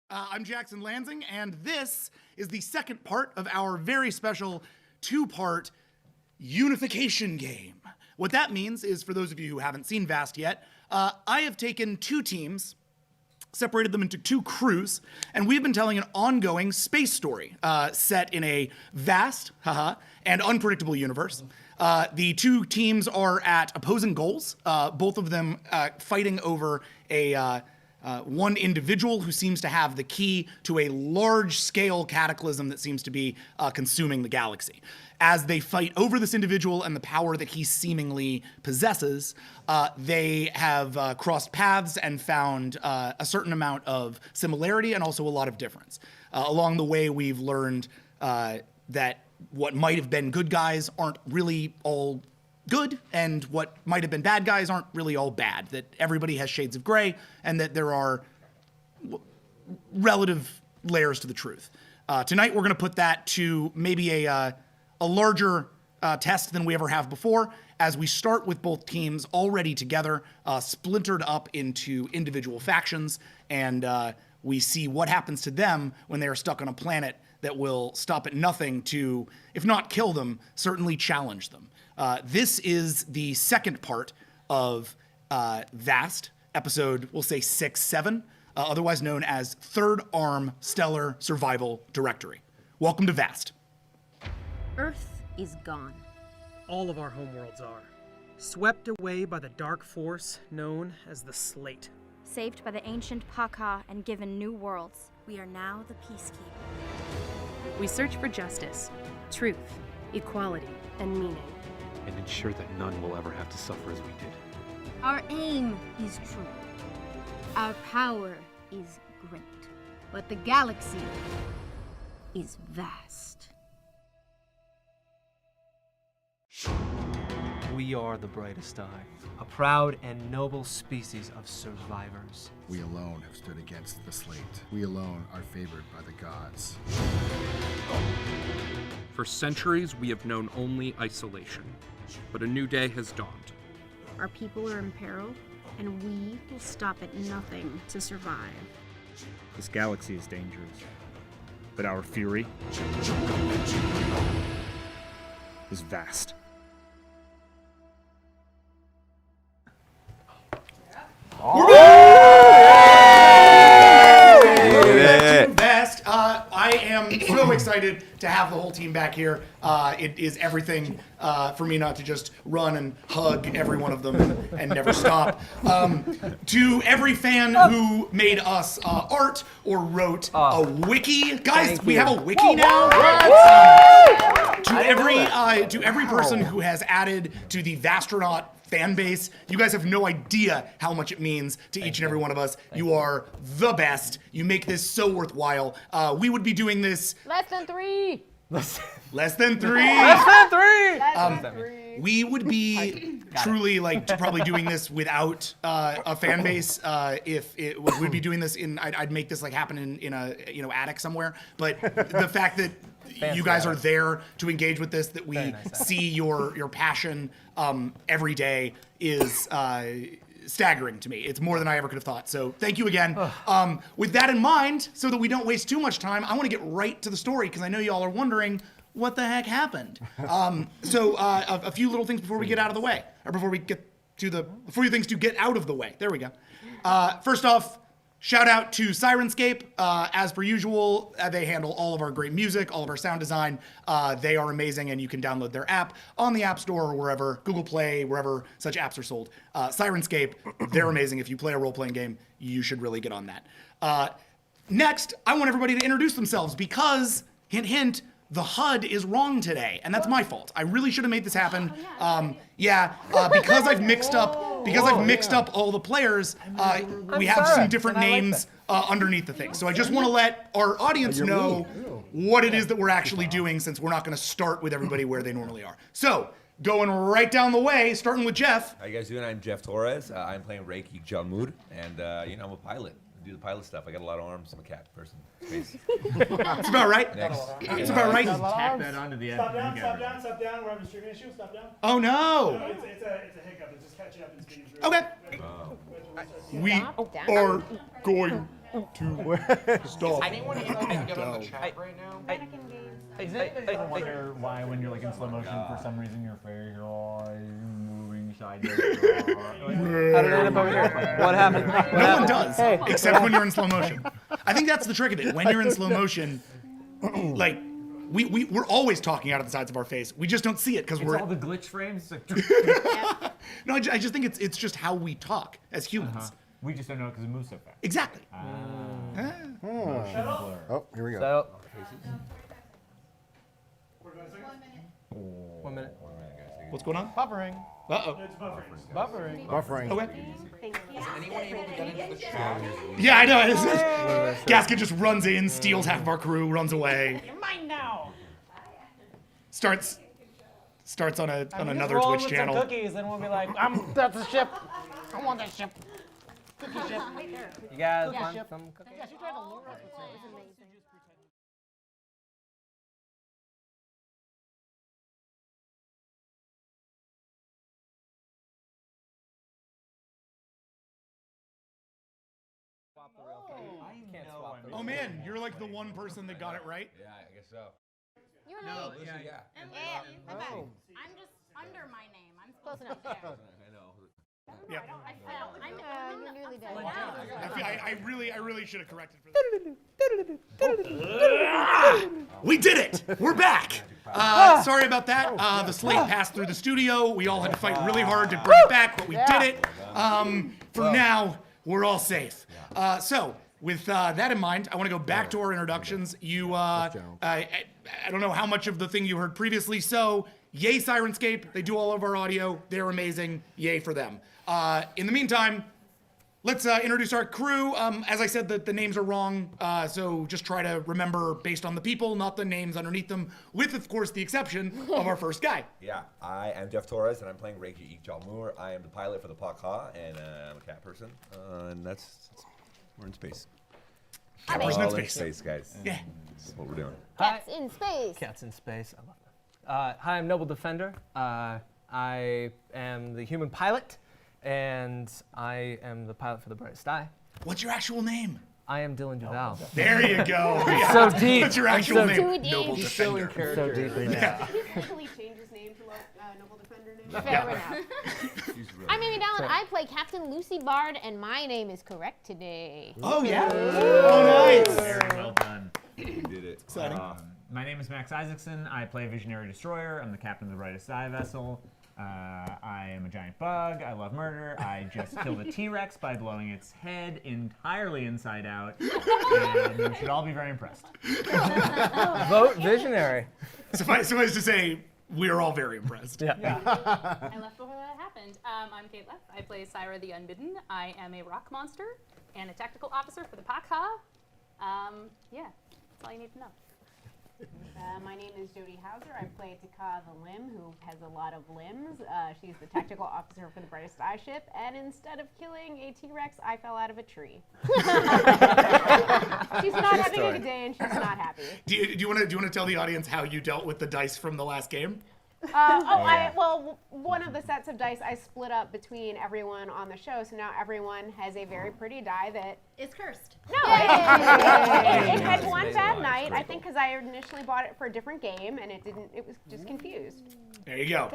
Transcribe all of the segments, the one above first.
I'm Jackson Lansing, and this is the second part of our very special two-part unification game. What that means is, for those of you who haven't seen Vast yet, I have taken two teams, separated them into two crews, and we've been telling an ongoing space story set in a vast, and unpredictable universe. The two teams are at opposing goals, both of them fighting over a one individual who seems to have the key to a large-scale cataclysm that seems to be consuming the galaxy. As they fight over this individual and the power that he seemingly possesses, they have crossed paths and found a certain amount of similarity and also a lot of difference. Along the way, we've learned that what might have been good guys aren't really all good, and what might have been bad guys aren't really all bad, that everybody has shades of gray, and that there are relative layers to the truth. Tonight, we're going to put that to maybe a larger test than we ever have before, as we start with both teams already together, splintered up into individual factions, and we see what happens to them when they are stuck on a planet that will stop at nothing to, if not kill them, certainly challenge them. This is the second part of Vast, episode, we'll say 6-7, otherwise known as Third Arm Stellar Survival Directory. Welcome to Vast. Earth is gone. All of our homeworlds are. Swept away by the dark force known as the Slate. Saved by the ancient Paka and given new worlds. We are now the Peacekeeper. We search for justice, truth, equality, and meaning. And ensure that none will ever have to suffer as we did. Our aim is true. Our power is great. But the galaxy is vast. We are the brightest eye, a proud and noble species of survivors. We alone have stood against the Slate. We alone are favored by the gods. For centuries, we have known only isolation, but a new day has dawned. Our people are in peril, and we will stop at nothing to survive. This galaxy is dangerous, but our fury is vast. Vast. I am so excited to have the whole team back here. It is everything for me not to just run and hug every one of them and never stop. To every fan who made us art or wrote a wiki. Guys, we have a wiki now. To every person who has added to the Vastronaut fan base, you guys have no idea how much it means to each and every one of us. You are the best. You make this so worthwhile. We would be doing this Less than 3. less than 3. We would be truly probably doing this without a fan base. If it we'd be doing this I'd make this happen in a attic somewhere. But the fact that you guys are there to engage with this, that we see your passion every day is staggering to me. It's more than I ever could have thought. So thank you again. With that in mind, so that we don't waste too much time, I want to get right to the story, because I know y'all are wondering what the heck happened. So a few little things before we get out of the way, or before you things to get out of the way. There we go. First off, shout out to Sirenscape. As per usual, they handle all of our great music, all of our sound design. They are amazing, and you can download their app on the App Store or wherever, Google Play, wherever such apps are sold. Sirenscape, they're amazing. If you play a role-playing game, you should really get on that. Next, I want everybody to introduce themselves, because, hint, hint, the HUD is wrong today, and that's my fault. I really should have made this happen. Because I've mixed up all the players, we have some different names underneath the thing. So I just want to let our audience know what it is that we're actually doing, since we're not going to start with everybody where they normally are. So, going right down the way, starting with Jeff. How you guys doing? I'm Jeff Torres. I'm playing Reiki Jalmud, and I'm a pilot. I do the pilot stuff. I got a lot of arms. I'm a cat person. That's about right. Next. That's about right. Tack that onto the end. Stop down. We're having a streaming issue. Stop down. Oh no. No, it's a hiccup. It's just catching up in speed. Okay. We are going Stop. Anyone able to get on the chat right now? I wonder why when you're like in slow motion, for some reason your face moving sideways. How did it end up over here? What happened? No one does, except when you're in slow motion. I think that's the trick of it. When you're in slow motion, like, we're always talking out of the sides of our face. We just don't see it because we're all the glitch frames. Like, no, I just think it's just how we talk as humans. We just don't know because it moves so fast. Exactly. Oh, here we go. So, 1 minute. What's going on? Buffering. Uh-oh. It's buffering. Buffering. Okay. Is anyone able to get into the chat? Yeah, I know. Gasket just runs in, steals half of our crew, runs away. You're mine now. Starts on another roll Twitch with channel. Some cookies, and we'll be like, that's a ship. I want that ship. Cookie ship. you guys want some cookies? Yeah, she tried to lure us with some. This is amazing. Oh man, you're like the one person that got it right. Yeah, I guess so. You're No, right. Lucy, yeah. I'm just under my name. I'm close enough. I know. Yeah. I fell. You're nearly dead. I really should have corrected for that. We did it! We're back! Sorry about that. The slate passed through the studio. We all had to fight really hard to bring it back, but we did it. For now, we're all safe. So, with that in mind, I want to go back to our introductions. I don't know how much of the thing you heard previously, so yay Sirenscape. They do all of our audio. They're amazing. Yay for them. In the meantime, let's introduce our crew. As I said, the names are wrong, so just try to remember based on the people, not the names underneath them, with, of course, the exception of our first guy. Yeah, I am Jeff Torres, and I'm playing Reiki Jalmur. I am the pilot for the Pakha, and I'm a cat person. And we're in space. Cat person in All space. Guys. Yeah. That's what we're doing. Cats in space. Cats in space. I love that. Hi, I'm Noble Defender. I am the human pilot, and I am the pilot for the Brightest Eye. What's your actual name? I am Dylan Duval. There you go. Yeah. So deep. That's your actual name. Too deep. Noble He's so Defender. in character. So deep in Yeah. Did he officially change his name to Noble Defender name? Fair enough. I'm Amy Dallin. I play Captain Lucy Bard, and my name is correct today. Oh, yeah? Oh, nice. Very well done. You did it. Exciting. My name is Max Isaacson. I play Visionary Destroyer. I'm the captain of the Brightest Eye vessel. I am a giant bug. I love murder. I just killed a T-Rex by blowing its head entirely inside out. And you should all be very impressed. Vote Visionary. Suffice to say, we're all very impressed. Yeah. I left before that happened. I'm Kate Leff. I play Syra the Unbidden. I am a rock monster and a tactical officer for the Pakha. Yeah, that's all you need to know. My name is Jodie Hauser. I play Taka the Limb, who has a lot of limbs. She's the tactical officer for the Brightest Eye ship, and instead of killing a T-Rex, I fell out of a tree. She's not having a good day, and she's not happy. Do you want to tell the audience how you dealt with the dice from the last game? Well, one of the sets of dice I split up between everyone on the show, so now everyone has a very pretty die that... It's cursed. No, it had one bad night, I think because I initially bought it for a different game, and it was just confused. There you go.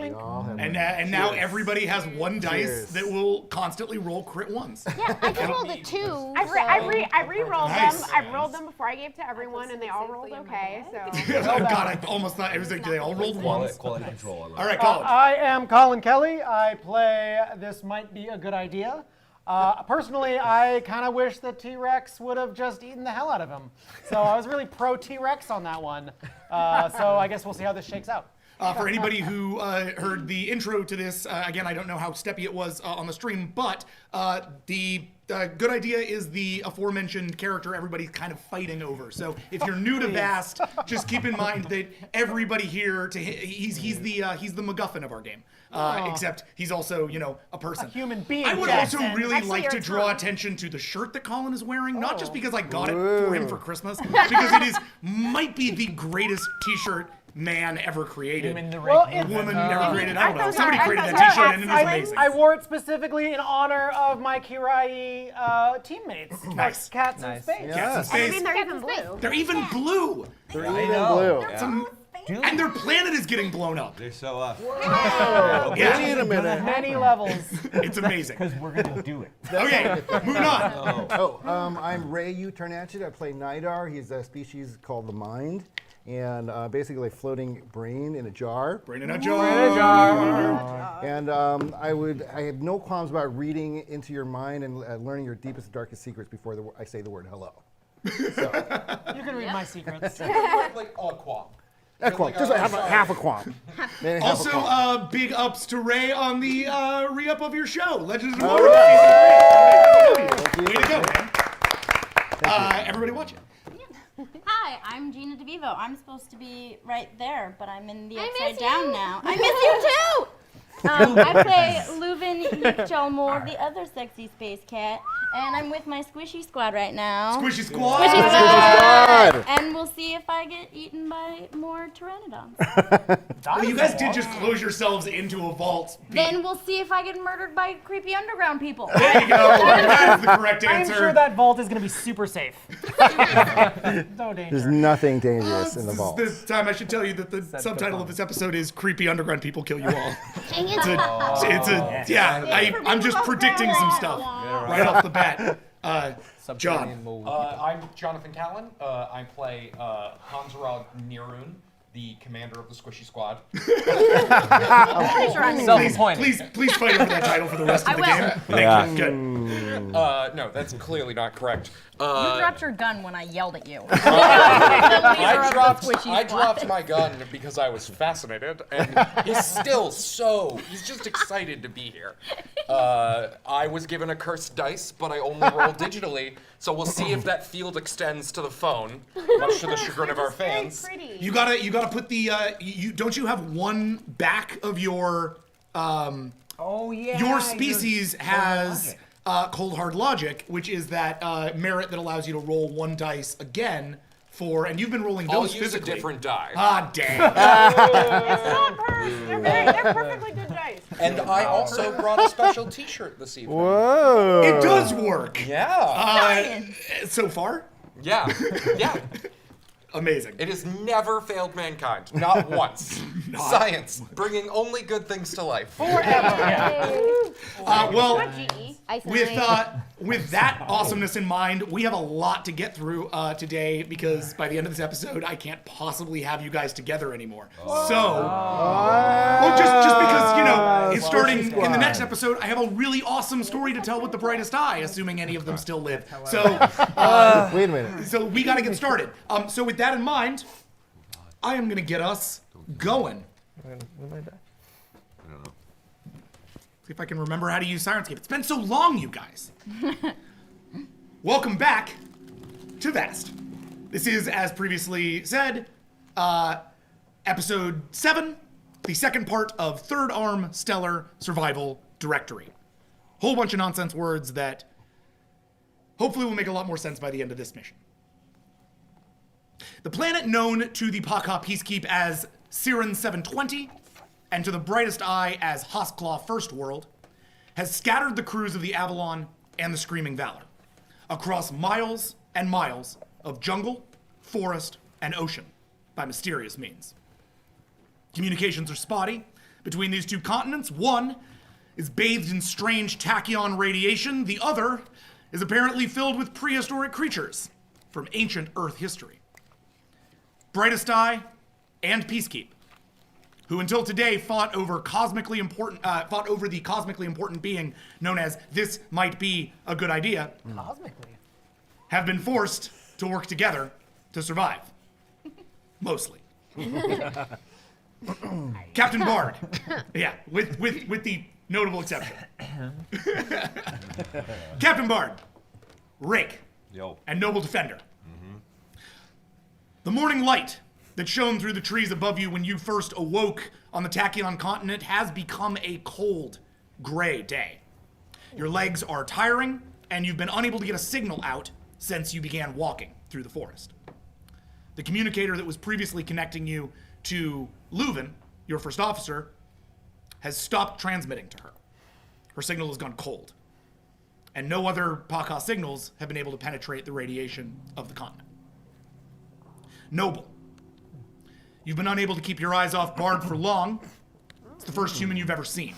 And now everybody has one dice that will constantly roll crit ones. Yeah, I just rolled a 2. I re-rolled Nice. them. I rolled them before I gave to everyone, and they all rolled okay. So. Oh God, I almost thought it was like they all rolled ones. Quality control. All right, college. I am Colin Kelly. I play This Might Be a Good Idea. Personally, I kind of wish that T-Rex would have just eaten the hell out of him. So I was really pro T-Rex on that one. So I guess we'll see how this shakes out. For anybody who heard the intro to this, again, I don't know how steppy it was on the stream, but the good idea is the aforementioned character everybody's kind of fighting over. So if you're new to Vast, just keep in mind that everybody here, he's the MacGuffin of our game. Except he's also, a person. A human being. I would Jackson. also really like to draw attention to the shirt that Colin is wearing, not just because I got it for him for Christmas, because it might be the greatest T-shirt man ever created. Human the Well, Reiki. Woman never created. I don't know. those Somebody are- created I that thought T-shirt and it was I, amazing. I wore it specifically in honor of my Kirai teammates. Nice. Cats in Nice. space. Yeah. Cats in I space. mean, they're even blue. They're even blue. They're I even know. blue. Yeah. Some- and their planet is getting blown up. They're so up. Oh, Yeah. wait a minute. Many levels. It's amazing. Because we're gonna do it. Okay, moving on. I'm Ray Uternachet. I play Nidar. He's a species called the Mind. And basically a floating brain in a jar. Brain in a jar. And I have no qualms about reading into your mind and learning your deepest, darkest secrets before I say the word hello. You can read my secrets. Like a qualm. A qualm, just half a qualm. Maybe half a Also, qualm. big ups to Ray on the re-up of your show, Legends of All Tomorrow. right. Way to go, man. Everybody watch it. Hi, I'm Gina DeVivo. I'm supposed to be right there, but I'm in the I upside miss down you. now. I miss you too! I play Leuven Yikchalmor, the other sexy space cat, and I'm with my squishy squad right now. Squishy Squad. Squishy Squad. And we'll see if I get eaten by more pteranodons. Well, you guys did just close yourselves into a vault. Then we'll see if I get murdered by creepy underground people. There you go. That is the correct I'm answer. sure that vault is going to be super safe. No danger. There's nothing dangerous in the vault. This time I should tell you that the subtitle of this episode is "Creepy Underground People Kill You All." Dang it. I'm just predicting some stuff right off the bat. John. I'm Jonathan Callan. I play Hansrog Nirun, the commander of the Squishy Squad. Please fight over that title for the rest of the game. Thank you. Good. No, that's clearly not correct. You dropped your gun when I yelled at you. I dropped my gun because I was fascinated, and he's just excited to be here. I was given a cursed dice, but I only roll digitally, so we'll see if that field extends to the phone, much to the chagrin of our fans. You gotta put the don't you have one back of your your species has cold hard logic, which is that merit that allows you to roll one dice again for, and you've been rolling those I'll use physically. a different die. Ah, dang. It's not cursed. They're perfectly good dice. And I also brought a special T-shirt this evening. Whoa. It does work. Yeah. So far? Yeah. Amazing. It has never failed mankind, not once. Science, bringing only good things to life. Well, with that awesomeness in mind, we have a lot to get through today because by the end of this episode, I can't possibly have you guys together anymore. So, well, just because it's starting in the next episode, I have a really awesome story to tell with the brightest eye, assuming any of them still live. So, wait a minute. So we got to get started. So with that in mind, I am gonna get us going. See if I can remember how to use Sirenscape. It's been so long, you guys. Welcome back to Vast. This is, as previously said, episode 7, the second part of Third Arm Stellar Survival Directory. Whole bunch of nonsense words that hopefully will make a lot more sense by the end of this mission. The planet known to the Paka Peacekeep as Siren 720, and to the brightest eye as Hosklaw First World, has scattered the crews of the Avalon and the Screaming Valor across miles and miles of jungle, forest, and ocean by mysterious means. Communications are spotty between these two continents. One is bathed in strange tachyon radiation. The other is apparently filled with prehistoric creatures from ancient Earth history. Brightest Eye and Peacekeep, who until today fought over the cosmically important being known as "this might be a good idea," have been forced to work together to survive. Mostly. Captain Bard. Yeah, with the notable exception. Captain Bard, Rake, and Noble Defender. The morning light that shone through the trees above you when you first awoke on the Tachyon continent has become a cold, gray day. Your legs are tiring, and you've been unable to get a signal out since you began walking through the forest. The communicator that was previously connecting you to Leuven, your first officer, has stopped transmitting to her. Her signal has gone cold. And no other Paka signals have been able to penetrate the radiation of the continent. Noble, you've been unable to keep your eyes off Bard for long. It's the first human you've ever seen.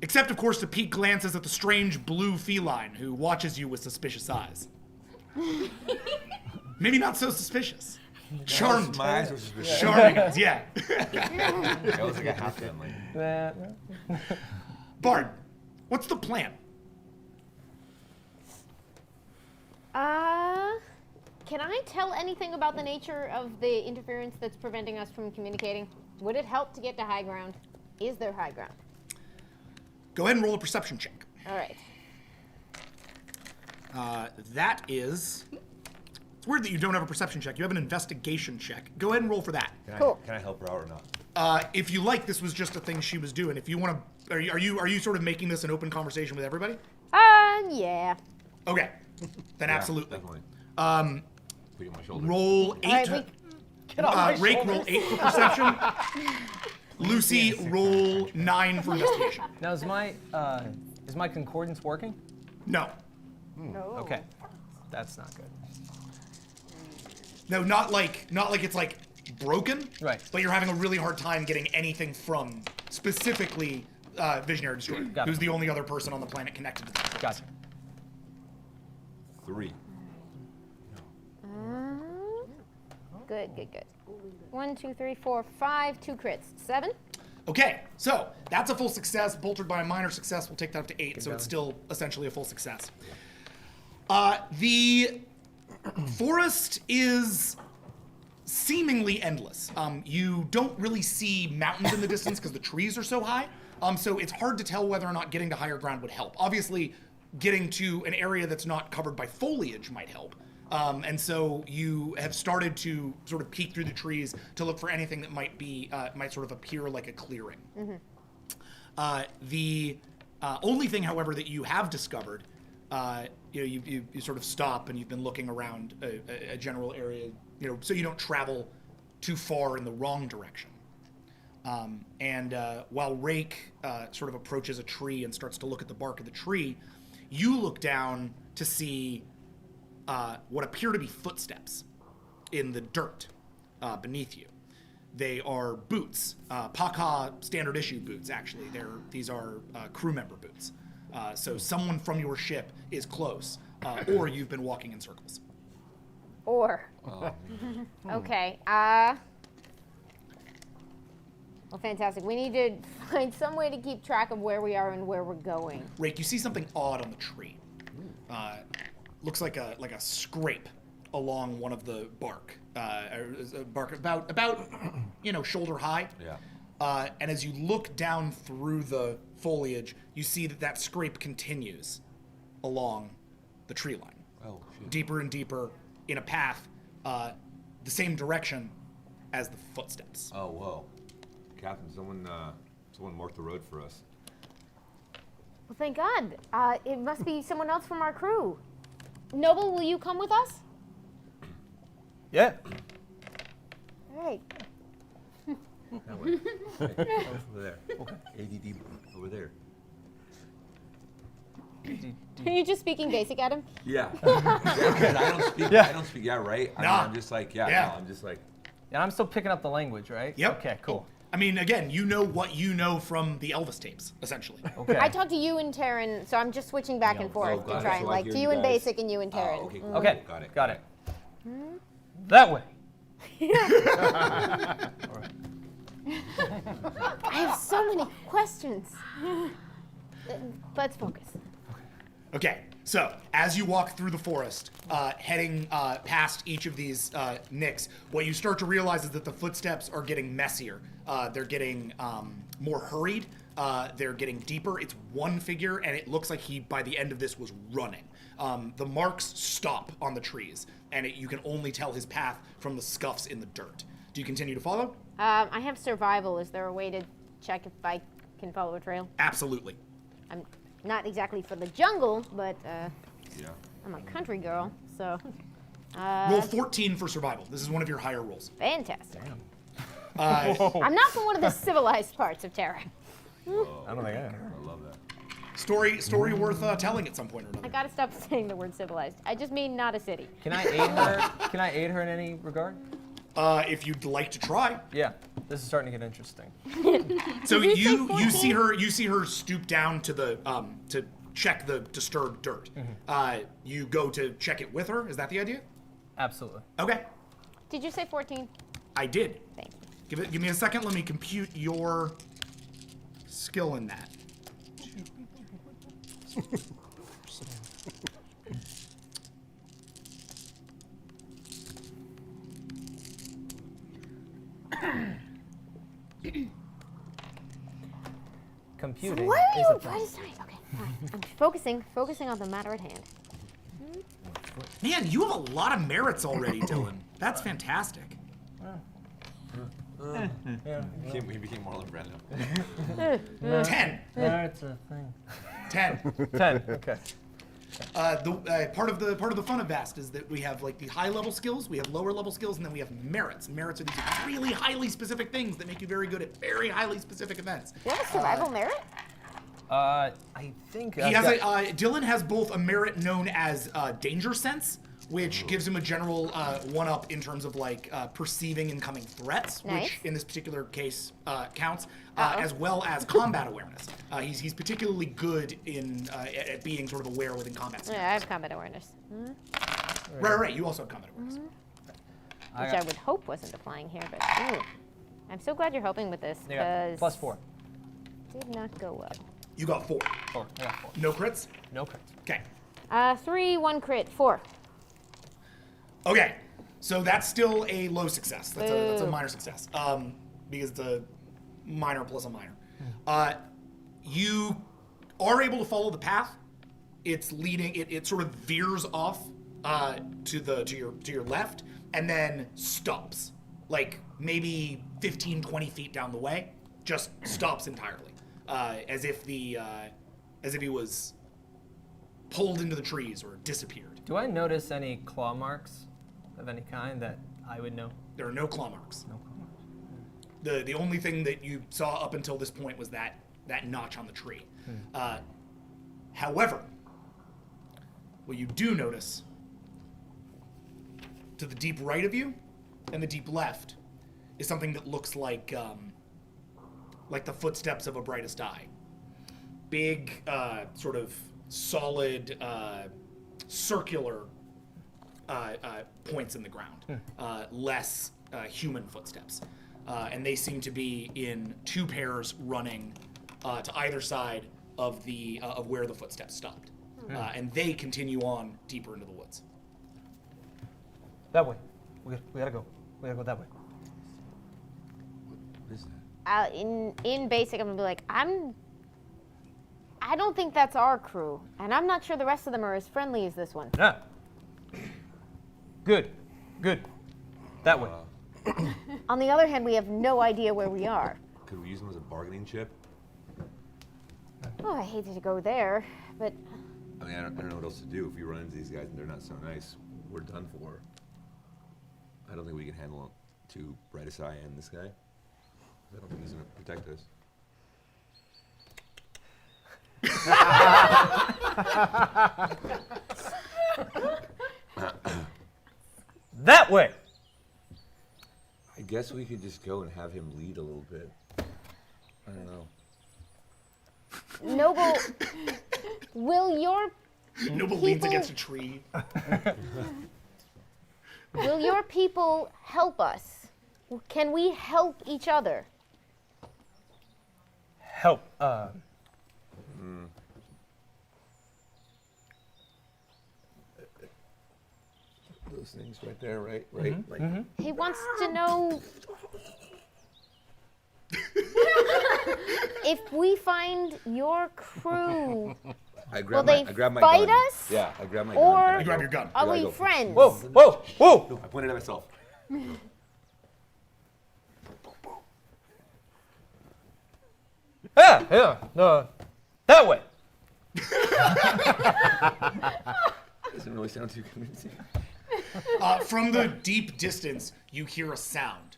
Except, of course, to peek glances at the strange blue feline who watches you with suspicious eyes. Maybe not so suspicious. Charmed. My eyes were suspicious. Charming eyes, yeah. That was like a half family. Bard, what's the plan? Can I tell anything about the nature of the interference that's preventing us from communicating? Would it help to get to high ground? Is there high ground? Go ahead and roll a perception check. All right. That is... It's weird that you don't have a perception check. You have an investigation check. Go ahead and roll for that. Cool. Can I help her out or not? If you like, this was just a thing she was doing. If you want to... Are you sort of making this an open conversation with everybody? Yeah. Okay. Then Yeah, absolutely. Definitely. Put you on my shoulder. Roll 8. All right, Get on my Rake, shoulders. roll 8 for perception. Lucy, roll 9 for investigation. Now, is my concordance working? No. Okay. That's not good. No, not like it's like broken. Right. But you're having a really hard time getting anything from specifically Visionary Destroyer, Got it. who's the only other person on the planet connected to that. Gotcha. 3. Good. 1, 2, 3, 4, 5, 2 crits. 7? Okay, so that's a full success. Boltered by a minor success, we'll take that up to 8, so it's still essentially a full success. The forest is seemingly endless. You don't really see mountains in the distance because the trees are so high, so it's hard to tell whether or not getting to higher ground would help. Obviously, getting to an area that's not covered by foliage might help. And so you have started to sort of peek through the trees to look for anything that might be might sort of appear like a clearing. The only thing, however, that you have discovered, you sort of stop and you've been looking around a general area, so you don't travel too far in the wrong direction. While Rake sort of approaches a tree and starts to look at the bark of the tree, you look down to see what appear to be footsteps in the dirt beneath you. They are boots, Paka standard issue boots, actually. These are crew member boots. So someone from your ship is close, or you've been walking in circles. Or. Okay. Well, fantastic. We need to find some way to keep track of where we are and where we're going. Rake, you see something odd on the tree. Looks like a scrape along one of the bark. Bark about shoulder high. Yeah. And as you look down through the foliage, you see that scrape continues along the tree line. Oh, shit. Deeper and deeper in a path, the same direction as the footsteps. Oh, whoa. Captain, someone marked the road for us. Well, thank God. It must be someone else from our crew. Noble, will you come with us? Yeah. All right. That way. Hey, over there. Okay. ADD over there. Are you just speaking basic, Adam? Yeah. Because I don't speak. Yeah. I don't speak. Yeah, right. No. I'm just like, yeah. Yeah. No, I'm just like. Yeah, I'm still picking up the language, right? Yep. Okay, cool. I mean, again, you know what you know from the Elvis tapes, essentially. Okay. I talked to you and Taryn, so I'm just switching back and forth got to it. try and So I like hear to you you and guys. basic and you and Taryn. Oh, okay. Mm. Okay. Got it. That way. I have so many questions. Let's focus. Okay, so as you walk through the forest, heading past each of these nicks, what you start to realize is that the footsteps are getting messier. They're getting more hurried. They're getting deeper. It's one figure, and it looks like he, by the end of this, was running. The marks stop on the trees, and you can only tell his path from the scuffs in the dirt. Do you continue to follow? I have survival. Is there a way to check if I can follow a trail? Absolutely. I'm not exactly for the jungle, but Yeah. I'm a country girl, so. Roll 14 for survival. This is one of your higher rolls. Fantastic. I'm not from one of the civilized parts of Terra. I don't think I am. I love that. Story worth telling at some point or another. I gotta stop saying the word civilized. I just mean not a city. Can I aid her? Can I aid her in any regard? If you'd like to try. Yeah, this is starting to get interesting. So you see her stoop down to the to check the disturbed dirt. You go to check it with her. Is that the idea? Absolutely. Okay. Did you say 14? I did. Thank you. Give me a second. Let me compute your skill in that. Computing. Why are is you a thing. brightest eye? Okay, fine. I'm focusing on the matter at hand. Man, you have a lot of merits already, Dylan. That's fantastic. He became Marlon Brando. 10. That's a thing. 10. 10. Okay. Part of the fun of Vast is that we have like the high level skills, we have lower level skills, and then we have merits. Merits are these really highly specific things that make you very good at very highly specific events. Do you have a survival merit? I think He has Dylan has both a merit known as Danger Sense, which gives him a general one-up in terms of like perceiving incoming threats, Nice. which in this particular case counts, as well as combat awareness. He's particularly good in at being sort of aware within combat. Yeah, I have combat awareness. Right. You also have combat awareness. Which I would hope wasn't applying here, but ooh. I'm so glad you're helping with this, Yeah, because +4. did not go well. You got 4. 4. Yeah, 4. No crits? No crits. Okay. 3, 1 crit, 4. Okay. So that's still a low success. That's a Boo. minor success. Because it's a minor plus a minor. You are able to follow the path. It's leading. It sort of veers off to your left and then stops, like maybe 15, 20 feet down the way. Just stops entirely, as if he was pulled into the trees or disappeared. Do I notice any claw marks of any kind that I would know? There are no claw marks. No claw marks. The only thing that you saw up until this point was that notch on the tree. However, what you do notice to the deep right of you and the deep left is something that looks like the footsteps of a brightest eye. Big, sort of solid, circular points in the ground. Less human footsteps. And they seem to be in 2 pairs running to either side of where the footsteps stopped. And they continue on deeper into the woods. That way. We gotta go. We gotta go that way. What is that? In basic, I'm gonna be like, I don't think that's our crew, and I'm not sure the rest of them are as friendly as this one. Yeah. Good. That way. On the other hand, we have no idea where we are. Could we use them as a bargaining chip? Oh, I hated to go there, but I mean, I don't know what else to do. If we run into these guys and they're not so nice, we're done for. I don't think we can handle 2 brightest eye and this guy. I don't think he's gonna protect us. That way. I guess we could just go and have him lead a little bit. I don't know. Noble, will your Noble leans against a tree. will your people help us? Can we help each other? Help. Those things right there, right? He wants to know if we find your crew. I Will grab they I grab my fight gun. us? Yeah, I grab my Or gun. and I You grab go. your gun. Are Yeah, I we go. friends? Whoa. No, I pointed at myself. Yeah. No. That way. Doesn't really sound too convincing. From the deep distance, you hear a sound.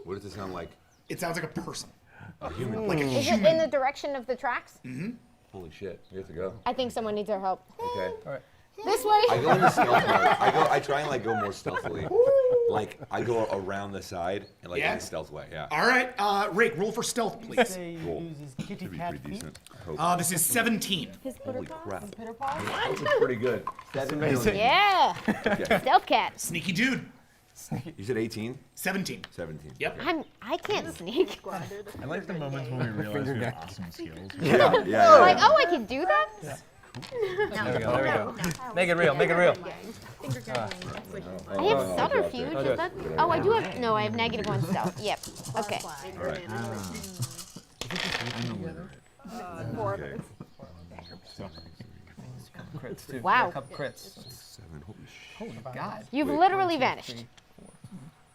What does it sound like? It sounds like a person. A human. Like a Is human. it in the direction of the tracks? Mm-hmm. Holy shit, we have to go. I think someone needs our help. Okay. All right. This way. I go into stealth mode. I try and like go more stealthily. Like I go around the side and like in a stealth way. Yeah. All right, Rake, roll for stealth, please. Cool. Kitty Should be pretty decent. I hope. This is 17. Holy crap. Pitter paws? That's pretty good. That's amazing. Yeah. Stealth cat. Sneaky dude. You said 18? 17. 17. Yep. I can't sneak. I like the moments when we realize we have awesome skills. Yeah. Like, oh, I can do that? There we go. There we go. Make it real. Make it real. I have subterfuge. Is that? Oh, I do have. No, I have -1 stealth. Yep. Okay. All right. Okay. Crits too. Wow. A couple crits. 7. Holy shit. Holy God. You've Wait, literally vanished.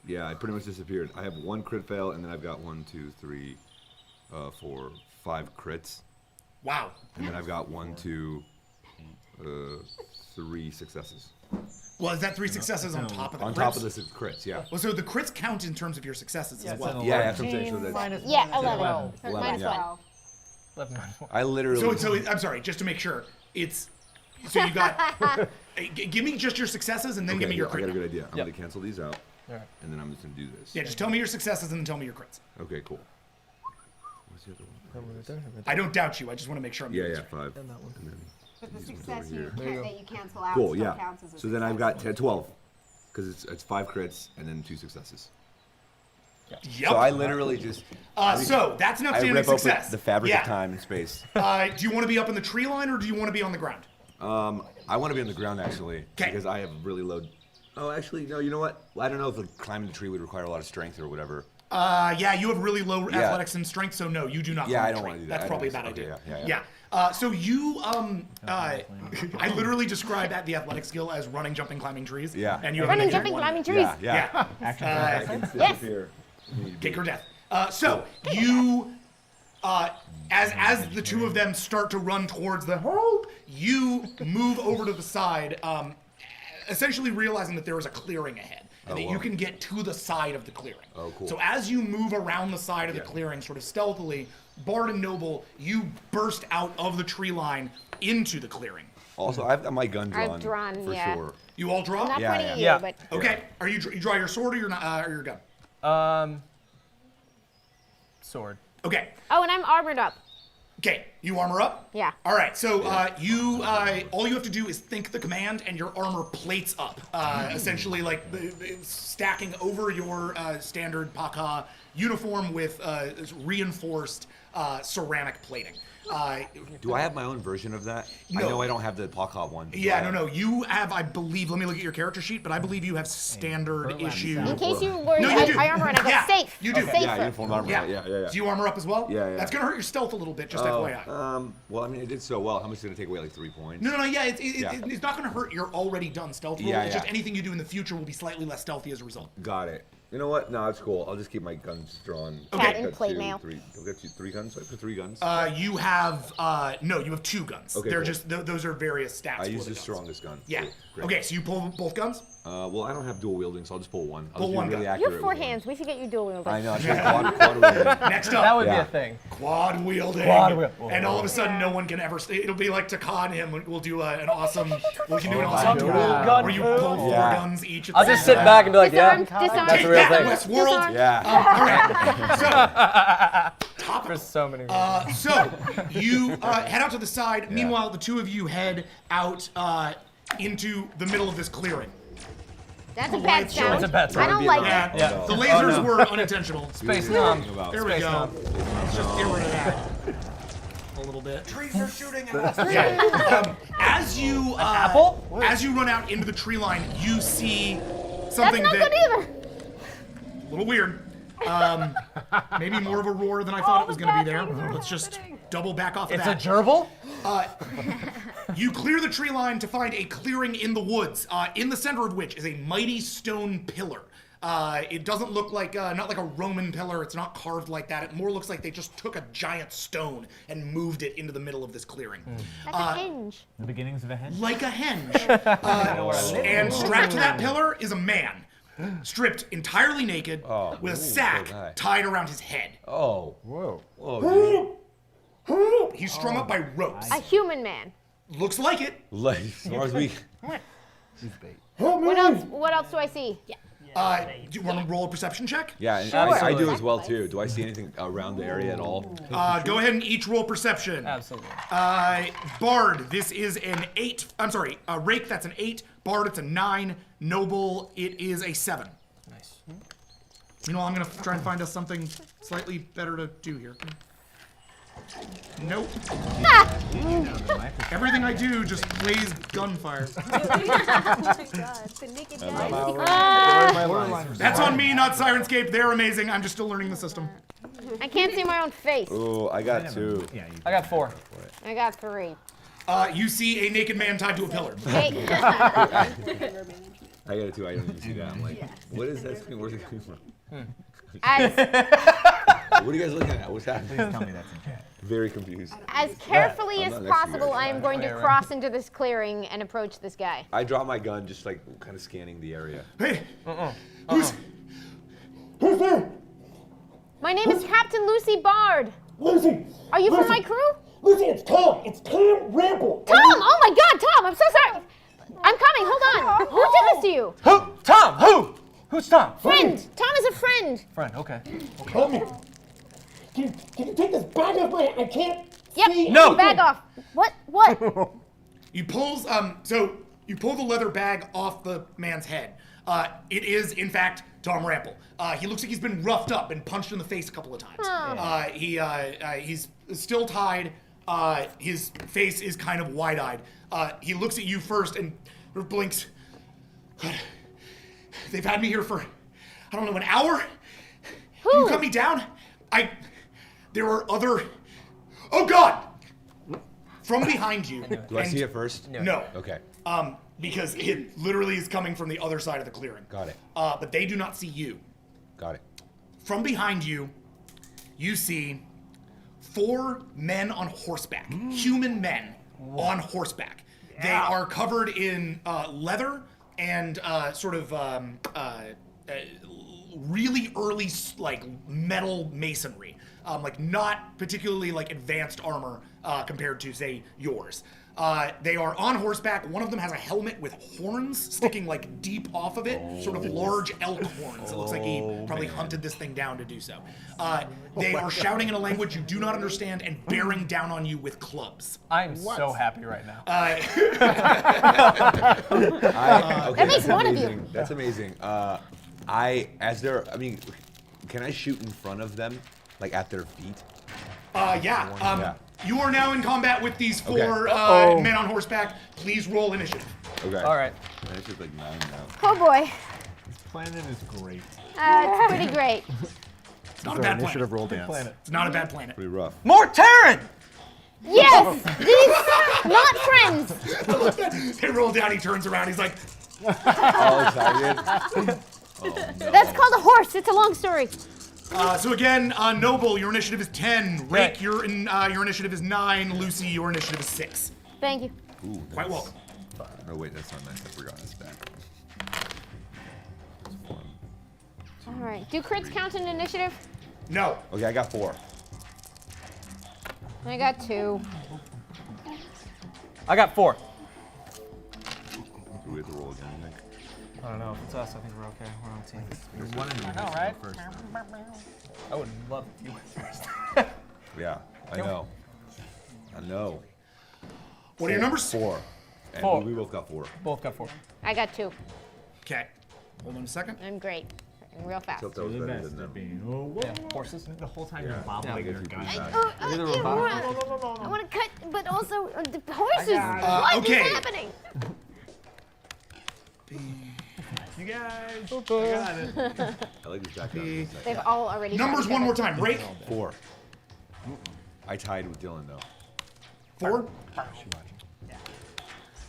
Yeah, I pretty much disappeared. I have 1 crit fail, and then I've got 1, 2, 3, 4, 5 crits. Wow. And then I've got 1, 2, 3 successes. Well, is that 3 successes on top of the crits? On top of the crits, yeah. Well, so the crits count in terms of your successes as well. Yeah, that's what I'm saying. So that's Yeah, 11. 11, yeah. 11. I literally. So I'm sorry, just to make sure, it's so you got. Give me just your successes and then give me your I crit. got a good idea. I'm Yep. gonna cancel these out, All right. and then I'm just gonna do this. Yeah, just tell me your successes and then tell me your crits. Okay, cool. What's the other one? I don't doubt you. I just want to make sure I'm doing Yeah, this 5. And that one. And then But the these ones success over you here. that you cancel out Cool, still yeah. counts as a So then I've got success. 12, because it's 5 crits and then 2 successes. Yep. So I literally just. So that's an I outstanding rip open success. the fabric Yeah. of time and space. Do you want to be up in the tree line or do you want to be on the ground? I want to be on the ground actually, 'Kay. because I have really low. Oh, actually, no. You know what? I don't know if climbing the tree would require a lot of strength or whatever. Yeah, you have really low athletics and strength, so no, you do not. Yeah, climb I the don't tree. wanna do that. That's I probably a think bad so. idea. Okay, Yeah. So you I literally described the athletic skill as running, jumping, climbing trees. Yeah. And you have Running, a jumping, -1. climbing trees. Yeah. Yeah. Yes. Kick or death. So you, as the two of them start to run towards the help, you move over to the side, essentially realizing that there is a clearing ahead. And that you can get to the side of the clearing. Oh, cool. So as you move around the side of the clearing, sort of stealthily, Bard and Noble, you burst out of the tree line into the clearing. Also, I've got my gun drawn. I've drawn, for yeah. sure. You all draw? I'm not Yeah, pointing at you, yeah. but Okay. Are you draw your sword or your gun? Sword. Okay. oh, and I'm armored up. Okay. You armor up? Yeah. All right, so you all you have to do is think the command, and your armor plates up, essentially like stacking over your standard Paka uniform with reinforced ceramic plating. Do I have my own version of that? No. I know I don't have the Paka one. Yeah, no. You have, I believe. Let me look at your character sheet, but I believe you have standard issue. In case you worry, No, you do. I armor and I go Yeah, safe. you do. Safer. Yeah, uniform armor. Yeah. Do you armor up as well? Yeah. That's gonna hurt your stealth a little bit, just FYI. Well, I mean, it did so well. How much did it take away? Like 3 points? No. Yeah, it's not gonna hurt your already done stealth roll. Yeah, It's just yeah. anything you do in the future will be slightly less stealthy as a result. Got it. You know what? No, it's cool. I'll just keep my guns drawn. Cat I've and got plate 2, mail. 3. I've got 3 guns. I've got 3 guns. You have no. You have 2 guns. Okay, They're cool. just those are various stats. I for use the the guns. strongest gun. Yeah. Cool. Great. Okay, so you pull both guns. Well, I don't have dual wielding, so I'll just pull one. I'll Pull just be one really gun. You accurate have 4 with one. hands. We should get you dual wielding. I know. I should quad wielding. Next up. That would be Yeah. a thing. Quad wielding. Quad wield. And all of a sudden, no one can ever. It'll be like Taka and him. We'll do an awesome. We can do an awesome duel God. where you pull 4 Yeah. guns each. At I'll the just same sit time. back and be like, Disarm, yeah, disarm. that's a real Take that, thing. Westworld. Yeah. All right. For so many reasons. So you head out to the side. Meanwhile, the two of you head out into the middle of this clearing. That's a bad sound. That's a bad sound. I don't like it. Yeah. The lasers were unintentional. Space nom. There we Space go. nom. Let's just get rid of that a little bit. Trees are shooting at us. Yeah. As you apple? as you run out into the tree line, you see That's something not that good either. a little weird. Maybe more of a roar than I thought it was going to be there. Let's just double back off of It's that. a gerbil? You clear the tree line to find a clearing in the woods, in the center of which is a mighty stone pillar. It doesn't look like, not like a Roman pillar. It's not carved like that. It more looks like they just took a giant stone and moved it into the middle of this clearing. Like a hinge. The beginnings of a hinge. Like a hinge. And strapped to that pillar is a man, stripped entirely naked, with a sack tied around his head. Oh. Whoa. Whoa, dude. He's strung up by ropes. A human man. Looks like it. Like, as far as we... What else do I see? Yeah. Do you want to roll a perception check? Yeah, and Sure. I do as well, too. Do I see anything around the area at all? Go ahead and each roll perception. Absolutely. Bard, this is an 8. I'm sorry, Rake, that's an 8. Bard, it's a 9. Noble, it is a 7. Nice. You know, I'm going to try and find us something slightly better to do here. Nope. Everything I do just plays gunfire. Oh my god, the naked guy. That's on me, not Sirenscape. They're amazing. I'm just still learning the system. I can't see my own face. Oh, I got 2. I got 4. I got 3. You see a naked man tied to a pillar. Hey. I got it too. I didn't even see that. I'm like, what is that thing? Where's it coming from? What are you guys looking at? What's happening? Please tell me that's in chat. Very confused. As carefully I'm as not next to you possible, guys. I am going to cross into this clearing and approach this guy. I draw my gun, just like kind of scanning the area. Hey, Who's there? My name is Captain Lucy Bard. Lucy! Are you from my crew? Lucy, it's Tom! It's Tom Rample! Tom! Oh my god, Tom! I'm so sorry! I'm coming, hold on. Who did this to you? Who? Tom! Who? Who's Tom? Friend! Tom is a friend. Friend, okay. Help me. Can you take this bag off my... I can't Yep, see no. anything. Bag off. What? You pulls, so you pull the leather bag off the man's head. It is, in fact, Tom Rample. He looks like he's been roughed up and punched in the face a couple of times. He's still tied. His face is kind of wide-eyed. He looks at you first and blinks. They've had me here for, I don't know, an hour? Who? You cut me down? There are other, oh God! From behind you. Do I see it first? No. Okay. Because it literally is coming from the other side of the clearing. Got it. But they do not see you. Got it. From behind you, you see 4 men on horseback. Human men on horseback. They are covered in leather and sort of really early like metal masonry. Like not particularly like advanced armor compared to say yours. They are on horseback. One of them has a helmet with horns sticking like deep off of it, sort of large elk horns. It looks like he probably hunted this thing down to do so. They are shouting in a language you do not understand and bearing down on you with clubs. I'm so happy right now. That makes one of you. That's amazing. Can I shoot in front of them, like at their feet? Yeah. You are now in combat with these 4 men on horseback. Please roll initiative. Okay. All right. Initiative like 9 now. Oh boy. This planet is great. It's pretty great. It's not a bad initiative planet. roll dance. It's not a bad planet. Pretty rough. More Terran! Yes! These not friends. They roll down, he turns around, he's like, All excited. That's called a horse. It's a long story. So again, Noble, your initiative is 10. Rake, your initiative is 9. Lucy, your initiative is 6. Thank you. Ooh, Quite welcome. No, wait, that's not nice. I forgot that's bad. All right. Do crits count in initiative? No. Okay, I got 4. I got 2. I got 4. Do we have to roll again, I think? I don't know. If it's us, I think we're okay. We're on team. There's one in I know, right? I would love if you went first. Yeah, I know. I know. What are your numbers? 4. And 4. we both got 4. Both got 4. I got 2. Okay. Hold on a second. I'm great. I'm real fast. Except that was better than them. Yeah, horses. The whole time you're bobbling your gun. I want to cut, but also the horses. What is okay. happening? You guys. I got it. I like this background. They've all already. Numbers one more time. Rake. 4. I tied with Dylan though. 4.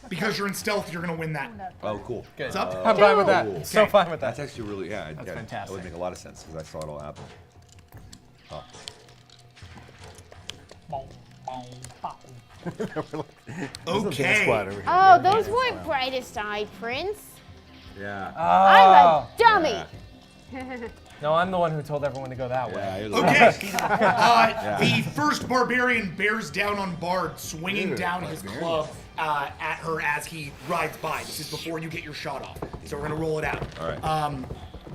Because you're in stealth, you're gonna win that. Oh, cool. Good. What's up? I'm fine with that. Cool. So fine with that. That's actually really, yeah. That's That fantastic. would make a lot of sense because I saw it all happen. Oh. Okay. Oh, those weren't brightest eye prints. Yeah. I'm a dummy. No, I'm the one who told everyone to go that way. Okay. The first barbarian bears down on Bard, swinging down his club at her as he rides by. This is before you get your shot off. So we're gonna roll it out. All right.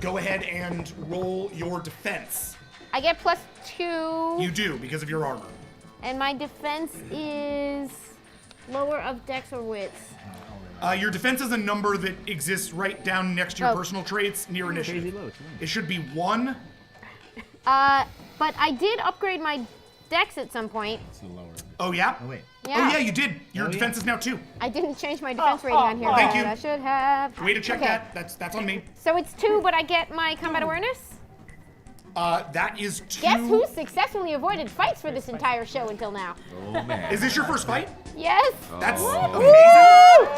Go ahead and roll your defense. I get +2. You do because of your armor. And my defense is lower of dex or wits. Your defense is a number that exists right down next to your Oh. personal traits near initiative. It should be 1. But I did upgrade my dex at some point. Oh yeah? Oh, wait. Yeah. Oh yeah, you did. Your defense is now 2. I didn't change my defense rating on here. Thank but you. I should have. Way to check Okay. that. That's on me. So it's 2, but I get my combat awareness? That is 2. Guess who successfully avoided fights for this entire show until now? Oh man. Is this your first fight? Yes. That's Oh. amazing.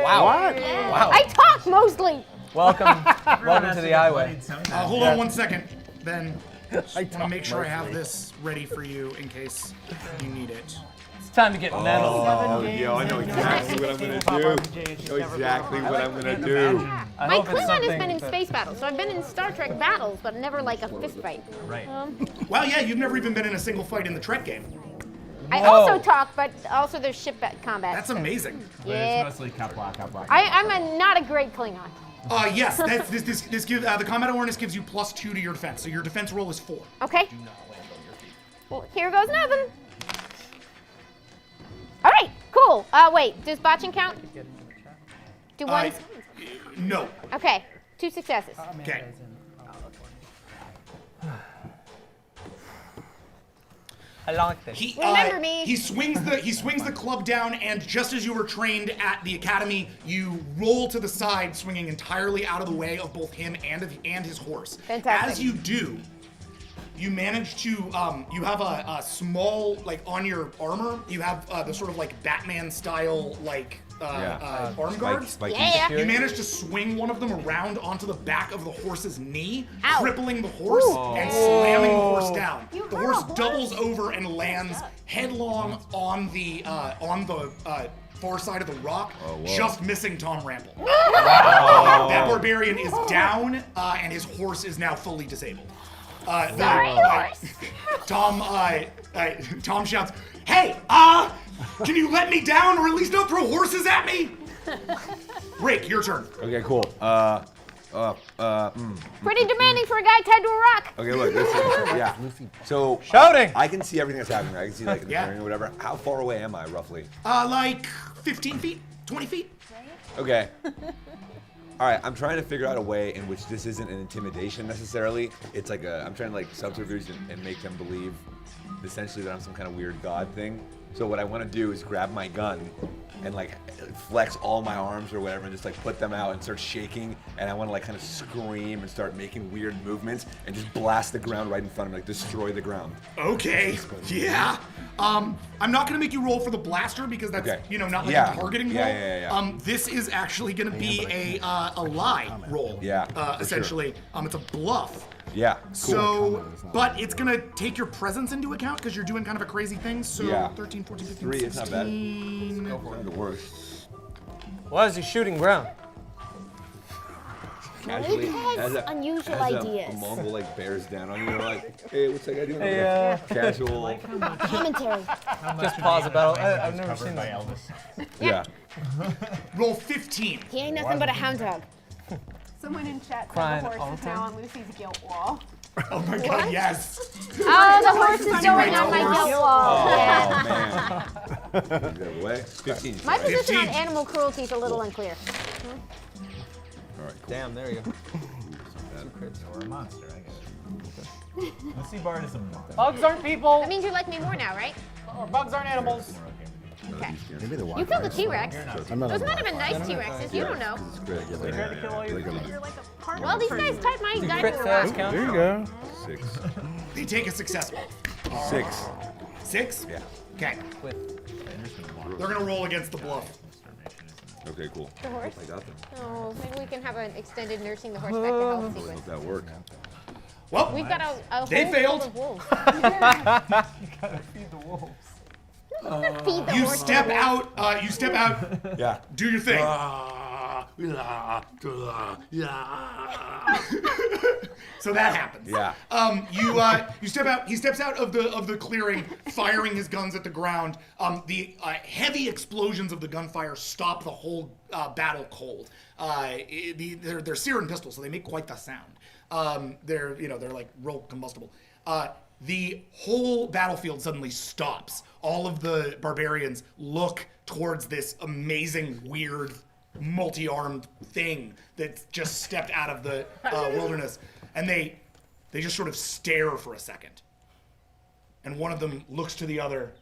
Wow. Yeah. Wow. I talk mostly. Welcome to the highway. Hold on 1 second. Then I want to make sure I have this ready for you in case you need it. It's time to get metal. Oh, yo, I know exactly what I'm gonna do. I know exactly what I'm gonna do. My Klingon has been in space battles, so I've been in Star Trek battles, but never like a fist fight. Right. Well, yeah, you've never even been in a single fight in the Trek game. I also talk, but also there's ship combat. That's amazing. But Yeah. it's mostly cut block. I'm not a great Klingon. Yes, this gives the combat awareness gives you +2 to your defense, so your defense roll is 4. Okay. Well, here goes nothing. All right, cool. Wait, does botching count? Do ones? No. Okay, 2 successes. Okay. I like this. Remember me. He swings the club down, and just as you were trained at the academy, you roll to the side, swinging entirely out of the way of both him and his horse. Fantastic. As you do, you manage to you have a small, like, on your armor, you have the sort of like Batman style, like arm guards. Yeah. You manage to swing one of them around onto the back of the horse's knee, Ow. crippling the horse and slamming the horse down. The horse doubles over and lands headlong on the far side of the rock, just missing Tom Rample. That barbarian is down, and his horse is now fully disabled. Tom shouts, "Hey, can you let me down, or at least don't throw horses at me?" Rick, your turn. Okay, cool. Pretty demanding for a guy tied to a rock. Okay, look, this is, yeah. So shouting. I can see everything that's happening. I can see like the Yeah. turning or whatever. How far away am I roughly? Like 15 feet, 20 feet. Okay. All right, I'm trying to figure out a way in which this isn't an intimidation necessarily. It's like I'm trying to like subterfuge and make them believe essentially that I'm some kind of weird god thing. So what I want to do is grab my gun and like flex all my arms or whatever and just like put them out and start shaking, and I want to like kind of scream and start making weird movements and just blast the ground right in front of me, like destroy the ground. Okay. Yeah. I'm not gonna make you roll for the blaster because that's not like a targeting roll. Yeah. This is actually gonna be a lie roll. Yeah, for essentially. sure. It's a bluff. Yeah. Cool. So, but it's gonna take your presence into account because you're doing kind of a crazy thing. So Yeah. 13, 14, 15, 3, 16. it's not bad. One of the worst. Why is he shooting ground? Casually, has unusual as ideas. A Mongol like bears down on you, and like, hey, what's that guy doing? Hey, over there? Casual. Commentary. Just pause the battle. I've never seen by that. Elvis. Yeah. Roll 15. He ain't nothing but a hound dog. Someone in chat said Crying the all horse the is now time. on Lucy's guilt wall. Oh my God! Yes. Oh, the horse is going on my guilt wall. Yeah. Oh man. Get away. 15. My sorry. position on 15. animal cruelty is a little unclear. All right. Cool. Damn, there you go. Or a monster, I guess. Lucy Bard is a monster. Bugs aren't people. That means you like me more now, right? Or bugs aren't animals. Okay. Maybe the You killed the T-Rex. I'm not Those on might have been Wi-Fi. nice T-Rexes. You don't know. It's great. They tried to kill all your You're like a part Well, of these the guys tied my guy Crit to a fails rock. count. There you go. 6. They take a success. 6. 6. Yeah. Okay. With They're gonna roll against the bluff. Okay, cool. The horse? I got them. Oh, maybe we can have an extended nursing the horse back to health I hope sequence. that worked. Well, We've got a they whole failed. full of wolves. You gotta feed the wolves. Feed the You horse step wolves. out. You step out. Yeah. Do your thing. So that happens. Yeah. You step out. He steps out of the clearing, firing his guns at the ground. The heavy explosions of the gunfire stop the whole battle cold. They're Siren pistols, so they make quite the sound. They're like real combustible. The whole battlefield suddenly stops. All of the barbarians look towards this amazing, weird, multi-armed thing that just stepped out of the wilderness, and they just sort of stare for a second. And one of them looks to the other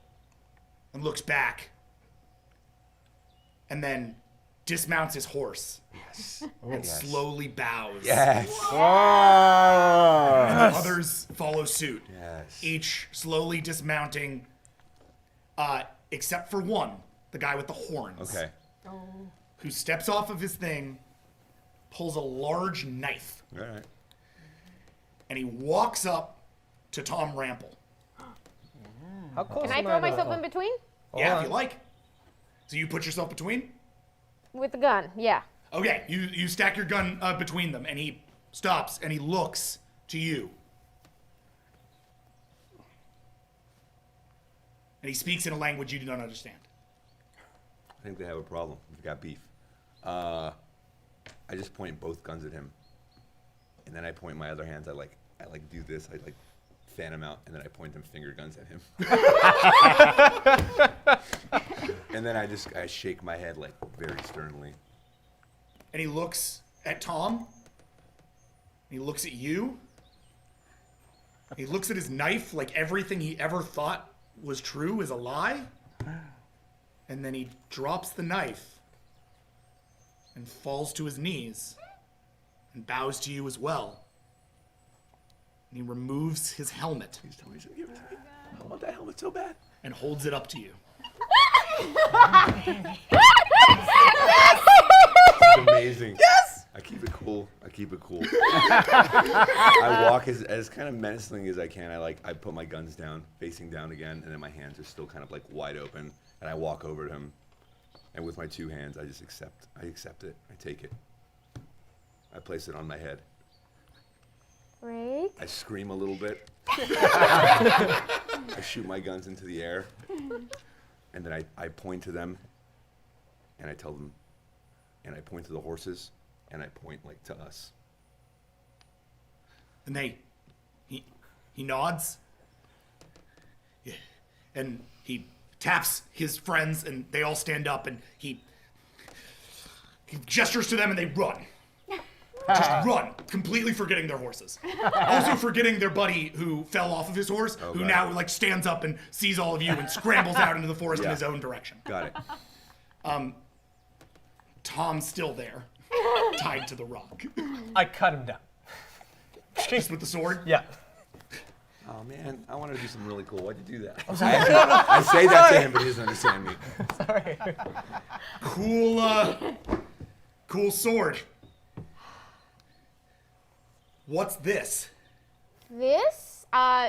and looks back, and then dismounts his horse and slowly bows. Yes. And the others follow suit. Yes. Each slowly dismounting, except for one, the guy with the horns. Okay. Who steps off of his thing, pulls a large knife, All right. and he walks up to Tom Rample. How close Can I am throw to myself the- in between? Yeah, if you like. So you put yourself between? With the gun, yeah. Okay, you stack your gun between them, and he stops, and he looks to you. And he speaks in a language you do not understand. I think they have a problem. We've got beef. I just point both guns at him, and then I point my other hands. I do this. I fan him out, and then I point them finger guns at him. And then I shake my head like very sternly. And he looks at Tom. And he looks at you. He looks at his knife like everything he ever thought was true is a lie. And then he drops the knife and falls to his knees and bows to you as well. And he removes his helmet. Please tell me he's gonna give it to me. I want that helmet so bad. And holds it up to you. It's amazing. Yes! I keep it cool. I walk as kind of menacingly as I can. I put my guns down, facing down again, and then my hands are still kind of like wide open. And I walk over to him, and with my two hands, I just accept. I accept it. I take it. I place it on my head. Right. I scream a little bit. I shoot my guns into the air, and then I point to them, and I tell them, and I point to the horses, and I point like to us. And he nods. Yeah. And he taps his friends, and they all stand up, and he gestures to them, and they run. Just run, completely forgetting their horses. Also forgetting their buddy who fell off of his horse, who got now like stands up and sees all of you and scrambles out into the forest in his own direction. Got it. Tom's still there, tied to the rock. I cut him down. Just with the sword? Yeah. Oh man, I want to do something really cool. Why'd you do that? I'm sorry. I say that to him, but he doesn't understand me. Sorry. Cool sword. What's this? This,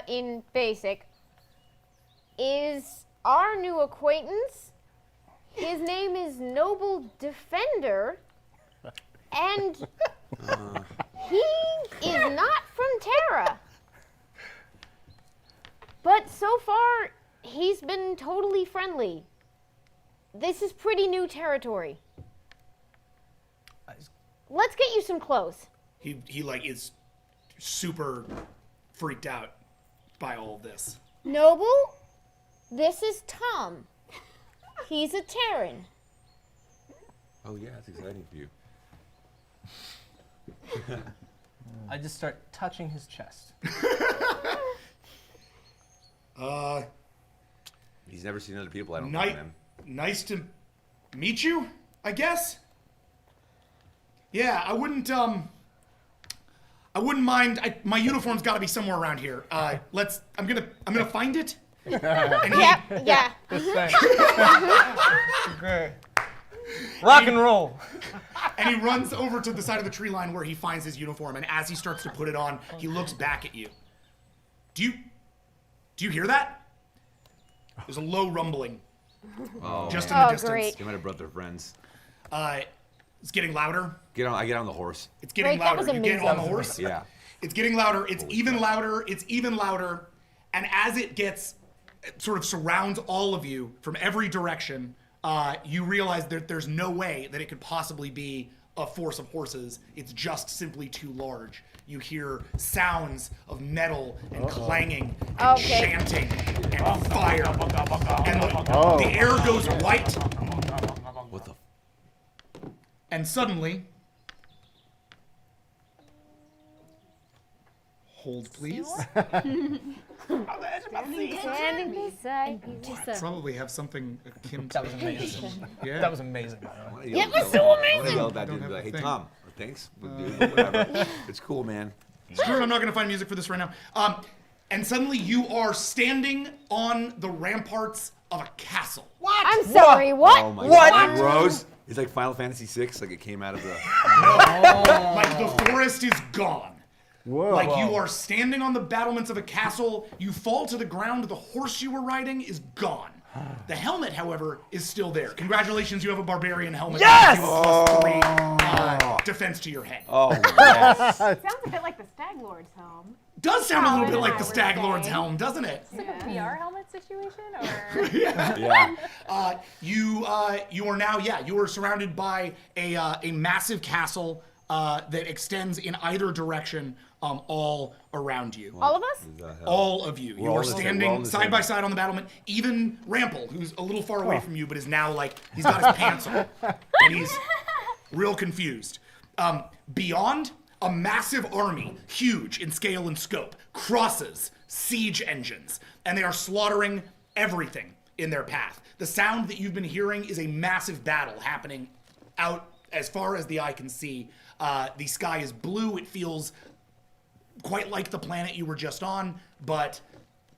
in basic, is our new acquaintance. His name is Noble Defender, and he is not from Terra. But so far, he's been totally friendly. This is pretty new territory. Let's get you some clothes. He like is super freaked out by all of this. Noble, this is Tom. He's a Terran. Oh yeah, that's exciting for you. I just start touching his chest. He's never seen other people. I don't know, man. Nice to meet you, I guess. Yeah, I wouldn't mind. My uniform's got to be somewhere around here. I'm gonna find it. And Yeah. Great. Rock and roll. And he runs over to the side of the tree line where he finds his uniform, and as he starts to put it on, he looks back at you. Do you hear that? There's a low rumbling. Just in the distance. Great. They might have brought their friends. It's getting louder. I get on the horse. It's getting Great, that louder. was You get amazing. on the horse. Yeah. It's getting louder. It's even louder. It's even louder. And as it sort of surrounds all of you from every direction, you realize that there's no way that it could possibly be a force of horses. It's just simply too large. You hear sounds of metal and clanging and chanting and fire. And the air goes white. What the? And suddenly, hold please. Standing beside you. Probably have something akin to That was amazing. Yeah. That was amazing. It was so amazing. I want to yell at that dude and be like, hey, Tom, thanks. Whatever. It's cool, man. Screw it, I'm not going to find music for this right now. And suddenly you are standing on the ramparts of a castle. What? I'm sorry, what? Oh my What? God. Rose? It's like Final Fantasy VI, like it came out of the... Like the forest is gone. Whoa. Like you are standing on the battlements of a castle, you fall to the ground, the horse you were riding is gone. The helmet, however, is still there. Congratulations, you have a barbarian helmet. Yes! +3 defense to your head. Oh, yes. Sounds a bit like the Stag Lord's helm. Does sound a little bit Colin, like I the would Stag say. Lord's helm, doesn't it? It's like a VR helmet situation, or Yeah. You are now, you are surrounded by a massive castle that extends in either direction, all around you. All of us? All of you. We're You all are in the same- we're all standing in the side same- by side on the battlement. Even Rample, who's a little far away from you, but is now like, he's got his pants on. And he's real confused. Beyond, a massive army, huge in scale and scope, crosses siege engines, and they are slaughtering everything in their path. The sound that you've been hearing is a massive battle happening out as far as the eye can see. The sky is blue. It feels quite like the planet you were just on, but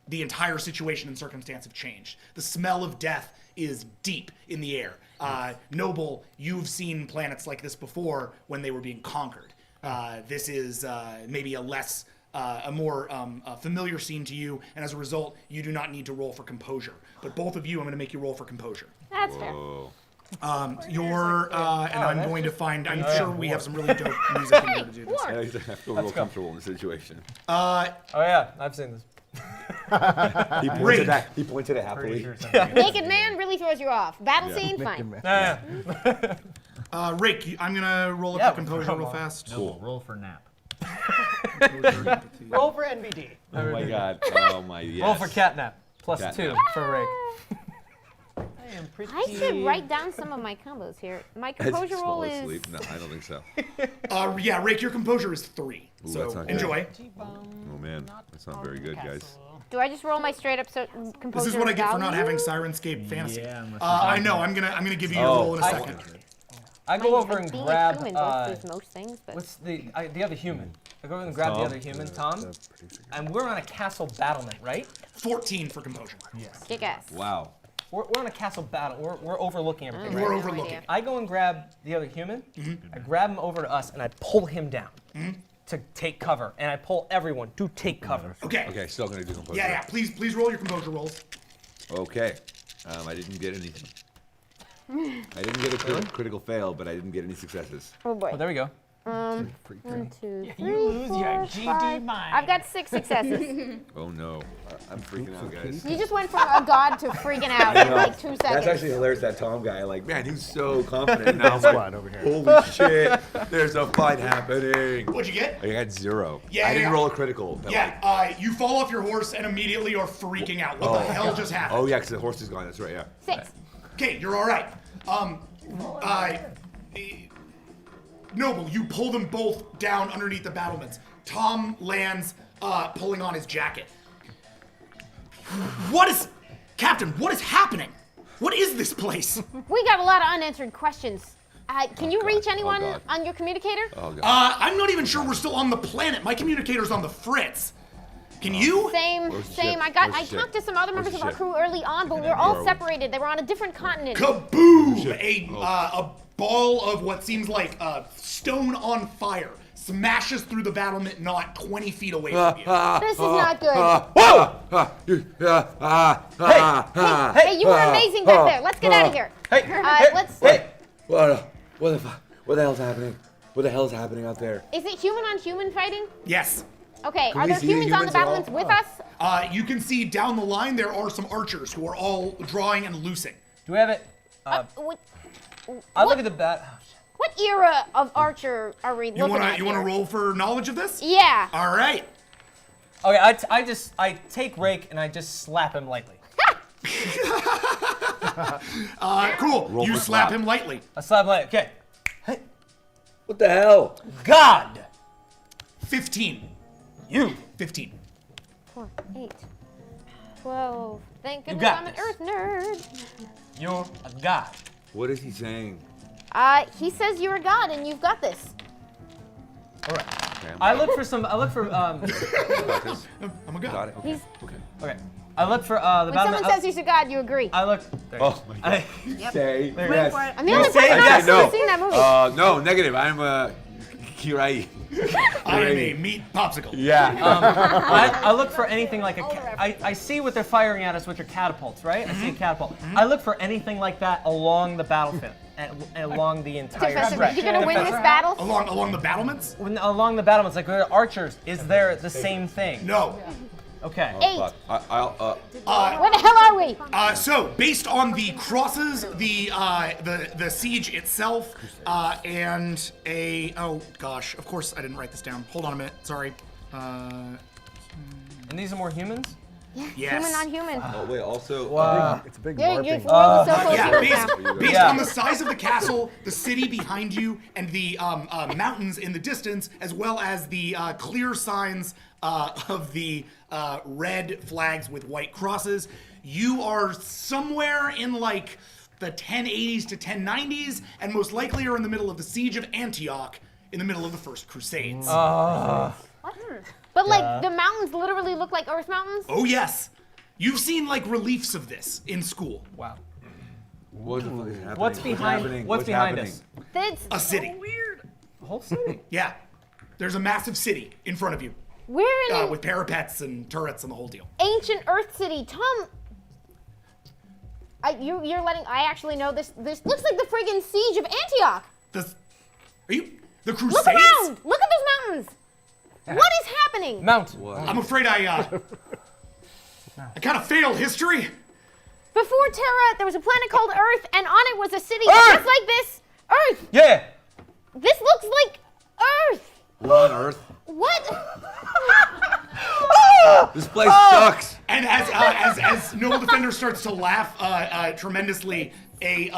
the entire situation and circumstance have changed. The smell of death is deep in the air. Noble, you've seen planets like this before when they were being conquered. This is maybe a more familiar scene to you, and as a result, you do not need to roll for composure. But both of you, I'm going to make you roll for composure. That's fair. And I'm going to find, I'm sure we have some really dope music in here to do this. I feel real comfortable in the situation. Oh yeah, I've seen this. He pointed it happily. Naked man really throws you off. Battle scene, fine. Rick, I'm gonna roll up the composure real fast. No, roll for nap. Roll for NBD. Oh my God. Oh my, yes. Roll for catnap. +2 Catnap. for Rick. I am pretty. I should write down some of my combos here. My composure roll is. Asleep? No, I don't think so. Yeah, Rick, your composure is 3. Ooh, So that's not good. enjoy. Oh man, that's not very good, guys. Do I just roll my straight up composure? This is what I get for not value? having Sirenscape Fantasy. Yeah, unless I know. I'm gonna give you your roll in a second. I go over and Being a grab. human both does most things, but What's the other human? I go over and grab the other human, Tom. And we're on a castle battlement, right? 14 for composure. Yes. kick ass. Wow. We're on a castle battle. We're overlooking everything. You right? are No overlooking. idea. I go and grab the other human. I grab him over to us and I pull him down to take cover. And I pull everyone to take cover. Okay. Okay, still gonna do composure. Yeah. Please roll your composure rolls. Okay. I didn't get anything. I didn't get a critical fail, but I didn't get any successes. Oh boy. Oh, there we go. 1, 2, 3, You lose your 4, GD 5. mind. I've got 6 successes. Oh no. I'm freaking out, guys. You just went from a god to freaking out I in know. like 2 seconds. That's actually hilarious, that Tom guy. Like, man, he was so confident. Now I'm Squad like, over here. holy shit, there's a fight happening. What'd you get? I got 0. Yeah, I didn't yeah. roll a critical. But Yeah. You fall off your horse and immediately are freaking out. What the hell just happened? Oh yeah, because the horse is gone. That's right. Yeah. 6. Okay, you're all right. Noble, you pull them both down underneath the battlements. Tom lands, pulling on his jacket. Captain, what is happening? What is this place? We got a lot of unanswered questions. Can you reach anyone God. on your communicator? Oh god. I'm not even sure we're still on the planet. My communicator's on the fritz. Can you? Same. I talked to some other members of our crew early on, but we were all separated. They were on a different continent. Kaboom! A ball of what seems like stone on fire smashes through the battlement knot 20 feet away from you. This is not good. Hey, you were amazing back there. Let's get out of here. Let's. What the hell's happening? What the hell's happening out there? Is it human on human fighting? Yes. Okay, Can are we there see the humans on the humans at all? battlements with us? You can see down the line there are some archers who are all drawing and loosing. Do we have it? I look at the bat. What era of archer are we looking at? You want to here? roll for knowledge of this? Yeah. All right. Okay, I take Rake and I just slap him lightly. Cool. Roll You for slap slap. him lightly. I slap him lightly. Okay. What the hell? God. 15. You. 15. 4, 8, 12. Thank You goodness got I'm an this. Earth nerd. You're a god. What is he saying? He says you're a god and you've got this. All right. Okay, I look for some. I'm a god. Got it. Okay. He's, Okay. I look for the when battlement. someone says he's a god, you agree. I look. Oh my god. Say There yes. I'm the only person who's no. seen that movie. No, negative. I'm a Kirai. I am a meat popsicle. Yeah. I look for anything like I see what they're firing at us, which are catapults, right? I see a catapult. I look for anything like that along the battlefield, and along the entire Defensive. stretch. You gonna win this battle? Along the battlements? Along the battlements, like we're archers. Is there the same thing? No. Okay. 8. Where the hell are we? So, based on the crosses, the siege itself, and oh gosh, of course I didn't write this down. Hold on a minute, sorry. And these are more humans? Yes. Human on human. Oh wait, also. It's a big You're LARPing. so close Yeah, to based on the size of the castle, the city behind you, and the mountains in the distance, as well as the clear signs of the red flags with white crosses, you are somewhere in like the 1080s to 1090s, and most likely are in the middle of the siege of Antioch, in the middle of the First Crusades. But like the mountains literally look like Earth mountains. Oh yes, you've seen like reliefs of this in school. Wow. What the fuck is happening? What's behind? What's behind us? That's A city. A whole city. Yeah, there's a massive city in front of you. we're in an With parapets and turrets and the whole deal. ancient Earth city. Tom, you're letting. I actually know this. This looks like the friggin' siege of Antioch. The Crusades? Look around. Look at those mountains. What is happening? Mount. I'm afraid I kind of failed history. Before Terra, there was a planet called Earth, and on it was a city Earth! just like this. Earth. Yeah. This looks like Earth. We're on Earth. What? This place sucks. And as Noble Defender starts to laugh tremendously, a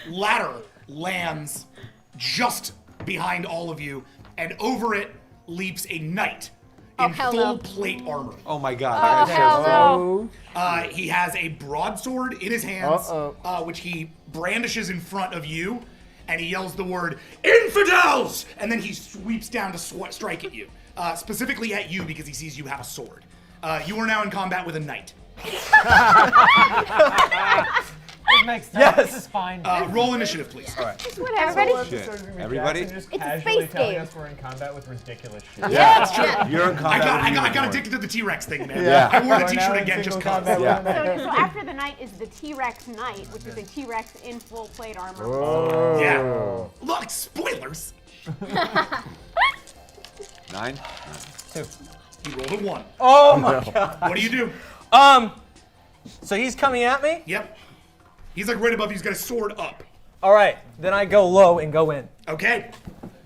ladder lands just behind all of you, and over it leaps a knight in hell full no. plate armor. Oh my god. Oh, that guy's hell so- no. He has a broadsword in his hands, which he brandishes in front of you, and he yells the word "Infidels!" and then he sweeps down to strike at you, specifically at you because he sees you have a sword. You are now in combat with a knight. It makes sense. Yes. This is fine. Roll initiative, please. All right. Everybody? Shit. Everybody? Just It's a casually space telling game. us we're in combat with ridiculous shit. Yeah, That's true. You're in combat. I with got unicorn. addicted to the T-Rex thing, man. Yeah. I wore the We're now T-shirt in again just single cause. combat. So after the knight is the T-Rex knight, which is a T-Rex in full plate armor. Oh. Yeah. Look, spoilers. 9? 2. You rolled a 1. Oh my god. What do you do? So he's coming at me? Yep. He's like right above you. He's got his sword up. All right. Then I go low and go in. Okay.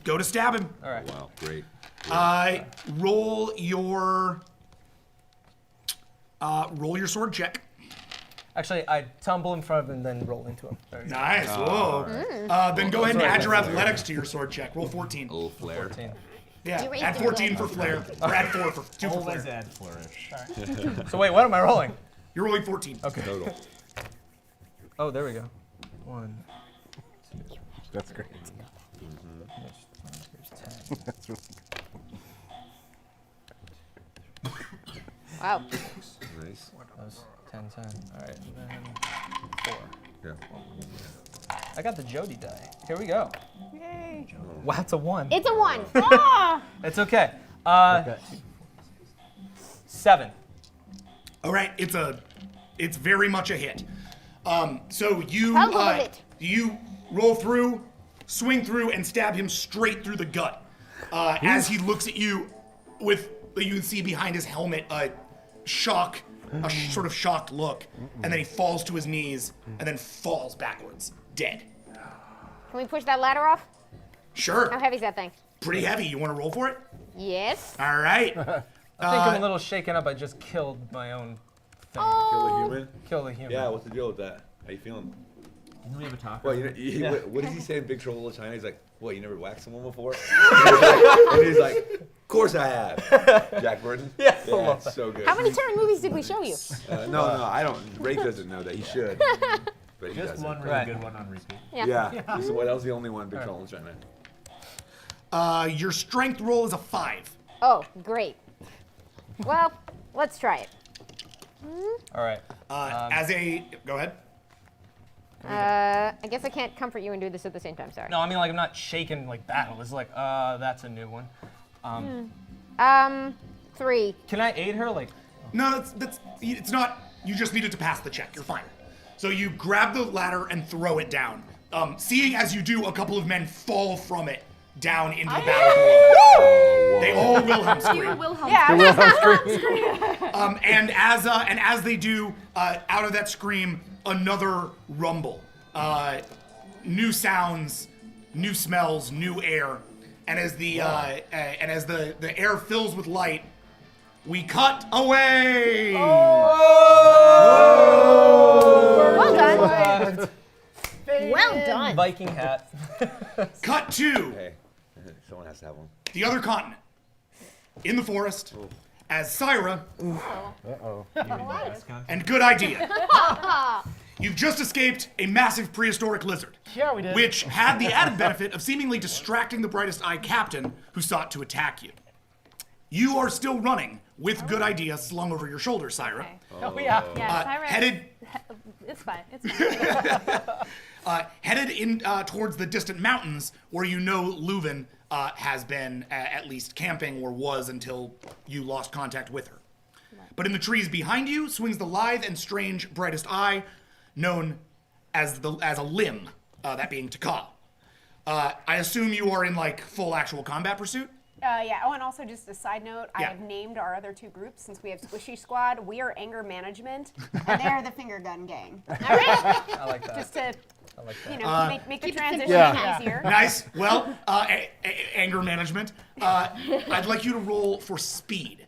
Go to stab him. All right. Wow, great. Roll your sword check. Actually, I tumble in front of him and then roll into him. There you go. Nice. Whoa. Then go ahead and add your athletics to your sword check. Roll 14. A little flare. 14. Yeah. You raised Add your 14 for flair. Or add 4 for 2 for Always flair. add flourish. So wait, what am I rolling? You're rolling 14. Okay. Total. Oh, there we go. 1. That's great. Here's 10. That's really Wow. Nice. That was 10, 10. All right, then 4. Yeah. I got the Jody die. Here we go. Yay. Wow, it's a 1. It's a 1. Ah! It's okay. 7. All right, it's very much a hit. So you roll through, swing through, and stab him straight through the gut. As he looks at you, you can see behind his helmet a sort of shocked look, and then he falls to his knees and then falls backwards, dead. Can we push that ladder off? Sure. How heavy is that thing? Pretty heavy. You want to roll for it? Yes. All right. I think I'm a little shaken up. I just killed my own thing. Kill the human? Kill the human. Yeah, what's the deal with that? How you feeling? Didn't we have a talk? Well, Yeah. what does he say in Big Trouble in Little China? He's like, what, you never whacked someone before? And he's like, of course I have. Jack Burton? Yeah, it's so good. How many Terran movies did we show you? No, I don't. Ray doesn't know that. He should. But he Just doesn't. one really good one on repeat. Yeah. So what else? The only one, Big Trouble in Little China. Your strength roll is a 5. Oh, great. Well, let's try it. All right. Go ahead. I guess I can't comfort you and do this at the same time. Sorry. No, I mean like I'm not shaken like battle. It's like, that's a new one. 3. Can I aid her? Like, No, it's not. You just needed to pass the check. You're fine. So you grab the ladder and throw it down. Seeing as you do, a couple of men fall from it down into the battle below. They all Wilhelm scream. You Wilhelm. And as they do, out of that scream, another rumble. New sounds, new smells, new air, and as the air fills with light, we cut away. Well done. Well done. Viking hat. Cut to Hey, someone has to have one. the other continent, in the forest, as Syra and Good Idea. You've just escaped a massive prehistoric lizard. Yeah, we did. Which had the added benefit of seemingly distracting the Brightest Eye captain who sought to attack you. You are still running with Good Idea slung over your shoulder, Syra. Okay. Oh, yeah. Yeah, Syra. Headed It's fine. It's fine. headed in towards the distant mountains where you know Leuven has been at least camping, or was until you lost contact with her. But in the trees behind you swings the lithe and strange Brightest Eye, known as a limb, that being Taka. I assume you are in like full actual combat pursuit? Yeah. Oh, and also just a side note, I Yeah. have named our other two groups since we have Squishy Squad. We are Anger Management, and they're the Finger Gun Gang. All right. I like that. Just to, I like that. you know, make the transition easier. Nice. Well, anger management. I'd like you to roll for speed.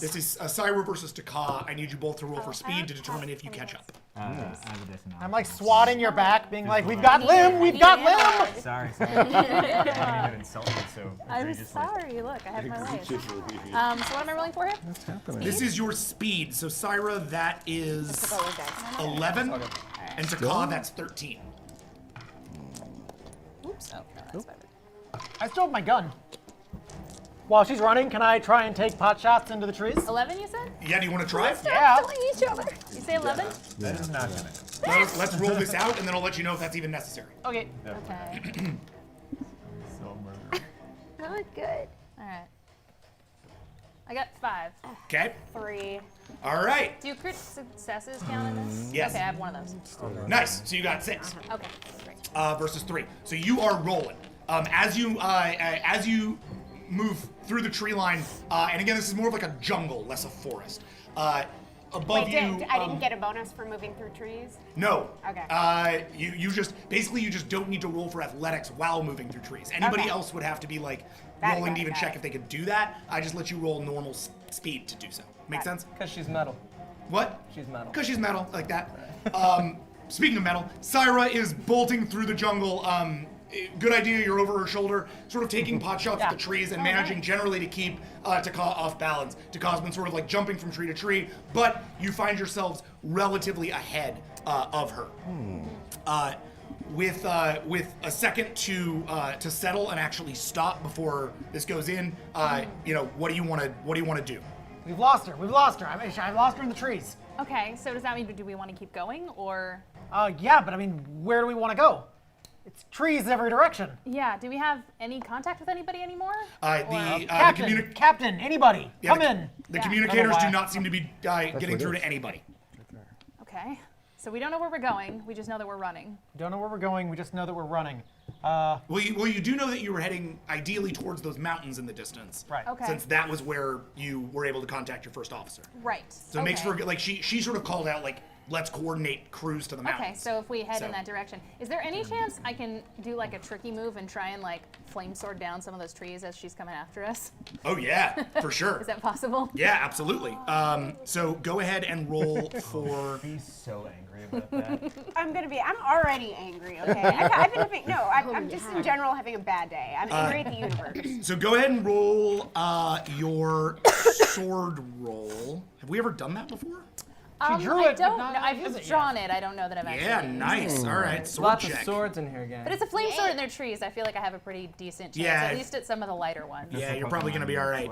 This is Syra versus Taka. I need you both to roll for speed to determine if you catch up. I'm like swatting your back, being like, we've got Lim, we've got Lim. Sorry. I didn't mean to insult you so I'm egregiously. sorry. Look, I have my ways. So what am I rolling for here? What's happening? This is your speed. So Syra, that is 11, and Taka, that's 13. Oops. Oh, no, that's better. I still have my gun. While she's running, can I try and take pot shots into the trees? 11, you said? Yeah, do you want to try? Yeah. Each other. You say 11? That is not gonna. Let's roll this out, and then I'll let you know if that's even necessary. Okay. Okay. So murder. Not good. All right. I got 5. Okay. 3. All right. Do crit successes count in this? Yes. Okay, I have one of those. Nice. So you got 6 Okay, great. versus 3. So you are rolling. As you move through the tree line, and again, this is more of like a jungle, less a forest. Above Wait, you, I didn't get a bonus for moving through trees? no. Okay. You just don't need to roll for athletics while moving through trees. Anybody Okay. else would have to be like Got it, rolling got to it, even got check it. if they could do that. I just let you roll normal speed to do so. Make sense? Because she's metal. What? She's metal. Because she's metal, like that. Speaking of metal, Syra is bolting through the jungle. Good Idea, you're over her shoulder, sort of taking pot shots at the trees and managing generally to keep Taka off balance. Taka's been sort of like jumping from tree to tree, but you find yourselves relatively ahead of her. With a second to settle and actually stop before this goes in, what do you want to do? We've lost her. We've lost her. I've lost her in the trees. Okay, so does that mean do we want to keep going or? Yeah, but I mean, where do we want to go? It's trees every direction. Yeah. Do we have any contact with anybody anymore? Captain, anybody, come in. The communicators do not seem to be getting through to anybody. Okay. So we don't know where we're going. We just know that we're running. Don't know where we're going. We just know that we're running. Well, you do know that you were heading ideally towards those mountains in the distance. Right. Okay. Since that was where you were able to contact your first officer. Right. So it makes for like she sort of called out like, let's coordinate crews to the mountains. Okay, so if we head in that direction, is there any chance I can do like a tricky move and try and like flame sword down some of those trees as she's coming after us? Oh yeah, for sure. Is that possible? Yeah, absolutely. So go ahead and roll for. He's so angry about that. I'm already angry, okay? I've been having, I'm just in general having a bad day. I'm angry at the universe. So go ahead and roll your sword roll. Have we ever done that before? I don't know. I've drawn it. I don't know that I've actually. Yeah, nice. All right, sword Lots check. of swords in here, guys. But it's a flame sword and they're trees. I feel like I have a pretty decent chance, Yeah. at least at some of the lighter ones. Yeah, you're probably gonna be all right.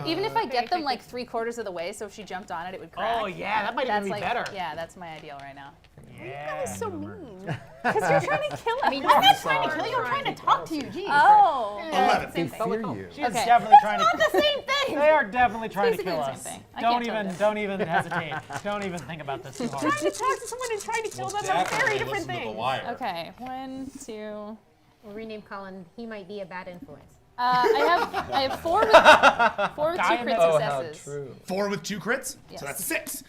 Even if I get them like 3/4 of the way, so if she jumped on it would crack. Oh, yeah, that might even be better. Yeah, that's my ideal right now. Yeah. That was so mean. Because you're trying to kill us. I'm not trying to kill you. I'm trying to talk to you. Jeez. Oh. 11. Same thing. She is Okay. definitely trying to. It's not the same thing. They are definitely trying to Basically kill the same us. thing. I can't tell this. Don't even hesitate. Don't even think about this too hard. Trying to talk to someone and trying to kill them are very different things. Okay, 1, 2. We'll rename Colin. He might be a bad influence. I have 4 with 2 crit successes. 4 with 2 crits? Yes. So that's a 6.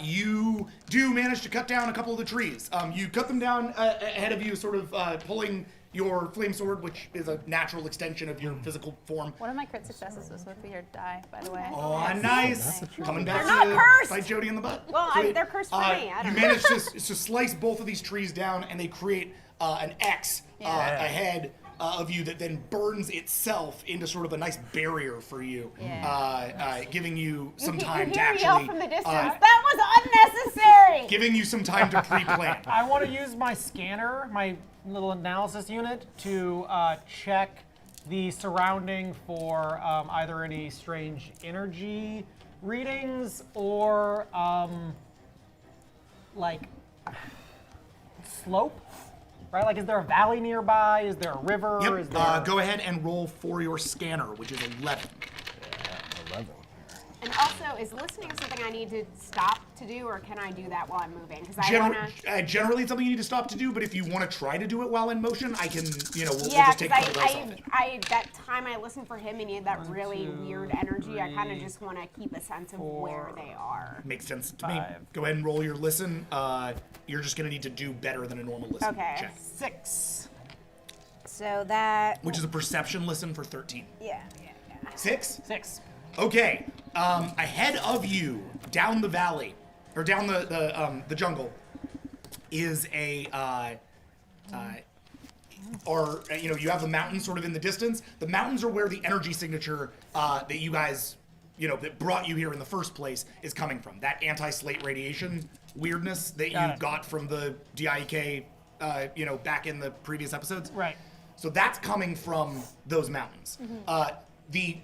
You do manage to cut down a couple of the trees. You cut them down ahead of you, sort of pulling your flame sword, which is a natural extension of your physical form. One of my crit successes was with your die, by the way. Oh, nice. Coming back They're to not cursed. fight Jody in the butt. Well, Sweet. they're cursed for me. I You don't know. manage to slice both of these trees down, and they create an X ahead of you that then burns itself into sort of a nice barrier for you, giving you some time to You hear me yell actually. from the distance. That was unnecessary. Giving you some time to pre-plan. I want to use my scanner, my little analysis unit, to check the surrounding for either any strange energy readings or like slope. Right? Like, is there a valley nearby? Is there a river? Yep. Is there... Go ahead and roll for your scanner, which is 11. 11. And also, is listening something I need to stop to do, or can I do that while I'm moving? Because I want to. Generally, it's something you need to stop to do, but if you want to try to do it while in motion, I can, we'll Yeah, just take because the rest of it. that time I listened for him and he had that really weird energy, I kind of just want to keep a sense of where they are. Makes sense to me. Go ahead and roll your listen. You're just going to need to do better than a normal listen Okay. check. 6. So that. Which is a perception listen for 13. Yeah. 6? 6. Okay. Ahead of you, down the valley, or down the jungle, is a you have the mountains sort of in the distance. The mountains are where the energy signature that you guys, that brought you here in the first place is coming from. That anti-slate radiation weirdness that you got from the DIEK, back in the previous episodes. Right. So that's coming from those mountains. The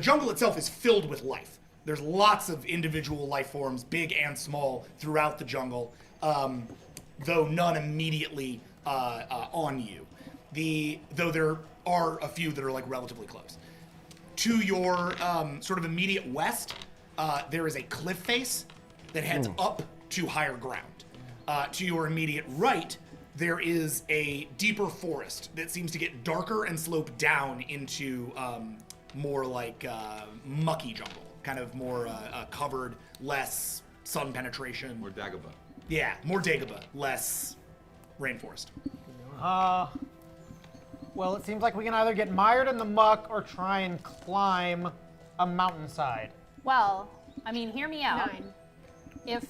jungle itself is filled with life. There's lots of individual life forms, big and small, throughout the jungle, though none immediately on you. Though there are a few that are like relatively close. To your sort of immediate west, there is a cliff face that heads up to higher ground. To your immediate right, there is a deeper forest that seems to get darker and slope down into more like mucky jungle, kind of more covered, less sun penetration. More Dagobah. Yeah, more Dagobah, less rainforest. Well, it seems like we can either get mired in the muck or try and climb a mountainside. Well, I mean, hear me out. 9. If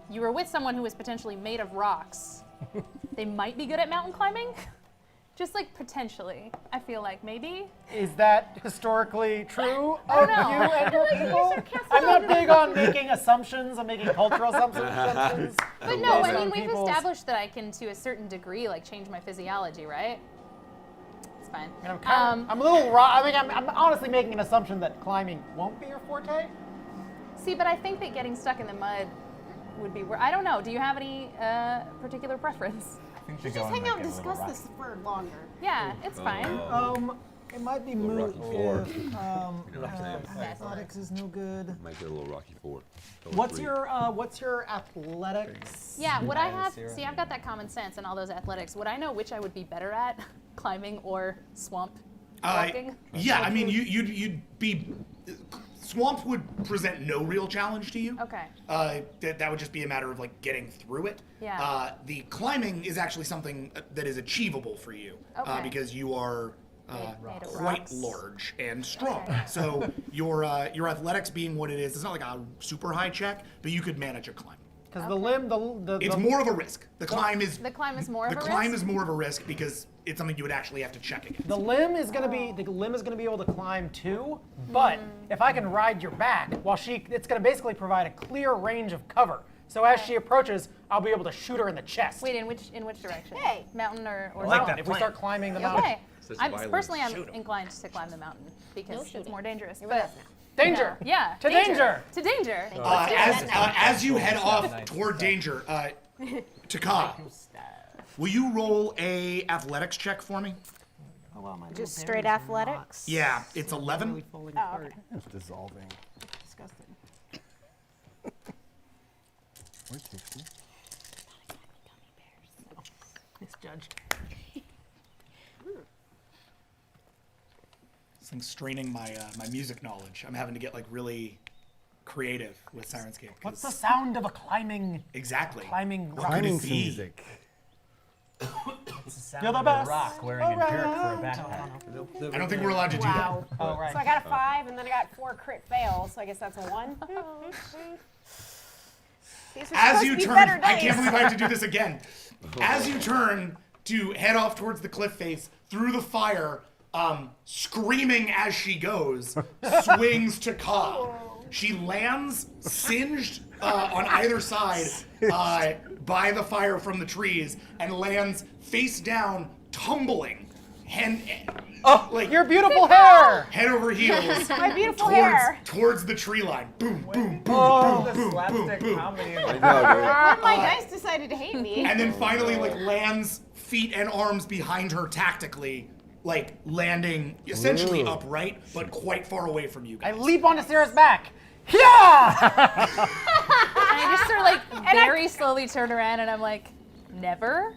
you were with someone who was potentially made of rocks, they might be good at mountain climbing. Just like potentially, I feel like maybe. Is that historically true I of don't know. you and your people? I'm not big on making assumptions. I'm making cultural assumptions. But no, I based mean, on we've people's- established that I can, to a certain degree, like change my physiology, right? It's fine. I'm a little raw. I mean, I'm honestly making an assumption that climbing won't be your forte. See, but I think that getting stuck in the mud would be. I don't know. Do you have any particular preference? I think Just hang out and discuss this for longer. Yeah, it's fine. It might be Little moot Rocky Four. if athletics is no good. Might get a little Rocky Four. What's your athletics? Yeah, would I have? See, I've got that common sense and all those athletics. Would I know which I would be better at, climbing or swamp walking? Yeah, I mean, you'd be. Swamp would present no real challenge to you. Okay. That would just be a matter of like getting through it. Yeah. The climbing is actually something that is achievable for you because you are quite large and strong. Okay. So your athletics being what it is, it's not like a super high check, but you could manage a climb. Because the limb, It's more of a risk. The climb is more of a risk? The climb is more of a risk because it's something you would actually have to check against. The limb is gonna be able to climb too, but if I can ride your back, it's gonna basically provide a clear range of cover. So as she approaches, I'll be able to shoot her in the chest. Wait, in which direction? Hey, mountain or mountain? If we start climbing the mountain. Okay. I'm inclined to climb the mountain because it's more dangerous. But danger. Yeah. To danger. To danger. As you head off toward danger, Taka, will you roll a athletics check for me? Just straight athletics? Yeah, it's 11. Oh, okay. It's dissolving. Disgusting. Or 60. Misjudged. This thing's straining my music knowledge. I'm having to get like really creative with Sirenscape. What's the sound of a climbing? Exactly. Climbing What rock. could Climbing it be? music. It's the sound You're the of best. a rock wearing a jerk for a backpack. I don't think we're allowed to do Wow. that. Oh, right. So I got a 5, and then I got 4 crit fails, so I guess that's a 1. These are As supposed you to be turn, better I days. can't believe I have to do this again. As you turn to head off towards the cliff face, through the fire, screaming as she goes, swings to Ka. She lands singed on either side by the fire from the trees and lands face down, tumbling. Your beautiful hair! Head over heels. My beautiful hair. Towards the tree line. Boom, boom, boom, Oh, boom, boom, boom, boom. I know, right? One of my dice decided to hate me. And then finally, like, lands feet and arms behind her tactically, like landing essentially Ooh. upright, but quite far away from you I guys. leap onto Sarah's back. Yeah! And I just sort of like very slowly turn around and I'm like, never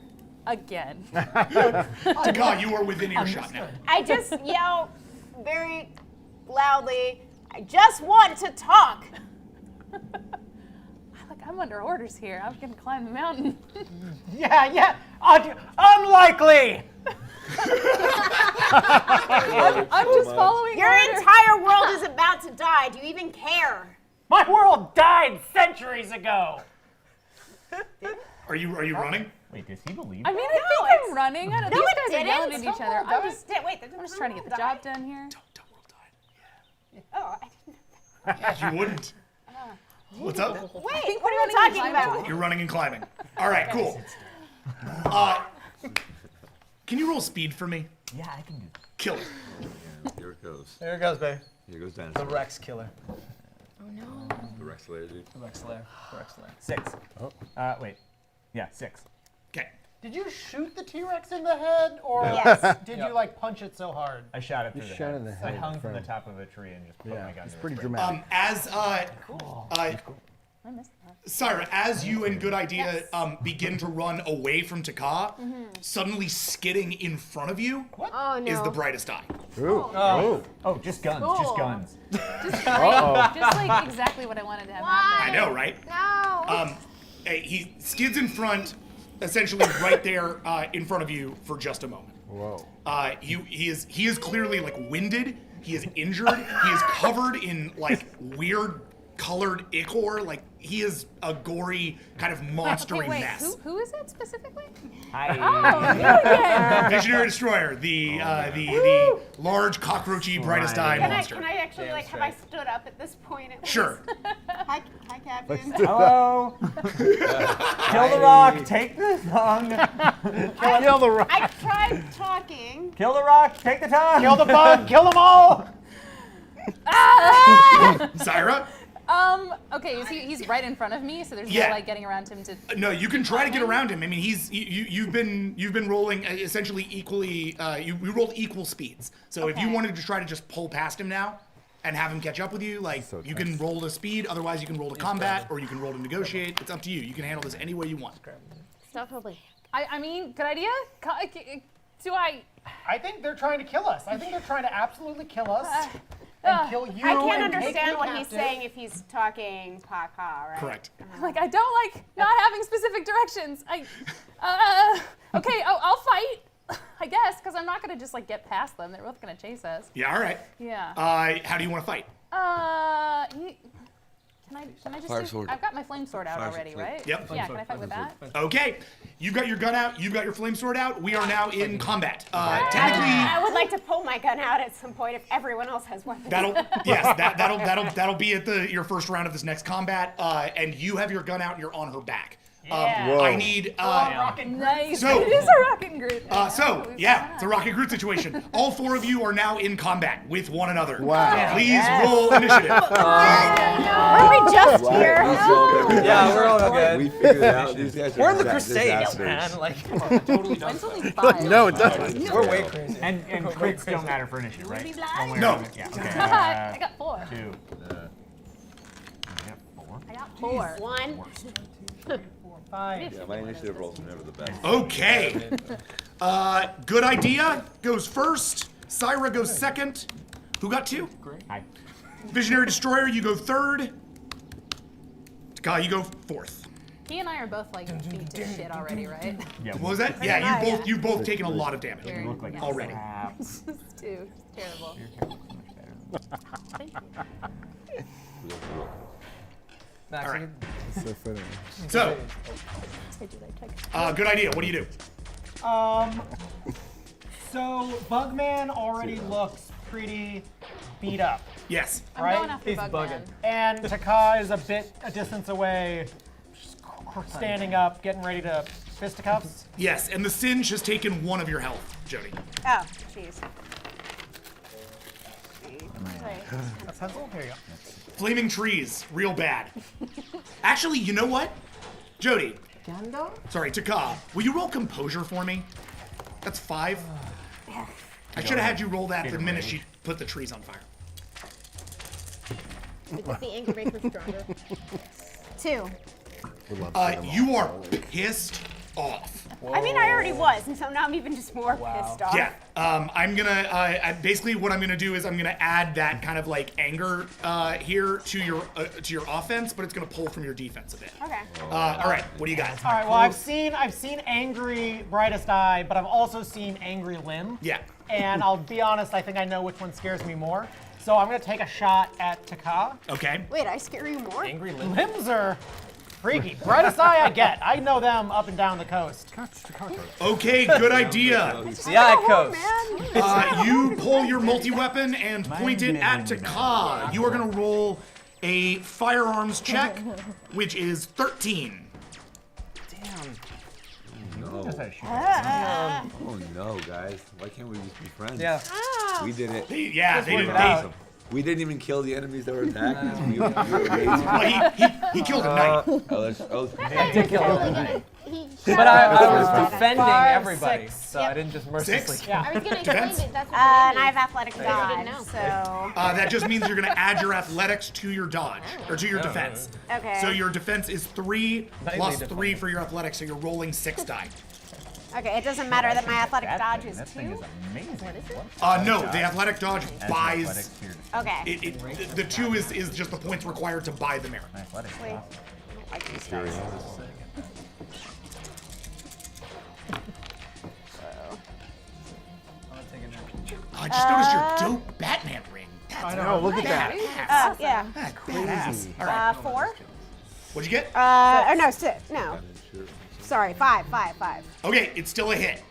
again. Taka, you are within earshot now. I just yell very loudly, I just want to talk. Look, I'm under orders here. I'm gonna climb the mountain. Yeah. Unlikely. I'm just following Your orders. entire world is about to die. Do you even care? My world died centuries ago. Are you running? Wait, does he believe? I mean, No, I think I'm running. I don't, No, these it guys are didn't. yelling at each other. I'm just trying to get the job done here. Don't world die. Oh, I didn't. You wouldn't. What's up? Wait, what are you talking about? You're running and climbing. All right, cool. Can you roll speed for me? Yeah, I can do that. Kill it. Here it goes. There it goes, baby. Here goes The Dinosaur. Rex killer. The Rex Slayer, dude. The Rex Slayer. The Rex Slayer. 6. Wait. Yeah, 6. Okay. Did you shoot the T-Rex in the head, or Yes. did you like punch it so hard? I shot it through You the shot head. in the I head hung from the from- top of a tree and just put Yeah, my gun it's to pretty his dramatic. I missed that. Syra, as you and Good Idea begin to run away from Taka, suddenly skidding in front of you Oh, no. is the brightest eye. Ooh. Oh, just guns. Cool. Just guns. Just great. Just like exactly what I wanted to have happen. I know, right? No. He skids in front, essentially right there in front of you for just a moment. Whoa. He is clearly like winded. He is injured. He is covered in like weird colored ichor. Like he is a gory kind of monstery Okay, wait, mess. who is it specifically? Visionary Destroyer, the large cockroachy brightest eye monster. Can I actually like have I stood up at this point? At Sure. least? Hi, Captain. Hello. Kill the rock. Take the tongue. Kill the rock. I tried talking. Kill the rock. Take the tongue. Kill the bug. Kill them all. Syra? Okay, he's right in front of me, so there's Yeah. no like getting around him to. No, you can try to get around him. I mean, you've been rolling essentially equally. You rolled equal speeds. So if you Okay. wanted to try to just pull past him now and have him catch up with you, like you can roll to speed. Otherwise, you can roll to combat or you can roll to negotiate. It's up to you. You can handle this any way you want. Stealthily. I mean, good idea. Do I? I think they're trying to kill us. I think they're trying to absolutely kill us and kill you. I can't and take understand me what he's captive. saying if he's talking Paka, right? Correct. Like I don't like not having specific directions. Okay, I'll fight, I guess, because I'm not gonna just like get past them. They're both gonna chase us. Yeah. All right. Yeah. How do you want to fight? Can I just Fire do, sword. I've got my flame sword out Fire already, sword. right? Yep. Yeah, can I fight with that? Okay. You've got your gun out. You've got your flame sword out. We are now in combat. Technically, I would like to pull my gun out at some point if everyone else has weapons. that'll be at your first round of this next combat. And you have your gun out. And you're on her back. I need. Nice. So- It is a rocket Groot. It's a Rocket Groot situation. All four of you are now in combat with one another. Wow. Please roll initiative. Were we just here? Yeah, we're all good. We figured it out. These guys are We're in the Crusade, disasters. man. Like, Mine's only 5. No, it doesn't. we're way crazy. And crits don't matter for initiative, right? One way or No. another. Yeah. Okay. I got 4. 2. I got 4. 1. 5. Yeah, my initiative rolls are never the best. Okay. Good idea goes first. Syra goes second. Who got 2? Hi. Visionary Destroyer, you go third. Taka, you go fourth. He and I are both like beat to shit already, right? Yeah. What was that? Yeah, you've both taken a lot of damage Very look like already. It's too terrible. Thank you. Max, All right. So funny. So, good idea. What do you do? So Bugman already looks pretty beat up, Yes. I'm right? going after Bugman. And Taka is a distance away, standing up, getting ready to fisticuffs. Yes, and the Singe has taken 1 of your health, Jody. Oh, jeez. A pencil? Here you go. Flaming trees, real bad. Actually, you know what? Jody. Sorry, Taka, will you roll composure for me? That's 5. I should have had you roll that the minute she put the trees on fire. Is the anger maker stronger? 2. You are pissed off. I mean, I already was, and so now I'm even just more pissed off. Yeah, I'm gonna basically what I'm gonna do is I'm gonna add that kind of like anger here to your offense, but it's gonna pull from your defense a bit. Okay. All right, what do you got? All right. Well, I've seen angry brightest eye, but I've also seen angry limb. Yeah. And I'll be honest, I think I know which one scares me more. So I'm gonna take a shot at Taka. Okay. Wait, I scare you more? angry limb. Limbs are freaky. Brightest eye I get. I know them up and down the coast. Okay, good idea. The eye coast. You pull your multi-weapon and point it at Taka. You are gonna roll a firearms check, which is 13. No. Ah. Oh no, guys. Why can't we just be friends? Yeah. We did it. They work didn't. it out. We didn't even kill the enemies that were attacking us. We were amazing. Well, he killed a knight. I did kill him. He But I was shot defending 5, everybody, 6. so I didn't just mercilessly 6? kill. I was gonna Defense? explain it. That's what And I have athletic dodge, didn't know. so. That just means you're gonna add your athletics to your dodge, or to your defense. Okay. So your defense is 3 plus Tightly 3 for your athletics, so you're rolling 6 die. Okay, it doesn't matter that my athletic dodge is That thing 2. is amazing. No, the athletic dodge buys. Athletics to your Okay. The 2 is just the points required to buy the merit. athletics. Wait. Wow. I like these dice. I just noticed your dope Batman ring. I know. Look at that. Yeah. Crazy. All right. 4. What'd you get? Or no, 6. No. Sorry, 5. Okay, it's still a hit.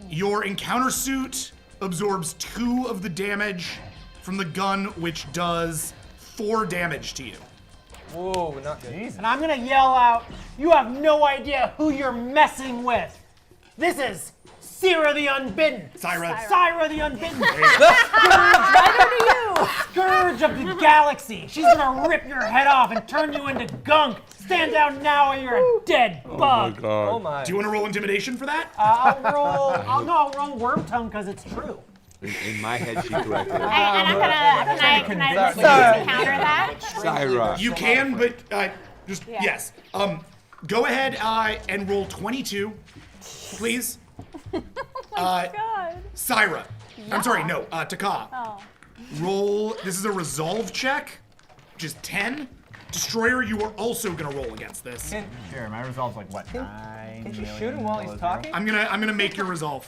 Your encounter suit absorbs 2 of the damage from the gun, which does 4 damage to you. Whoa, not good. And I'm gonna yell out, you have no idea who you're messing with. This is Syra the Unbidden. Syra the Unbidden. Scourge of the galaxy. She's gonna rip your head off and turn you into gunk. Stand down now or you're a dead bug. Oh my. Do you want to roll intimidation for that? I'll roll worm tongue because it's true. In my head, she corrected it. And I'm gonna, can I just counter that? Syra. You can, but yes. Go ahead and roll 22, please. Oh my God. Syra. I'm sorry, no, Taka. Oh. Roll, this is a resolve check, which is 10. Destroyer, you are also gonna roll against this. Sure, my resolve's like what, 9 Can you million shoot him while he's below talking? I'm gonna make your resolve.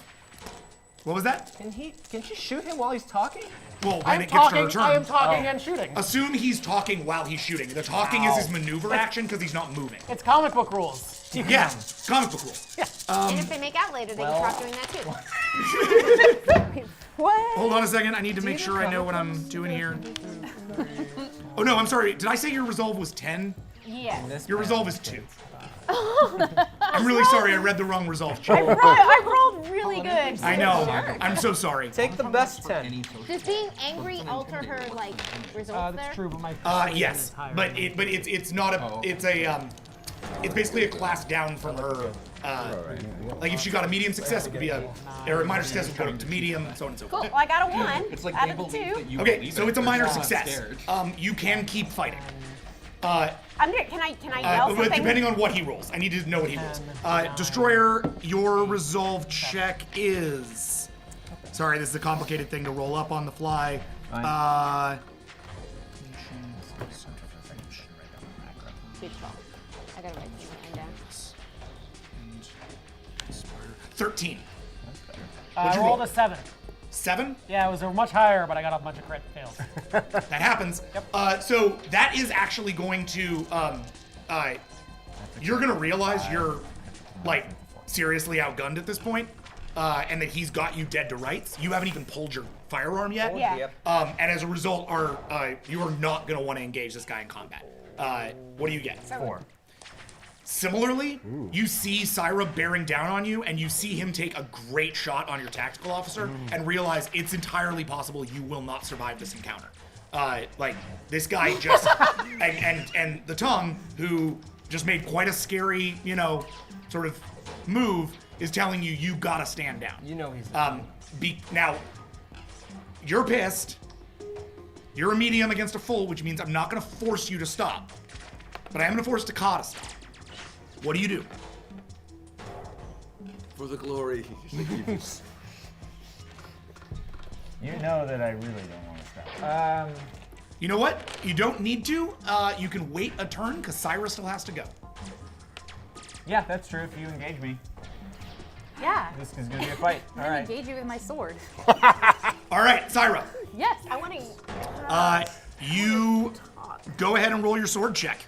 What was that? Can you shoot him while he's talking? Well, when it gets to her turn. I am talking and shooting. Assume he's talking while he's shooting. The talking is his maneuver action because he's not moving. It's comic book rules. Yeah, comic book rules. And if they make out later, they can talk doing that too. What? Hold on a second. I need to make sure I know what I'm doing here. Oh no, I'm sorry. Did I say your resolve was 10? Yes. Your resolve is 2. I'm really sorry. I read the wrong resolve check. I rolled really good. I know. I'm so sorry. Take the best 10. Does being angry alter her like results there? That's true, but my Yes, but it's not a it's basically a class down from her. Like if she got a medium success, it would be or a minor success would go to medium, and so on and so Cool. forth. Well, I got a 1 It's like out they of the believe 2. that you Okay, believe so it, it's a but minor you're not success. scared. You can keep fighting. I'm good. Can I yell But something? depending on what he rolls, I need to know what he rolls. Destroyer, your resolve check is. Sorry, this is a complicated thing to roll up on the fly. Good call. I gotta write this line down. 13. I rolled a 7. 7? Yeah, it was much higher, but I got a bunch of crit fails. That happens. So that is actually going to, you're gonna realize you're like seriously outgunned at this point, and that he's got you dead to rights. You haven't even pulled your firearm yet. Yeah. And as a result, you are not gonna want to engage this guy in combat. What do you get? 4. Similarly, you see Syra bearing down on you, and you see him take a great shot on your tactical officer, and realize it's entirely possible you will not survive this encounter. Like this guy just and the tongue, who just made quite a scary, sort of move, is telling you you gotta stand down. You know he's Now, you're pissed. You're a medium against a full, which means I'm not gonna force you to stop, but I am gonna force Taka to stop. What do you do? For the glory. You know that I really don't want to stop. You know what? You don't need to. You can wait a turn because Syra still has to go. Yeah, that's true. If you engage me, Yeah. this is gonna be a fight. I'm All gonna right. engage you with my sword. All right, Syra. Yes. I want to. You go ahead and roll your sword check,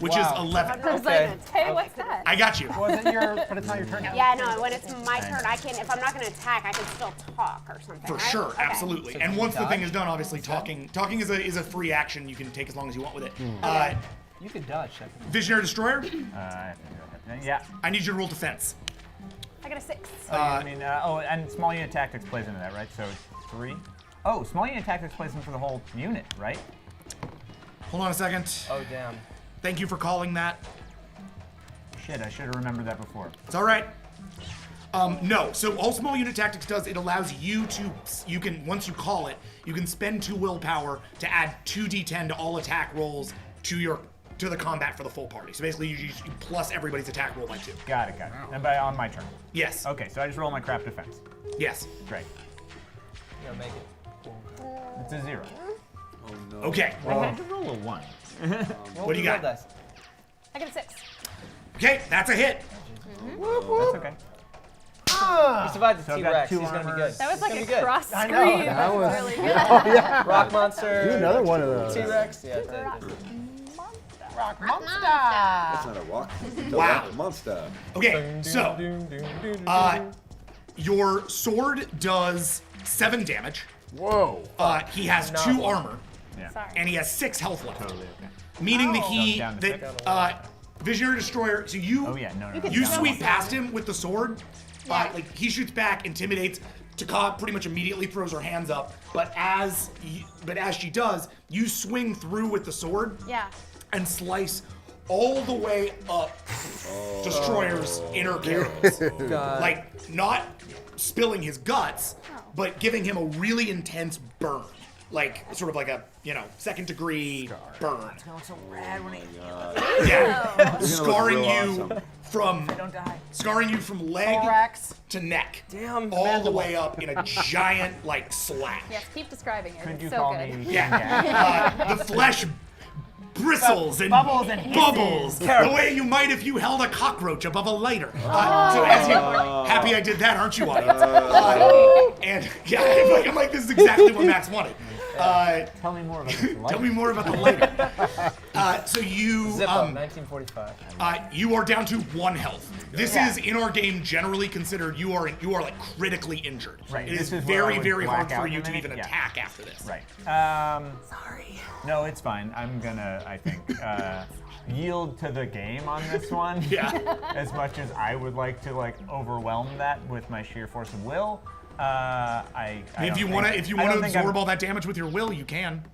which is 11. I was like, Hey, what's that? I got you. But it's not your turn yet. yeah, no. When it's my turn, I can. If I'm not going to attack, I can still talk or something. For right? sure, Okay. absolutely. So And can once you the thing dodge? is done, obviously talking is a free action you can take as long as you want with it. You could dodge that. Visionary Destroyer, I have to do that. Yeah. I need you to roll defense. I got a 6. And small unit tactics plays into that, right? So 3. Oh, small unit tactics plays into the whole unit, right? Hold on a second. Oh damn. Thank you for calling that. Shit, I should have remembered that before. It's all right. No, so all small unit tactics does, it allows you can, once you call it, you can spend 2 willpower to add 2d10 to all attack rolls to the combat for the full party. So basically, you plus everybody's attack roll by 2. Got it. And on my turn. Yes. Okay, so I just roll my crap defense. Yes. Great. You gotta make it. It's a 0. Oh no. Okay. I had to roll a 1. What do you got? Dice. I got a 6. Okay, that's a hit. That's okay. He survived the So I've got T-Rex. 2 He's gonna be armor. good. That was He's like gonna a be good. cross I screen. know. That was Really good. Oh, yeah. Rock monster. Do another one of those. T-Rex. Yeah. Rock monster. That's not a rock. It's a Wow. rock monster. Okay, so your sword does 7 damage. Whoa. He has 2 armor, Yeah. Sorry. and he has 6 health left. Totally okay. Meaning that Down to Visionary Destroyer. So you Oh yeah, no. you sweep past him with the sword. Like he shoots back, intimidates. Taka pretty much immediately throws her hands up, but as she does, you swing through with the sword Yeah. and slice all the way up Destroyer's inner carotids. Like not spilling his guts, but giving him a really intense burn. Like sort of like a, 2nd degree burn. So rad when he Yeah. Scarring real you awesome. scarring you from leg Thorax. to neck. Damn. All the way up in a giant slash. Yes, keep describing it. Could It's you so call good. me? Yeah. The flesh bristles and Bubbles and hisses. bubbles the way you might if you held a cockroach above a lighter. So as you happy I did that, aren't you, audience? And yeah, I'm like, this is exactly what Max wanted. Tell me more about this light. Tell me more about the lighter. So you Zip up, 1945. you are down to 1 health. This is in our game generally considered you are like critically injured. Right. It is This is where I very would very hard black for out you in a to minute. even Yeah. attack after this. Right. Sorry. No, it's fine. I'm gonna, I think, yield to the game on this one. Yeah. As much as I would like to overwhelm that with my sheer force of will. If you want to absorb all that damage with your will, you can.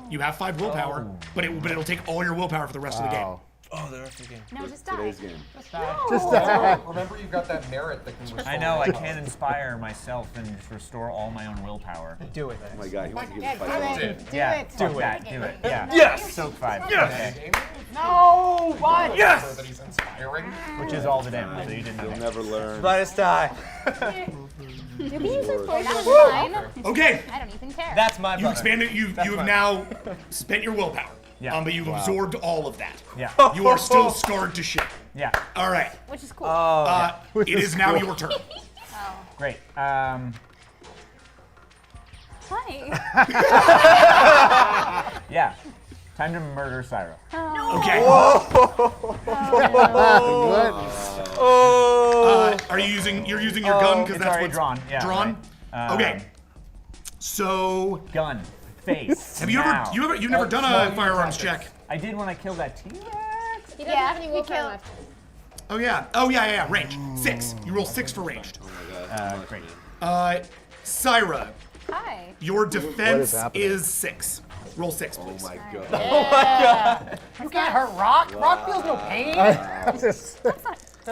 You have 5 willpower, but it'll take all your willpower for the rest of the game. Oh, the rest of the game. No, just die. Today's game. Remember, you've got that merit that can restore. I know, I can't inspire myself and just restore all my own willpower. Do it. Oh my god, he wants to Yeah, give do us it. Do Yeah, it. do that, do it. Yeah. Yes! Soak 5. Yes! Okay. No, but Yes! That he's inspiring. Which is all the damage, so you didn't know. You'll never learn. Brightest die. You can use it for That that. was fine. Okay, I don't even care. That's my you brother. expanded. You have now spent your willpower. Yeah. But you've absorbed all of that. Yeah. You are still scarred to shit. Yeah. All right. Which is cool. It is now your turn. Great. Hi. Yeah. Time to murder Syra. Okay. Are you using? You're using your gun because It's that's already what's drawn. Yeah. drawn. right. Okay. So Gun. Face. have you now. you've never done a firearms check? I did when I killed that T-Rex. He doesn't have any willpower left. Oh yeah. Range 6. You roll 6 for ranged. Great. Syra, Hi. your What is defense happening? is 6. Roll 6, please. Oh my god. Oh my god. you can't hurt Rock. Rock feels no pain.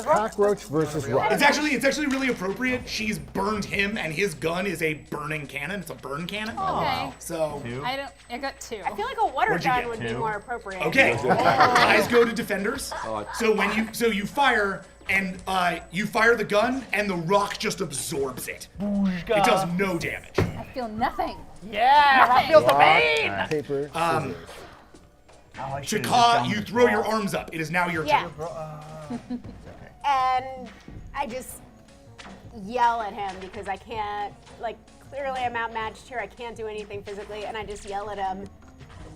Cockroach versus rock. It's actually really appropriate. She's burned him, and his gun is a burning cannon. It's a burn cannon. Okay. So I got 2. I feel like a water What'd you gun get? would be 2? more appropriate. okay, guys go to defenders. So you fire. And you fire the gun, and the rock just absorbs it. It does no damage. I feel nothing. Yeah, Rock feels no pain. Paper, scissors. Chaka, you throw your arms up. It is now your Yeah. turn. And I just yell at him because I can't, clearly I'm outmatched here. I can't do anything physically, and I just yell at him.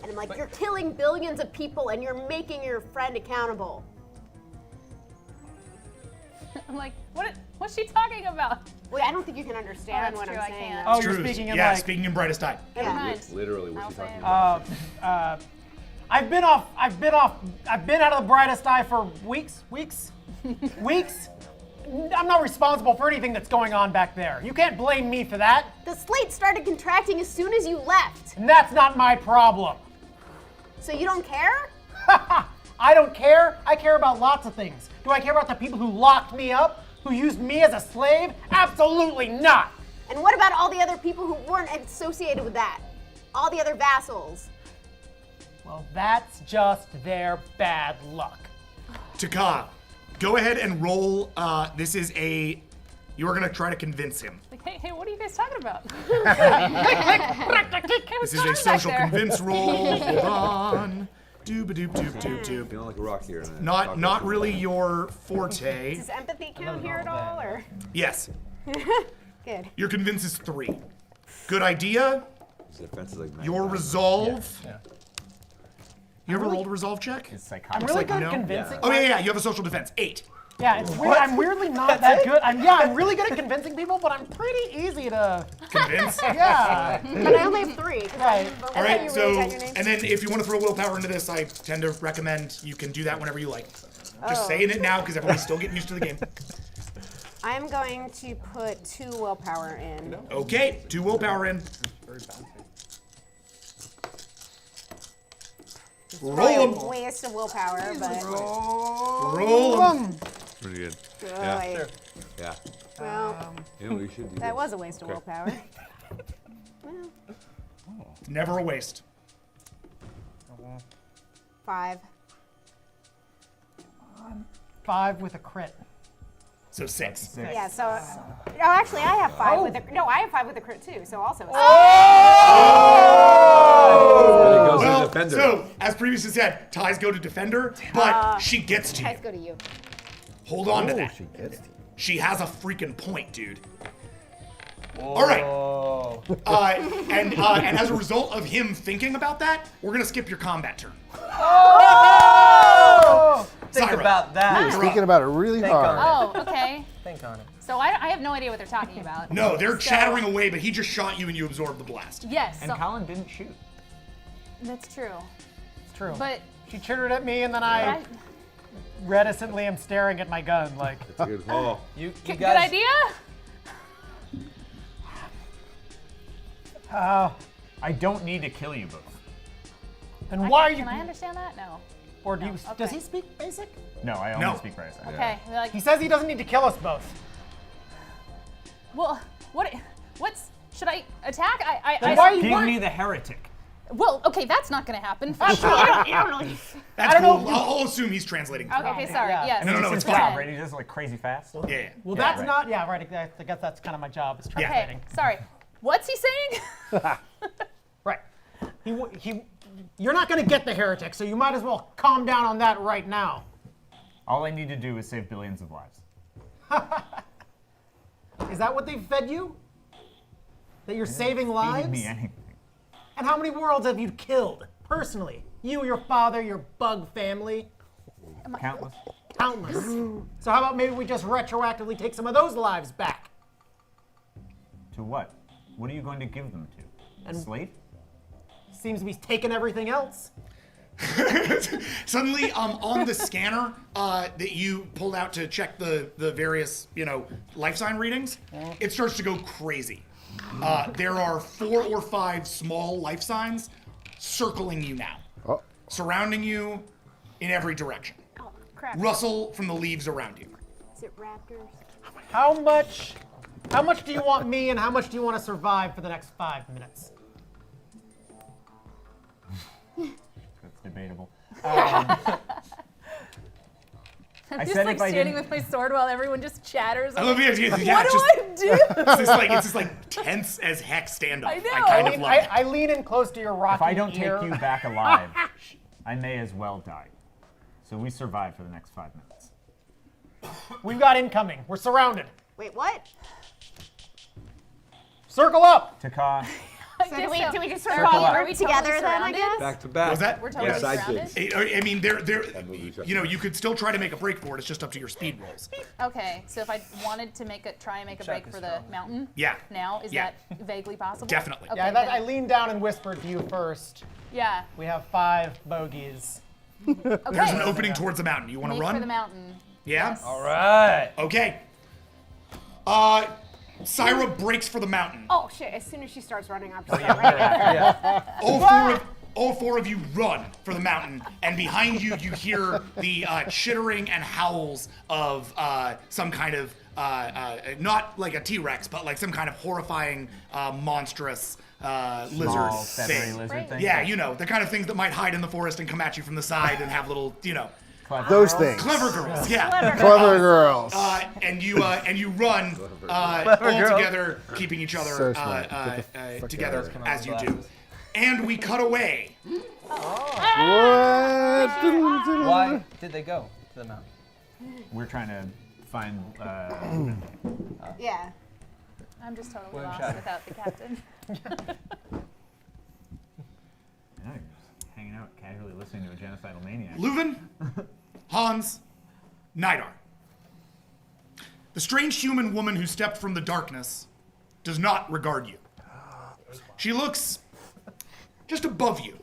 And I'm like, you're killing billions of people, and you're making your friend accountable. I'm like, what's she talking about? Wait, I don't think you can understand that's what true, I'm I saying. can't. though. Oh, you're Truth. speaking in Yeah, like. speaking in brightest eye. Never mind. Literally, what's I'll he say talking it. about? I've been out of the brightest eye for weeks. I'm not responsible for anything that's going on back there. You can't blame me for that. The slate started contracting as soon as you left. And that's not my problem. So you don't care? I don't care. I care about lots of things. Do I care about the people who locked me up? Who used me as a slave? Absolutely not. And what about all the other people who weren't associated with that? All the other vassals? Well, that's just their bad luck. Taka, go ahead and roll. You are gonna try to convince him. Like, hey, what are you guys talking about? This is a social convince roll. Hold on. Doob-a-doop-doop-doop-doop. Feeling like a rock here. Not really your forte. Does empathy count here at all, or? Yes. Good. Your convince is 3. Good idea. Defense is like Your resolve. Yeah. You ever rolled a resolve check? I'm really good at convincing. Oh yeah. You have a social defense 8. Yeah, it's weird. I'm weirdly not that good. I'm really good at convincing people, but I'm pretty easy to convince. Yeah. But I only have 3. Right. All right. So, and then if you want to throw willpower into this, I tend to recommend you can do that whenever you like. Just saying it now because everybody's still getting used to the game. I'm going to put 2 willpower in. Okay, 2 willpower in. Roll 'em. Waste of willpower, but. Roll 'em. Pretty good. Good. Yeah. Yeah. Well, You know what you should do? that was a waste of willpower. Never a waste. 5. 5 with a crit. So 6. Yeah, so. Oh, actually, I have 5 with a. No, I have 5 with a crit too, so also. Well, so as previously said, ties go to defender, but she gets to you. Ties go to you. Hold on to that. She gets to you. She has a freaking point, dude. All right. And as a result of him thinking about that, we're gonna skip your combat turn. Think Syra, about that. You're thinking about it really hard. Oh, okay. Think on it. So I have no idea what they're talking about. No, they're So- chattering away, but he just shot you and you absorbed the blast. Yes. And so- Colin didn't shoot. That's true. It's true. But She chittered at me, and then I reticently am staring at my gun, like. That's a good call. You good guys. idea. I don't need to kill you both. And why are you? Can I understand that? No. Or do No, you? okay. Does he speak basic? No, I only speak British. Okay. Like, He says he doesn't need to kill us both. well, what's? Should I attack? Then why are you Give worried? me the heretic. Well, okay, that's not gonna happen. For sure. You don't really. That's I don't cool. know. I'll assume he's translating. for you. Okay, sorry. Yeah. Yes. No, it's his fine. job, right? He does it like crazy fast. Yeah. Well, Yeah, that's right. not. Yeah, right. I guess that's kind of my job. Is Okay. translating. Sorry. What's he saying? Right. You're not going to get the heretic, so you might as well calm down on that right now. All I need to do is save billions of lives. Is that what they've fed you? That you're saving lives? Feeding me anything. And how many worlds have you killed personally? You, your father, your bug family? Countless. Countless. So how about maybe we just retroactively take some of those lives back? To what? What are you going to give them to? A And- slave? Seems to be taking everything else. Suddenly, on the scanner that you pulled out to check the various, life sign readings, it starts to go crazy. There are 4 or 5 small life signs circling you now, surrounding you in every direction. Oh, crap. Rustle from the leaves around you. Is it raptors? How much do you want me, and how much do you want to survive for the next 5 minutes? That's debatable. I'm I just said like if I standing didn't- with my sword while everyone just chatters. I love the idea. What Yeah, do just- I do? It's just like tense as heck standoff. I know. I kind of love it. I lean in close to your rocking If I don't ear. take you back alive, I may as well die. So we survive for the next 5 minutes. We've got incoming. We're surrounded. Wait, what? Circle up. Taka, So do we just sort Circle of up. all Are we group together totally then, I surrounded? guess? Back to back. Was that? We're totally Yeah, surrounded. sidekicks. I mean, That movie shut down. you could still try to make a break for it. It's just up to your speed rolls. Okay, so if I wanted to try and make a break for the mountain, Yeah. now is Yeah. that vaguely possible? Definitely. Okay, Yeah, then- I leaned down and whispered to you first. yeah. We have 5 bogeys. Okay. There's an opening towards the mountain. You want to Make run? for the mountain. Yeah? Yes. All right. Okay. Syra breaks for the mountain. Oh shit! As soon as she starts running, I'm just running after her. All four of you run for the mountain, and behind you, you hear the chittering and howls of some kind of, not like a T-Rex, but like some kind of horrifying, monstrous lizard Small, feathery thing. lizard thing. Yeah, the kind of things that might hide in the forest and come at you from the side and have little, Those things. Clever girls, yeah. Clever girls. And you run all girl. together, keeping each other So smart. Get the fuck together out of as you do. And we cut away. Why did they go to the mountain? We're trying to find. Yeah. I'm just totally William lost Shatner. without the captain. I know, you're just hanging out, casually listening to a genocidal maniac. Leuven, Hans, Nidar. The strange human woman who stepped from the darkness does not regard you. She looks just above you,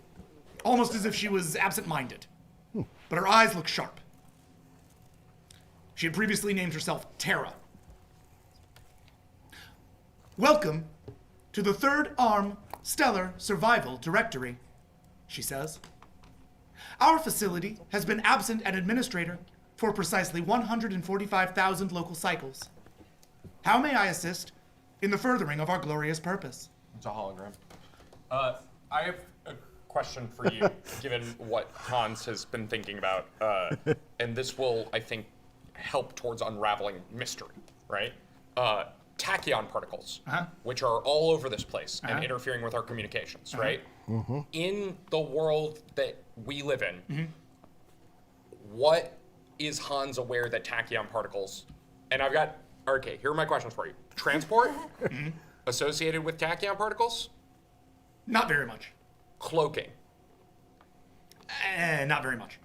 almost as if she was absent-minded. But her eyes look sharp. She had previously named herself Terra. Welcome to the Third Arm Stellar Survival Directory, she says. Our facility has been absent an administrator for precisely 145,000 local cycles. How may I assist in the furthering of our glorious purpose? It's a hologram. I have a question for you, given what Hans has been thinking about, and this will, I think, help towards unraveling mystery, right? Tachyon particles, which are all over this place and interfering with our communications, right? In the world that we live in, what is Hans aware that tachyon particles, and I've got, okay, here are my questions for you. Transport associated with tachyon particles? Not very much. Cloaking? Not very much.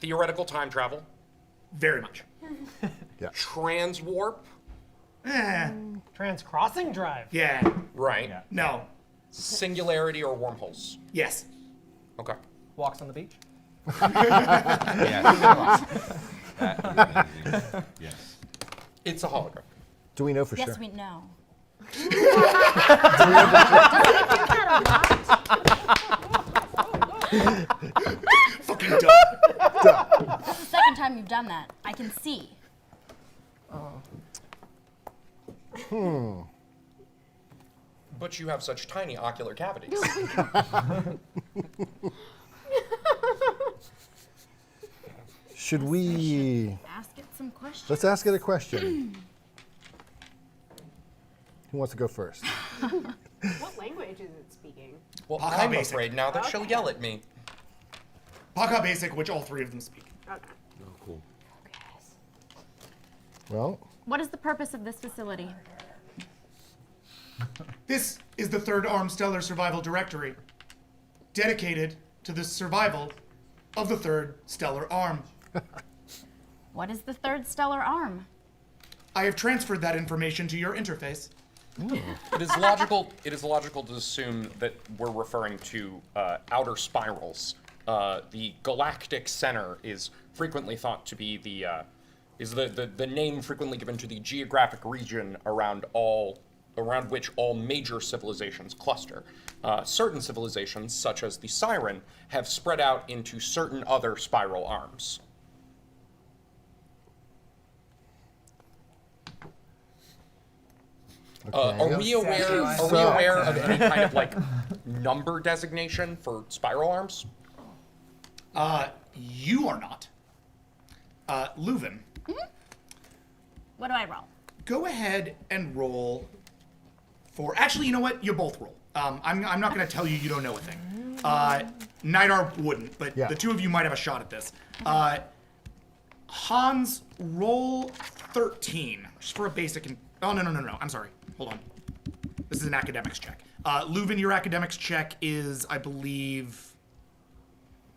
Theoretical time travel? Very much. Transwarp? Trans-crossing drive. Yeah. Right. No. Singularity or wormholes? Yes. Okay. Walks on the beach? Yes. It's a hologram. Do we know for Yes, sure? we know. Fucking dumb. That's the second time you've done that. I can see. But you have such tiny ocular cavities. Should we? Ask it some questions. Let's ask it a question. Who wants to go first? What language is it speaking? Well, Paka I'm Basic. afraid now that she'll yell at me. Paka Basic, which all three of them speak. Okay. Oh, cool. Well, What is the purpose of this facility? This is the Third Arm Stellar Survival Directory, dedicated to the survival of the Third Stellar Arm. What is the third stellar arm? I have transferred that information to your interface. It is logical. It is logical to assume that we're referring to outer spirals. The galactic center is frequently thought to be the name frequently given to the geographic region around which all major civilizations cluster. Certain civilizations, such as the Siren, have spread out into certain other spiral arms. Are we aware of any kind of like number designation for spiral arms? You are not. Leuven, What do I roll? go ahead and roll for. Actually, you know what? You both roll. I'm not going to tell you don't know a thing. Nidar wouldn't, but the two of you might have a shot at this. Hans, roll 13 just for a basic. Oh no! I'm sorry. Hold on. This is an academics check. Leuven, your academics check is, I believe,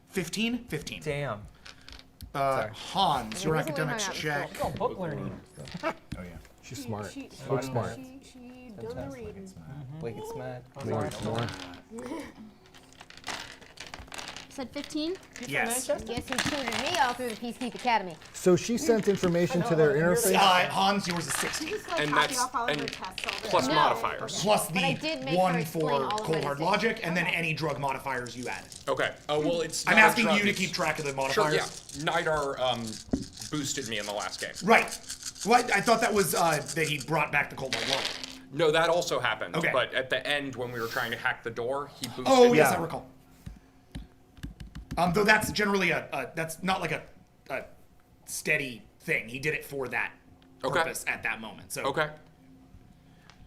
15. 15. Damn. Hans, your academics check. Oh, book learning. Oh yeah. She's smart. She Looks smart. She done the reading. Wicked smart. You said 15? Yes. Guess who tutored me all through the Peacekeep Academy? So she sent information to their interface. Hans, yours is 16. And that's Plus No. modifiers. Plus But I the did make her one explain for all of cold it hard as logic, and then any drug modifiers you add. Okay. Well, it's. I'm not a asking drug, you to it's- keep track of the Sure. modifiers. Yeah. Nidar boosted me in the last game. Right. Well, I thought that was that he brought back the cold hard logic. No, that also happened. Okay. But at the end, when we were trying to hack the door, he boosted. Oh, me. yes, I recall. Though that's generally that's not like a steady thing. He did it for that purpose at that moment. So Okay.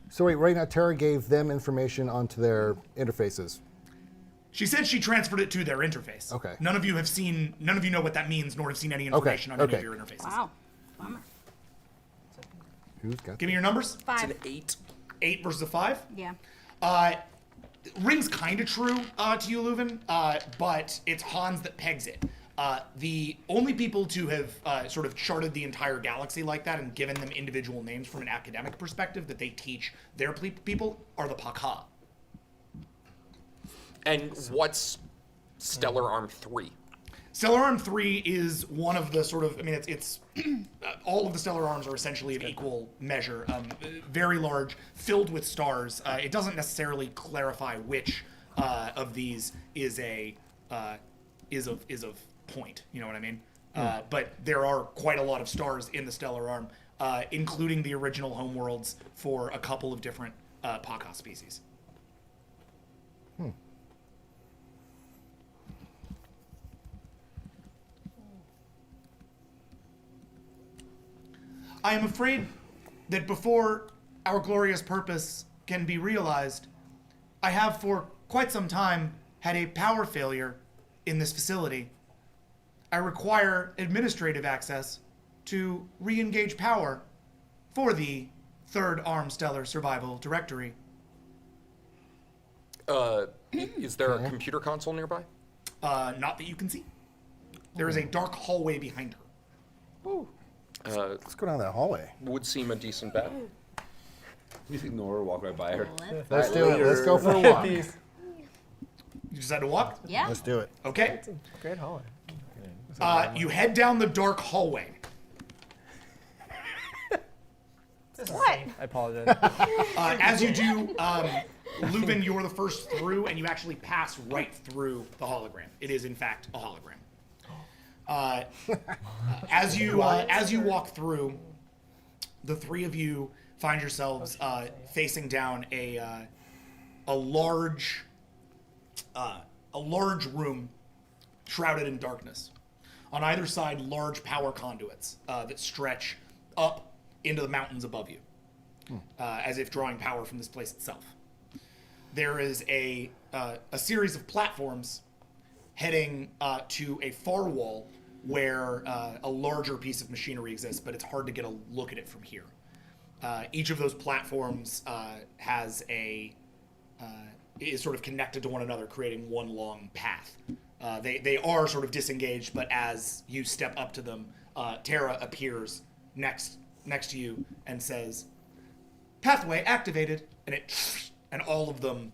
So wait, right now Terra gave them information onto their interfaces. She said she transferred it to their interface. Okay. None of you know what that means, nor have seen any information on any of your interfaces. Wow. Bummer. Who's got Give me your numbers. 5. It's an 8. 8 versus a 5? Yeah. Rings kind of true to you, Leuven, but it's Hans that pegs it. The only people to have sort of charted the entire galaxy like that and given them individual names from an academic perspective that they teach their people are the Pakha. And what's Stellar Arm 3? Stellar Arm 3 is one of the sort of, I mean, it's all of the stellar arms are essentially of equal measure, very large, filled with stars. It doesn't necessarily clarify which of these is of point. You know what I mean? But there are quite a lot of stars in the stellar arm, including the original homeworlds for a couple of different Pakha species. I am afraid that before our glorious purpose can be realized, I have for quite some time had a power failure in this facility. I require administrative access to re-engage power for the Third Arm Stellar Survival Directory. Is there a computer console nearby? Not that you can see. There is a dark hallway behind her. Ooh. Let's go down that hallway. Would seem a decent bet. You just ignore her, walk right by her. Let's do it. Let's go for a walk. You decide to walk? Yeah. Let's do it. Okay. It's a great hallway. You head down the dark hallway. What? I apologize. As you do, Leuven, you're the first through, and you actually pass right through the hologram. It is, in fact, a hologram. As you walk through, the three of you find yourselves facing down a large room shrouded in darkness. On either side, large power conduits that stretch up into the mountains above you, as if drawing power from this place itself. There is a series of platforms heading to a far wall where a larger piece of machinery exists, but it's hard to get a look at it from here. Each of those platforms is sort of connected to one another, creating one long path. They are sort of disengaged, but as you step up to them, Terra appears next to you and says, "Pathway activated," and all of them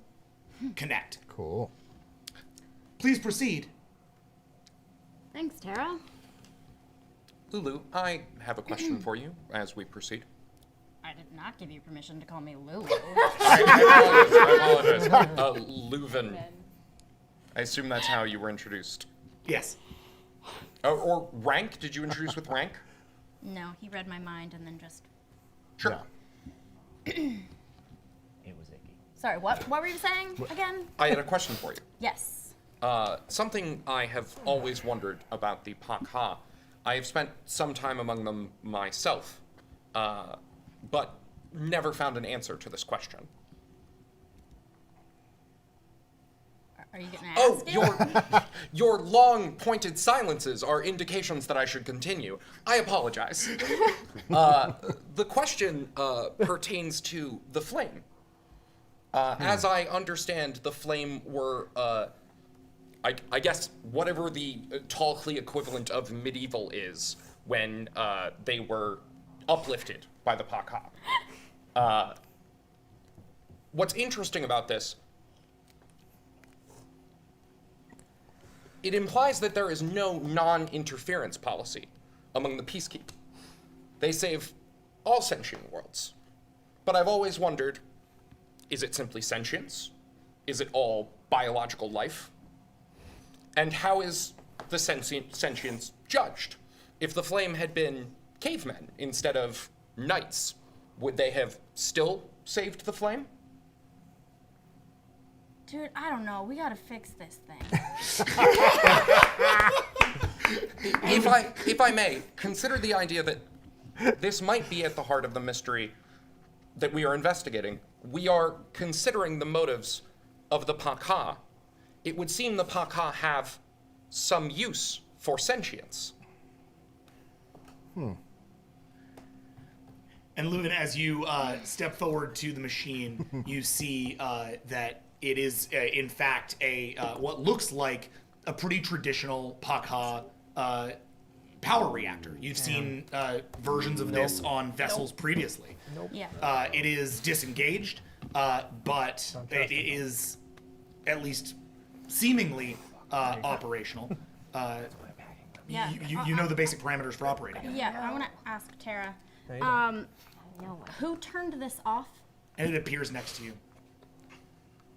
connect. Cool. Please proceed. Thanks, Tara. Lulu, I have a question for you as we proceed. I did not give you permission to call me Lulu. I apologize. Leuven. I assume that's how you were introduced. Yes. Or rank? Did you introduce with rank? No, he read my mind and then just... Sure. It was icky. Sorry, what were you saying again? I had a question for you. Yes. Something I have always wondered about the Pakha. I have spent some time among them myself, but never found an answer to this question. Are you gonna ask Your long pointed silences are indications that I should continue. I apologize. The question pertains to the flame. As I understand, the flame were, I guess, whatever the Talclea equivalent of medieval is when they were uplifted by the Pakha. What's interesting about this, it implies that there is no non-interference policy among the Peacekeepers. They save all sentient worlds. But I've always wondered, is it simply sentience? Is it all biological life? And how is the sentience judged? If the flame had been cavemen instead of knights, would they have still saved the flame? Dude, I don't know. We gotta fix this thing. If I may, consider the idea that this might be at the heart of the mystery that we are investigating. We are considering the motives of the Pakha. it would seem the Paka have some use for sentience. And Leuven, as you step forward to the machine, you see that it is, in fact, a what looks like a pretty traditional Paka power reactor. You've seen versions of this on vessels previously. Yeah. It is disengaged, but it is at least seemingly operational. Yeah. You know the basic parameters for operating it. Yeah, I want to ask Tara. Who turned this off? And it appears next to you.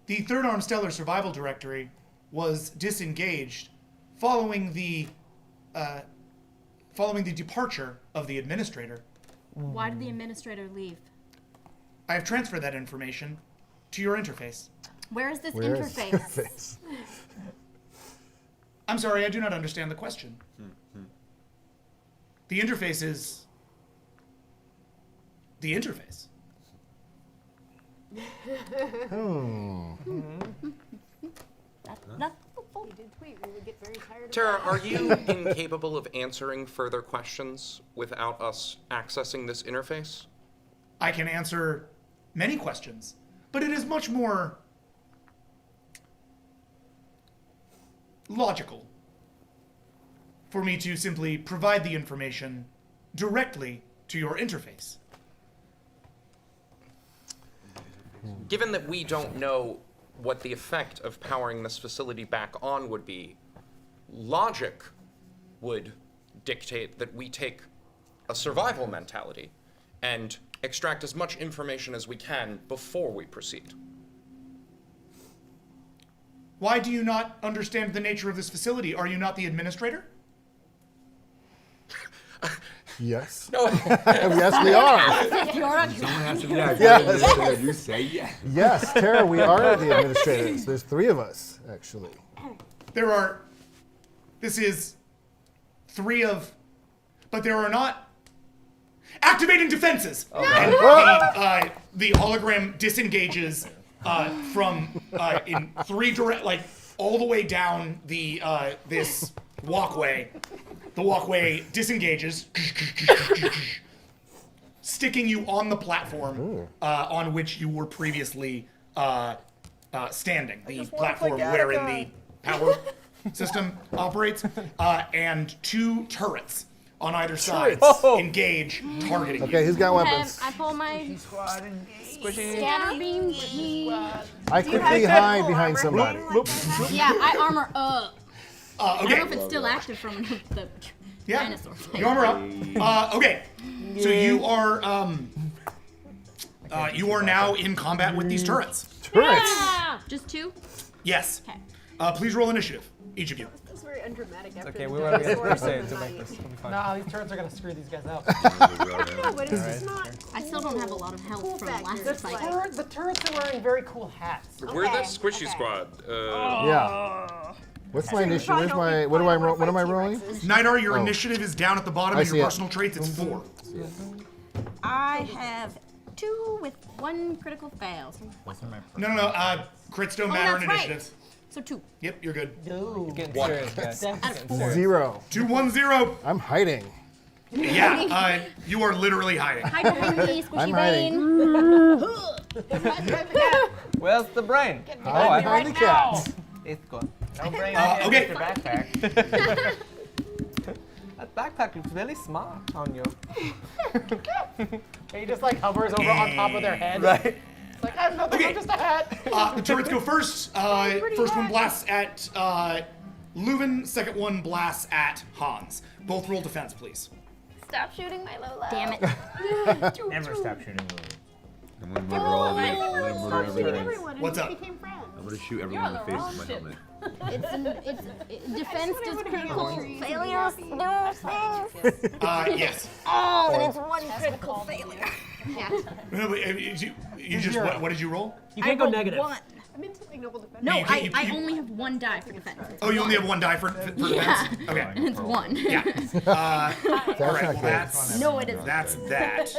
The Third Arm Stellar Survival Directory was disengaged following the departure of the administrator. Why did the administrator leave? I have transferred that information to your interface. Where is this Where is interface? I'm sorry, I do not understand the question. The interface is the interface. That's We did tweet. We would get very tired of Tara, that. are you incapable of answering further questions without us accessing this interface? I can answer many questions, but it is much more logical for me to simply provide the information directly to your interface. Given that we don't know what the effect of powering this facility back on would be, logic would dictate that we take a survival mentality and extract as much information as we can before we proceed. Why do you not understand the nature of this facility? Are you not the administrator? Yes. No. Yes, we are. Someone has to be that Yes. You say yes. Yes, Tara, we are the administrators. There's 3 of us, actually. This is 3 of, but there are not. Activating defenses! And the hologram disengages from in 3 direct, like all the way down the this walkway. The walkway disengages, sticking you on the platform on which you were previously standing. The platform wherein the power system operates, and 2 turrets on either side engage, targeting Okay, you. who's got weapons? I pull my Scanner beam. I quickly hide behind somebody. Yeah, I armor up. I Okay. don't know if it's still active from the dinosaur fight. You armor up. Okay, so you are now in combat with these turrets. Turrets? Yeah! Just 2? Yes. Okay. Please roll initiative, each of you. It's very undramatic after Okay, the we want to get dinosaurs crusade and to the make knife. this. It'll be fine. Nah, these turrets are gonna screw these guys out. No, but it's just not. I still don't have a lot of health from last The, fight. the turrets are wearing very cool hats. We're the Squishy Squad. Yeah. What's my initiative? Where's my? What am I rolling? Nidar, your Oh. initiative is down at the bottom, I and see your it. personal traits, it's 4. I have 2 with 1 critical fail. No. Crits don't matter in that's right. initiatives. So 2. Yep, you're good. You're getting One. serious, guys. That's Getting 4. serious. 0. 2, 1, 0. I'm hiding. Yeah, you are literally hiding. Hide behind me, squishy I'm brain. Where's the brain? Hide behind the cat. It's gone. No brain. Okay. Your backpack. That backpack looks really smart on you. He just like hovers over on top of their head. Right. It's like, I'm nothing, I'm just a hat. The turrets go first. First one blasts at Leuven, second one blasts at Hans. Both roll defense, please. Stop shooting my Lolo. Damn it. Never stop shooting Lulu. I'm gonna murder all of you. I'm gonna murder everyone. Everyone, and What's we up? became friends. I'm gonna shoot everyone in the face with my helmet. Defense does critical failures do things. Yes. Oh, and it's 1 critical failure. Yeah. No, but, you just what did you roll? You can't go negative. 1. I'm instantly noble defense. No, You can't- I only have 1 die for defense. Oh, you only have 1 die for defense. Yeah. Okay. And it's 1. Yeah. All right. Well, that's No, it isn't. That's that.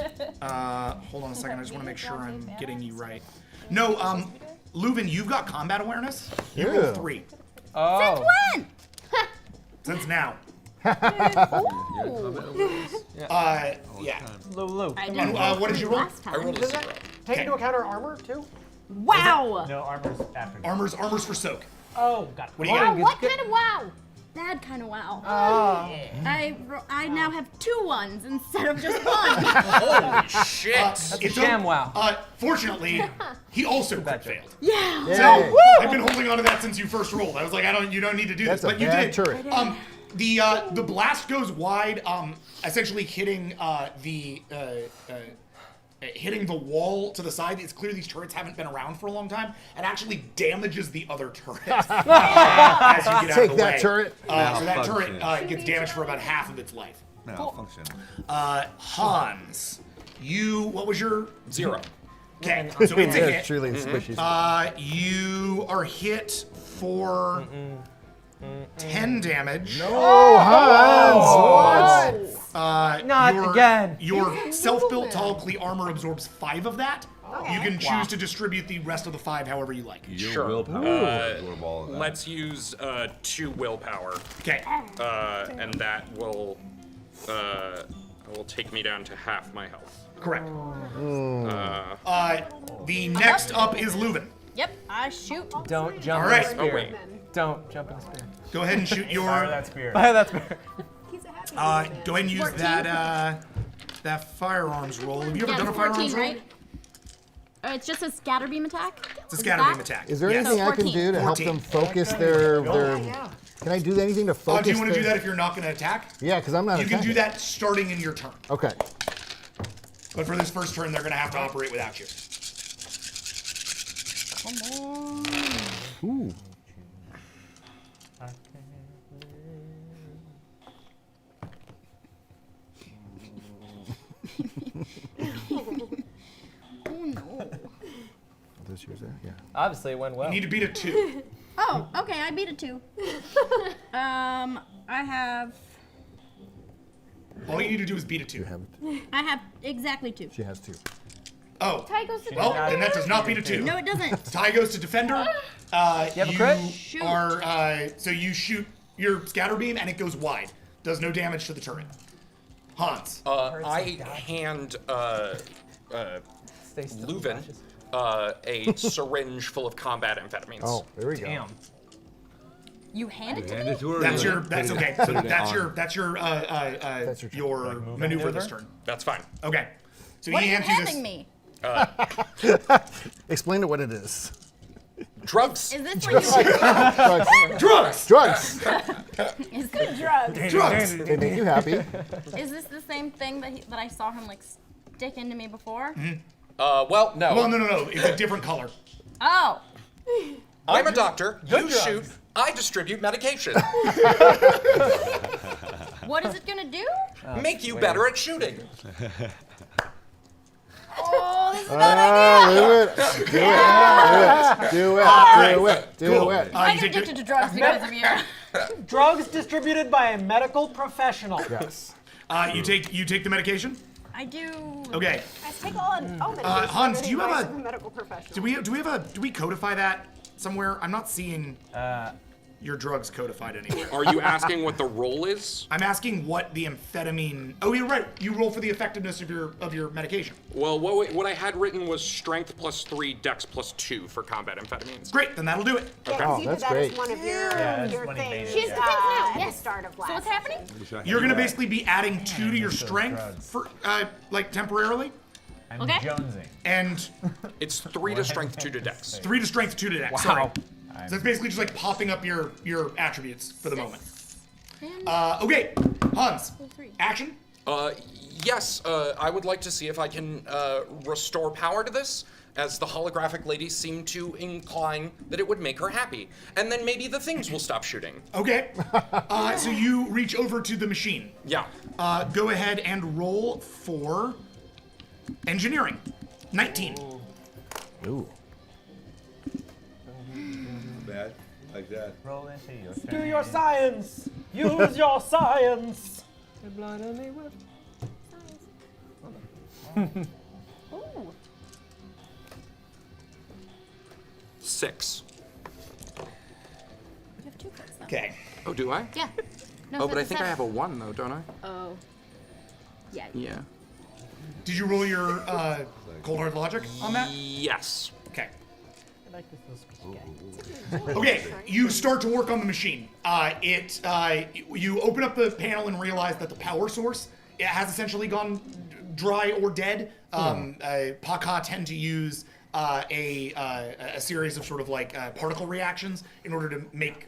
Hold on a second. I just want to make sure I'm getting you right. No. Leuven, you've got combat awareness. You roll Ew. 3. Since when? Since now. Yeah. Lulu. I And, didn't what did you roll? I rolled a 0. Take into account our armor too. Wow. No, armor's after. Armor's for soak. Oh, got it. What do you Wow, got? what kind of wow? Bad kind of wow. I Oh. now have 2 ones instead of just one. Holy shit! That's a It's sham wow. Fortunately, he also crit failed. Yeah. So I've been holding on to that since you first rolled. I was like, you don't need to do That's this, a but you bad did. turret. The blast goes wide, essentially hitting hitting the wall to the side. It's clear these turrets haven't been around for a long time, and actually damages the other turret as you get out Take of the that way. turret. So that turret Malfunction. gets damaged for about half of its life. Malfunction. Hans, what was your 0. Okay, so it's a Yeah, hit. truly squishy. You are hit for 10 damage. Oh, Hans! Not again. Your self-built tall Klee armor absorbs 5 of that. You can choose to distribute the rest of the 5 however you like. Your Sure. willpower. absorb all of that. Let's use 2 willpower, Okay. and that will take me down to half my health. Correct. The next up is Leuven. Yep. I shoot. Don't jump All in right. the spear. Oh, wait. Don't jump in the spear. Go ahead and shoot your. Fire that spear. Fire that spear. He's a happy Go ahead and use 14. that firearms roll. Have you ever Yeah, done a it's firearms 14, roll? right? It's just a scatter beam attack. It's a scatter beam attack. Is there Yes. anything I can 14. do to help 14. them focus their? Can I do anything to focus? Do you want to do their- that if you're not going to attack? Yeah, because I'm not. You can do attacking. that starting in your turn. Okay. But for this first turn, they're going to have to operate without you. Come on. Ooh. Oh no. This yours there? Yeah. Obviously, it went well. You need to beat a 2. Oh, okay. I beat a 2. I have. All you need to do is beat a 2. You have it. I have exactly 2. She has 2. Oh. Ty goes to Well, defender. then that does not beat a 2. No, it doesn't. Ty goes to defender. You have a crit? Shoot. So you shoot your scatter beam and it goes wide. Does no damage to the turret. Hans. I hand Stay still. Leuven a syringe full of combat amphetamines. Oh, there we go. Damn. You handed Hand to it to her. That's and your. put That's it- okay. put So it that's on. your maneuver this turn. That's fine. Okay. So What are he you hands you this. handing me? Explain to what it is. Drugs. Is this what you? Drugs. Drugs. Drugs. Is Good this, drugs. Drugs. They make you happy. is this the same thing that that I saw him like stick into me before? Well, no. Well, no. It's a different color. Oh. I'm a doctor. You drugs. shoot. I distribute medication. What is it gonna do? Make you better at shooting. Oh, this is a bad idea. Do it. Do Cool. it. I get addicted to drugs because of you. Drugs distributed by a medical professional. Yes. You take the medication. I do. Okay. Let's take all medication. Hans, under do you the have advice a- of medical professional? Do we codify that somewhere? I'm not seeing your drugs codified anywhere. Are you asking what the roll is? I'm asking what the amphetamine. Oh, you're right. You roll for the effectiveness of your medication. Well, what I had written was strength +3, dex +2 for combat amphetamines. Great, then that'll do it. Yeah, 'cause you did that as one of your when he made things. it, She's the thing now. At the Yes. start of last. So what's happening? You're gonna basically be adding 2 to your strength for like temporarily, I'm Okay. jonesing. and It's 3 to strength, 2 to dex. 3 to strength, 2 to dex. Wow. Sorry. So it's basically just like popping up your attributes for the moment. Okay, Hans. Action. Yes, I would like to see if I can restore power to this, as the holographic ladies seem to incline that it would make her happy. And then maybe the things will stop shooting. Okay. So you reach over to the machine. Yeah. Go ahead and roll for engineering. 19. Ooh. Bad. Like that. Roll into your Do your science. Use your science. Ooh. 6. You have 2 crits though. Okay. Oh, do I? Yeah. No, Oh, so but I it's a think I 7. have a 1 though, don't I? Oh. Yeah. Yeah. Did you roll your cold hard logic on that? Yes. Okay. I like this little squishy guy. Okay, you start to work on the machine. You open up the panel and realize that the power source it has essentially gone dry or dead. Paka tend to use a series of sort of like particle reactions in order to make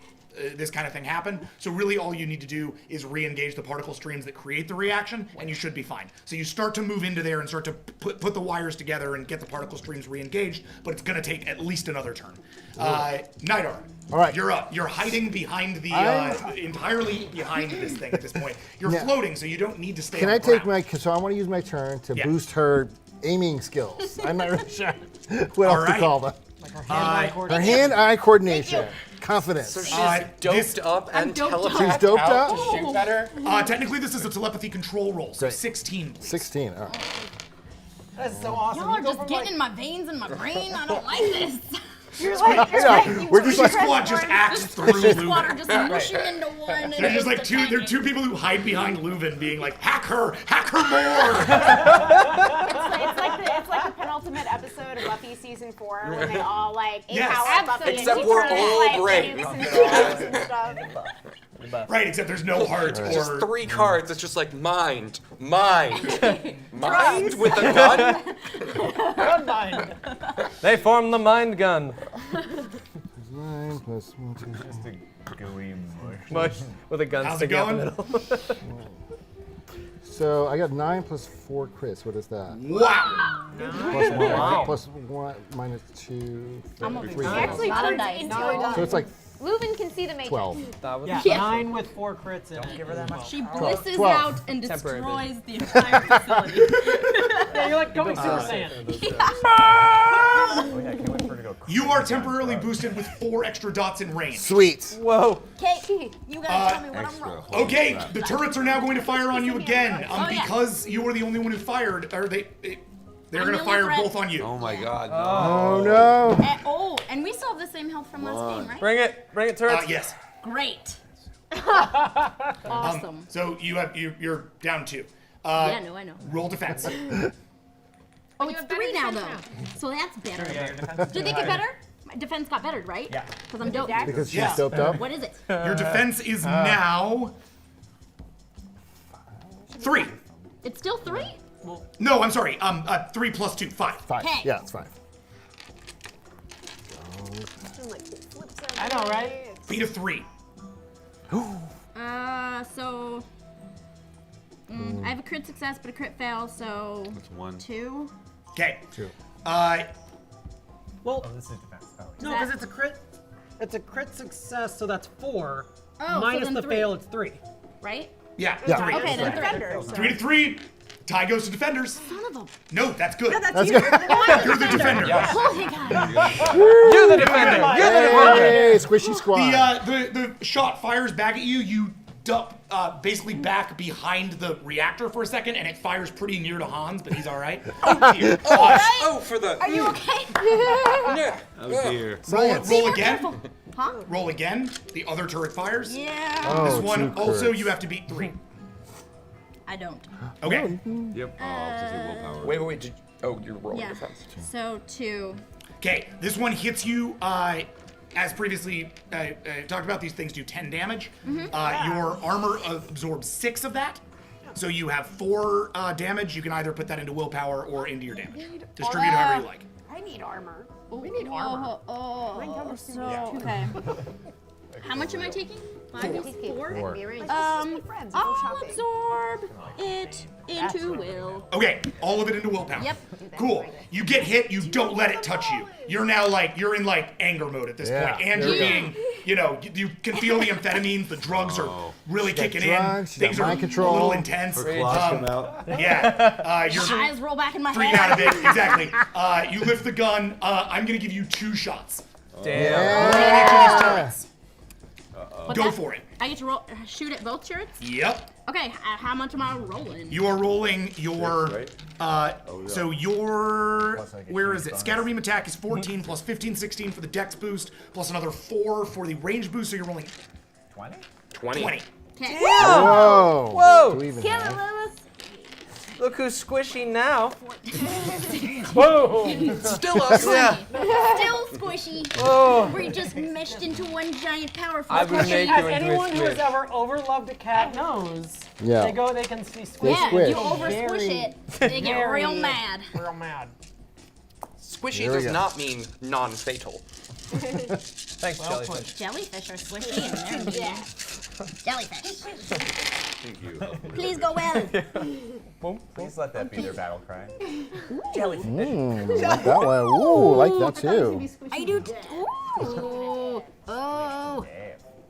this kind of thing happen. So really all you need to do is re-engage the particle streams that create the reaction, and you should be fine. So you start to move into there and start to put the wires together and get the particle streams re-engaged, but it's going to take at least another turn. Nidar, all right, you're up. You're hiding behind the entirely behind this thing at this point. You're Yeah. floating, so you don't need to stay. Can on I the take ground. so I want to use my turn to Yeah. boost her aiming skills. I'm not really sure what else to call them. Her hand-eye coordination. Confidence. So she's doped up and telepathed She's doped out up? to shoot better? Technically, this is a telepathy control roll, so Great. 16. Please. 16, all right. That's so awesome. Y'all are just getting in my veins and my brain. I don't like this. You're like, We're just like squad just acts through Squad Leuven. are just mushing into one. They're just like there are 2 people who hide behind Leuven being like, hack her more! it's like the penultimate episode of Buffy season 4 when they all like Yes. empower Buffy Except and we're she turns, all like, brain. nukes and stuff and stuff. Right, except there's no heart It's just or 3 cards. It's just like mind with a gun. Gun mind. They form the mind gun. 9 plus 1, 2, 3. Just a gooey mush. Mush with a gun How's it sticking out the going? middle. So I got 9 plus 4 crits. What is that? wow! Plus 1, Wow. plus 1 minus 2. I'm over 3. here. He actually Not a turns dice. into Not a a So it's like Leuven can see the matrix. 12. That was Yeah, Yeah. 9 with 4 crits in it. Give her that much. She 12. blisses 12. out and Temporary destroys the entire facility. Yeah, you're like going Super Saiyan. Oh yeah, I can't wait for her to go. You are temporarily boosted with 4 extra dots in range. Sweet. Whoa. Okay, you gotta tell me what I'm Extra. wrong. Holy Okay, crap. the turrets are now going to fire on you again. Oh, yeah. Because you were the only one who fired, or they're I'm going the to only fire threat. both on you. Oh my god. Oh no. And we still have the same health from last game, right? Bring it, turrets. Yes. Great. Awesome. So you're down 2. Yeah, no, I know. Roll defense. Oh, it's 3 now though, so that's better. Did they get better? My defense got better, right? Yeah. Because I'm dope. Because she's Yeah. doped up. What is it? Your defense is now 3. It's still 3? No, I'm sorry. 3 plus 2, 5. 5. Okay. Yeah, it's 5. I know, right? Beat of 3. So I have a crit success, but a crit fail, so That's 1. 2. Okay. 2. Well, Oh, this is defense. Oh, no, because it's a crit. It's a crit success, so that's 4. Oh, so Minus then the 3. fail, it's 3. Right? Yeah. Yeah. 3. Okay, then 3. Defenders. 3 to 3. Tie goes to defenders. Son of a. No, that's good. That's You're good. the defender. Holy God. You're the defender. You're the defender. Hey, squishy squad. The shot fires back at you. You duck basically back behind the reactor for a second, and it fires pretty near to Hans, but he's all right. Oh dear. Oh, for the. Are you okay? Yeah. Oh dear. Science. Roll Be more again. careful. Huh? Roll again. The other turret fires. Yeah. Oh, This one 2 also crits. you have to beat 3. I don't. Okay. Yep. Oh, it's just a willpower. Wait. Oh, you're rolling Yeah. defense. So 2. Okay. This one hits you. As previously talked about, these things do 10 damage. Your armor absorbs 6 of that. So you have 4 damage. You can either put that into willpower or into your damage. Distribute however you like. I need armor. We need armor. So okay. How much am I taking? 5 is 4. I'll absorb it into will. Okay, all of it into willpower. Yep. Cool. You get hit, you don't let it touch you. You're now you're in anger mode at this Yeah, point. And there you're we being, you can feel the amphetamines, the drugs are really kicking drugs, in. she got Things are mind control. a little intense. Her claws come out. Yeah. You're Eyes roll back in my freaking head. out of it. Exactly. You lift the gun. I'm going to give you 2 shots. Damn. Roll on each of these turrets. But Go that- for it. I get to shoot at both turrets? Yep. Okay, how much am I rolling? You are rolling your. Six, right? So your. Plus, I get Where huge is it? bonus. Scatter beam attack is 14 plus 15, 16 for the dex boost, plus another 4 for the range boost. So you're rolling 20? 20. Okay. Whoa! Whoa! Do we even Kill it, have- Lilith. Look who's squishy now. Whoa! Still us. Yeah. Still squishy. Oh. We're just meshed into one giant powerful I would squishy. make you As into a anyone who has squish. ever overloved a cat knows, Yeah. they can be They squished. Yeah, squish. you over squish Very, it, they get very real mad. Real mad. Squishy Here we does go. not mean non-fatal. Thanks, jellyfish. Jellyfish are squishy and they're mean. Jellyfish. Thank you. Please go well. Please let that be their battle cry. Like that one. Ooh, like that too. I do too. Ooh. Oh.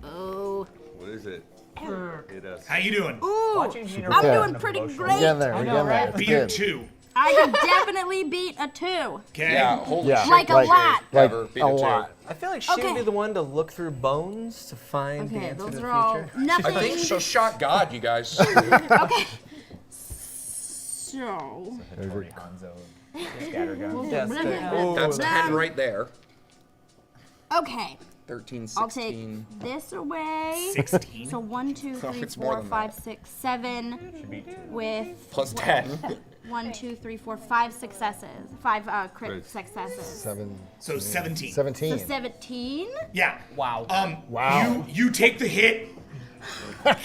Oh. What is it? It is. How you doing? Ooh. Watching Gina I'm Okay. doing pretty We're great. getting there. We're I know, getting there. right? It's Beat a good. 2. I can definitely beat a 2. Okay. Yeah, holy Yeah. shit. Like a lot. Like Never beat a a two. lot. I feel like she would Okay. be the one to look through bones to find the Okay, answer to those the are all future. nothing. I think she shot God, you guys. Okay. So. Tori Hanzo scattergun. Yes, Blah, That's blah, 10 blah. right there. Okay. 13, I'll take 16. this away. 16. So 1, 2, Oh, 3, it's more 4, than 5, 6, 7. Should be 2. With Plus 10. 1, 2, 3, 4, 5 successes. 5 crit Right. successes. So 17. 17. So 17. Yeah. Wow. Wow. You take the hit. Bam!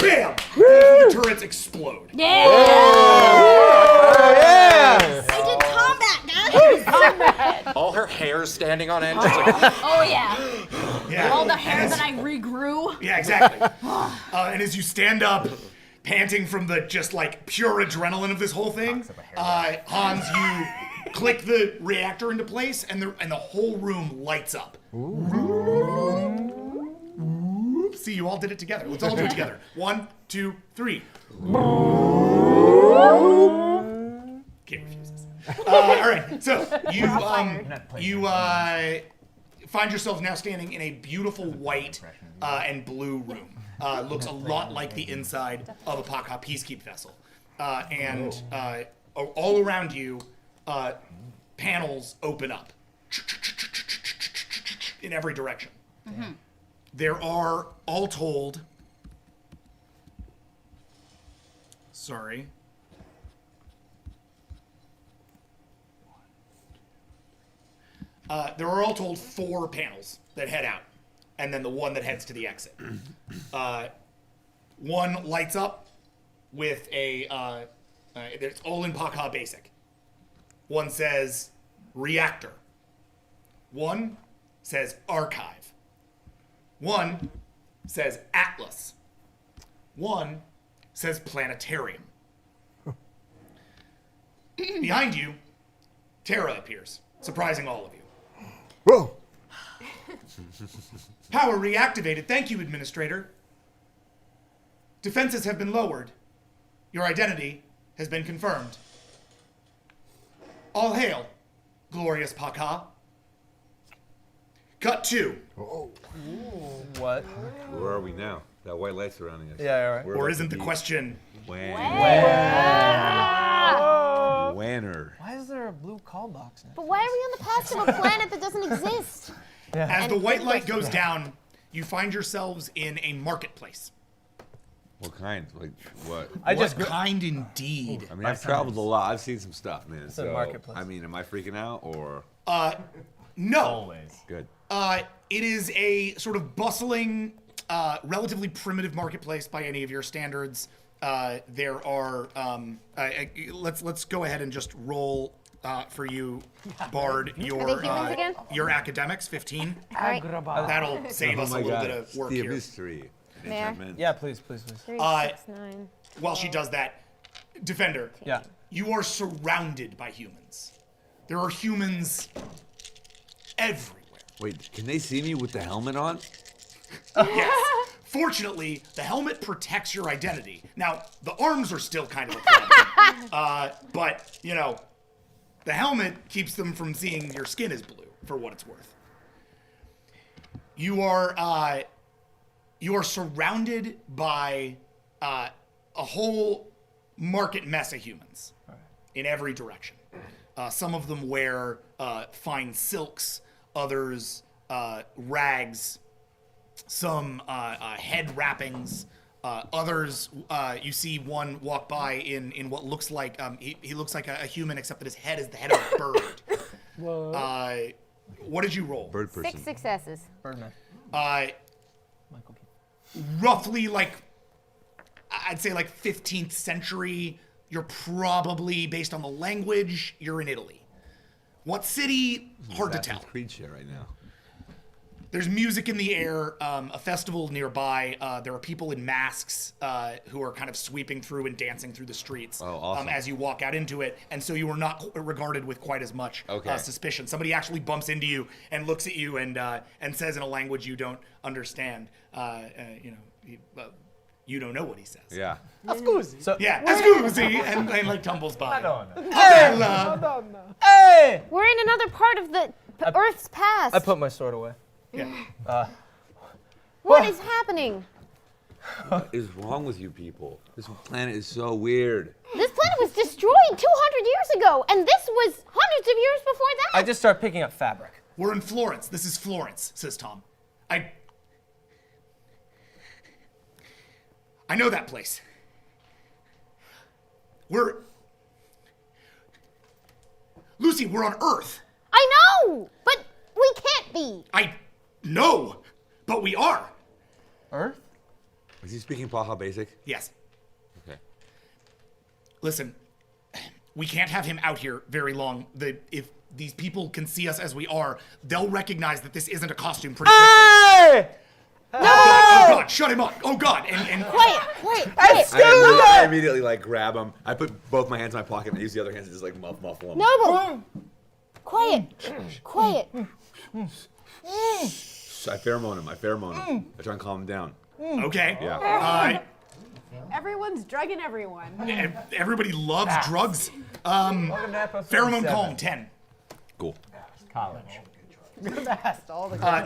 Bam! The turrets explode. Yeah! Oh, yeah! I did combat, guys! All her hair's standing on end. Just like, Oh, yeah. Yeah. All the hair And that I regrew. Yeah, exactly. And as you stand up, panting from the just like pure adrenaline of this whole thing, Hans, you click the reactor into place, and the whole room lights up. See, you all did it together. Let's all do it together. 1, 2, 3. Kid refuses. All right, so you find yourselves now standing in a beautiful white and blue room. Looks a lot like the inside of a Paka Peacekeep vessel. And all around you, panels open up in every direction. Mm-hmm. There are, all told, sorry. There are all told 4 panels that head out, and then the one that heads to the exit. One lights up with a, it's all in Paka Basic. One says reactor. One says archive. One says atlas. One says planetarium. Behind you, Terra appears, surprising all of you. Whoa! Power reactivated. Thank you, Administrator. Defenses have been lowered. Your identity has been confirmed. All hail, glorious Paka. Cut 2. What? Where are we now? That white light surrounding us. Yeah, all right. We're Or about isn't to the be question Wanner. Why is there a blue call box now? But why are we on the path to a planet that doesn't exist? As the white light goes down, you find yourselves in a marketplace. What kind? Like what? What kind indeed? I mean, I've traveled a lot. I've seen some stuff, man. a So, marketplace. I mean, am I freaking out or? No. Always. Good. It is a sort of bustling, relatively primitive marketplace by any of your standards. There are. Let's go ahead and just roll for you, Bard. Your academics, 15. All right. That'll save us a little bit of work the here. mystery. There. Yeah, please, please, please. 3, 6, 9. While she does that, Defender, Yeah. you are surrounded by humans. There are humans everywhere. Wait, can they see me with the helmet on? Yes. Fortunately, the helmet protects your identity. Now, the arms are still kind of a problem. But, you know, the helmet keeps them from seeing your skin is blue, for what it's worth. You are You are surrounded by a whole market mess of humans in every direction. Some of them wear fine silks, others rags, some head wrappings, others you see one walk by in what looks like he looks like a human, except that his head is the head of a bird. Whoa. What did you roll? Bird person. 6 successes. Birdman. Roughly I'd say 15th century. You're probably, based on the language, you're in Italy. What city? Hard to tell. Creed shit right now. There's music in the air, a festival nearby. There are people in masks who are kind of sweeping through and dancing through the streets awesome. as you walk out into it. And so you are not regarded with quite as much suspicion. Somebody actually bumps into you and looks at you and says in a language you don't understand, you don't know what he says. Yeah. Scusi. So, scusi, and tumbles by. Hey! We're in another part of the Earth's past. I put my sword away. Yeah. What is happening? What is wrong with you people? This planet is so weird. This planet was destroyed 200 years ago, and this was hundreds of years before that. I just start picking up fabric. We're in Florence. This is Florence, says Tom. I know that place. Lucy, we're on Earth. I know, but we can't be. I know, but we are. Earth? Is he speaking Baja Basic? Yes. Okay. Listen, we can't have him out here very long. If these people can see us as we are, they'll recognize that this isn't a costume pretty quickly. Hey! Oh God, shut him up. Oh God, and Quiet. I immediately grab him. I put both my hands in my pocket and I use the other hands to just muffle him. Noble. Quiet. I pheromone him. I try and calm him down. Okay. Yeah. Everyone's drugging everyone. Everybody loves drugs. Pheromone calm 10. Cool. College.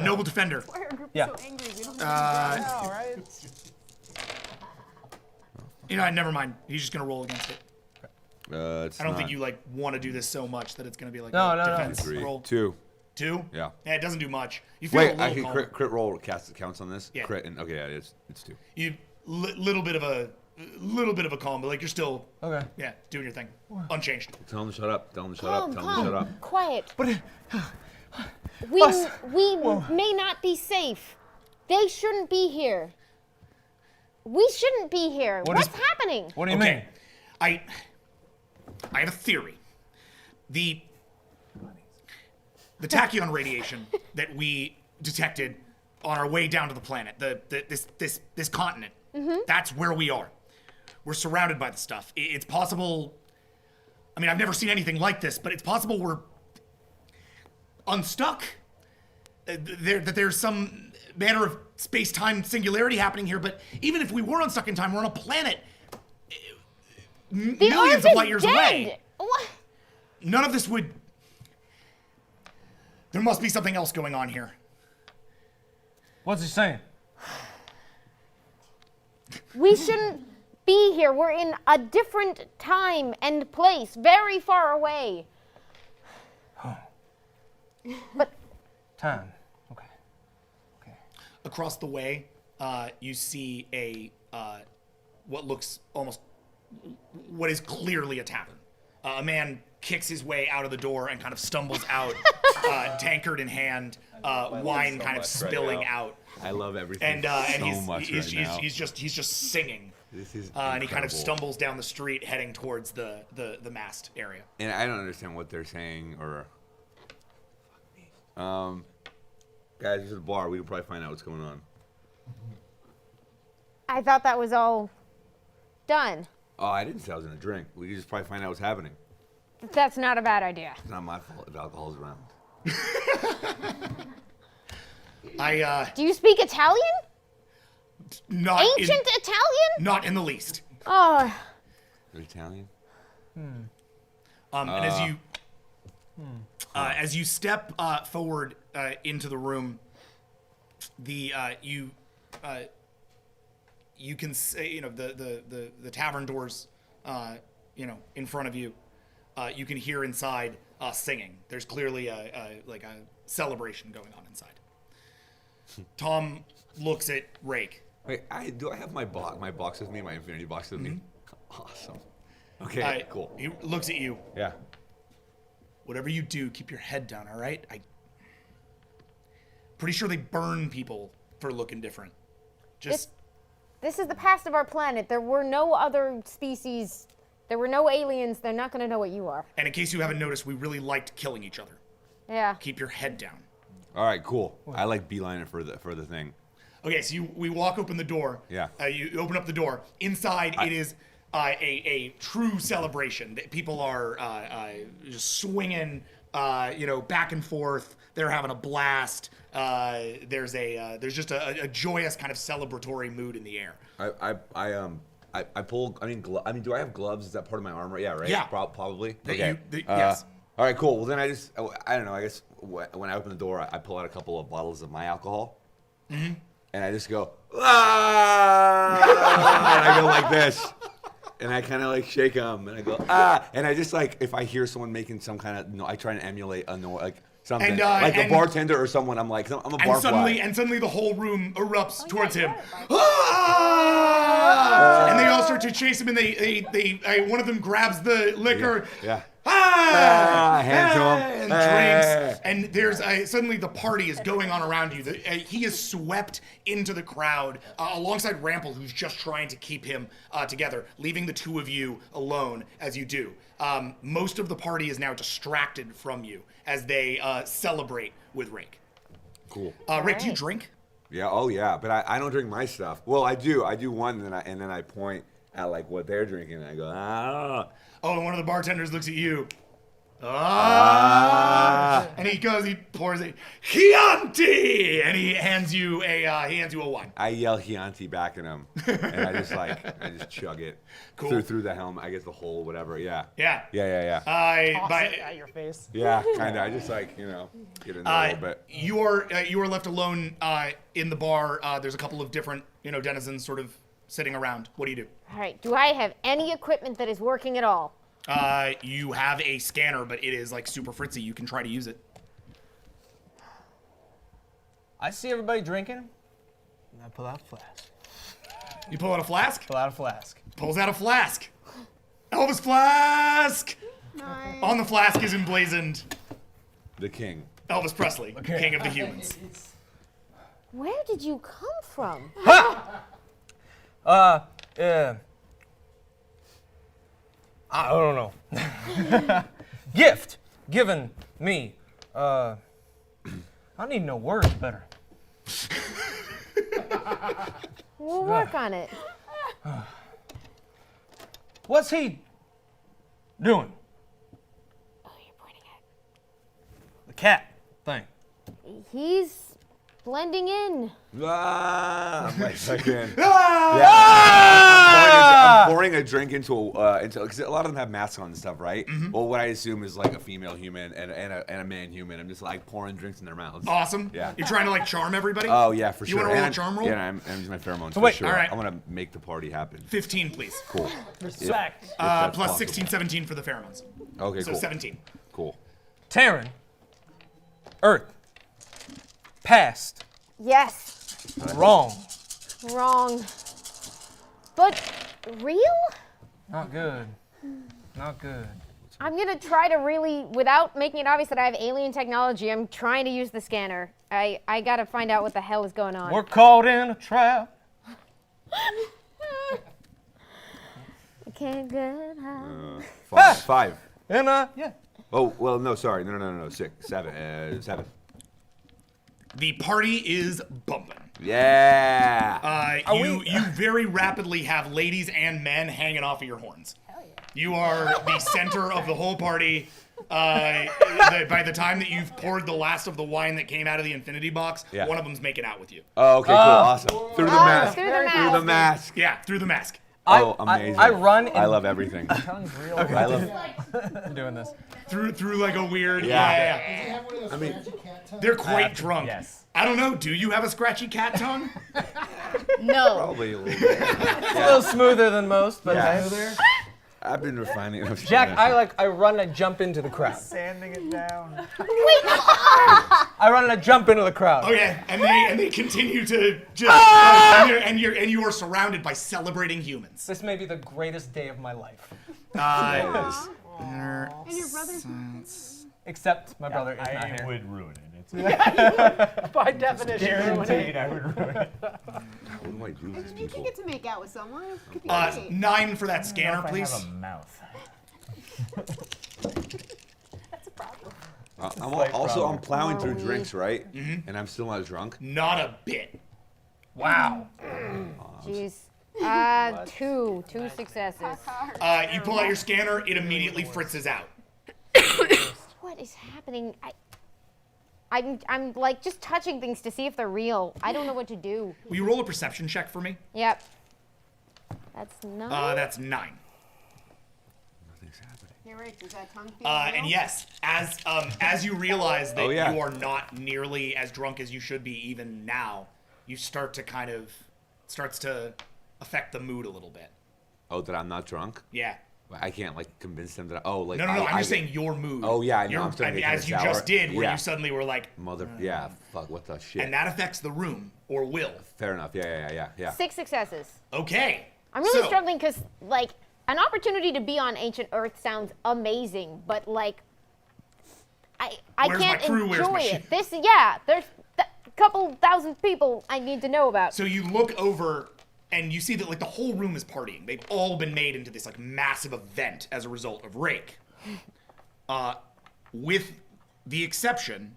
Noble defender. Why are our group Yeah. so angry? We don't have right? Never mind. He's just gonna roll against it. I don't think you want to do this so much that it's gonna be a defense roll. 2. 2? Yeah. Yeah, it doesn't do much. You feel Wait, a little I calmer. crit roll counts on this? Yeah. Crit and okay, yeah, it's 2. You little bit of a calm, but you're still doing your thing, unchanged. Tell him to shut up. Tell him to shut Calm, up. Tell him to shut up. Quiet. But We may not be safe. They shouldn't be here. We shouldn't be here. What's happening? What do you mean? I have a theory. The tachyon radiation that we detected on our way down to the planet, this continent, that's where we are. We're surrounded by the stuff. It's possible. I mean, I've never seen anything like this, but it's possible we're unstuck. That there's some manner of space-time singularity happening here, but even if we were unstuck in time, we're on a planet millions of light years away. What? None of this would. There must be something else going on here. What's he saying? We shouldn't be here. We're in a different time and place, very far away. But time. Okay. Across the way, you see what is clearly a tavern. A man kicks his way out of the door and kind of stumbles out, tankard in hand, wine kind of spilling out. I love everything so much he's right now. He's just singing. This is and he kind of incredible. stumbles down the street heading towards the mast area. And I don't understand what they're saying or. Guys, this is a bar. We can probably find out what's going on. I thought that was all done. Oh, I didn't say I was gonna drink. We could just probably find out what's happening. That's not a bad idea. It's not my fault if alcohol's around. Do you speak Italian? Not Ancient Italian? Not in the least. Oh. You're Italian? And as you step forward into the room, you you can see, the tavern doors, in front of you. You can hear inside singing. There's clearly a celebration going on inside. Tom looks at Rake. Wait, do I have my box with me, my infinity box with me? Awesome. Okay, cool. He looks at you. Yeah. Whatever you do, keep your head down, all right? Pretty sure they burn people for looking different. This is the past of our planet. There were no other species. There were no aliens. They're not going to know what you are. And in case you haven't noticed, we really liked killing each other. Yeah. Keep your head down. All right, cool. I like beeline it for the thing. Okay, so we walk open the door. Yeah. You open up the door. Inside, it is a true celebration. People are just swinging, back and forth. They're having a blast. There's just a joyous kind of celebratory mood in the air. I pull. Do I have gloves? Is that part of my armor? Yeah, right. Yeah. Probably. Okay. Yes. All right, cool. Well, then I don't know. I guess when I open the door, I pull out a couple of bottles of my alcohol, and I just go, ah! And I go like this, and I kind of like shake them, and I go, ah! And I just if I hear someone making some kind of, I try and emulate a noise, something a bartender or someone. I'm a barfly. And suddenly the whole room erupts towards him. Ah! And they all start to chase him, and they one of them grabs the liquor. Yeah. Hand to him. And drinks. And there's suddenly the party is going on around you. He is swept into the crowd alongside Rample, who's just trying to keep him together, leaving the two of you alone as you do. Most of the party is now distracted from you as they celebrate with Rake. Cool. Rake, do you drink? Yeah. Oh yeah. But I don't drink my stuff. Well, I do. I do one, and then I point at what they're drinking, and I go, ah. Oh, and one of the bartenders looks at you. And he pours a Chianti, and he hands you a wine. I yell Chianti back at him, and I just chug it. Cool. Through the helm, I guess the hole, whatever. Yeah. Yeah. Yeah. Toss it at your face. Yeah, kind of. I just get in there a little bit. You are left alone in the bar. There's a couple of different denizens sort of sitting around. What do you do? All right. Do I have any equipment that is working at all? You have a scanner, but it is super fritzy. You can try to use it. I see everybody drinking, and I pull out a flask. You pull out a flask? Pull out a flask. Pulls out a flask. Elvis flask! Nice. On the flask is emblazoned the king. Elvis Presley, king of the humans. Where did you come from? Yeah. I don't know. Gift given me. I need to know words better. We'll work on it. What's he doing? Oh, you're pointing at the cat thing. He's blending in. I'm second. Ah! I'm pouring a drink into because a lot of them have masks on and stuff, right? Mm-hmm. Well, what I assume is a female human and a man human. I'm just pouring drinks in their mouths. Awesome. Yeah. You're trying to charm everybody? Oh yeah, for sure. You want to roll a charm roll? Yeah, I'm using my pheromones So for wait, sure. all right. I want to make the party happen. 15, please. Cool. Respect. If that's Plus possible. 16, 17 for the pheromones. Okay, so cool. 17. Cool. Terran. Earth. Past. Yes. Wrong. Wrong. But real? Not good. Not good. I'm gonna try to really, without making it obvious that I have alien technology, I'm trying to use the scanner. I gotta find out what the hell is going on. We're caught in a trap. I can't get out. Five. And yeah. Oh well, no, sorry, no, 6, 7, 7. The party is bumping. Yeah. You very rapidly have ladies and men hanging off of your horns. Hell yeah. You are the center of the whole party. By the time that you've poured the last of the wine that came out of the infinity box, Yeah. one of them's making out with you. Oh, okay, cool, awesome. Through the mask. Through the mask. Through the mask. Yeah, through the mask. Oh, amazing. I run. I love everything. Tongue's real. Okay. I love. I'm doing this. Through like a weird. Yeah. I mean, they're quite drunk. Yes. I don't know. Do you have a scratchy cat tongue? No. Probably a little bit. It's a little smoother than most, but Yeah. okay. I've been refining it. Jack, I run and I jump into the crowd. Sanding it down. I run and I jump into the crowd. Okay, and they continue to just and you are surrounded by celebrating humans. This may be the greatest day of my life. And your brother's. Except my brother is not I here. would ruin it. It's By definition, guaranteed I would ruin it. What do I do with these You can people? get to make out with someone. It could be 9 for that scanner, I please. have a mouth. That's a problem. I'm plowing through drinks, right? And I'm still not drunk. Not a bit. Wow. Jeez. Two successes. You pull out your scanner, it immediately fritzes out. What is happening? I'm like just touching things to see if they're real. I don't know what to do. Will you roll a perception check for me? Yep. That's 9. That's 9. Nothing's happening. Here, Rach, does that tongue feel And real? yes, as you realize that Oh, yeah. you are not nearly as drunk as you should be even now, you start to starts to affect the mood a little bit. Oh, that I'm not drunk? Yeah. I can't like convince them that. Oh, like No, I'm just saying your mood. Oh yeah, I know. I'm starting to get as you kinda just sour. did, where Yeah. you suddenly were like, Yeah, fuck, what the shit? and that affects the room or will. Fair enough. Yeah. 6 successes. Okay. I'm really So- struggling because like an opportunity to be on Ancient Earth sounds amazing, but like I Where's my can't crew? Where's enjoy my it. ship? There's a couple thousand people I need to know about. So you look over and you see that like the whole room is partying. They've all been made into this like massive event as a result of Rake. With the exception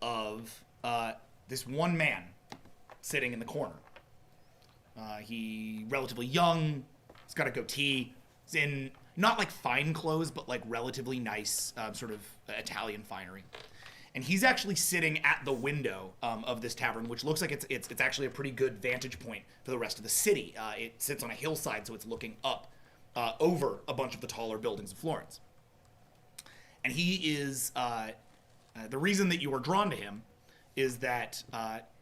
of this one man sitting in the corner. He relatively young. He's got a goatee. He's in not like fine clothes, but like relatively nice sort of Italian finery. And he's actually sitting at the window of this tavern, which looks like it's actually a pretty good vantage point for the rest of the city. It sits on a hillside, so it's looking up over a bunch of the taller buildings of Florence. And he is the reason that you are drawn to him is that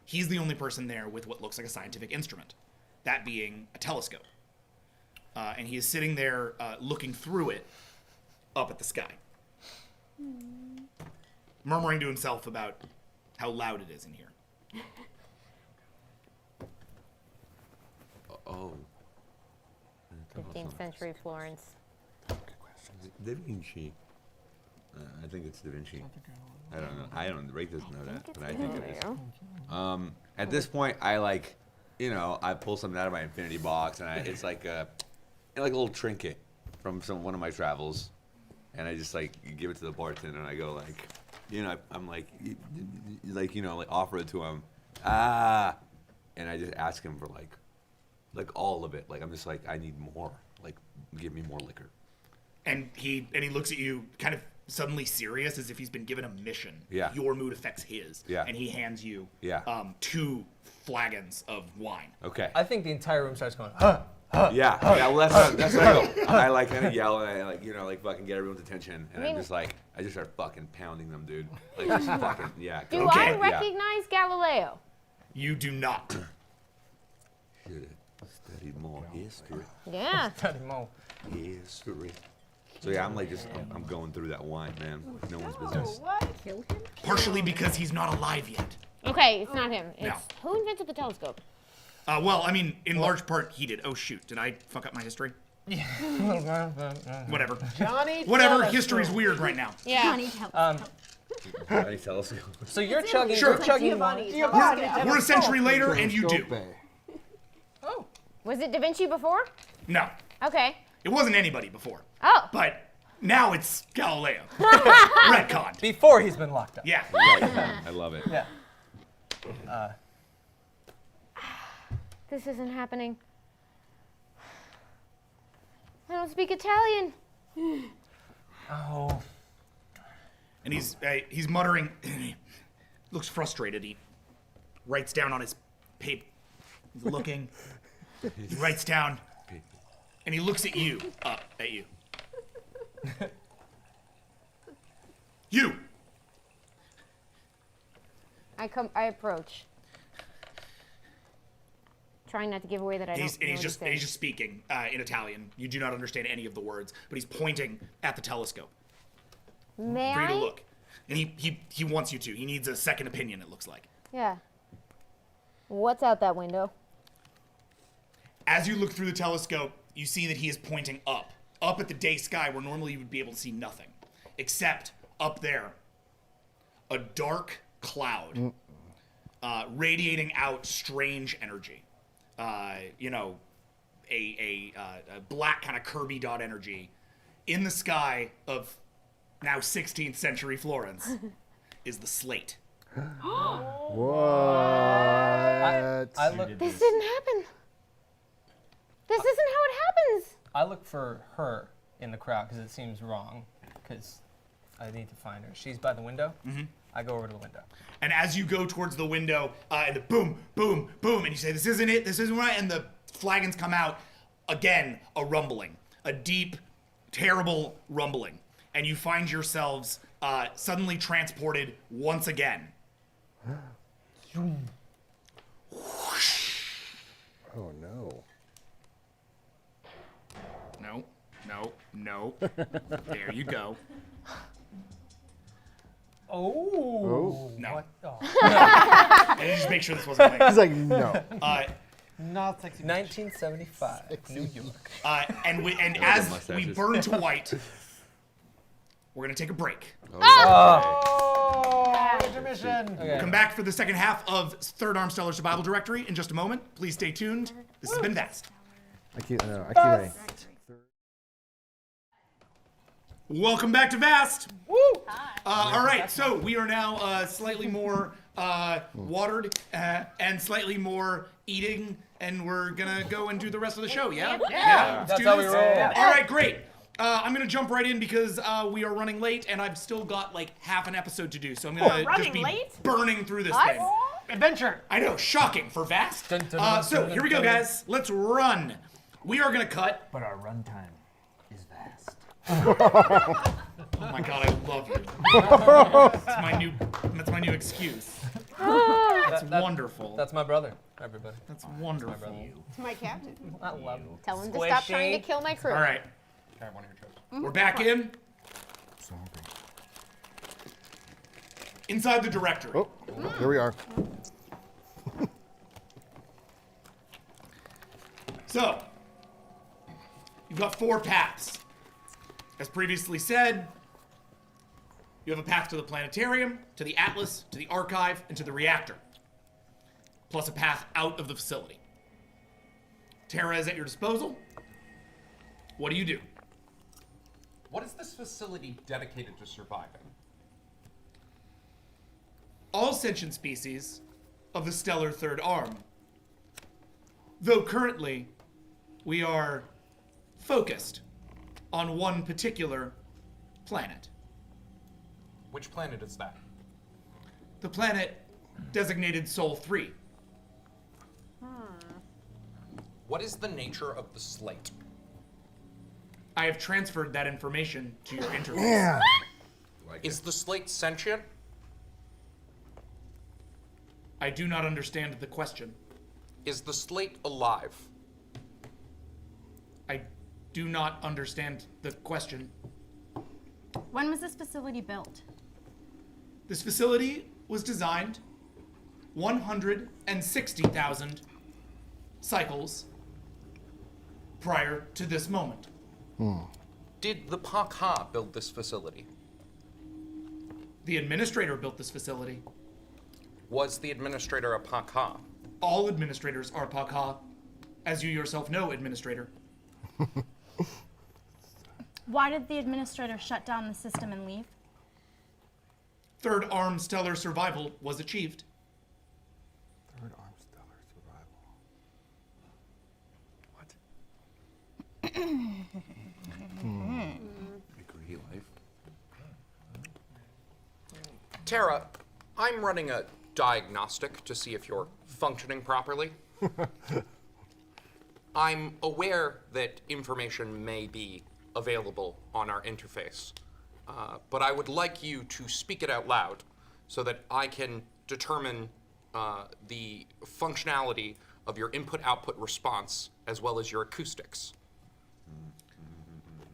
he's the only person there with what looks like a scientific instrument, that being a telescope. And he is sitting there looking through it up at the sky. Murmuring to himself about how loud it is in here. Oh. 15th century Florence. Da Vinci. I think it's Da Vinci. I don't know. Rake doesn't know that, but I think it is. At this point, I I pull something out of my infinity box, and it's like a little trinket from one of my travels, and I just give it to the bartender, and I go I'm offer it to him, and I just ask him for all of it. I'm just I need more. Give me more liquor. And he looks at you kind of suddenly serious, as if he's been given a mission. Yeah. Your mood affects his. Yeah. And he hands you 2 flagons of wine. Okay. I think the entire room starts going, Yeah. Well, that's what I go. I kind of yell and I fucking get everyone's attention, and I just start fucking pounding them, dude. Just fucking Do I recognize Galileo? You do not. Should have studied more history. Yeah. Study more history. So yeah, I'm going through that wine, man. No one's business. What? Kill him? Partially because he's not alive yet. Okay, it's not him. No. Who invented the telescope? Well, I mean, in large part, he did. Oh shoot, did I fuck up my history? Yeah. Whatever. Johnny Whatever. Telescope. History's weird right now. Yeah. Johnny Telescope. So you're chugging. Sure. You're chugging wine. We're a century later, and you do. Oh. Was it Da Vinci before? No, Okay. it wasn't anybody before. Oh. But now it's Galileo. Retconned. Before he's been locked up. Yeah. Right. I love it. Yeah. This isn't happening. I don't speak Italian. Oh. And he's muttering. He looks frustrated. He writes down on his paper. He's looking. He writes down, and he looks at you, up at you. You! I approach. Trying not to give away that I don't know what He's just speaking in Italian. You do not understand any of the words, but he's pointing at the telescope. May for you I? to look. And he wants you to. He needs a second opinion, it looks like. Yeah. What's out that window? As you look through the telescope, you see that he is pointing up at the day sky where normally you would be able to see nothing. Except up there, a dark cloud radiating out strange energy. A black kind of Kirby dot energy in the sky of now 16th century Florence is the slate. What? I look. This didn't happen. This isn't how it happens. I look for her in the crowd because it seems wrong. Because I need to find her. She's by the window. Mm-hmm. I go over to the window. And as you go towards the window, and the boom, boom, boom, and you say, "This isn't it. This isn't right," and the flagons come out. Again, a rumbling, a deep, terrible rumbling, and you find yourselves suddenly transported once again. Oh no. No. There you go. Oh. No. What? Oh. And just make sure this wasn't like. He's like, no. Not sexy. 1975, New York. And as we burn to white, we're gonna take a break. Intermission. We'll come back for the second half of Third Arm Stellar Survival Directory in just a moment. Please stay tuned. This has been Vast. I keep writing. Welcome back to Vast. Woo! All right, so we are now slightly more watered and slightly more eating, and we're gonna go and do the rest of the show. Yeah. Let's That's do how this. we roll. All right, great. I'm gonna jump right in because we are running late, and I've still got like half an episode to do. So I'm gonna just be burning through this thing. Adventure. I know, shocking for Vast. So here we go, guys. Let's run. We are gonna cut. But our runtime is vast. Oh my god, I love you. That's my new excuse. That's wonderful. That's my brother, everybody. That's wonderful. It's my captain. I love him. Tell him to stop trying to kill my crew. All right. Can I have one of your chips? We're back in. Inside the directory. Oh, here we are. So, you've got 4 paths. As previously said, you have a path to the planetarium, to the Atlas, to the archive, and to the reactor. Plus a path out of the facility. Terra is at your disposal. What do you do? What is this facility dedicated to surviving? All sentient species of the stellar third arm. Though currently, we are focused on one particular planet. Which planet is that? The planet designated Sol 3. What is the nature of the slate? I have transferred that information to your interface. Yeah. Is the slate sentient? I do not understand the question. Is the slate alive? I do not understand the question. When was this facility built? This facility was designed 160,000 cycles prior to this moment. Did the Pakha build this facility? The administrator built this facility. Was the administrator a Pakha? All administrators are Pakha, as you yourself know, administrator. Why did the administrator shut down the system and leave? Third arm stellar survival was achieved. Third arm stellar survival. Agree life. Tara, I'm running a diagnostic to see if you're functioning properly. I'm aware that information may be available on our interface, but I would like you to speak it out loud so that I can determine the functionality of your input-output response as well as your acoustics.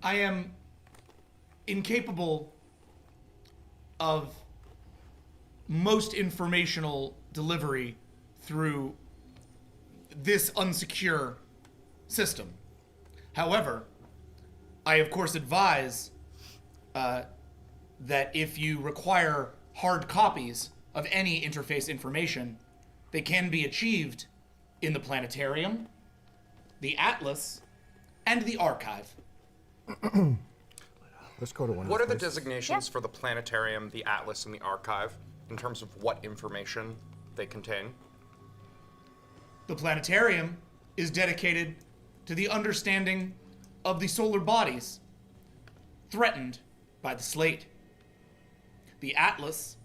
I am incapable of most informational delivery through this unsecure system. However, I of course advise that if you require hard copies of any interface information, they can be achieved in the planetarium, the atlas, and the archive. Let's go to one. What of are the those. designations for the planetarium, the atlas, and the archive in terms of what information they contain? The planetarium is dedicated to the understanding of the solar bodies threatened by the slate. The atlas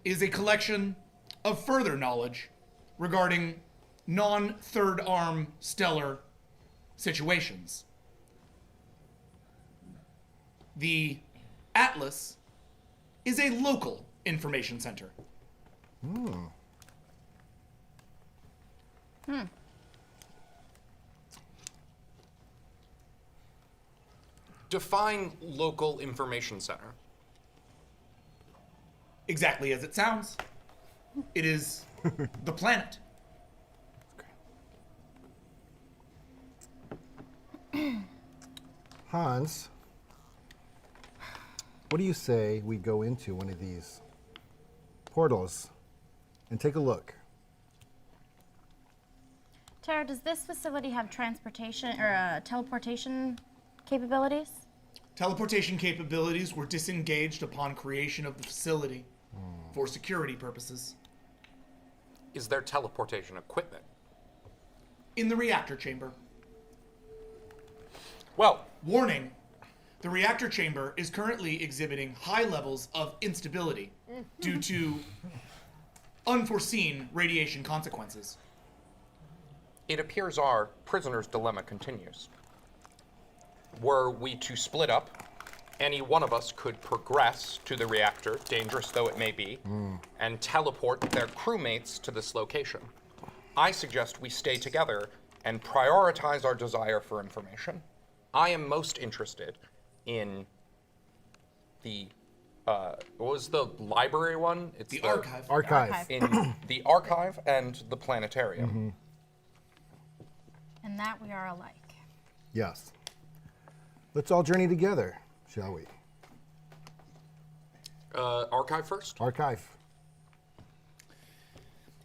is a collection of further knowledge regarding non-third arm stellar situations. The atlas is a local information center. Define local information center. Exactly as it sounds. It is the planet. Hans, what do you say we go into one of these portals and take a look? Tara, does this facility have transportation or teleportation capabilities? Teleportation capabilities were disengaged upon creation of the facility for security purposes. Is there teleportation equipment? In the reactor chamber. Well, warning, the reactor chamber is currently exhibiting high levels of instability due to unforeseen radiation consequences. It appears our prisoner's dilemma continues. Were we to split up, any one of us could progress to the reactor, dangerous though it may be, and teleport their crewmates to this location. I suggest we stay together and prioritize our desire for information. I am most interested in the, what was the library one? It's the archive. Archive. In the archive and the planetarium. And that we are alike. Yes. Let's all journey together, shall we? Archive first? Archive.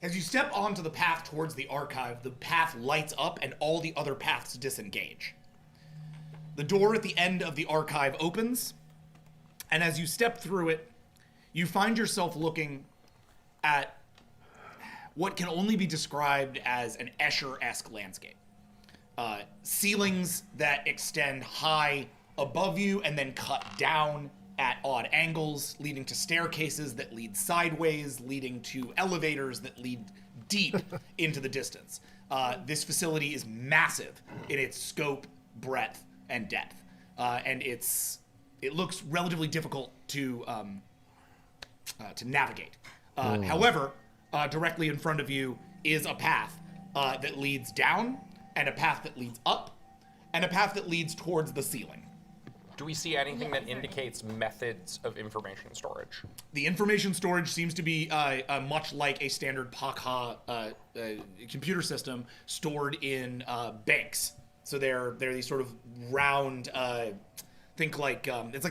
As you step onto the path towards the archive, the path lights up and all the other paths disengage. The door at the end of the archive opens, and as you step through it, you find yourself looking at what can only be described as an Escher-esque landscape. Ceilings that extend high above you and then cut down at odd angles, leading to staircases that lead sideways, leading to elevators that lead deep into the distance. This facility is massive in its scope, breadth, and depth, and it looks relatively difficult to navigate. However, directly in front of you is a path that leads down, and a path that leads up, and a path that leads towards the ceiling. Do we see anything that indicates methods of information storage? The information storage seems to be much like a standard Pakha computer system stored in banks. So they're these sort of round, think like it's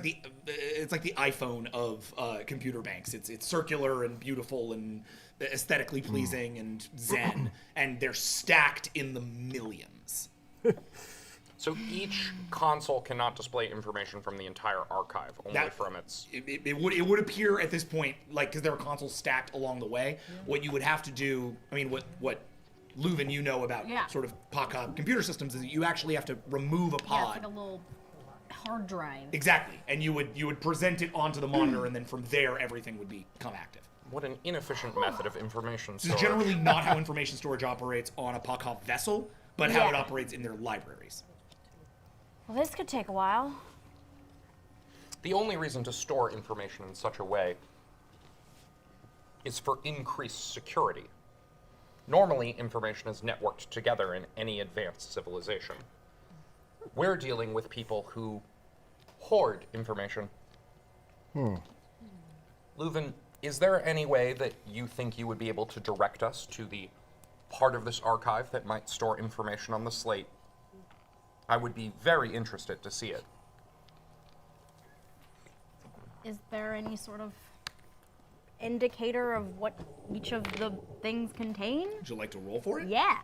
like the iPhone of computer banks. It's circular and beautiful and aesthetically pleasing and zen, and they're stacked in the millions. So each console cannot display information from the entire archive, only from its... It would appear at this point, like, because there are consoles stacked along the way, what you would have to do, I mean, what Leuven, you know about sort of Pakha computer systems, is that you actually have to remove a pod. Yeah, it's like a little hard drive. Exactly, and you would present it onto the monitor, and then from there, everything would become active. What an inefficient method of information This storage. is generally not how information storage operates on a Pakha vessel. but how it Yeah. operates in their libraries. Well, this could take a while. The only reason to store information in such a way is for increased security. Normally, information is networked together in any advanced civilization. We're dealing with people who hoard information. Leuven, is there any way that you think you would be able to direct us to the part of this archive that might store information on the slate? I would be very interested to see it. Is there any sort of indicator of what each of the things contain? Would you like to roll for it? Yeah.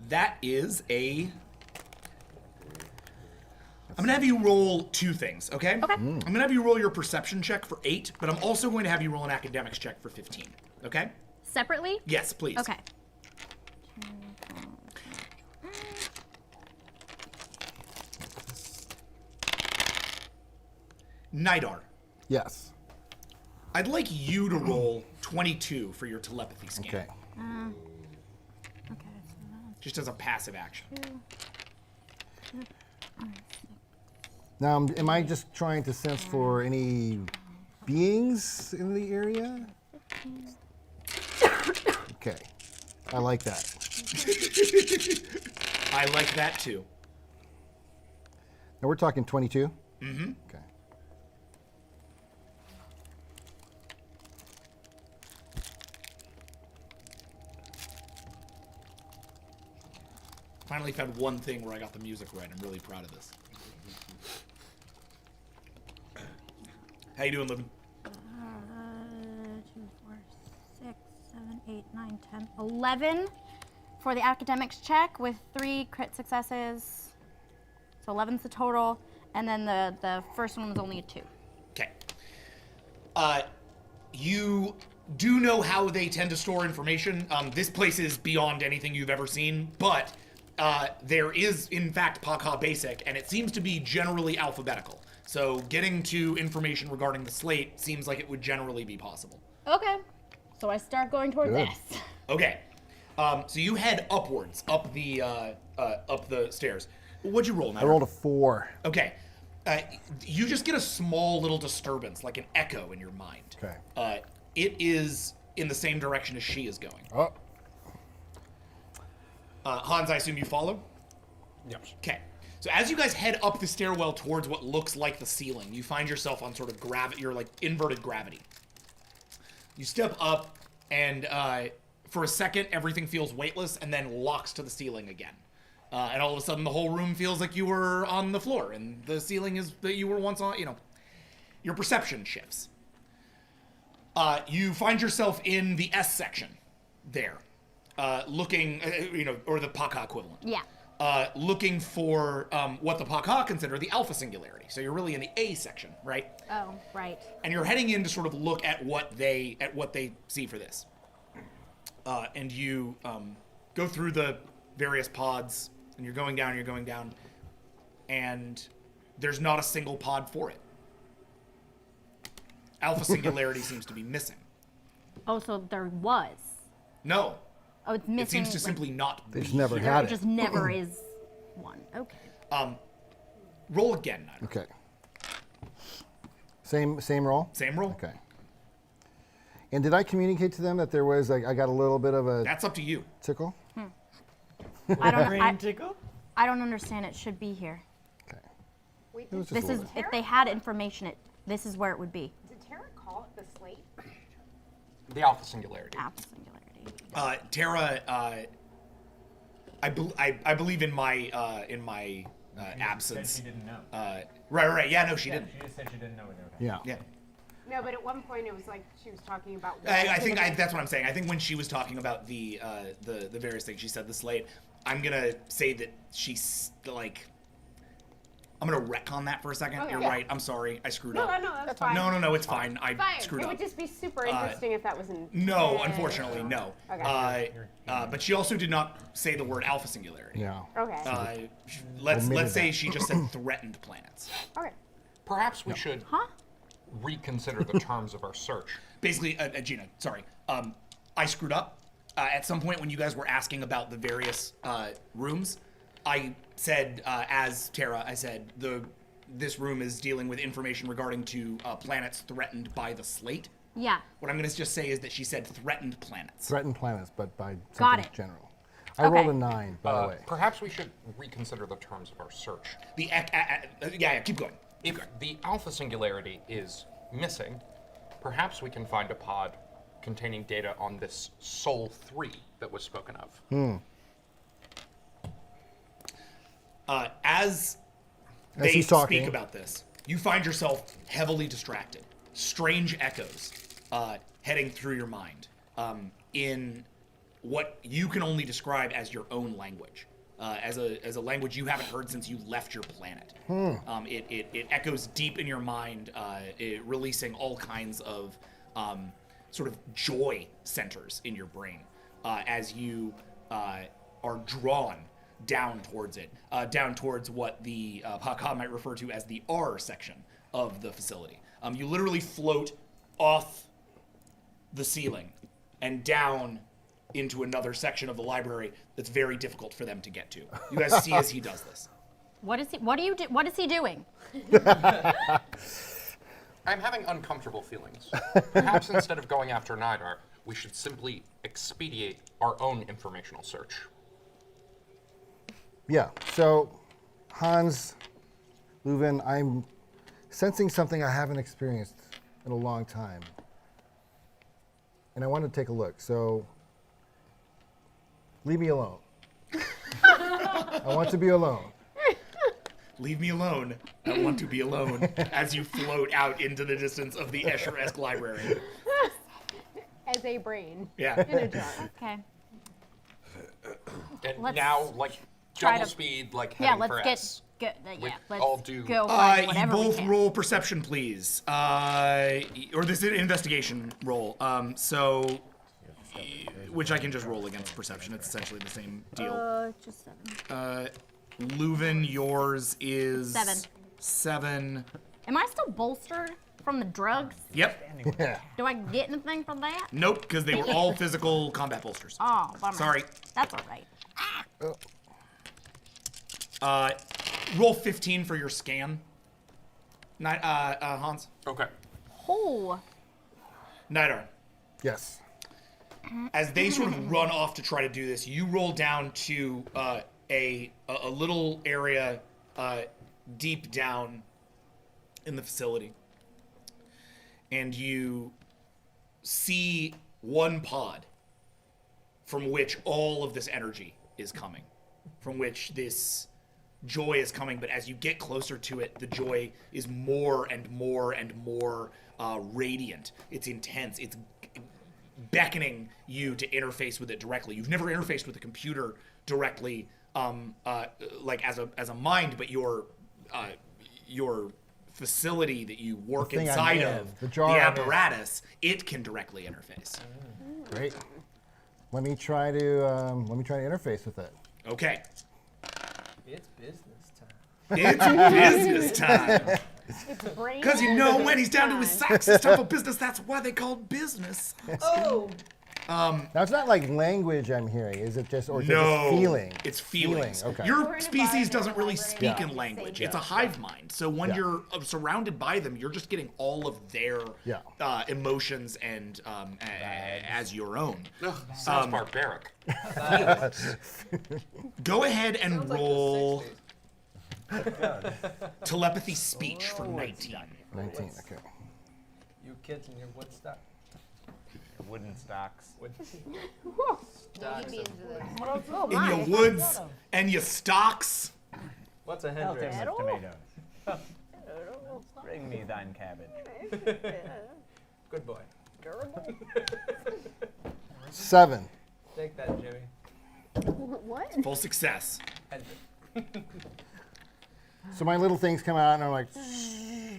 That is a... I'm going to have you roll 2 things, okay? Okay. I'm going to have you roll your perception check for 8, but I'm also going to have you roll an academics check for 15, okay? Separately? Yes, please. Okay. Nidar, Yes. I'd like you to roll 22 for your telepathy scan. Okay. Just as a passive action. Now, am I just trying to sense for any beings in the area? Okay. I like that. I like that too. Now we're talking 22? Mm-hmm. Okay. Finally found one thing where I got the music right. I'm really proud of this. How you doing, Livin? 2, 4, 6, 7, 8, 9, 10, 11 for the academics check with 3 crit successes. So 11's the total, and then the first one was only a 2. Okay. You do know how they tend to store information. This place is beyond anything you've ever seen, but there is, in fact, Pakha Basic, and it seems to be generally alphabetical. So getting to information regarding the slate seems like it would generally be possible. Okay. So I start going toward Good. this. Okay. So you head upwards, up the stairs. What'd you roll, I Nidar? rolled a 4. Okay. You just get a small little disturbance, like an echo in your mind. Okay. It is in the same direction as she is going. Oh. Hans, I assume you follow? Yes. Okay. So as you guys head up the stairwell towards what looks like the ceiling, you find yourself on sort of gravity, you're like inverted gravity. You step up, and for a second, everything feels weightless and then locks to the ceiling again. And all of a sudden, the whole room feels like you were on the floor, and the ceiling is that you were once on, your perception shifts. You find yourself in the S section there, looking, or the Pakha equivalent. Yeah. Looking for what the Pakha consider the alpha singularity. So you're really in the A section, right? Oh, right. And you're heading in to sort of look at what they see for this. And you go through the various pods, and you're going down, and there's not a single pod for it. Alpha singularity seems to be missing. Oh, so there was. No. Oh, it's missing. It seems to like, simply not They be just never here. had it it. just never is one. Okay. Roll again, Nidar. Okay. Same roll? Same roll. Okay. And did I communicate to them that there was, I got a little bit of a... That's up to you. Tickle? I don't. Brain tickle? I don't understand. It should be here. Wait, It was just This a is little if they had information. This is where it would be. Did Tara call it the slate? The alpha singularity. Alpha singularity. Tara, I believe in my absence. She didn't know. Right. Yeah, no, she didn't. She just said she didn't know what they were Yeah. Yeah. No, but at one point it was like she was talking about. I think that's what I'm saying. I think when she was talking about the various things, she said the slate. I'm gonna say that she's like. I'm gonna retcon that for a second. Okay. You're Yeah. right. I'm sorry. I screwed No, up. that's fine. No, it's fine. I Fine. screwed It up. would just be super interesting if that was in. No, unfortunately, no. Okay. But she also did not say the word alpha singularity. Yeah. Okay. Let's Omitted say that. she just said threatened planets. Okay. Perhaps we should reconsider the terms of our search. Basically, Gina, sorry. I screwed up. at some point when you guys were asking about the various rooms, I said, as Terra, I said, this room is dealing with information regarding to planets threatened by the slate. Yeah. What I'm going to just say is that she said threatened planets. Threatened planets, but by Got something it. general. I rolled a 9, by the way. Perhaps we should reconsider the terms of our search. Yeah, keep going. If the alpha singularity is missing, perhaps we can find a pod containing data on this Sol 3 that was spoken of. As they he's talking. speak about this, you find yourself heavily distracted. Strange echoes heading through your mind in what you can only describe as your own language, as a language you haven't heard since you left your planet. It echoes deep in your mind, releasing all kinds of sort of joy centers in your brain as you are drawn down towards it, down towards what the Paka might refer to as the R section of the facility. You literally float off the ceiling and down into another section of the library that's very difficult for them to get to. You guys see as he does this. What is he doing? I'm having uncomfortable feelings. Perhaps instead of going after Nidar, we should simply expedite our own informational search. Yeah, so Hans, Leuven, I'm sensing something I haven't experienced in a long time. And I want to take a look, so leave me alone. I want to be alone. Leave me alone. I want to be alone as you float out into the distance of the Escher-esque library. As a brain. Yeah. In a jar. Okay. And Let's now, like, try double to- speed, like, Yeah, heading let's for get S. let's all do- go find whatever you we both can. roll perception, please. Or this is an investigation roll. Which I can just roll against perception. It's essentially the same deal. Just 7. Leuven, yours is 7. 7. Am I still bolstered from the drugs? Yep. Do I get anything from that? Nope, because they were all physical combat bolsters. Oh, bummer. Sorry. That's all right. Roll 15 for your scan. Hans. Okay. Oh. Nidar. Yes. As they sort of run off to try to do this, you roll down to a little area deep down in the facility, and you see one pod from which all of this energy is coming, from which this joy is coming. But as you get closer to it, the joy is more and more and more radiant. It's intense. It's beckoning you to interface with it directly. You've never interfaced with a computer directly, like as a mind, but your facility that you work The thing I'm inside in, of, the the jar I'm in. apparatus, it can directly interface. Great. Let me try to interface with it. Okay. It's business time. It's business time. It's brain. Because you know when he's down to his socks, it's time for business. That's why they call it business. Oh. Now it's not like language I'm hearing. Is it just or is it No, just feeling? it's feelings. Okay. Your species doesn't really speak Yeah. in language. Yeah. It's a hive mind. So when Yeah. you're surrounded by them, you're just getting all of their Yeah. emotions and as your own. Sounds barbaric. Go ahead and roll telepathy speech for 19. 19. Okay. You kids and your wood stock. Wooden stocks. Stocks of Oh, In your woods and your stocks. What's a I'll take Hendrix? some tomatoes. Bring me thine cabbage. Good boy. 7. Take that, Jimmy. What? Full success. So my little things come out and I'm like,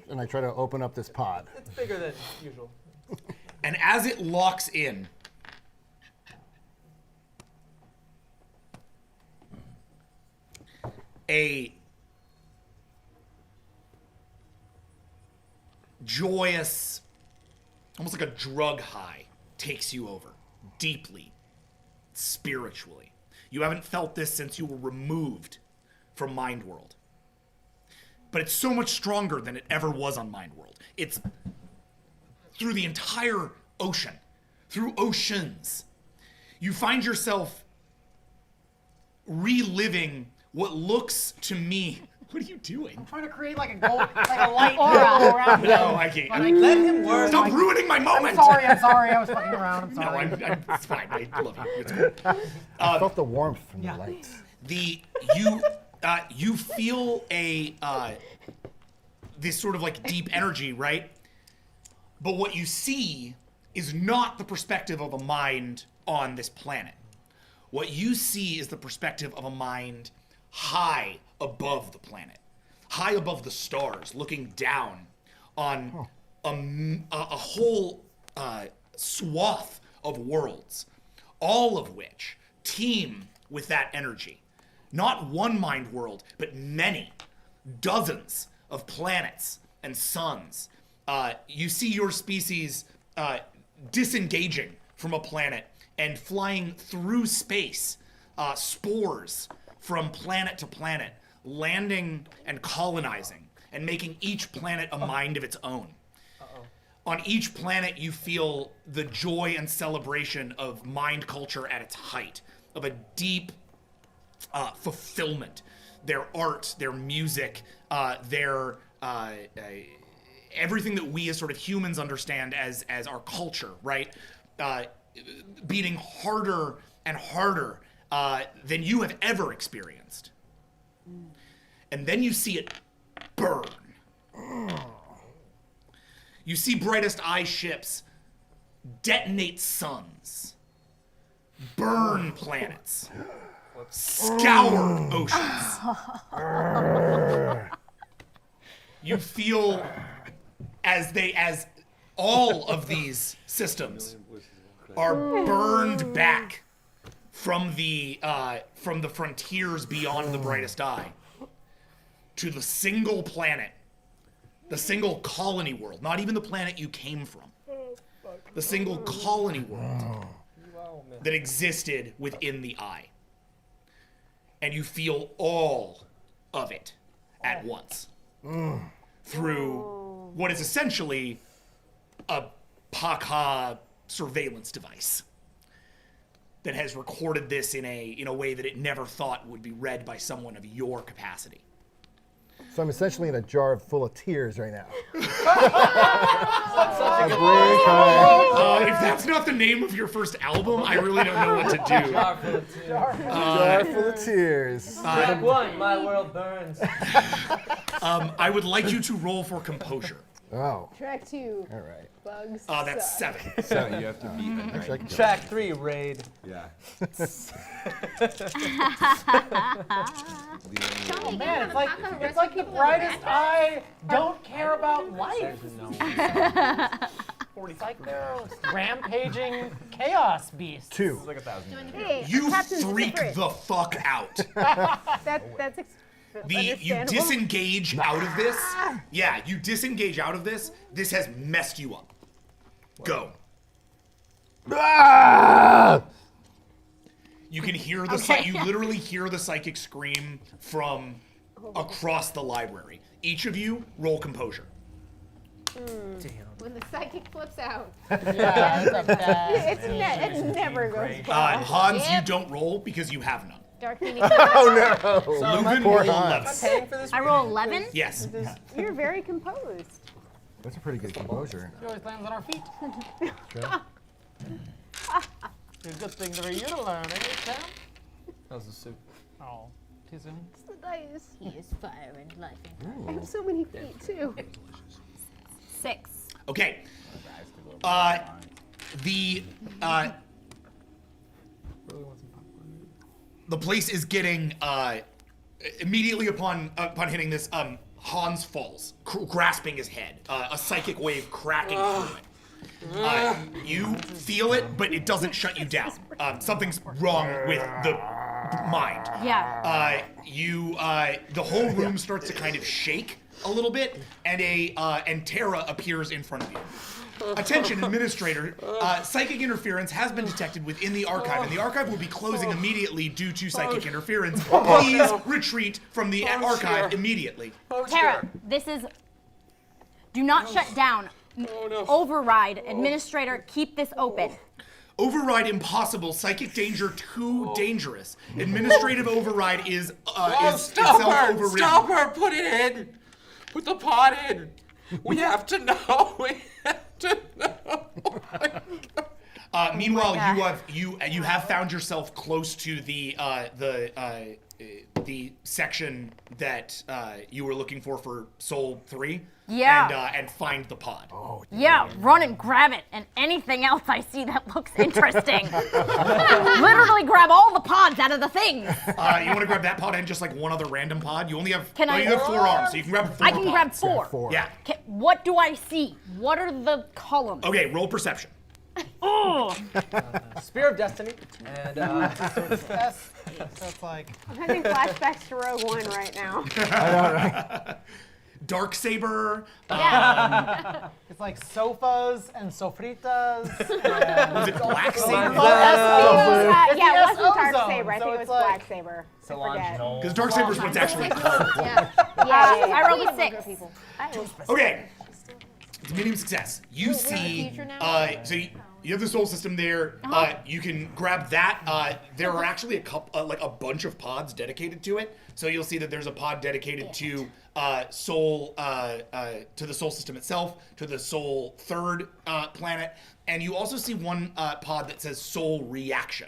and I try to open up this pod. It's bigger than usual. And as it locks in, a joyous, almost like a drug high, takes you over deeply spiritually. You haven't felt this since you were removed from Mind World. But it's so much stronger than it ever was on Mind World. It's through the entire ocean, through oceans. You find yourself reliving what looks to me. What are you doing? I'm trying to create like a gold, like a light aura around him. No, I can't. Let him work. Stop ruining my moment. I'm sorry. I was fucking around. I'm sorry. No, it's fine. I love you. It's cool. I felt the warmth from the lights. You feel this sort of like deep energy, right? But what you see is not the perspective of a mind on this planet. What you see is the perspective of a mind high above the planet, high above the stars, looking down on a whole swath of worlds, all of which teem with that energy. Not one mind world, but many, dozens of planets and suns. You see your species disengaging from a planet and flying through space, spores from planet to planet, landing and colonizing and making each planet a mind of its own. On each planet, you feel the joy and celebration of mind culture at its height, of a deep fulfillment. Their art, their music, their everything that we as sort of humans understand as our culture, right? Beating harder and harder than you have ever experienced. And then you see it burn. You see Brightest Eye ships detonate suns, burn planets, scour oceans. You feel as all of these systems are burned back from the frontiers beyond the Brightest Eye to the single planet, the single colony world, not even the planet you came from, the single colony world that existed within the Eye. And you feel all of it at once through what is essentially a Pakha surveillance device that has recorded this in a way that it never thought would be read by someone of your capacity. So I'm essentially in a jar full of tears right now. If that's not the name of your first album, I really don't know what to do. Jar full of tears. Jar full of tears. Track 1, My World Burns. I would like you to roll for composure. Oh. Track 2. All right. Bugs. That's 7. So you have to beat a night. Track 3, Raid. Yeah. Man, it's like the Brightest Eye don't care about life. It's like they're rampaging chaos beasts. 2. It's like 1,000 years. Hey, You Captain's freak different. the fuck out. That's You understandable. disengage out of this. Yeah, you disengage out of this. This has messed you up. Go. You can hear the you literally hear the psychic scream from across the library. Each of you roll composure. When the psychic flips out. Yeah, it's a bad. It never goes well. Hans, you don't roll because you have none. Dark Phoenix. Oh no! Leuven, Poor roll Hans. 11. I roll 11. Yes. You're very composed. That's a pretty good composure. She always lands on our feet. True. It's good things for you to learn, ain't it, Sam? That was a suit. Oh, too soon. It's the dice. He is fire and life. I have so many feet too. 6. Okay. The place is getting immediately upon hitting this. Hans falls, grasping his head. A psychic wave cracking through it. You feel it, but it doesn't shut you down. Something's wrong with the mind. Yeah. The whole room starts to kind of shake a little bit, and Terra appears in front of you. Attention, administrator. Psychic interference has been detected within the archive, and the archive will be closing immediately due to psychic interference. Please retreat from the archive immediately. Tara, this is. Do not shut down. Override. Administrator, keep this open. Override impossible. Psychic danger too dangerous. Administrative override is Stop itself her! overridden. Stop her! Put it in! Put the pot in! We have to know. We have to know. Meanwhile, you have found yourself close to the section that you were looking for Soul 3. Yeah. And find the pod. Oh. Yeah, run and grab it, and anything else I see that looks interesting. Literally grab all the pods out of the things. You want to grab that pod and just like one other random pod? You only have. Can I? You have 4 arms, so you can grab 4 I can grab pods. 4. Yeah. What do I see? What are the columns? Okay, roll perception. Oh. Spear of Destiny. And So it's like. I'm having flashbacks to Rogue One right now. I know, right? Dark saber. It's like sofas and sofritas. Was it black saber? Yeah, it It's wasn't the Dark ozone, Saber. I so think it was it's like- Black Saber. I forget. Because dark saber is what it's actually called. Yeah. I rolled a 6. Okay. It's a medium success. You see, so you have the soul system there. You can grab that. There are actually a bunch of pods dedicated to it. So you'll see that there's a pod dedicated to soul, to the soul system itself, to the soul 3rd planet, and you also see one pod that says soul reaction.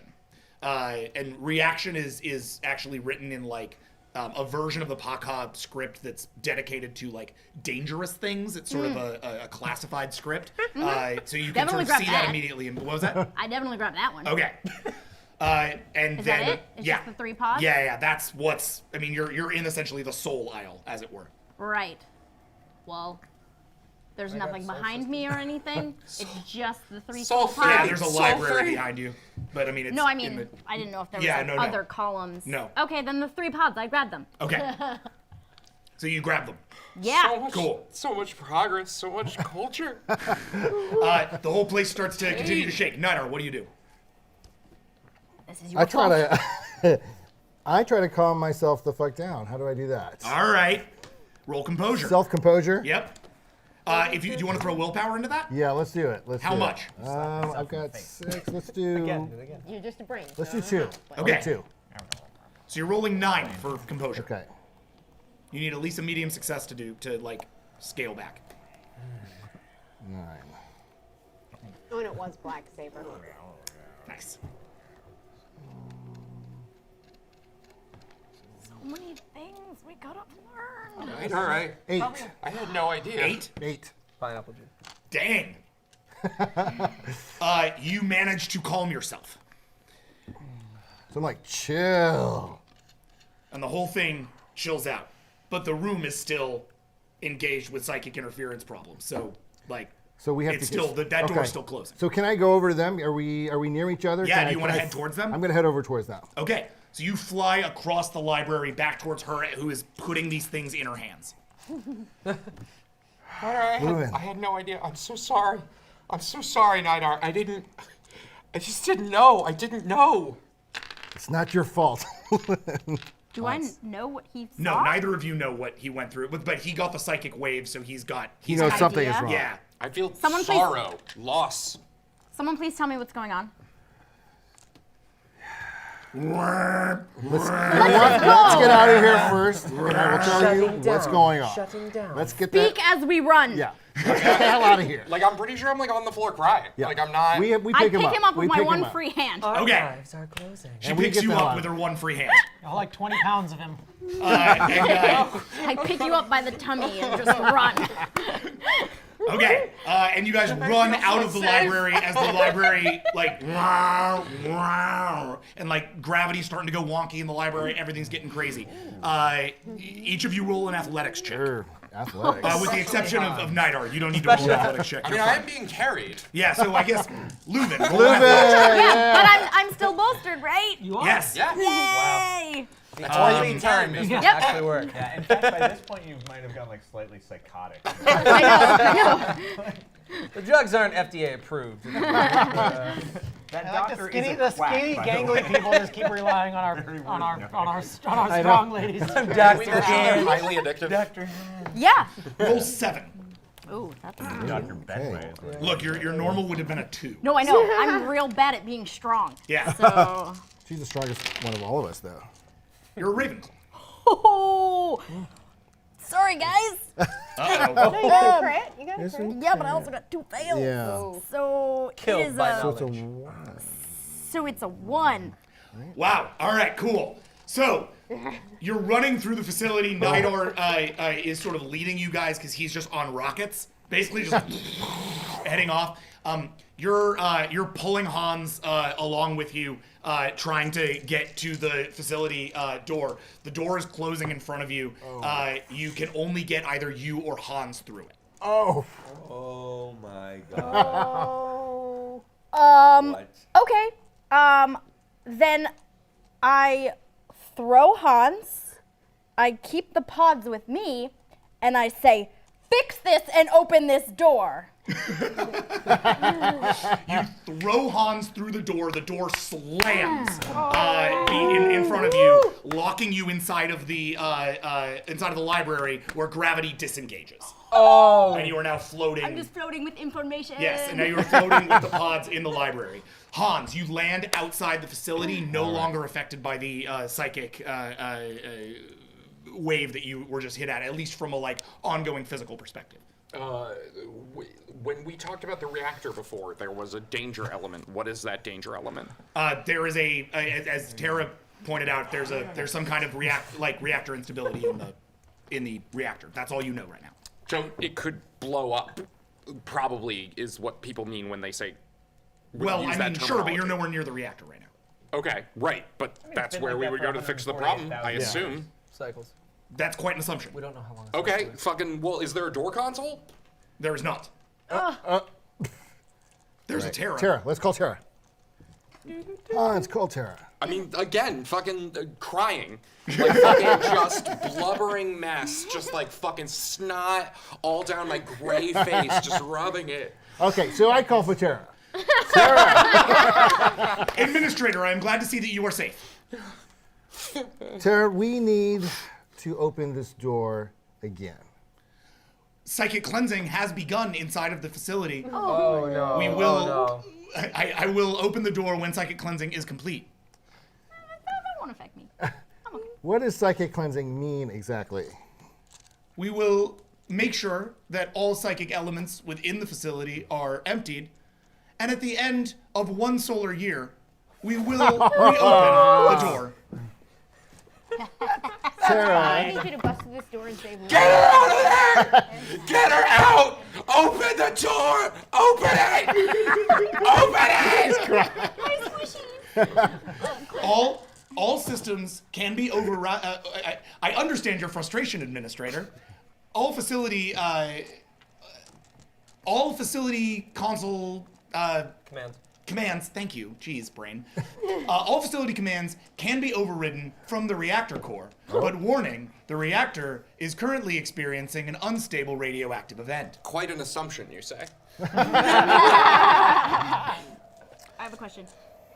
And reaction is actually written in like a version of the Pakha script that's dedicated to like dangerous things. It's sort of a classified script. So you can Definitely sort of see grab that that. immediately. And what was that? I definitely grabbed that one. Okay. And Is then that it? It's yeah, just the 3 pods? yeah. That's what's. I mean, you're in essentially the soul aisle, as it were. Right. Well, there's nothing behind me or anything. It's just the 3 Soul pods. Yeah, there's a library behind you, but I mean, it's No, I in mean, the, I didn't know if there Yeah, was no. other columns. No. Okay, then the 3 pods, I grabbed them. Okay. So you grab them. Yeah. Cool. So much progress, so much culture. The whole place starts to continue to shake. Nutter, what do you do? This is your I try to calm myself the fuck down. How do I do that? All right. Roll composure. Self-composure? Yep. Do you want to throw willpower into that? Yeah, let's do it. How much? I've got 6. Let's do. You're just a brain. Let's do 2. Okay. 2. So you're rolling 9 for composure. Okay. You need at least a medium success to like scale back. 9. Oh, and it was Black Saber. Nice. So many things we gotta learn. All right. 8. I had no idea. 8? Pineapple juice. Dang. You manage to calm yourself. So I'm like, chill. And the whole thing chills out. But the room is still engaged with psychic interference problems. So, like, So we have it's to still that okay. door's still closing. So can I go over to them? Are we near each other? Yeah, Can do you want to can head towards them? I'm gonna head over towards them. Okay, so you fly across the library back towards her, who is putting these things in her hands. I had no idea. I'm so sorry. I'm so sorry, Nidar. I just didn't know. I didn't know. It's not your fault. Do I know what he saw? No, neither of you know what he went through, but he got the psychic wave, so he knows something is wrong. Yeah. I feel Someone please- sorrow, loss. Someone please tell me what's going on. Let's get out of here first, and I will tell you what's going on. Shutting down. Let's get Speak that. as we run. Yeah. Let's get the hell out of here. Like, I'm pretty sure I'm like on the floor crying. Yeah. Like, I'm not. We I pick pick him up with We my pick him one up. free hand. Okay. Archives are closing. She And we picks get you the hell up out. with her one free hand. I like 20 pounds of him. I pick you up by the tummy and just run. Okay, and you guys run out of the library as the library, like, and like gravity's starting to go wonky in the library. Everything's getting crazy. Each of you roll an athletics check. Sure. Athletics. With the exception of Nidar. You don't need to roll an athletics check. I You're mean, I fine. am being carried. Yeah, so I guess Leuven. Roll Leuven! an athletics check. Yeah, but I'm still bolstered, right? You are? Yes. Yeah. Yay! The only time this Yep. actually work. Yeah, in fact, by this point, you might have gone like slightly psychotic. I know. The drugs aren't FDA approved. That The doctor skinny, is a the quack, skinny by the gangly way. people just keep relying on our strong ladies. Dr. They're Hand. highly addictive. Dr. Yeah. Roll 7. Ooh, that's Dr. Bedway. Look, your normal would have been a 2. No, I know. I'm real bad at being strong. Yeah. So. She's the strongest one of all of us, though. You're a Ravenclaw. Oh. Sorry, guys. Uh-oh. No, you got a crit. You got a Yes, crit. we Yeah, but I also got 2 fails. Yeah. So Killed it is by a. knowledge. So it's a 1. Wow. All right, cool. So, you're running through the facility. Nidor is sort of leading you guys because he's just on rockets, basically just heading off. You're pulling Hans along with you, trying to get to the facility door. The door is closing in front of you. You can only get either you or Hans through it. Oh. Oh my god. What? Okay. Then I throw Hans. I keep the pods with me, and I say, "Fix this and open this door." You throw Hans through the door slams in front of you, locking you inside of the library where gravity disengages. Oh. And you are now floating. I'm just floating with information. Yes, and now you're floating with the pods in the library. Hans, you land outside the facility, no longer affected by the psychic wave that you were just hit at least from a ongoing physical perspective. When we talked about the reactor before, there was a danger element. What is that danger element? There is as Tara pointed out, there's some kind of reactor instability in the reactor. That's all you know right now. So it could blow up. Probably is what people mean when they say. Well, use I that mean, sure, but you're terminology. nowhere near the reactor right now. Okay, right, but that's been where like we that would for go to fix the problem, I 148,000 assume. Cycles. That's quite an assumption. We don't know how long. Okay, fucking. Well, is there a door console? There is not. There's a Tara. Tara, let's call Tara. Hans, call Tara. I mean, again, fucking crying. Like fucking just blubbering mess. Just like fucking snot all down my gray face, just rubbing it. Okay, so I call for Tara. Administrator, I am glad to see that you are safe. Tara, we need to open this door again. Psychic cleansing has begun inside of the facility. Oh no. We will. Oh, no. I will open the door when psychic cleansing is complete. That won't affect me. What does psychic cleansing mean exactly? We will make sure that all psychic elements within the facility are emptied, and at the end of 1 solar year, we will reopen the door. I need you to bust through this door and save Get her out of there! Get her out! Open the door! Open it! Open it! All systems can be override. I understand your frustration, Administrator. All facility console commands. Thank you. Jeez, brain. All facility commands can be overridden from the reactor core. But warning: the reactor is currently experiencing an unstable radioactive event. Quite an assumption, you say. I have a question.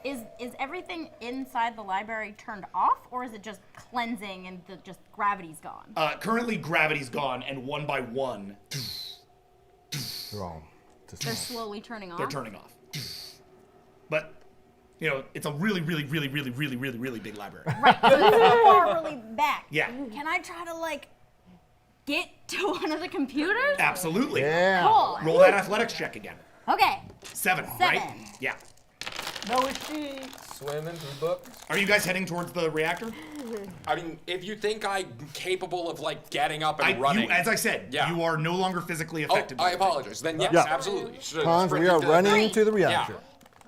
Is everything inside the library turned off, or is it just cleansing and just gravity's gone? Currently, gravity's gone, and one by one, They're slowly turning off. they're turning off. But, it's a really, really, really, really, really, really, really big library. Right. So it's far really back. Yeah. Can I try to get to one of the computers? Absolutely. Yeah. Cool. Roll that athletics check again. Okay. 7, 7. right? Yeah. No, it's she. Swimming through books. Are you guys heading towards the reactor? I mean, if you think I'm capable of getting up and running, as I said, you are no longer physically affected. I apologize. Then yes, absolutely. Hans, we are running to the reactor. Yeah.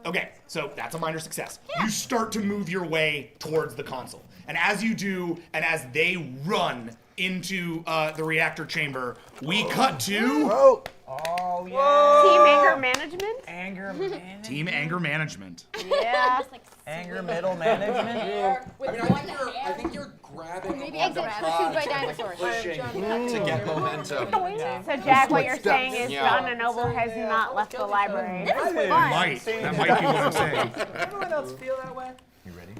Okay, so that's a minor success. You start to move your way towards the console, and as you do, and as they run into the reactor chamber, we cut to. Oh yeah. Team anger management? Anger management. Team anger management. Yeah. Anger middle management. I think you're grabbing Maybe onto exit Podge pursued by and, dinosaurs. pushing to get momentum. So Jack, what you're saying is John the Noble has not left the library. Might. That might be what I'm saying. Everyone else feel that way? You ready?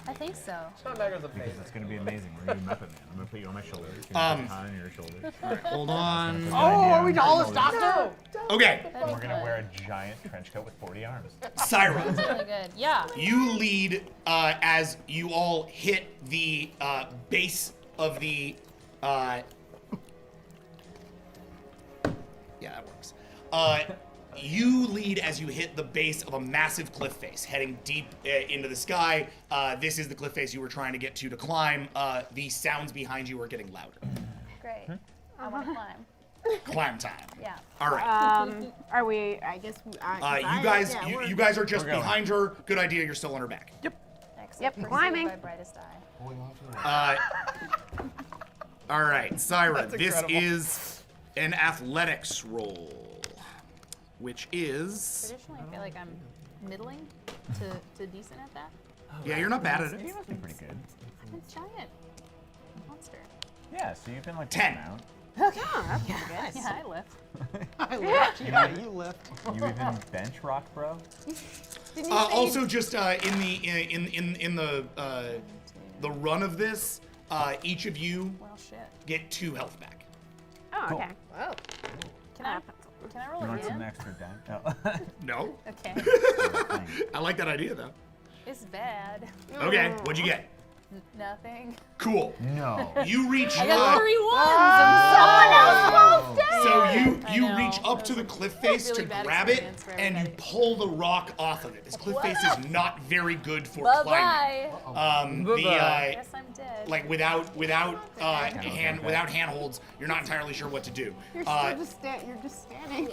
I think so. Sean Becker's a Because face. it's gonna be amazing. We're gonna do Muppet Man. I'm gonna put you on my shoulder. You're gonna put on your shoulders. Hold on. Are we Dallas Doctor? Okay, And we're gonna wear a giant trench coat with 40 arms. Syra. Really good. Yeah. You lead as you all hit the base of the. Yeah, that works. You lead as you hit the base of a massive cliff face, heading deep into the sky. This is the cliff face you were trying to get to climb. The sounds behind you are getting louder. Great. I want to climb. Climb time. Yeah. All right. Are we? I guess. You guys are just behind her. Good idea. You're still on her back. Except Yep, for climbing. Saved by Brightest Eye. All right, Syra. This incredible. is an athletics roll, which is. Traditionally, I feel like I'm middling to decent at that. Yeah, you're not bad at You it. must be pretty good. I'm a giant monster. Yeah, so you've been like 10. working out. Okay. That's pretty good. Yeah, I lift. I lift. Yeah, you lift. You even bench rock, bro? Also, just in the run of this, each of you Well, shit. get 2 health back. Oh, okay. Whoa. Can I roll You want some again? extra dime? No. Okay. I like that idea though. It's bad. Okay, what'd you get? Nothing. Cool. No. You reach. I got 3 ones. So you I know. reach up to the cliff face Really to bad grab it, experience for and you everybody. pull the rock off of it. This cliff face is not very good for climbing. Bye-bye. Guess I'm dead. Like without handholds, you're not entirely sure what to do. You're still you're just standing.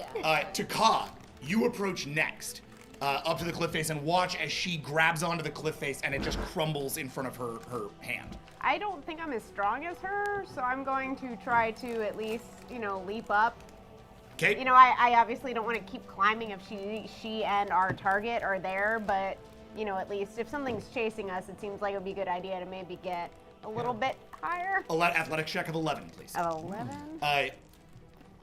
To Ka, you approach next. Up to the cliff face and watch as she grabs onto the cliff face and it just crumbles in front of her hand. I don't think I'm as strong as her, so I'm going to try to at least, leap up. Okay. I obviously don't want to keep climbing if she and our target are there, but, at least if something's chasing us, it seems like it would be a good idea to maybe get a little bit higher. Athletics check of 11, please. Of 11?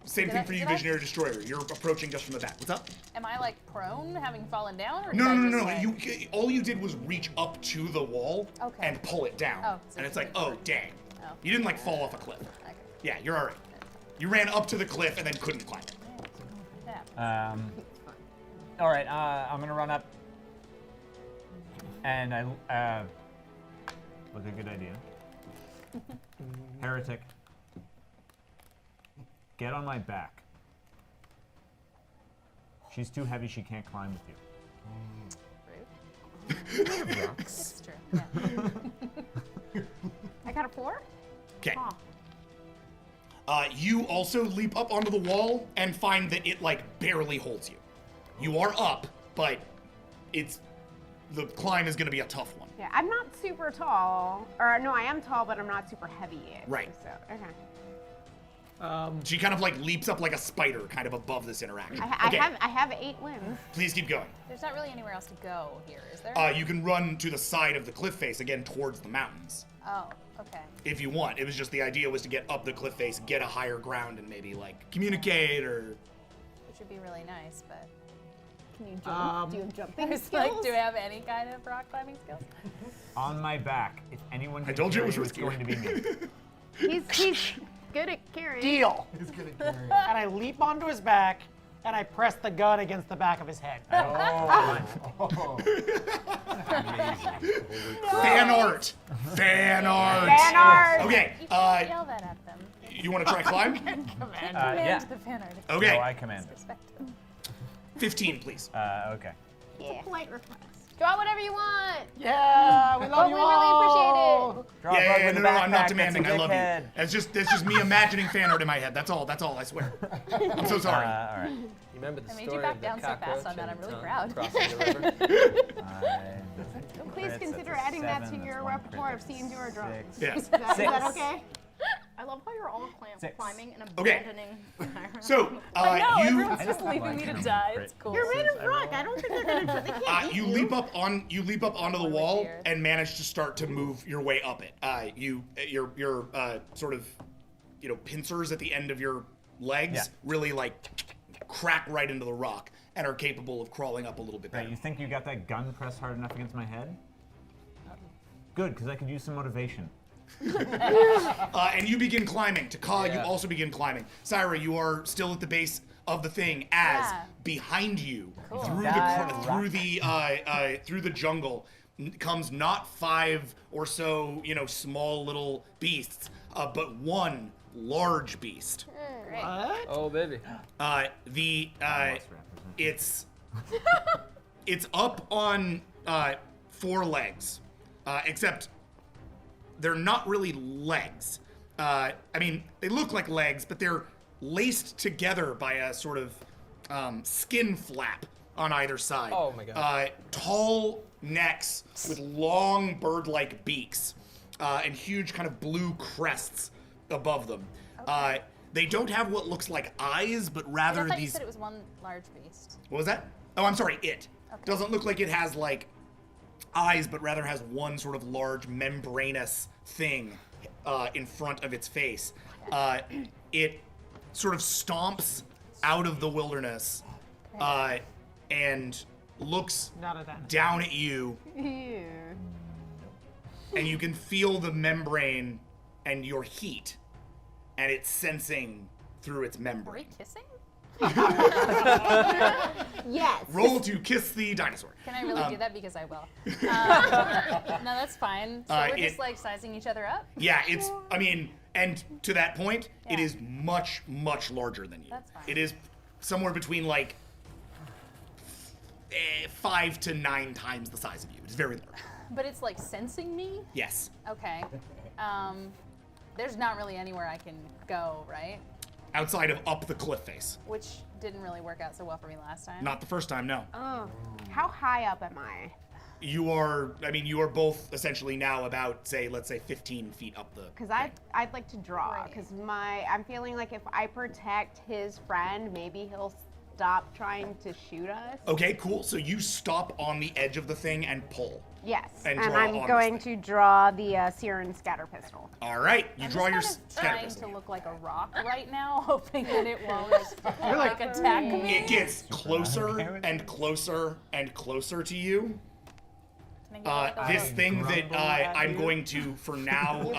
Same thing for you, Visionary Destroyer. You're approaching just from the back. What's up? Am I like prone, having fallen down, or No. Like... All you did was reach up to the wall Okay. and pull it down. Oh, so and it's you like, oh, dang. Oh. You didn't fall off a cliff. Okay. Yeah, you're all right. You ran up to the cliff and then couldn't climb it. Yeah. All right, I'm gonna run up, and look a good idea. Heretic, get on my back. She's too heavy; she can't climb with you. Rude. It's true. Yeah. I got a 4? Okay. You also leap up onto the wall and find that it barely holds you. You are up, but the climb is going to be a tough one. Yeah, I'm not super tall. Or, no, I am tall, but I'm not super heavy yet. Right. So, okay. She kind of leaps up like a spider, kind of above this interaction. I have 8 limbs. Please keep going. There's not really anywhere else to go here, is there? You can run to the side of the cliff face again towards the mountains. Oh, okay. If you want. It was just the idea was to get up the cliff face, get a higher ground, and maybe communicate or. Which would be really nice, but. Can you jump? Do you have jumping It's skills? do I have any kind of rock climbing skills? On my back. If anyone can I told you it carry was it's going to be me. He's good at carrying. Deal. He's gonna carry it. And I leap onto his back, and I press the gun against the back of his head. Fan art. Fan art. Fan art. Okay. You can't yell that at them. You want to try climb? Yeah. The fan art. Okay. No, I command it. Perspective. 15, please. Okay. Yeah. Polite request. Draw whatever you want. Yeah, we love We you really all. appreciate it. Draw a bug Yeah, with a no, I'm not backpack, demanding. that's I a love you. dickhead. That's just me imagining fan art in my head. That's all, I swear. I'm so sorry. All right. You remember the I made story you back of the down so fast cockroach on that. and I'm really tongue proud. crossing the river? Please consider adding that to your repertoire of scenes you are drawing. Yeah. Is that okay? I love how you're all climbing and Okay. abandoning. So I know, you everyone's just leaving me to die. It's cool. You're made of rock. I don't think they're gonna. They can't eat you leap up onto the wall and manage to start to move your way up it. Your sort of pincers at the end of your legs really like crack right into the rock and are capable of crawling up a little bit better. Right, you think you got that gun pressed hard enough against my head? Good, because I could use some motivation. And you begin climbing. Taka, you also begin climbing. Syra, you are still at the base of the thing as behind you through the jungle comes not 5 or so small little beasts, but one large beast. What? Oh baby. It's up on 4 legs, except they're not really legs. I mean, they look like legs, but they're laced together by a sort of skin flap on either side. Oh my god. Tall necks with long bird-like beaks and huge kind of blue crests above them. Okay. They don't have what looks like eyes, but rather I thought these. you said it was one large beast. What was that? Oh, I'm sorry. It doesn't look like it has like eyes, but rather has one sort of large membranous thing in front of its face. It sort of stomps out of the wilderness and looks down at you, and you can feel the membrane and your heat, and it's sensing through its membrane. Are we kissing? Yes. Roll to kiss the dinosaur. Can I really do that? Because I will. No, that's fine. So we're just like sizing each other up? Yeah, and to that point, it is much, much larger than you. That's fine. It is somewhere between like 5 to 9 times the size of you. It's very large. But it's like sensing me? Yes. Okay. There's not really anywhere I can go, right? Outside of up the cliff face. Which didn't really work out so well for me last time. Not the first time, no. Oh, how high up am I? You are both essentially now about, let's say 15 feet up the. Because I'd like to draw. Because I'm feeling like if I protect his friend, maybe he'll stop trying to shoot us. Okay, cool. So you stop on the edge of the thing and pull. Yes, And and draw I'm on going to draw the Siren scatter pistol. All right, you I'm draw your just kind of scatter trying pistol. to look like a rock right now, hoping that it won't like attack me. It gets closer and closer and closer to you. This thing that I'm going to, for now,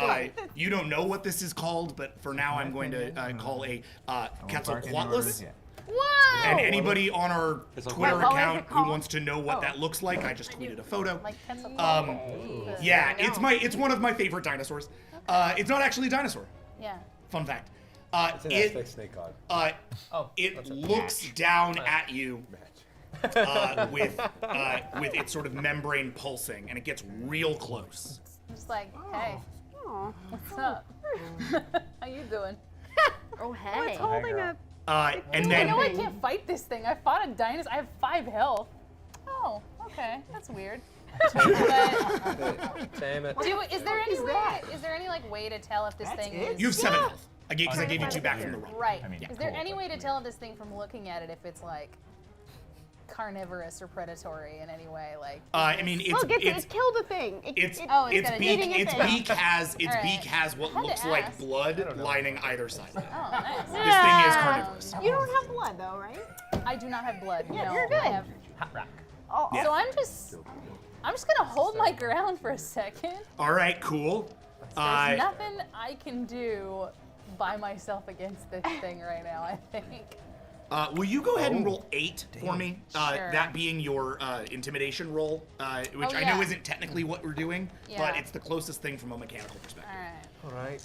you don't know what this is called, but for now I'm going to call a Quetzalcoatlus. Whoa! And anybody on our Twitter What is account it who called? wants to know what that looks like, I just tweeted a photo. Like Quetzalcoatl. Yeah, it's one of my favorite dinosaurs. It's not actually a dinosaur. Yeah. Fun fact. It's an aspect snake god. It looks down at you with its sort of membrane pulsing, and it gets real close. I'm just like, hey, what's up? How you doing? Oh, hey. It's holding a. And I then know I can't fight this thing. I fought a dinosaur. I have 5 health. Oh, okay. That's weird. Damn it. Is there any like way to tell if this thing is? you have 7 health. Because I gave you 2 back from the run. Right. Yeah. Is there any way to tell this thing from looking at it if it's like carnivorous or predatory in any way? Like. I mean, Look, it killed a thing. Its got a beak eating has Alright. beak has what Had to looks like ask. blood lining either side of it. Oh, nice. This thing is carnivorous. You don't have blood though, right? I do not have blood. Yeah, no, you're good. I have. Oh, Yeah. So I'm just gonna hold my ground for a second. All right, cool. There's nothing I can do by myself against this thing right now, I think. Will you go ahead and roll 8 for me? Sure. That being your intimidation roll, which I know isn't technically what we're doing, Yeah. but it's the closest thing from a mechanical perspective. All right. All right.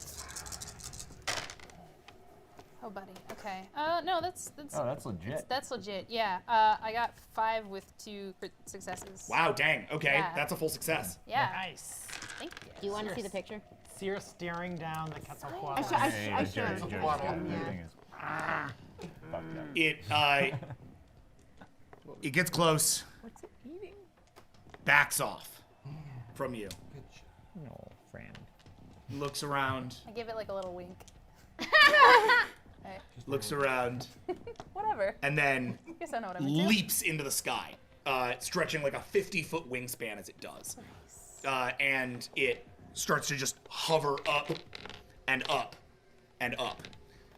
Oh, buddy. Okay. No, that's. Oh, that's legit. That's legit. Yeah. I got 5 with 2 crit successes. Wow, dang. Okay, Yeah. that's a full success. Yeah. Nice. Thank you. Do you want to see the picture? So you're staring down the Quetzalcoatl. I should. It gets close. What's it eating? Backs off from you. No, friend. looks around, I give it like a little wink. looks around, Whatever. and then Guess I know what I'm into. leaps into the sky, stretching like a 50-foot wingspan as it does. And it starts to just hover up and up and up,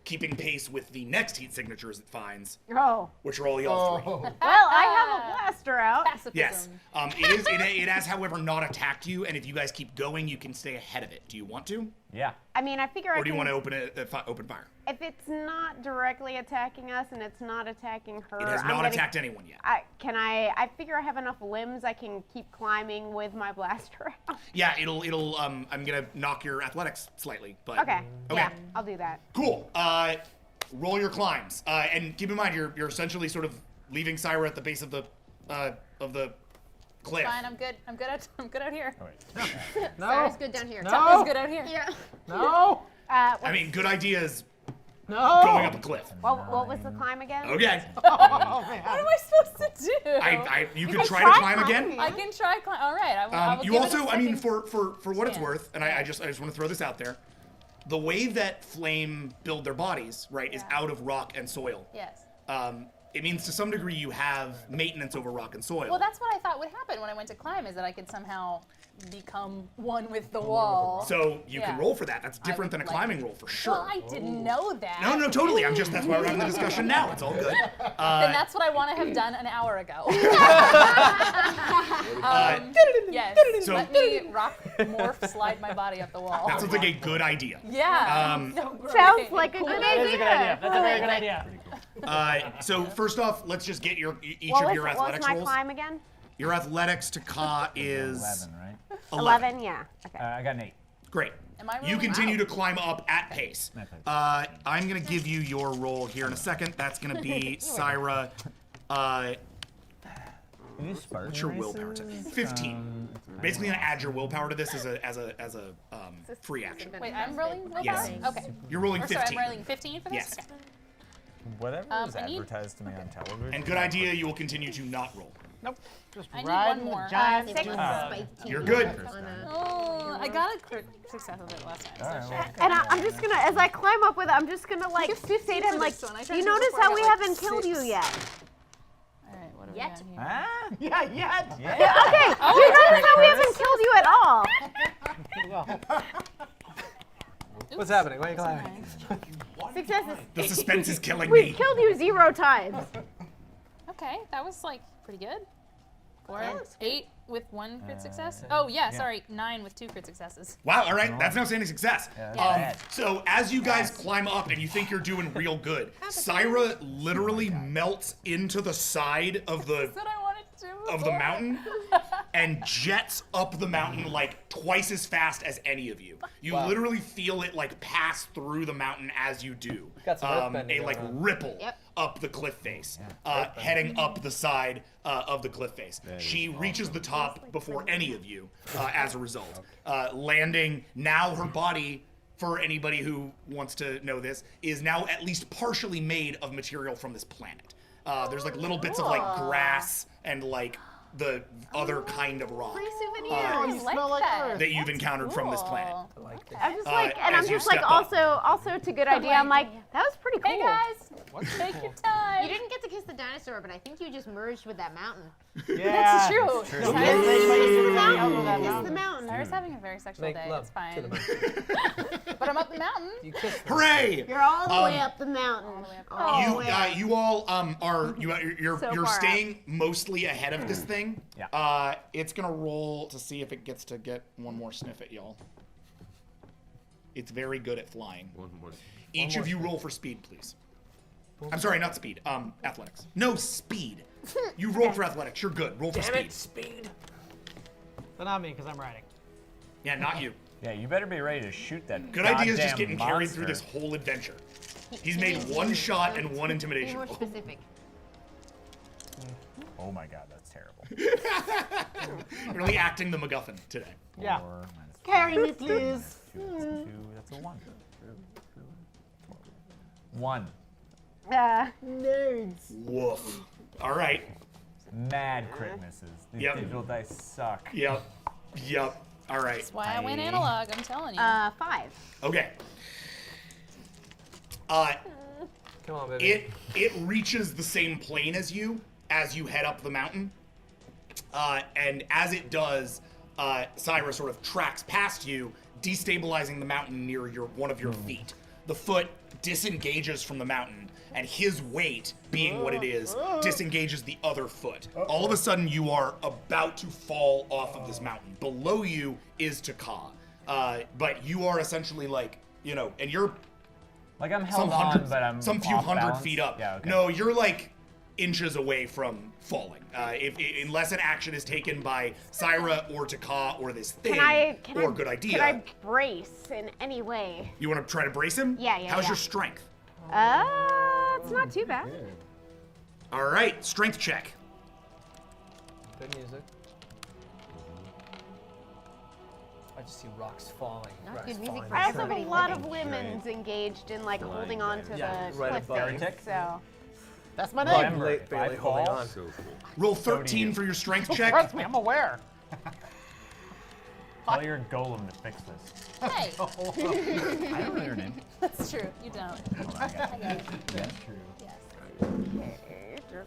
keeping pace with the next heat signatures it finds, Oh. which are all y'all three. Well, I have a blaster out. Yes. It has, however, not attacked you, and if you guys keep going, you can stay ahead of it. Do you want to? Yeah. I mean, I figure I Or do you can- want to open fire? If it's not directly attacking us and it's not attacking her, It has I'm not gonna- attacked anyone yet. I figure I have enough limbs I can keep climbing with my blaster out. Yeah, it'll I'm gonna knock your athletics slightly, but Okay. Yeah, I'll do that. Cool. Roll your climbs, and keep in mind you're essentially sort of leaving Syra at the base of the cliff. Fine, I'm good. I'm good out here. No. Sarah's good down here. No. Sarah's good out here. Yeah. No. I mean, good ideas. No. Going up a cliff. What was the climb again? Okay. Oh, man. What am I supposed to do? You can try to climb again. I can try climb. All right. I will You give it a also, I mean, second. for what it's worth, and I just want to throw this out there. The way that flame build their bodies, right, is out of rock and soil. Yes. It means to some degree you have maintenance over rock and soil. Well, that's what I thought would happen when I went to climb, is that I could somehow become one with the wall. So you can Yeah. roll for that. That's different than a climbing roll for sure. Well, I didn't know that. No, totally. That's why we're having the discussion now. It's all good. Then that's what I want to have done an hour ago. Yes. So- Let me rock, morph, slide my body up the wall. That sounds like a good idea. Yeah. Sounds like a good That is a good idea. That's a very good idea. So first off, let's just get each What of was, your what's athletics my rolls. climb again? Your athletics to Ka is 11, right? 11, yeah. Okay. I got an 8. Great. Am I You rolling? continue to climb up at pace. I'm going to give you your roll here in a second. That's going to be Syra. What's your willpower to 15. Basically, going to add your willpower to this as a free action. Wait, I'm rolling willpower? Yes. Okay. You're rolling Or sorry, 15. I'm rolling 15 for this? Yes. Okay. Whatever is I need- advertised to me on television. And good idea, you will continue to not roll. Nope. Just I need riding one more. the giant Six. You're good. Oh, I got a crit success with it last time. So sure. And I'm just gonna, as I climb up with it, I'm just gonna like say to him, for like, this one. I tried you to notice before, how I we got, like, haven't killed you 6. yet? All right, what do we Yet? got here? Ah? Yeah, yet. Yeah. Okay, Oh, you notice great, how we Chris. haven't killed you at all? What's happening? Why are you climbing? Successes. The suspense is killing We've me. killed you 0 times. Okay, that was like pretty good. 4, 8 with 1 crit success. Oh yeah, sorry, 9 with 2 crit successes. Wow, all right, that's an outstanding success. Yeah. So as you guys climb up and you think you're doing real good, Syra literally melts into the side of the That's what I wanted to do. of the mountain and jets up the mountain like twice as fast as any of you. You literally feel it like pass through the mountain as you do. Got some earth bending a like going on. ripple up the cliff face, heading up the side of the cliff face. She reaches the top before any of you as a result, landing. Now her body, for anybody who wants to know this, is now at least partially made of material from this planet. There's like little bits of like grass and like the other kind of rock Free souvenirs. I like that. that you've encountered from this Cool. planet. I'm just like, and as I'm you just like, step up. also to good idea. I'm like, that was pretty cool. Hey guys, take your time. You didn't get to kiss the dinosaur, but I think you just merged with that mountain. That's true. Kiss Cyrus- the mountain. Cyrus having a very sexual Make day. love It's fine. to the mountain. But I'm up the mountain. You kiss them. Hooray! You're all the way up the mountain. You all you're So far staying mostly ahead of this thing. Yeah. It's gonna roll to see if it gets to get one more sniff at y'all. It's very good at flying. One more. Each of you roll for speed, please. I'm sorry, not speed. Athletics. No, speed. You rolled for athletics. You're good. Roll for speed. Speed. But not me, because I'm riding. Yeah, not you. Yeah, you better be ready to shoot that. Good idea is just goddamn getting carried through this monster. whole adventure. He's made one shot and one Be intimidation more roll. specific. Oh my god, that's terrible. You're really acting the MacGuffin today. Yeah. 4 minus Carry me, please. 2, that's a 1. 1. Nerds. Woof. All right. Mad crit misses. These Yep. digital dice suck. Yep. All right. That's why I went analog, I'm telling you. 5. Okay. Come on, baby. It reaches the same plane as you head up the mountain. And as it does, Syra sort of tracks past you, destabilizing the mountain near one of your feet. The foot disengages from the mountain, and his weight, being what it is, disengages the other foot. All of a sudden, you are about to fall off of this mountain. Below you is Taka. But you are essentially like, and you're like I'm held on, but I'm some few off hundred balance? feet up. Yeah, okay. No, you're like inches away from falling. Unless an action is taken by Syra or Taka or this thing, good idea. Can I brace in any way? You want to try to brace him? Yeah. How's your strength? It's not too bad. All right, strength check. Good music. I just see rocks falling. Not good music for I also have a lot of lemons engaged in like holding on to the cliff face, so. That's my name. Barely holding on. Roll 13 for your strength check. Trust me, I'm aware. Call your golem to fix this. Hey. I don't know your name. That's true. You don't. Hold on, I got it. That's true. Yes. Your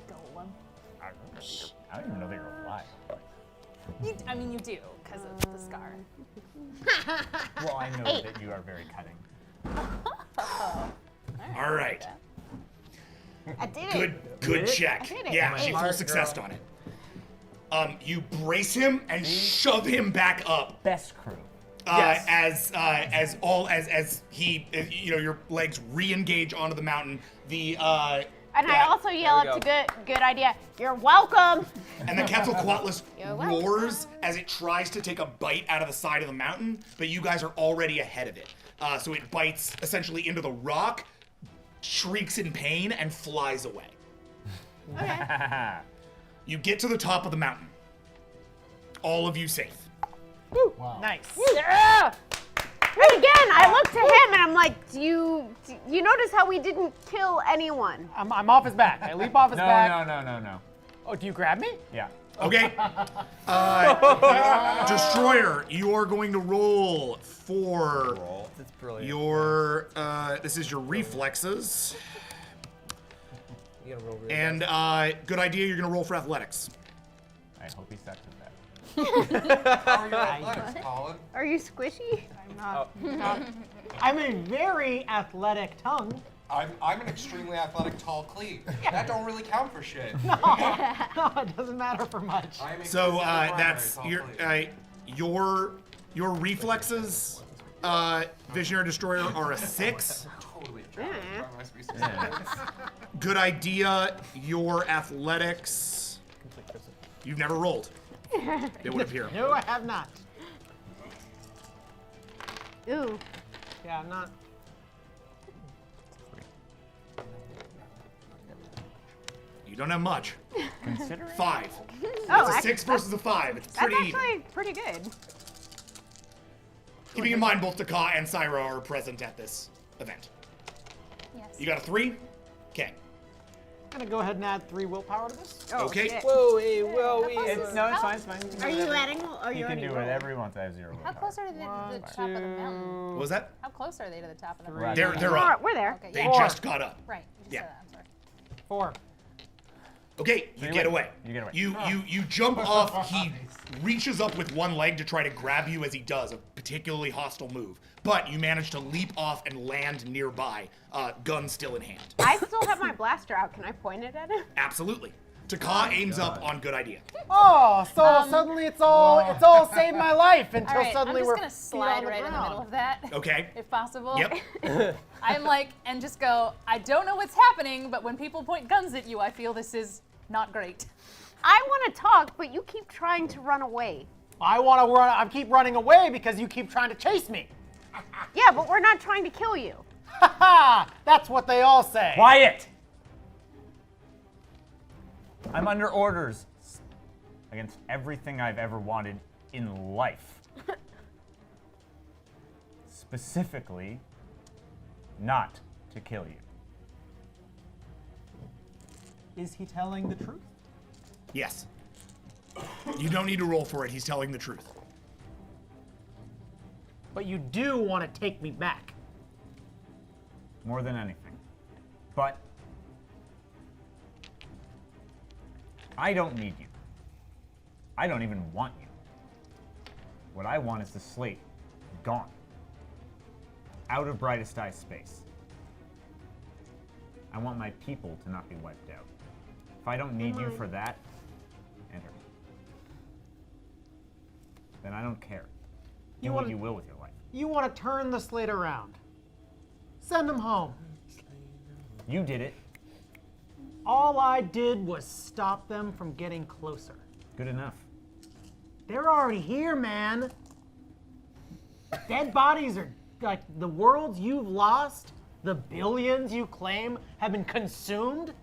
golem. I don't even know that you're alive. I mean, you do, because of the scar. Well, I know that you are very cutting. All right. I did it. Good check. I did it. Yeah, she full success on it. You brace him and shove him back up. Best crew. As he, your legs re-engage onto the mountain. And I also yell up to good idea. You're welcome. And the Quetzalcoatlus roars as it tries to take a bite out of the side of the mountain, but you guys are already ahead of it. So it bites essentially into the rock, shrieks in pain, and flies away. Okay. You get to the top of the mountain. All of you safe. Woo. Wow. Nice. Yeah. And again, I look to him and I'm like, do you notice how we didn't kill anyone? I'm off his back. I leap off his back. No. Oh, do you grab me? Yeah. Okay. Destroyer, you are going to roll for That's brilliant. your, this is your reflexes. You gotta roll real And good idea, you're going to roll for athletics. I hope he sucks at that. How are your athletics, Colin? Are you squishy? I'm not. I'm a very athletic tongue. I'm an extremely athletic tall cleat. That don't really count for shit. No, it doesn't matter for much. So that's your reflexes, Visionary Destroyer, are a 6. Totally Good idea. Your athletics. You've never rolled. It would appear. No, I have not. Ooh. Yeah, I'm not. You don't have much. Consider 5. Oh, It's a 6 versus a 5. It's pretty That's even. actually pretty good. Keeping in mind both Taka and Syra are present at this event. Yes. You got a 3? Okay. I'm gonna go ahead and add 3 willpower to this. Oh, Okay. shit. Whoa, No, it's fine. It's fine. Are you letting? Or You you can already do rolled? whatever you want. I have 0 How willpower. close are they to the top of the mountain? What was that? How close are they to the top of the Right. mountain? They're up. We're there. Okay, They yeah. just got up. Right. You just Yeah. said that. I'm sorry. 4. Okay, you get away. You get away. You jump off. He reaches up with one leg to try to grab you as he does, a particularly hostile move. But you manage to leap off and land nearby, gun still in hand. I still have my blaster out. Can I point it at him? Absolutely. Taka aims up on good idea. Oh, so suddenly it's all saved my life until All right, suddenly I'm we're just gonna slide right in the middle of that. Okay. If possible. Yep. I'm like, and just go, I don't know what's happening, but when people point guns at you, I feel this is not great. I want to talk, but you keep trying to run away. I want to run. I keep running away because you keep trying to chase me. Yeah, but we're not trying to kill you. Ha ha! That's what they all say. Quiet! I'm under orders against everything I've ever wanted in life. Specifically, not to kill you. Is he telling the truth? Yes. You don't need to roll for it. He's telling the truth. But you do want to take me back. More than anything. But I don't need you. I don't even want you. What I want is the slate gone. Out of Brightest Eye space. I want my people to not be wiped out. If I don't need you for that, enter. Then I don't care. Do what you will with your life. You want to turn the slate around. Send them home. You did it. All I did was stop them from getting closer. Good enough. They're already here, man. Dead bodies are like the worlds you've lost, the billions you claim have been consumed.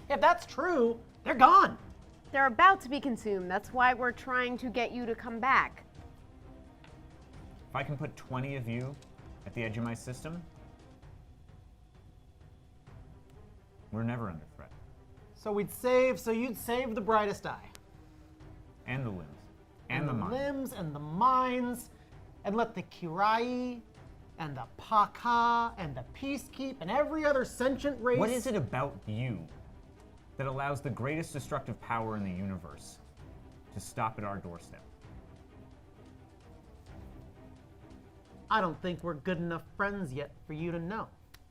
If that's true, they're gone. They're about to be consumed. That's why we're trying to get you to come back. If I can put 20 of you at the edge of my system, we're never under threat. So you'd save the Brightest Eye. And the limbs. And the mind. Limbs and the minds, and let the Kirai and the Paka and the Peacekeep and every other sentient race. What is it about you that allows the greatest destructive power in the universe to stop at our doorstep? I don't think we're good enough friends yet for you to know.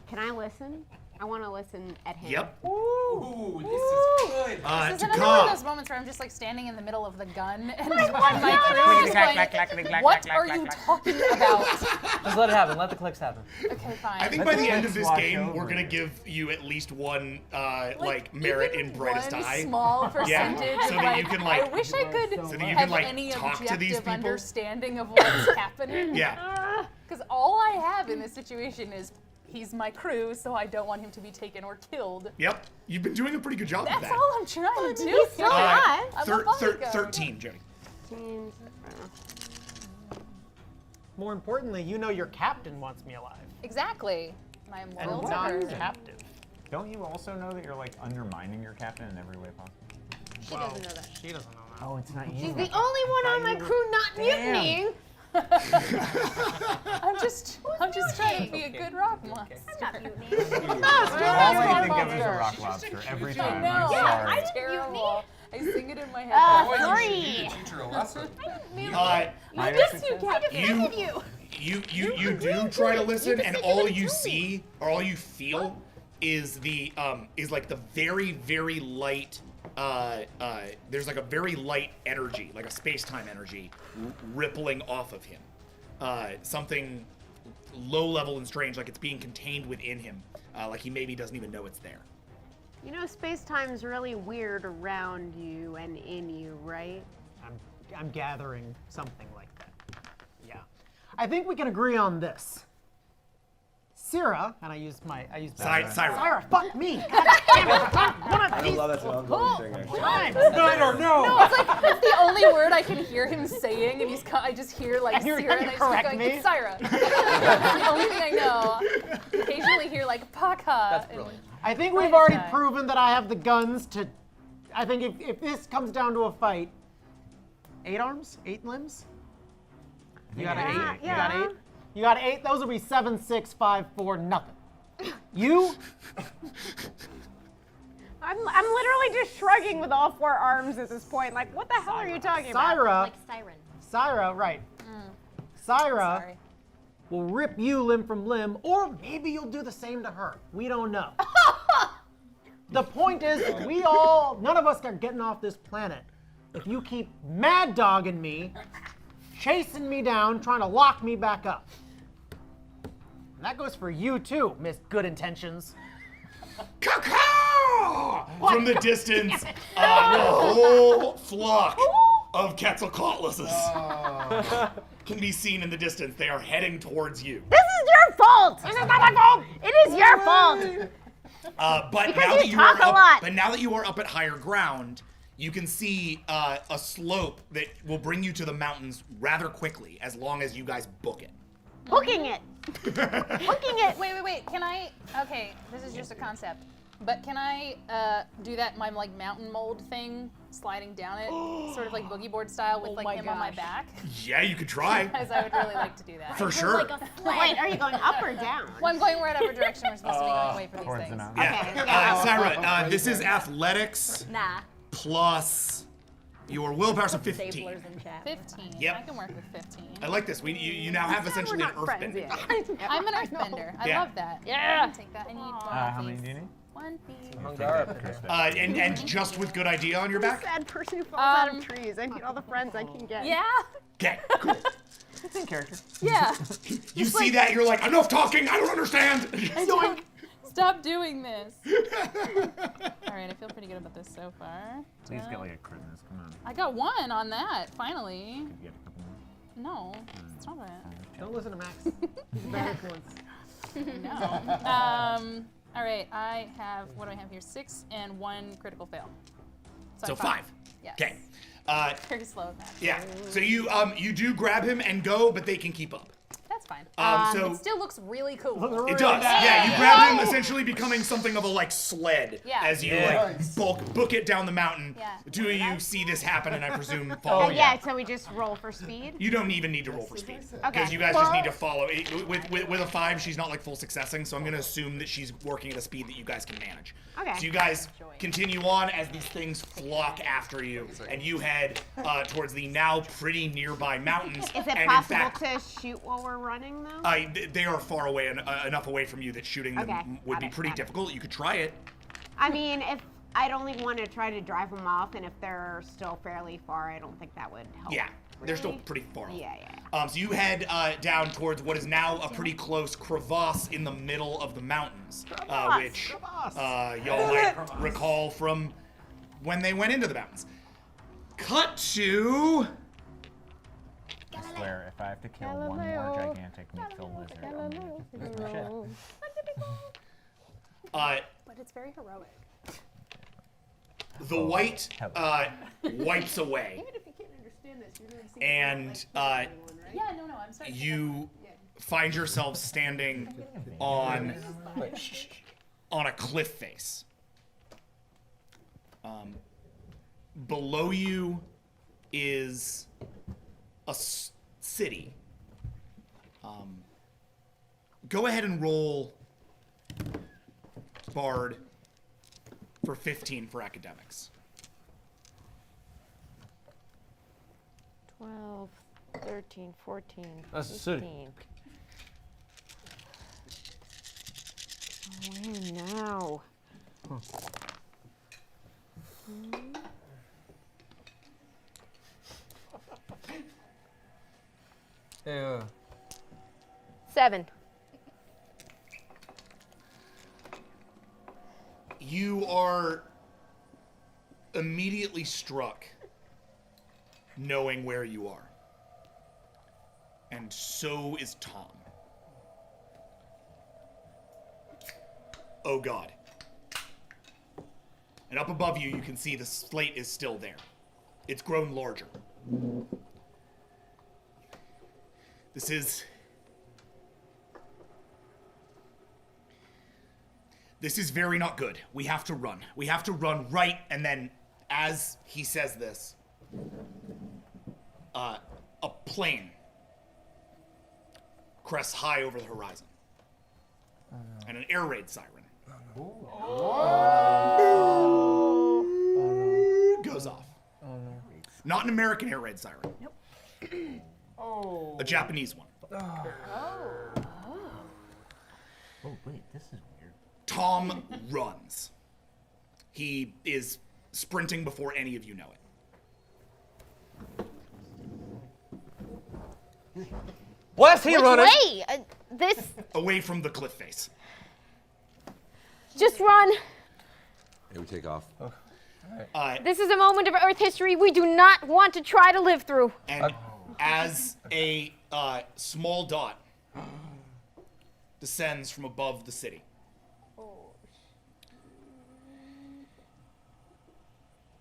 Can I listen? I want to listen at him. Yep. Ooh, this is good. This is another one of those moments where I'm just like standing in the middle of the gun and my crew is going, what are you talking about? Just let it happen. Let the clicks happen. Okay, fine. I think by the end of this game, we're gonna give you at least one like merit in Brightest one Eye. small percentage. Yeah, so of, that you can like. I wish I could so that you have can like any talk to these objective people. understanding of what's happening. Yeah. Because all I have in this situation is he's my crew, so I don't want him to be taken or killed. Yep. You've been doing a pretty good job of That's that. all I'm trying to do. He's still alive. I'm a bodyguard. 13, Jody. More importantly, you know your captain wants me alive. Exactly. My And moral not order. captive. Don't you also know that you're like undermining your captain in every way possible? She doesn't know that. She doesn't know that. Oh, it's not you. She's the only one on my crew not mutinying. I'm just trying to be a good rock monster. I'm not mutinying. All I think of is a rock lobster every time. No, I'm sorry. it's terrible. I sing it in my head. Three. You need to teach her a lesson. Yes, you can. You do try to listen, and all you see or all you feel is the like the very, very light there's like a very light energy, like a space-time energy rippling off of him. Something low level and strange, like it's being contained within him. Like he maybe doesn't even know it's there. You know, space-time's really weird around you and in you, right? I'm gathering something like that. Yeah. I think we can agree on this. Syrah, and I used Syra. Syra, fuck me! God damn it! One of I these love that's an ongoing thing, actually. times. I don't know. No, it's like it's the only word I can hear him saying, and I just hear like And you're Sierra, gonna and I just keep correct going, me? it's Syra. That's the only thing I know. Occasionally hear like Paka. That's brilliant. I think we've Brightest already Eye. proven that I have the guns to. I think if this comes down to a fight, 8 arms, 8 limbs. You got an 8. Yeah. You got 8. You got 8. Those will be 7, 6, 5, 4, nothing. You? I'm literally just shrugging with all 4 arms at this point. Like, what the hell are you talking about? Syra. Like siren. Syra, right. Syra Sorry. will rip you limb from limb, or maybe you'll do the same to her. We don't know. The point is, none of us are getting off this planet if you keep mad dogging me, chasing me down, trying to lock me back up. And that goes for you too, Miss Good Intentions. Caw-caw! From the distance, a whole flock of Quetzalcoatluses can be seen in the distance. They are heading towards you. This is your fault! This is not my fault! It is your fault! But Because now you that you talk are a up, lot. but now that you are up at higher ground, you can see a slope that will bring you to the mountains rather quickly, as long as you guys book it. Booking it! Booking it! Wait. Can I? Okay, this is just a concept. But can I do that, my like mountain mold thing, sliding down it, sort of like boogie board style with like him on my back? Yeah, you could try. Because I would really like to do that. For sure. Wait, are you going up or down? Well, I'm going whatever direction we're supposed to be going away for these things. Yeah. Syra, this is athletics plus your willpower, so 15. 15. Yep. I can work with 15. I like this. You now have essentially an earthbender. I'm an earthbender. I Yeah. love that. Yeah. I can take that. I need one How many piece. do you need? One piece. And just with good idea on your back? Sad person who falls out of trees. I need all the friends I can get. Yeah. Okay, cool. It's in character. Yeah. You see that, you're like, enough talking, I don't understand. Stop doing this. All right, I feel pretty good about this so far. Please get like a crit in this. Come on. I got one on that, finally. Could you get a couple more? No, stop it. Don't listen to Max. Better influence. No. All right, I have, what do I have here? 6 and 1 critical fail. So I'm 5. Yes. Okay. Very slow, Matt. Yeah. So you do grab him and go, but they can keep up. That's fine. So it still looks really cool. it does. Yeah, you grab him, essentially becoming something of a like sled Yeah. as you like book it down the mountain. Yeah. Do you see this happen and I presume follow? Yeah, so we just roll for speed? You don't even need to roll for speed. Okay. Because you guys just need to follow. With a 5, she's not like full successing, so I'm going to assume that she's working at a speed that you guys can manage. Okay. So you guys continue on as these things flock after you, and you head towards the now pretty nearby mountains. Is it and possible in fact, to shoot while we're running, though? they are far away enough away from you that shooting them would be pretty difficult. You could try it. I mean, if I'd only want to try to drive them off, and if they're still fairly far, I don't think that would help. Yeah, they're still pretty far off. Yeah. So you head down towards what is now a pretty close crevasse in the middle of the mountains, which y'all might recall from when they went into the mountains. Cut to... I swear, if I have to kill one more gigantic mythical lizard, I'm gonna lose my shit. But it's very heroic. The white wipes away, Even if you can't understand this, you're gonna see and Yeah, no, I'm sorry. you find yourself standing on a cliff face. Below you is a city. Go ahead and roll Bard for 15 for academics. 12, 13, 14, That's 15. city. Where now? Yeah. 7. You are immediately struck knowing where you are. And so is Tom. Oh God. And up above you, you can see the slate is still there. It's grown larger. This is very not good. We have to run. We have to run right, and then as he says this, a plane crests high over the horizon. And an air raid siren goes off. Not an American air raid siren. Nope. A Japanese one. Oh, wait, this is weird. Tom runs. He is sprinting before any of you know it. What's he running? Wait, this. Away from the cliff face. Just run. Here we take off. This is a moment of Earth history we do not want to try to live through. And as a small dot descends from above the city.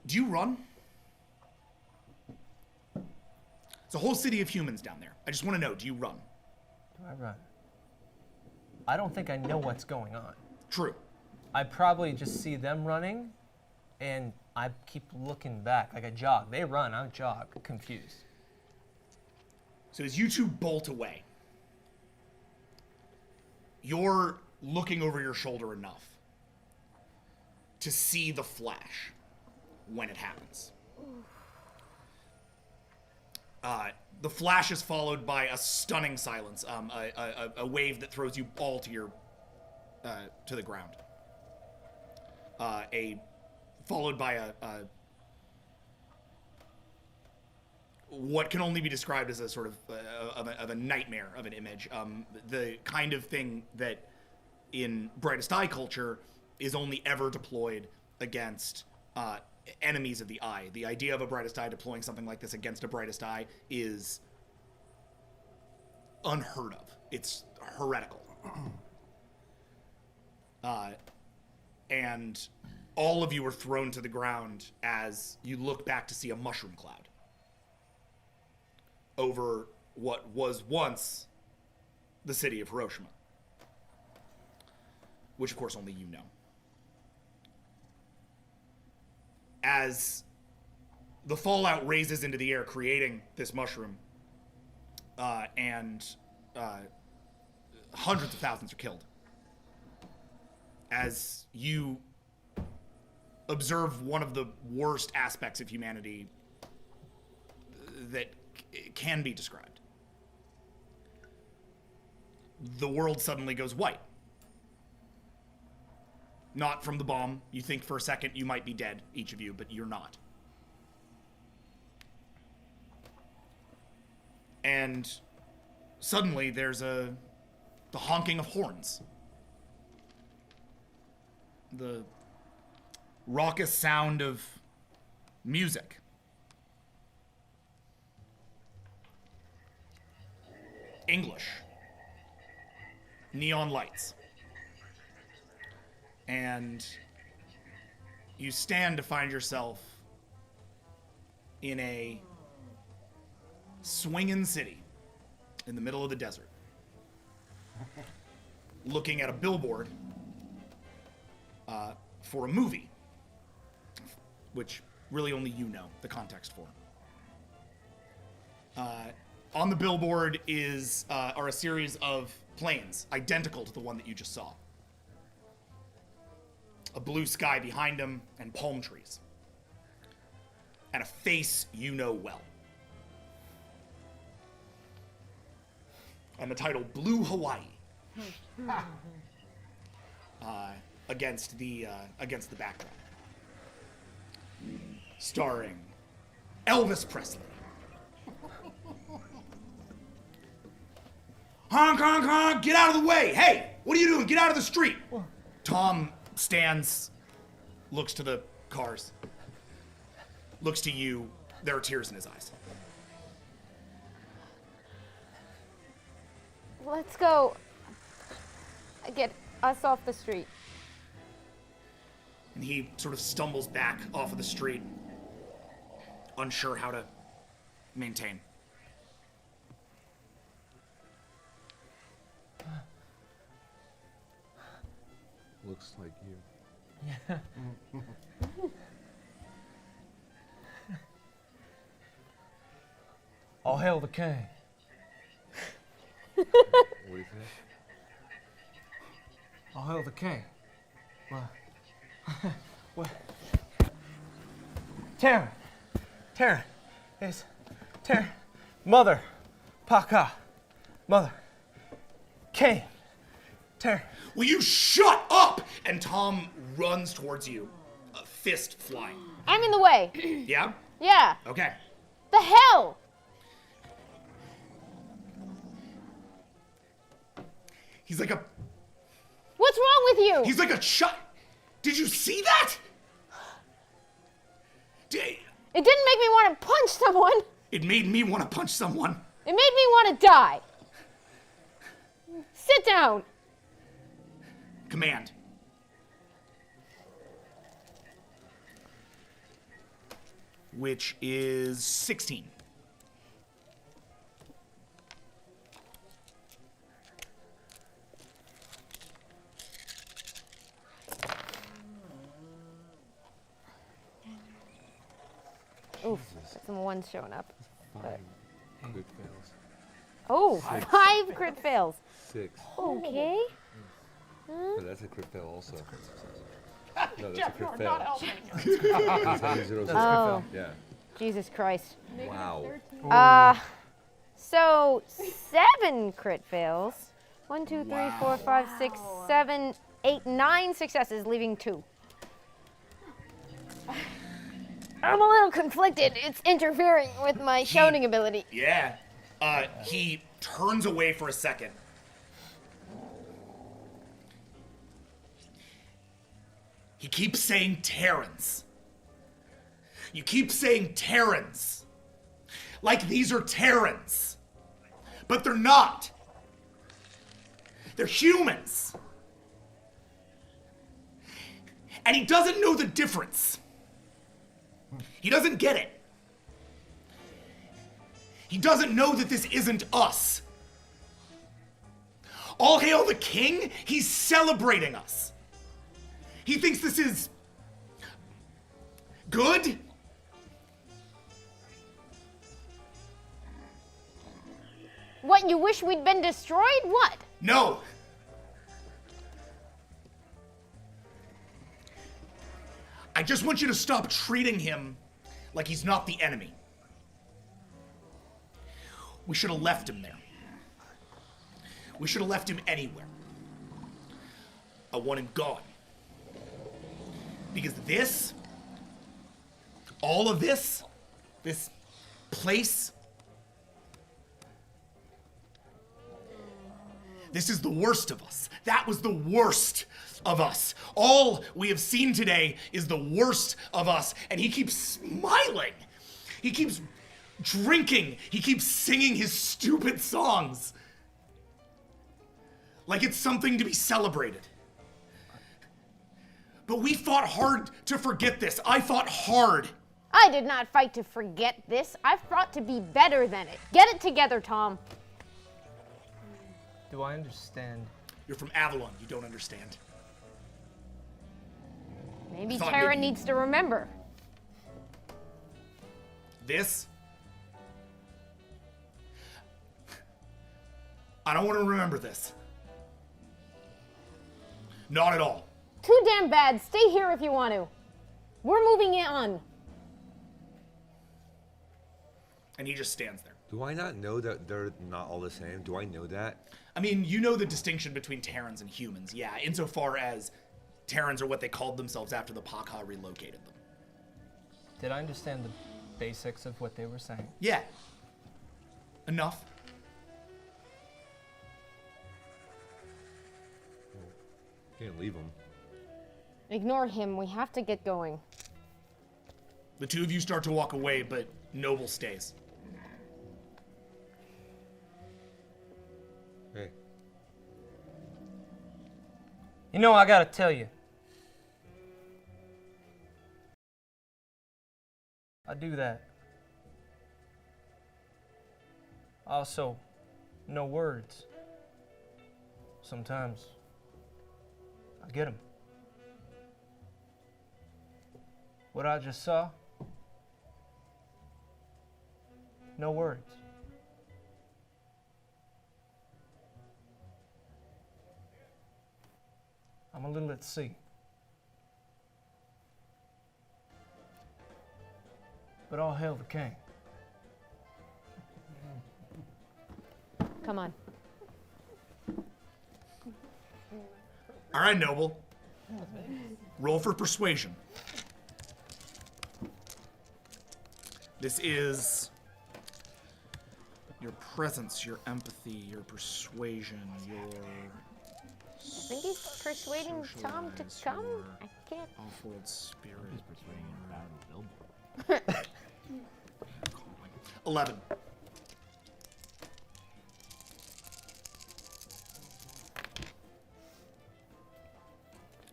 Do you run? It's a whole city of humans down there. I just want to know, do you run? Do I run? I don't think I know what's going on. True. I probably just see them running, and I keep looking back like I jog. They run, I jog, confused. So as you two bolt away, you're looking over your shoulder enough to see the flash when it happens. The flash is followed by a stunning silence, a wave that throws you all to your to the ground. Followed by a what can only be described as a sort of a nightmare of an image. The kind of thing that in Brightest Eye culture is only ever deployed against enemies of the eye. The idea of a Brightest Eye deploying something like this against a Brightest Eye is unheard of. It's heretical. And all of you are thrown to the ground as you look back to see a mushroom cloud over what was once the city of Hiroshima, which of course only you know. As the fallout raises into the air, creating this mushroom, and hundreds of thousands are killed. As you observe one of the worst aspects of humanity that can be described. The world suddenly goes white. Not from the bomb. You think for a second you might be dead, each of you, but you're not. And suddenly there's the honking of horns. The raucous sound of music. English. Neon lights. And you stand to find yourself in a swinging city in the middle of the desert, looking at a billboard for a movie, which really only you know the context for. On the billboard are a series of planes identical to the one that you just saw. A blue sky behind them and palm trees. And a face you know well. And the title Blue Hawaii. Against the backdrop. Starring Elvis Presley. Honk, honk, honk, get out of the way. Hey, what are you doing? Get out of the street. Tom stands, looks to the cars, looks to you. There are tears in his eyes. Let's go get us off the street. And he sort of stumbles back off of the street, unsure how to maintain. Looks like you. Yeah. All hail the king. What do you think? All hail the king. What? Taryn. It's Taryn. Mother. Paka. Mother. King. Taryn. Will you shut up? And Tom runs towards you, a fist flying. I'm in the way. Yeah? Yeah. Okay. The hell? He's like a... What's wrong with you? He's like a Did you see that? It didn't make me want to punch someone. It made me want to punch someone. It made me want to die. Sit down. Command. Which is 16. Oof, got some ones showing up. But, Crit fails. oh, 5 crit fails. 6. Okay. But that's a crit fail also. No, that's Jeff, a crit you're fail. not helping. That's how you zero zero. Oh. Yeah. Jesus Christ. Wow. So 7 crit fails. 1, 2, 3, 4, 5, 6, 7, 8, 9 successes, leaving 2. I'm a little conflicted. It's interfering with my shouting ability. Yeah. He turns away for a second. He keeps saying Terrans. You keep saying Terrans. Like these are Terrans. But they're not. They're humans. And he doesn't know the difference. He doesn't get it. He doesn't know that this isn't us. All hail the king, he's celebrating us. He thinks this is good. What, you wish we'd been destroyed? What? No. I just want you to stop treating him like he's not the enemy. We should have left him there. We should have left him anywhere. I want him gone. Because this, all of this place, this is the worst of us. That was the worst of us. All we have seen today is the worst of us. And he keeps smiling. He keeps drinking. He keeps singing his stupid songs. Like it's something to be celebrated. But we fought hard to forget this. I fought hard. I did not fight to forget this. I fought to be better than it. Get it together, Tom. Do I understand? You're from Avalon. You don't understand. Maybe Thought Tara maybe- needs to remember. This? I don't want to remember this. Not at all. Too damn bad. Stay here if you want to. We're moving it on. And he just stands there. Do I not know that they're not all the same? Do I know that? I mean, you know the distinction between Terrans and humans, yeah, insofar as Terrans are what they called themselves after the Pakha relocated them. Did I understand the basics of what they were saying? Yeah. Enough. Can't leave them. Ignore him. We have to get going. The two of you start to walk away, but Noble stays. Hey. You know, I gotta tell you. I do that. Also, no words. Sometimes I get them. What I just saw, no words. I'm a little at sea. But all hail the king. Come on. All right, Noble. Roll for persuasion. This is your presence, your empathy, your persuasion, your... I think he's persuading Tom to come. I can't. Awful spirit. He's persuading him out of the billboard. 11.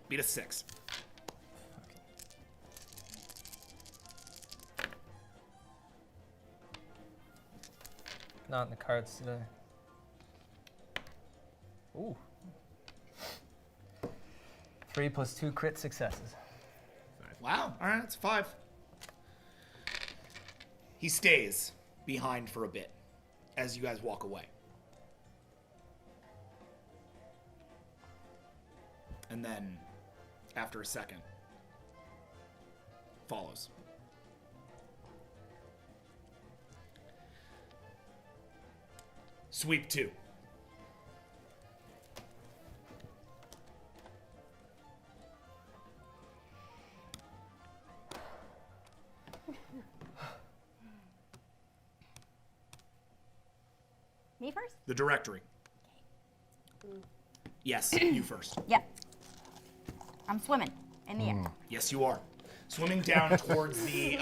Beat a 6. Not in the cards today. Ooh. 3 plus 2 crit successes. Wow. All right, that's 5. He stays behind for a bit as you guys walk away. And then, after a second, follows. Sweep 2. Me first? The directory. Yes, you first. Yeah. I'm swimming in the air. Yes, you are. Swimming down towards the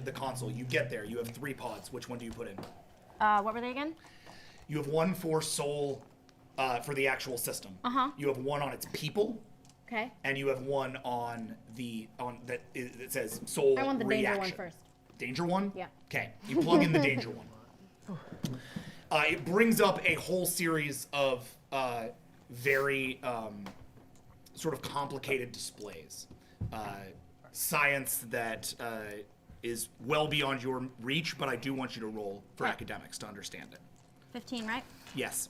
the console. You get there. You have 3 pods. Which one do you put in? What were they again? You have one for soul, for the actual system. You have one on its people, Okay. and you have one on that says soul. I want the reaction. danger one first. Danger one? Yeah. Okay. You plug in the danger one. It brings up a whole series of very sort of complicated displays. Science that is well beyond your reach, but I do want you to roll for academics to understand it. 15, right? Yes.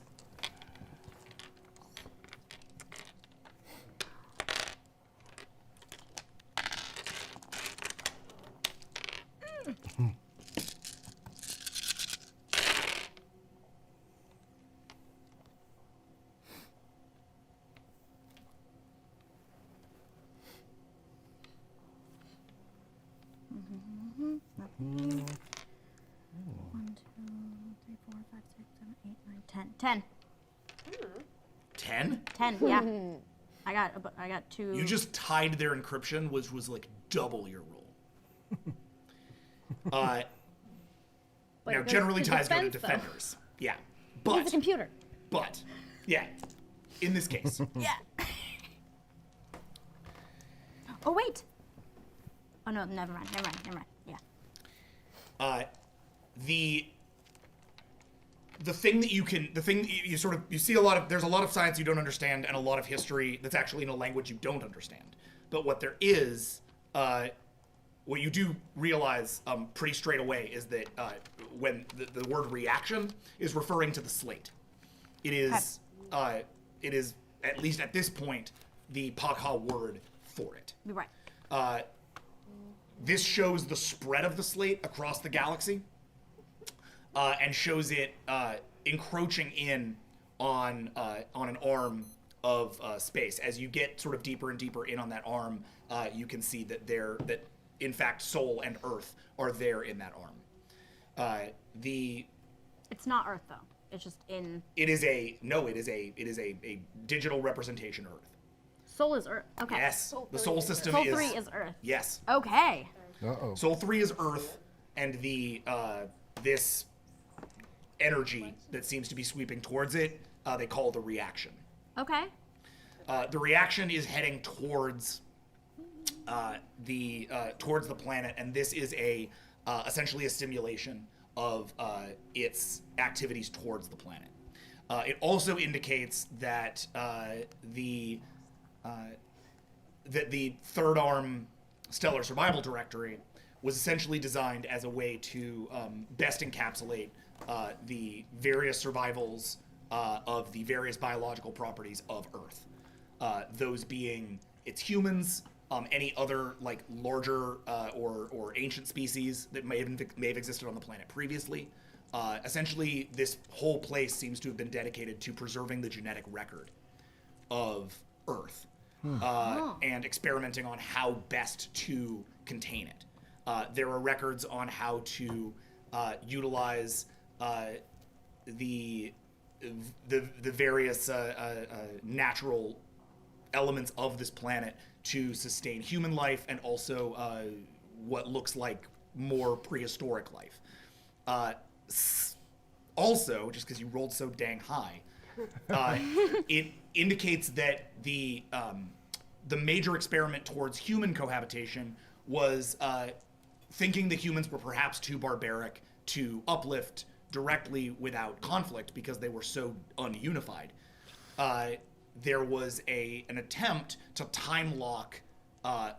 One, 2, 3, 4, 5, 6, 7, 8, 9, 10. 10. 10? 10, yeah. I got 2. You just tied their encryption, which was like double your roll. Now, generally ties go to defenders. Yeah. But It's a computer. But, yeah. In this case. Yeah. Oh, wait. Oh, no, never mind. Yeah. The thing that you see there's a lot of science you don't understand and a lot of history that's actually in a language you don't understand. But what there is, what you do realize pretty straight away is that when the word reaction is referring to the slate, it is, at least at this point, the Pakha word for it. Right. This shows the spread of the slate across the galaxy, and shows it encroaching in on an arm of space. As you get sort of deeper and deeper in on that arm, you can see that in fact Sol and Earth are there in that arm. It's not Earth though. It's just in. It is a digital representation of Earth. Sol is Earth. Okay. Yes. The Sol system Sol is. 3 is Earth. Yes. Okay. Uh-oh. Sol 3 is Earth, and this energy that seems to be sweeping towards it, they call the reaction. Okay. The reaction is heading towards towards the planet, and this is essentially a simulation of its activities towards the planet. It also indicates that the Third Arm Stellar Survival Directory was essentially designed as a way to best encapsulate the various survivals of the various biological properties of Earth. Those being its humans, any other like larger or ancient species that may have existed on the planet previously. Essentially, this whole place seems to have been dedicated to preserving the genetic record of Earth and experimenting on how best to contain it. There are records on how to utilize the various natural elements of this planet to sustain human life and also what looks like more prehistoric life. Also, just because you rolled so dang high, it indicates that the major experiment towards human cohabitation was thinking the humans were perhaps too barbaric to uplift directly without conflict because they were so ununified. There was an attempt to time lock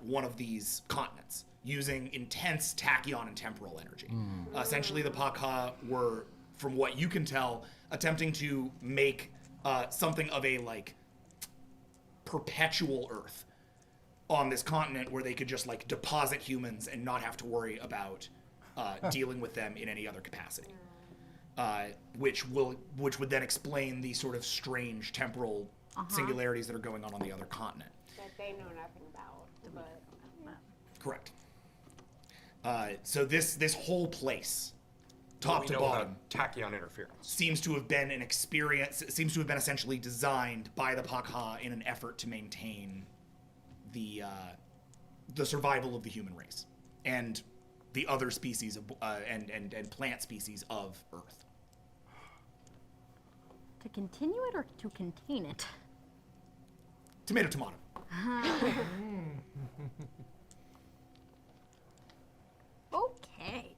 one of these continents using intense tachyon and temporal energy. Essentially, the Pakha were, from what you can tell, attempting to make something of a like perpetual Earth on this continent where they could just like deposit humans and not have to worry about dealing with them in any other capacity. Which would then explain the sort of strange temporal singularities that are going on the other continent. That they know nothing about, but Correct. So this whole place, top We to know bottom, about tachyon interference. seems to have been an experience. Seems to have been essentially designed by the Pakha in an effort to maintain the survival of the human race and the other species of and plant species of Earth. To continue it or to contain it? Tomato, tomato. Okay.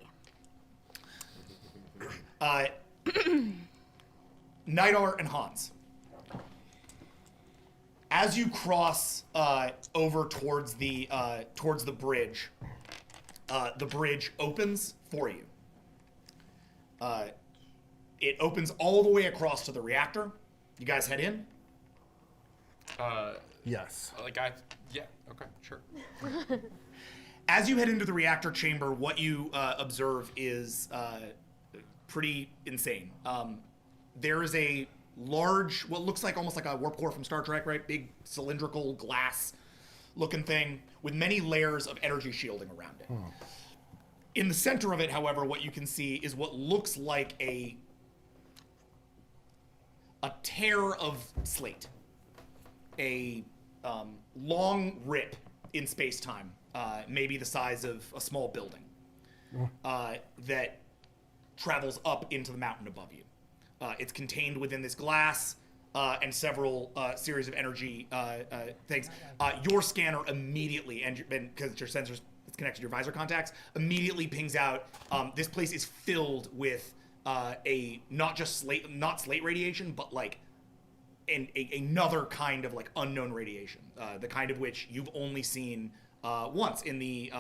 Nidar and Hans. As you cross over towards the bridge opens for you. It opens all the way across to the reactor. You guys head in? Yes. Yeah, okay, sure. As you head into the reactor chamber, what you observe is pretty insane. There is a large, what looks like almost like a warp core from Star Trek, right? Big cylindrical glass looking thing with many layers of energy shielding around it. In the center of it, however, what you can see is what looks like a tear of slate. A long rip in space-time, maybe the size of a small building, that travels up into the mountain above you. It's contained within this glass and several series of energy things. Your scanner immediately, and because your sensors it's connected to your visor contacts, immediately pings out. This place is filled with not slate radiation, but like another kind of like unknown radiation, the kind of which you've only seen once in the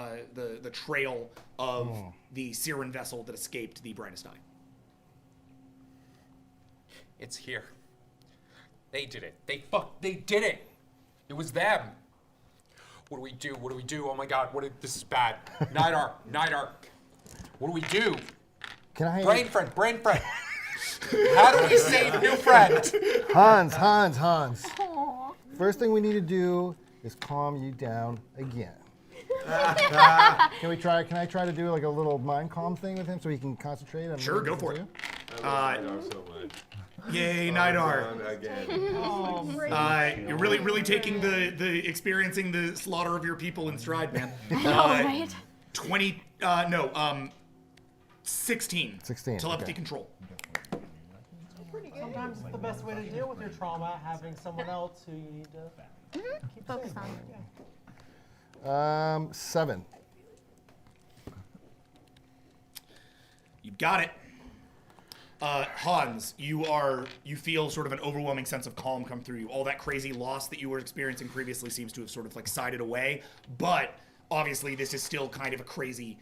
trail of the Siren vessel that escaped the Brightest Eye. It's here. They did it. They did it. It was them. What do we do? What do we do? Oh my God, this is bad. Nidar. What do we do? Can I? Brain friend. How do we save new friend? Hans. First thing we need to do is calm you down again. Can I try to do like a little mind calm thing with him so he can concentrate on Sure, go for it. I love Nidar so much. Yay, Nidar. Again. You're really taking the experiencing the slaughter of your people in stride, man. Right? 16. 16. Telepathy Okay. control. Sometimes it's the best way to deal with your trauma, having someone else who you need to keep Focus safe. on. 7. You've got it. Hans, you feel sort of an overwhelming sense of calm come through you. All that crazy loss that you were experiencing previously seems to have sort of like sided away, but obviously this is still kind of a crazy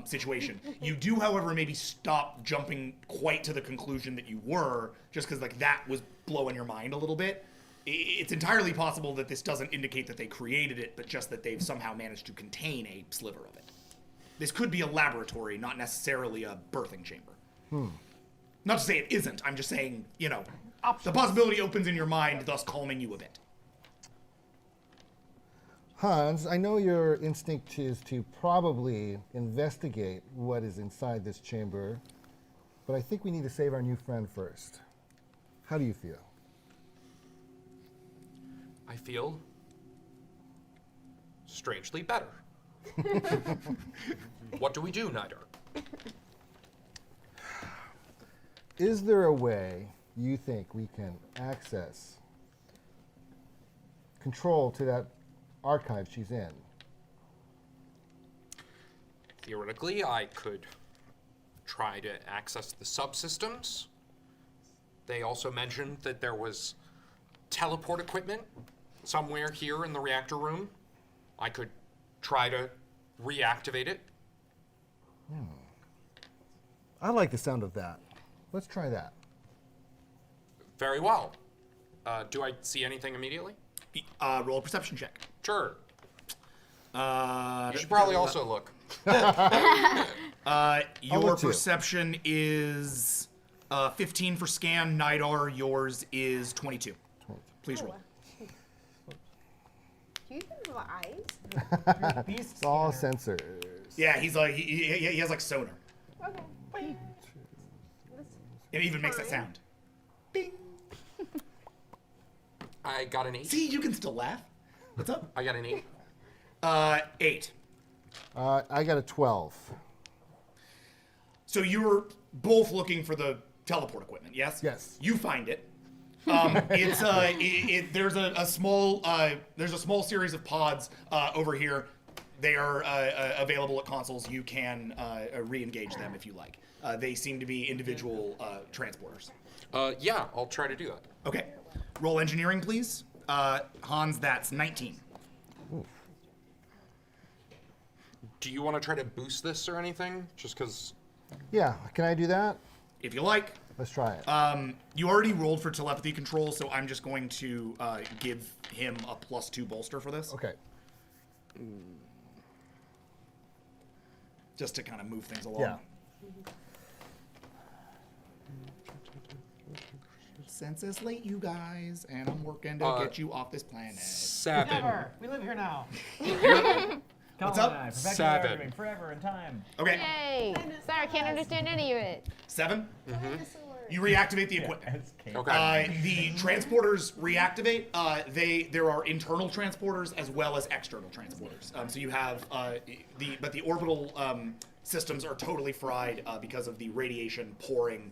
situation. You do, however, maybe stop jumping quite to the conclusion that you were, just because like that was blowing your mind a little bit. It's entirely possible that this doesn't indicate that they created it, but just that they've somehow managed to contain a sliver of it. This could be a laboratory, not necessarily a birthing chamber. Not to say it isn't, I'm just saying, the possibility opens in your mind, thus calming you a bit. Hans, I know your instinct is to probably investigate what is inside this chamber, but I think we need to save our new friend first. How do you feel? I feel strangely better. What do we do, Nidar? Is there a way you think we can access control to that archive she's in? Theoretically, I could try to access the subsystems. They also mentioned that there was teleport equipment somewhere here in the reactor room. I could try to reactivate it. I like the sound of that. Let's try that. Very well. Do I see anything immediately? Roll a perception check. Sure. You should probably also look. Your perception is 15 for scan. Nidar, yours is 22. Please roll. Do you think of eyes? It's all sensors. Yeah, he's like he has like sonar. Okay. It even makes that sound. Bing. I got an 8. See, you can still laugh. What's up? I got an 8. 8. I got a 12. So you were both looking for the teleport equipment, yes? Yes. You find it. It's there's a small series of pods over here. They are available at consoles. You can re-engage them if you like. They seem to be individual transporters. Yeah, I'll try to do that. Okay. Roll engineering, please. Hans, that's 19. Do you want to try to boost this or anything? Just because. Yeah, can I do that? If you like. Let's try it. You already rolled for telepathy control, so I'm just going to give him a +2 bolster for this. Okay. Just to kind of move things along. Yeah. Census late, you guys, and I'm working to get you off this planet. 7. Never. We live here now. What's up? Perfecting 7. arguing forever in time. Okay. Yay! Sorry, I can't understand any of it. 7. You reactivate the equipment. Okay. The transporters reactivate. There are internal transporters as well as external transporters. So you have the orbital systems are totally fried because of the radiation pouring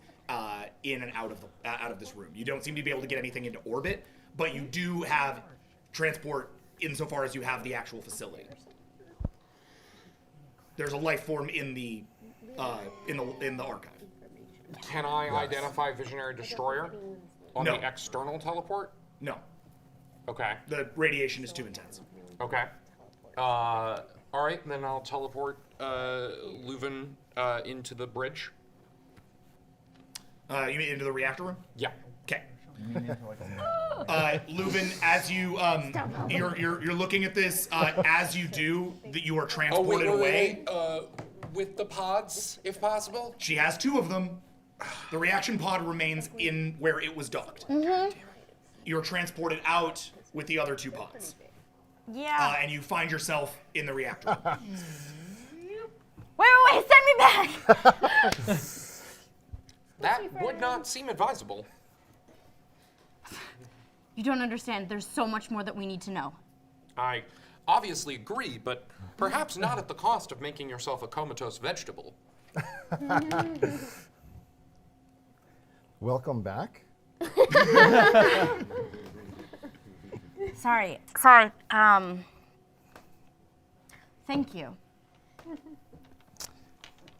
in and out of this room. You don't seem to be able to get anything into orbit, but you do have transport insofar as you have the actual facility. There's a life form in the archive. Can I identify Visionary Destroyer on the external teleport? No. Okay. The radiation is too intense. Okay. All right, then I'll teleport Leuven into the bridge. You mean into the reactor room? Yeah. Okay. Leuven, as you you're looking at this, as you do, that you are transported away. With the pods, if possible. She has 2 of them. The reaction pod remains in where it was docked. You're transported out with the other 2 pods. Yeah. And you find yourself in the reactor. Wait, send me back! That would not seem advisable. You don't understand. There's so much more that we need to know. I obviously agree, but perhaps not at the cost of making yourself a comatose vegetable. Welcome back. Sorry. Thank you.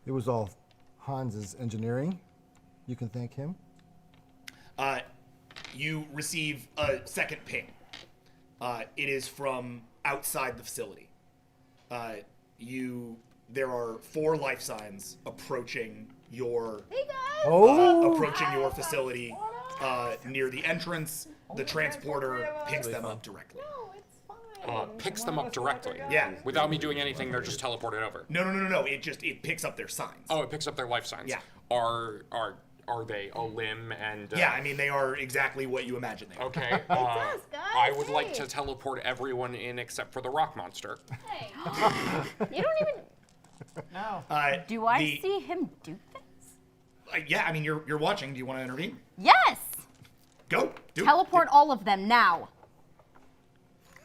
It was all Hans's engineering. You can thank him. You receive a second ping. It is from outside the facility. There are 4 life signs approaching your facility near the entrance. The transporter picks them up directly. Picks them up directly. Yeah. Without me doing anything, they're just teleported over. No. It picks up their signs. Oh, it picks up their life signs. Yeah. Are they a limb and? Yeah, I mean they are exactly what you imagine they are. Okay. I would like to teleport everyone in except for the rock monster. Hey. You don't even. No. Do I see him do this? Yeah, I mean you're watching. Do you want to intervene? Yes. Go. Teleport all of them now.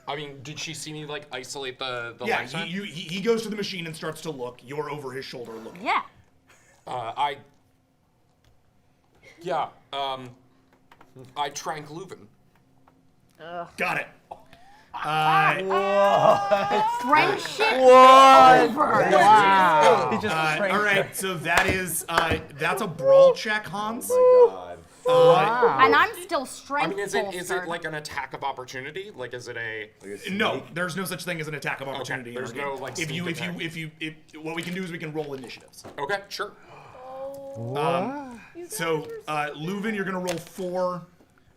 I mean, did she see me like isolate the Yeah, life sign? he goes to the machine and starts to look. You're over his shoulder looking. Yeah. I trank Leuven. Got it. Friendship over. Wow. All right, so that's a brawl check, Hans. Oh my God. And I'm still I strength mean, is it bolstered. like an attack of opportunity? Like, is it a? No, there's no such thing as an attack of opportunity. There's in our no, game. like, if you, sneak if you, attack. what we can do is we can roll initiatives. Okay, sure. So, Leuven, you're gonna roll 4.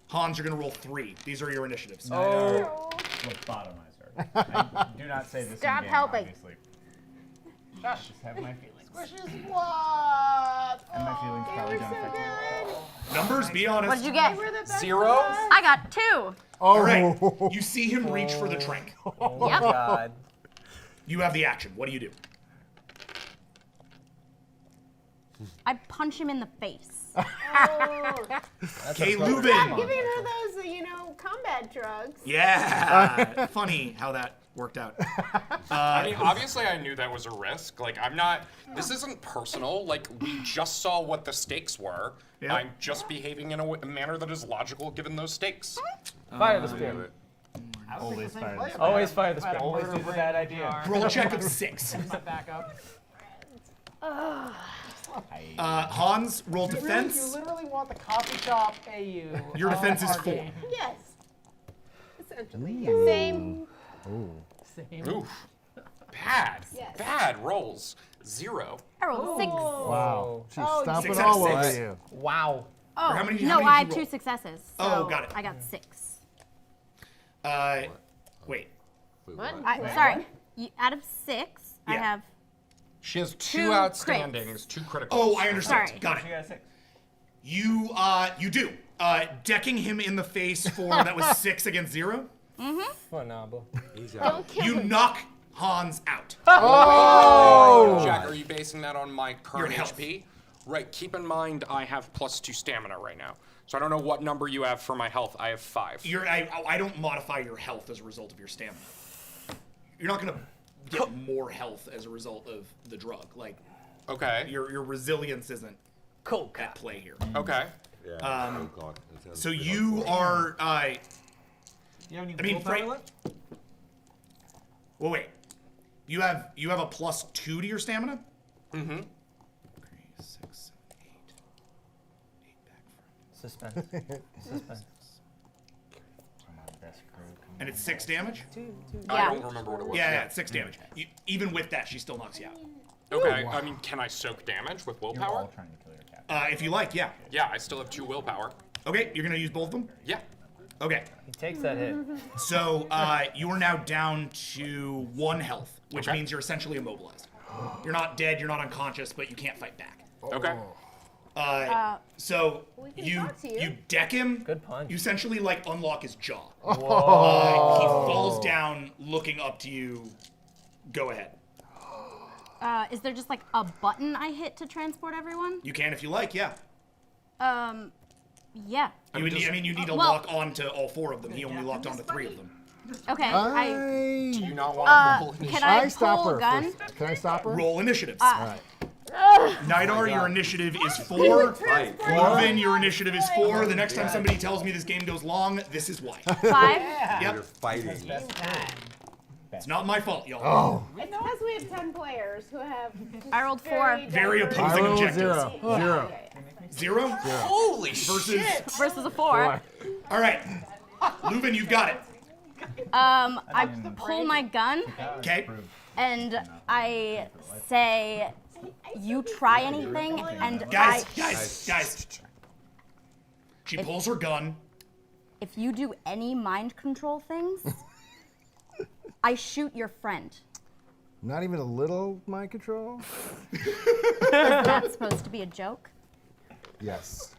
Hans, you're gonna roll 3. These are your initiatives. Lobotomizer. I do not say this Stop in game, helping. obviously. Just have my feelings. Squishes what? And my feelings probably don't affect you. Numbers, be honest. What did you get? 0. I got 2. All right. You see him reach for the trank. Oh Yep. God. You have the action. What do you do? I punch him in the face. Okay, Stop Leuven. giving her those, combat drugs. Yeah. Funny how that worked out. I mean, obviously, I knew that was a risk. Like, I'm not. This isn't personal. Like, we just saw what the stakes were. Yeah. I'm just behaving in a manner that is logical given those stakes. Fire the spirit. Always fire the spirit. Always fire the spirit. Always do the bad idea. Roll a check of 6. Back up. Hans, roll You defense. literally want the coffee shop AU. Your defense is our 4. game. Yes. Essentially, yes. Same. Same. Oof. Bad. Yes. Bad rolls. 0. I rolled 6. Wow. She's Oh, stomping 6 out of all over 6. you. Wow. Oh, How many no, did I you had roll? 2 successes. Oh, So got it. I got 6. Wait. What? Sorry. Out of 6, I Yeah. have. She has 2 Two outstandings, 2 critical. Oh, I understand. Sorry. Got it. You got a 6. You do. Decking him in the face for that was 6 against 0. Phenomenal. Don't kill You him. knock Hans out. Oh! Jack, are you basing that on my current Your health. HP? Right, keep in mind I have +2 stamina right now. So I don't know what number you have for my health. I have 5. I don't modify your health as a result of your stamina. You're not gonna get more health as a result of the drug. Like, Okay. your resilience isn't at play here. Okay. Yeah. So you are. You have any I mean, willpower left? Well, wait. You have a +2 to your stamina. Mm-hmm. 3, 6, 7, 8. 8 back from. Suspense. Suspense. And it's 6 damage. I don't remember what it was. Yeah, it's 6 damage. Even with that, she still knocks you out. Okay. I mean, can I soak damage with You're willpower? all trying to kill your cat. If you like, yeah. Yeah, I still have 2 willpower. Okay, you're gonna use both of them. Yeah. Okay. He takes that hit. So you are now down to 1 health, which Okay. means you're essentially immobilized. You're not dead, you're not unconscious, but you can't fight back. Okay. So We can you talk to you. deck him. Good punch. You essentially like unlock his jaw. Oh. He falls down, looking up to you. Go ahead. Is there just like a button I hit to transport everyone? You can if you like. Yeah. Yeah. You would need, you need to well- lock onto all 4 of them. He only locked onto 3 of them. Okay. Do you not want to roll Can I stop pull her. a gun? First. Can I stop her? Roll initiatives. All right. Nidar, your initiative is 4. Right. Leuven, your initiative is 4. The next time somebody tells me this game goes long, this is why. 5. Yep. You're fighting. It's not my fault, y'all. Oh. It's because we have 10 players who have. I rolled 4. Very diverse- opposing I rolled objectives. 0. Yeah, 0. yeah, yeah. 0? Holy Versus. shit! Versus a 4. All right. Leuven, you've got it. I pull my gun Okay. and I say, "You try anything," and Guys. She If- pulls her gun. if you do any mind control things, I shoot your friend. Not even a little mind control? Is that supposed to be a joke? Yes.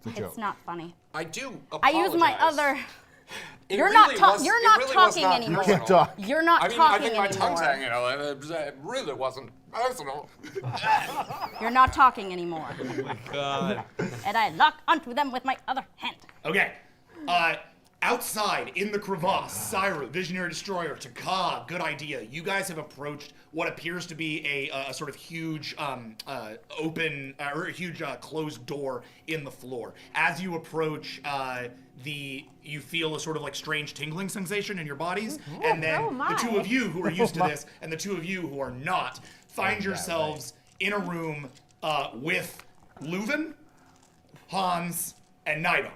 It's a joke. It's not funny. I do I use my apologize. other. It You're really not was- you're it not really was talking not anymore. You can't talk. You're not I mean, talking I think my anymore. tongue's hanging out. It really wasn't personal. You're not talking anymore. Oh my God. And I lock onto them with my other hand. Okay. Outside in the crevasse, Syra, Visionary Destroyer, Taka, good idea. You guys have approached what appears to be a sort of huge open or a huge closed door in the floor. As you approach, you feel a sort of like strange tingling sensation in your bodies, and then the 2 of you who are used to this and the 2 of you who are not find yourselves in a room with Leuven, Hans, and Nidar.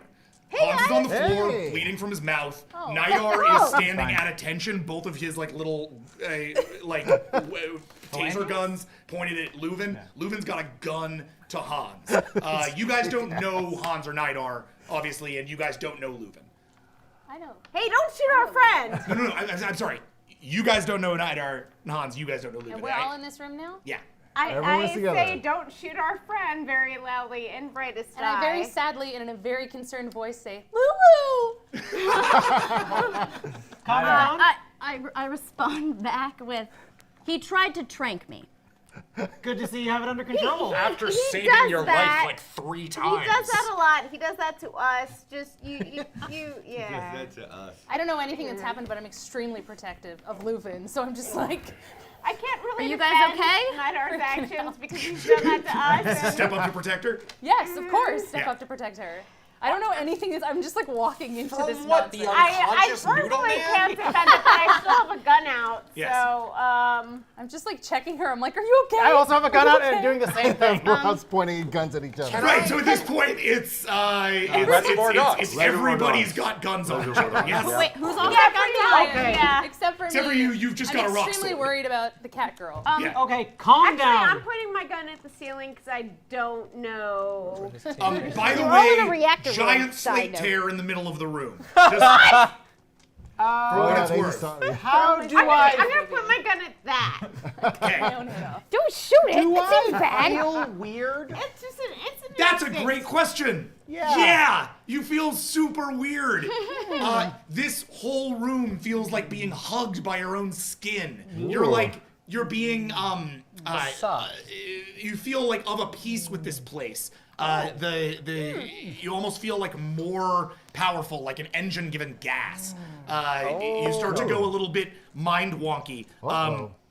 Hans is on the floor, bleeding from his mouth. Nidar is standing at attention. Both of his little taser guns pointed at Leuven. Leuven's got a gun to Hans. You guys don't know Hans or Nidar, obviously, and you guys don't know Leuven. I know. Hey, don't shoot our friend! No, I'm sorry. You guys don't know Nidar, Hans. You guys don't know Leuven. And we're all in this room now? Yeah. I say don't shoot our friend very loudly in brightest And I eye. very sadly and in a very concerned voice say, Lulu! I respond back with, he tried to trank me. Good to see you have it under control. After he saving does your that. life like 3 times. He does that a lot. He does that to us. Just yeah. That's to us. I don't know anything that's happened, but I'm extremely protective of Leuven, so I'm just like... I can't really Are you guys defend okay? Nidar's actions because he's done that to us. and- Step up to protect her? Yes, of course, step Yeah. up to protect her. I don't know anything. I'm just like walking into From this what, the nonsense. I unconscious noodle personally man? can't defend it, but I still have a gun out. Yes. So, I'm just like checking her. I'm like, are you okay? I also have a gun Are you out and okay?" doing the same thing. We're all pointing guns at each other. Right, so at this point, it's everybody's got guns on each other. Yes. Wait, who's all yeah, got pretty guns? much, Okay. yeah. Except for Except me. for you, you've just got a I'm rock extremely sword. worried about the cat girl. Yeah. Okay, calm Actually, down. I'm putting my gun at the ceiling because I don't know. By the You're all in a way, reactor giant room, side slate note. tear in the middle of the room. Just for what it's they worth. saw- How do I'm I gonna put my gun at that. Okay. Don't shoot it. It seems bad. feel weird? It's just an That's a instinct. great question. Yeah. You feel super weird. This whole room feels like being hugged by your own skin. You're being you feel like of a piece with this place. You almost feel like more powerful, like an engine given gas. You start to go a little bit mind wonky.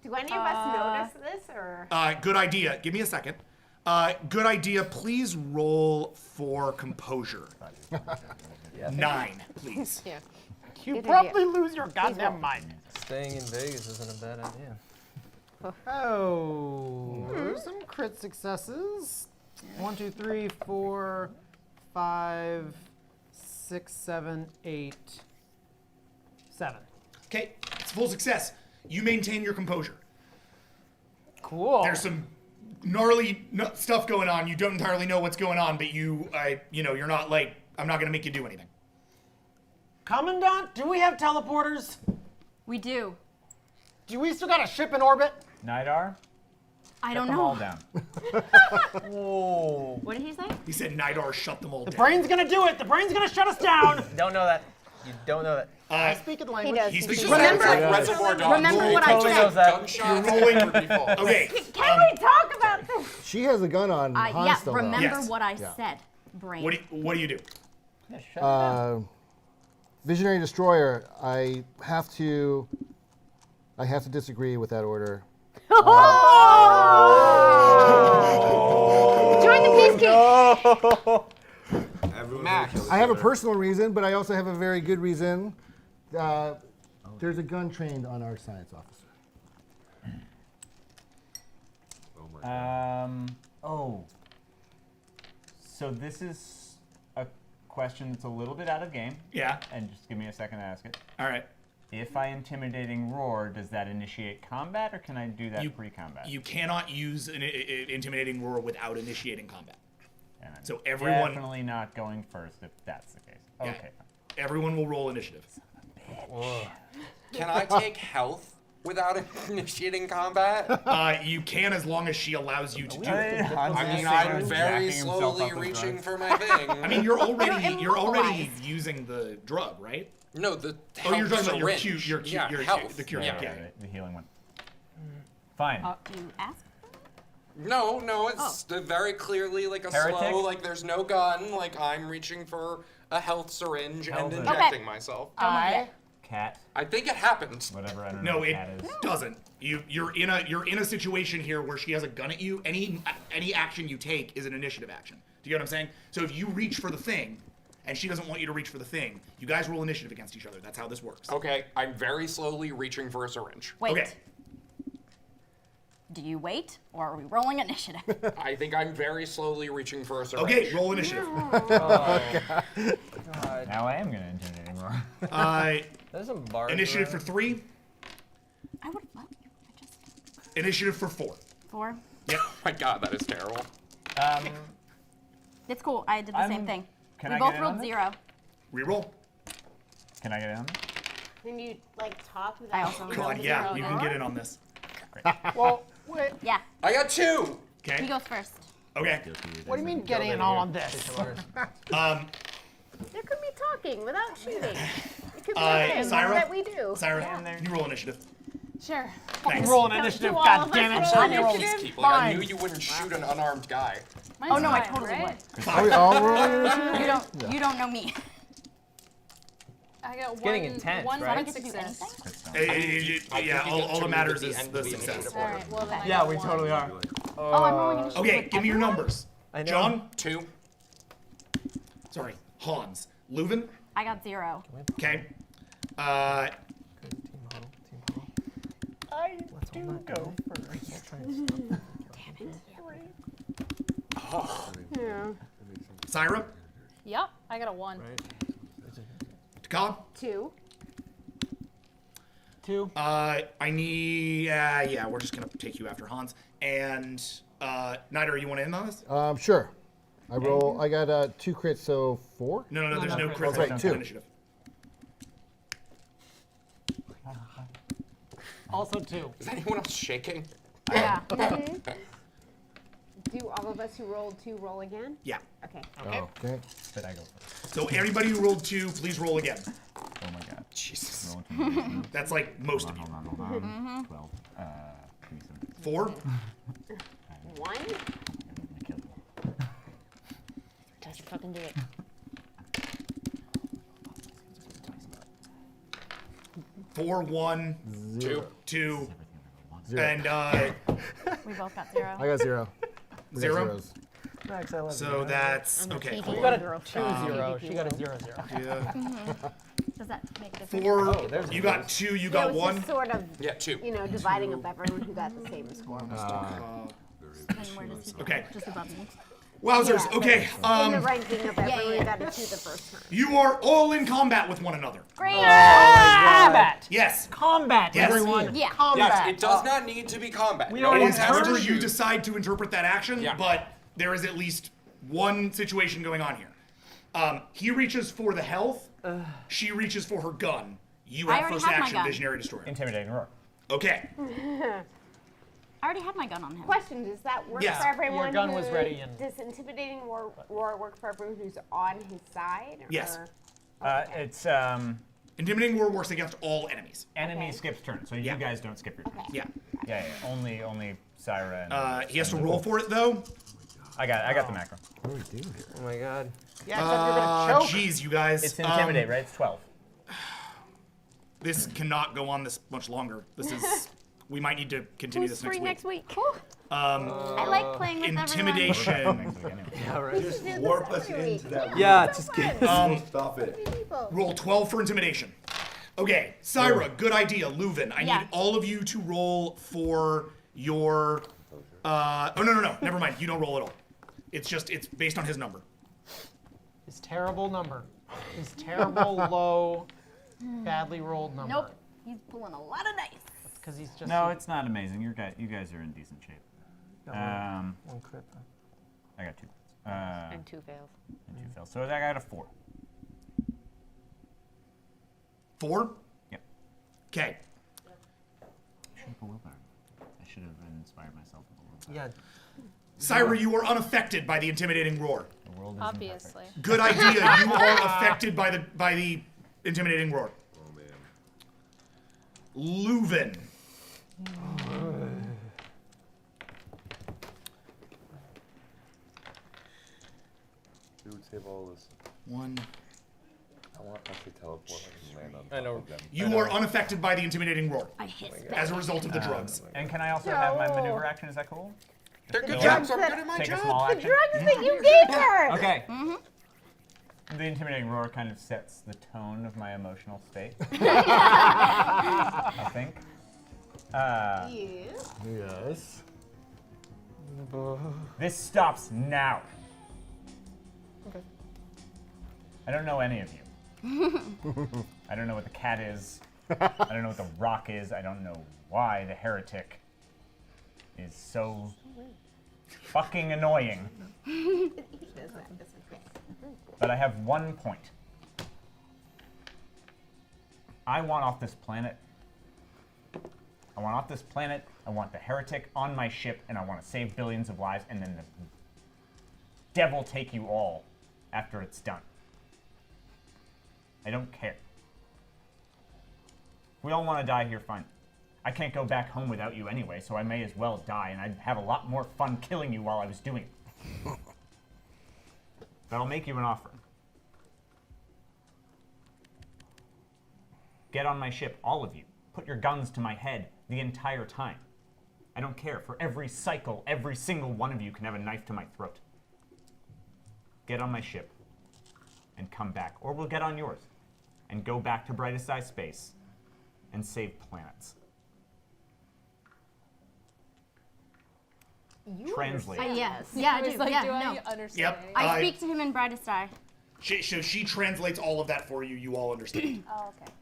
Do any of us notice this, or? Good idea. Give me a second. Good idea. Please roll for composure. 9, please. Yeah. You Good probably idea. lose your goddamn mind. Staying in Vegas isn't a bad idea. Oh, some crit successes. 1, 2, 3, 4, 5, 6, 7, 8, 7. Okay, it's a full success. You maintain your composure. Cool. There's some gnarly stuff going on. You don't entirely know what's going on, but you're not like, I'm not gonna make you do anything. Commandant, do we have teleporters? We do. Do we still got a ship in orbit? Nidar, I don't them all know. down. Whoa. What did he say? He said Nidar shut them all The down. brain's gonna do it. The brain's gonna shut us down. Don't know that. You don't know that. I speak in the language. does. He speaks Remember- language. Like Reservoir Dogs. Remember what I totally said. knows that. Gunshots You're rolling- over default. Okay. Can we talk about this? She has a gun on Hans Yeah, still, though. remember Yes. what I Yeah. said, brain. What do you do? Visionary Destroyer, I have to disagree with that order. Join the peacekeepers. Max. I have a personal reason, but I also have a very good reason. There's a gun trained on our science officer. So this is a question that's a little bit out of game. Yeah. And just give me a second to ask it. All right. If I intimidating roar, does that initiate combat, or can I do that pre-combat? You cannot use an intimidating roar without initiating combat. And I'm So everyone, definitely not going first if that's the case. Yeah. Okay. everyone will roll initiative. Can I take health without initiating combat? You can as long as she allows you to do it. I mean, I'm very slowly reaching for my thing. I mean, you're already using the drug, right? No, the Oh, you're talking about your syringe. Q, your health. the cure. Yeah, Yeah. the healing one. Fine. You asked? No, it's very clearly like a Heretic? slow, like there's no gun, like I'm reaching for a health syringe and Okay. injecting myself. Cat. I think it happened. Whatever. I don't No, know what it cat is. doesn't. You're in a situation here where she has a gun at you. Any action you take is an initiative action. Do you get what I'm saying? So if you reach for the thing, and she doesn't want you to reach for the thing, you guys roll initiative against each other. That's how this works. Okay, I'm very slowly reaching for a syringe. Wait. Okay. Do you wait, or are we rolling initiative? I think I'm very slowly reaching for a syringe. Okay, roll initiative. Now I am going to intimidate him more. There's some bars Initiative around. for 3. I would love you. Initiative for 4. 4. Yep. Oh my god, that is terrible. It's cool. I did the same thing. Can we I both get in rolled on this? 0. Reroll. Can I get in on this? Can you like talk I without? also God, rolled yeah, 0 you then. can get in on this. Well, wait. Yeah. I got 2. He Okay. goes first. Okay. What do you mean getting in on this? There could be talking without shooting. It could be a thing Syra? that we do. Syra, you roll initiative. Sure. Thanks. Roll an Don't initiative, do all God of damn it. us Roll roll an initiative? initiative. Like, I Fine. knew you wouldn't shoot an unarmed guy. Oh no, I fine, totally right? would. Are we all rolling initiative? You don't know me. I got one. getting intense, one right? I get to do success. anything? Yeah, all that matters is the the success. All right. Well then. I Yeah, got we one. totally are. Oh, I'm rolling initiative. Okay, with give me your everyone? numbers. I know. John, 2. sorry, Hans, Leuven, I got 0. okay. Team huddle. I do go first. Yeah. Syra, Yep. I got a 1. Taka, 2. 2. I need, yeah, we're just gonna take you after Hans. And, Nider, you want to end on this? Sure. I roll. I got 2 crits, so 4. No, there's no crits Okay, on 2. initiative. Also 2. Is anyone else shaking? Yeah. Do all of us who rolled 2 roll again? Yeah. Okay. Okay. But I go first. So everybody who rolled 2, please roll again. Oh my god. Jesus. Roll intimidation. That's like most of you. Hold on. 12. Give me some. 4. 1. Kill you. Just fucking do it. Four, 1, 2. 2, 0. and We both got 0. I got 0. We got 0. zeros. Max, I love So that's okay. TV hold You on. got a 2-0. She got a 0-0. Yeah. Does that make a difference? 4. You got 2. You got it was 1. just sort of, Yeah, 2. you know, dividing up everyone who got the same score. Then where does he go? Okay. Just above me. Wowzers. Yeah, Okay. in the ranking of everyone yeah. who got a 2 the first time. You are all in combat with one another. Great. Combat. Yes. Combat, Yes. everyone. Yeah. Combat. Yes, it does not need to be combat. We No are one It is has to however you shoot. decide to interpret that action, Yeah. but there is at least one situation going on here. He reaches for the health. She reaches for her gun. You I have already first have my action, gun. Visionary Destroyer. Intimidating roar. Okay. I already had my gun on him. Question, does that work Yes. for everyone? Your gun who, was ready and- Does intimidating roar work for everyone who's on his side? Yes. Or? It's Intimidating Roar works against all enemies. enemy Okay. skips turn, so Yeah. you guys don't skip your turn. Yeah. Yeah. Only Syra and. He has to roll for it though. I got the macro. What do we do here? Oh my god. Yeah, except you're gonna choke. Jeez, you guys. It's intimidate, right? It's 12. This cannot go on this much longer. This is. We might need to continue Who's this free next week. next week? I like playing with Intimidation. Yeah, right. Just do Warp this us every into week. that. Yeah, So just fun. get. Stop it. People. Roll 12 for intimidation. Okay, Syra, good idea. Leuven, I Yeah. need all of you to roll for your. Oh no, never mind. You don't roll at all. It's based on his number. His terrible number. His terrible, low, badly rolled number. Nope. He's pulling a lot of dice. Because he's just. No, it's not amazing. You guys are in decent shape. One crit. I got 2. And 2 fails. And 2 fails. So I got a 4. 4? Yep. Okay. I should have inspired myself with a willpower. Yeah. Syra, you are unaffected by the intimidating roar. The world isn't Obviously. Good idea. You are affected by the intimidating roar. Oh man. Leuven. Dude, save all this. 1. I want us to teleport and land on top I know. of them. You are unaffected by the intimidating roar I hit as a result of the drugs. And can I also have my maneuver action? Is that cool? They're good No. jobs. I'm good at my Take a job. small The action. drugs that you gave her! Okay. The intimidating roar kind of sets the tone of my emotional state. I think. Yes. This stops now. Okay. I don't know any of you. I don't know what the cat is. I don't know what the rock is. I don't know why the heretic is so fucking annoying. But I have one point. I want off this planet. I want off this planet. I want the heretic on my ship, and I want to save billions of lives, and then the devil take you all after it's done. I don't care. If we all want to die here, fine. I can't go back home without you anyway, so I may as well die, and I'd have a lot more fun killing you while I was doing it. But I'll make you an offer. Get on my ship, all of you. Put your guns to my head the entire time. I don't care. For every cycle, every single one of you can have a knife to my throat. Get on my ship and come back. Or we'll get on yours and go back to Brightest Eye Space and save planets. Translate. Yes. Yeah, I do. Like, yeah, do no. I understand? Yep. I speak to him in Brightest Eye. So she translates all of that for you. You all understand. Oh, okay.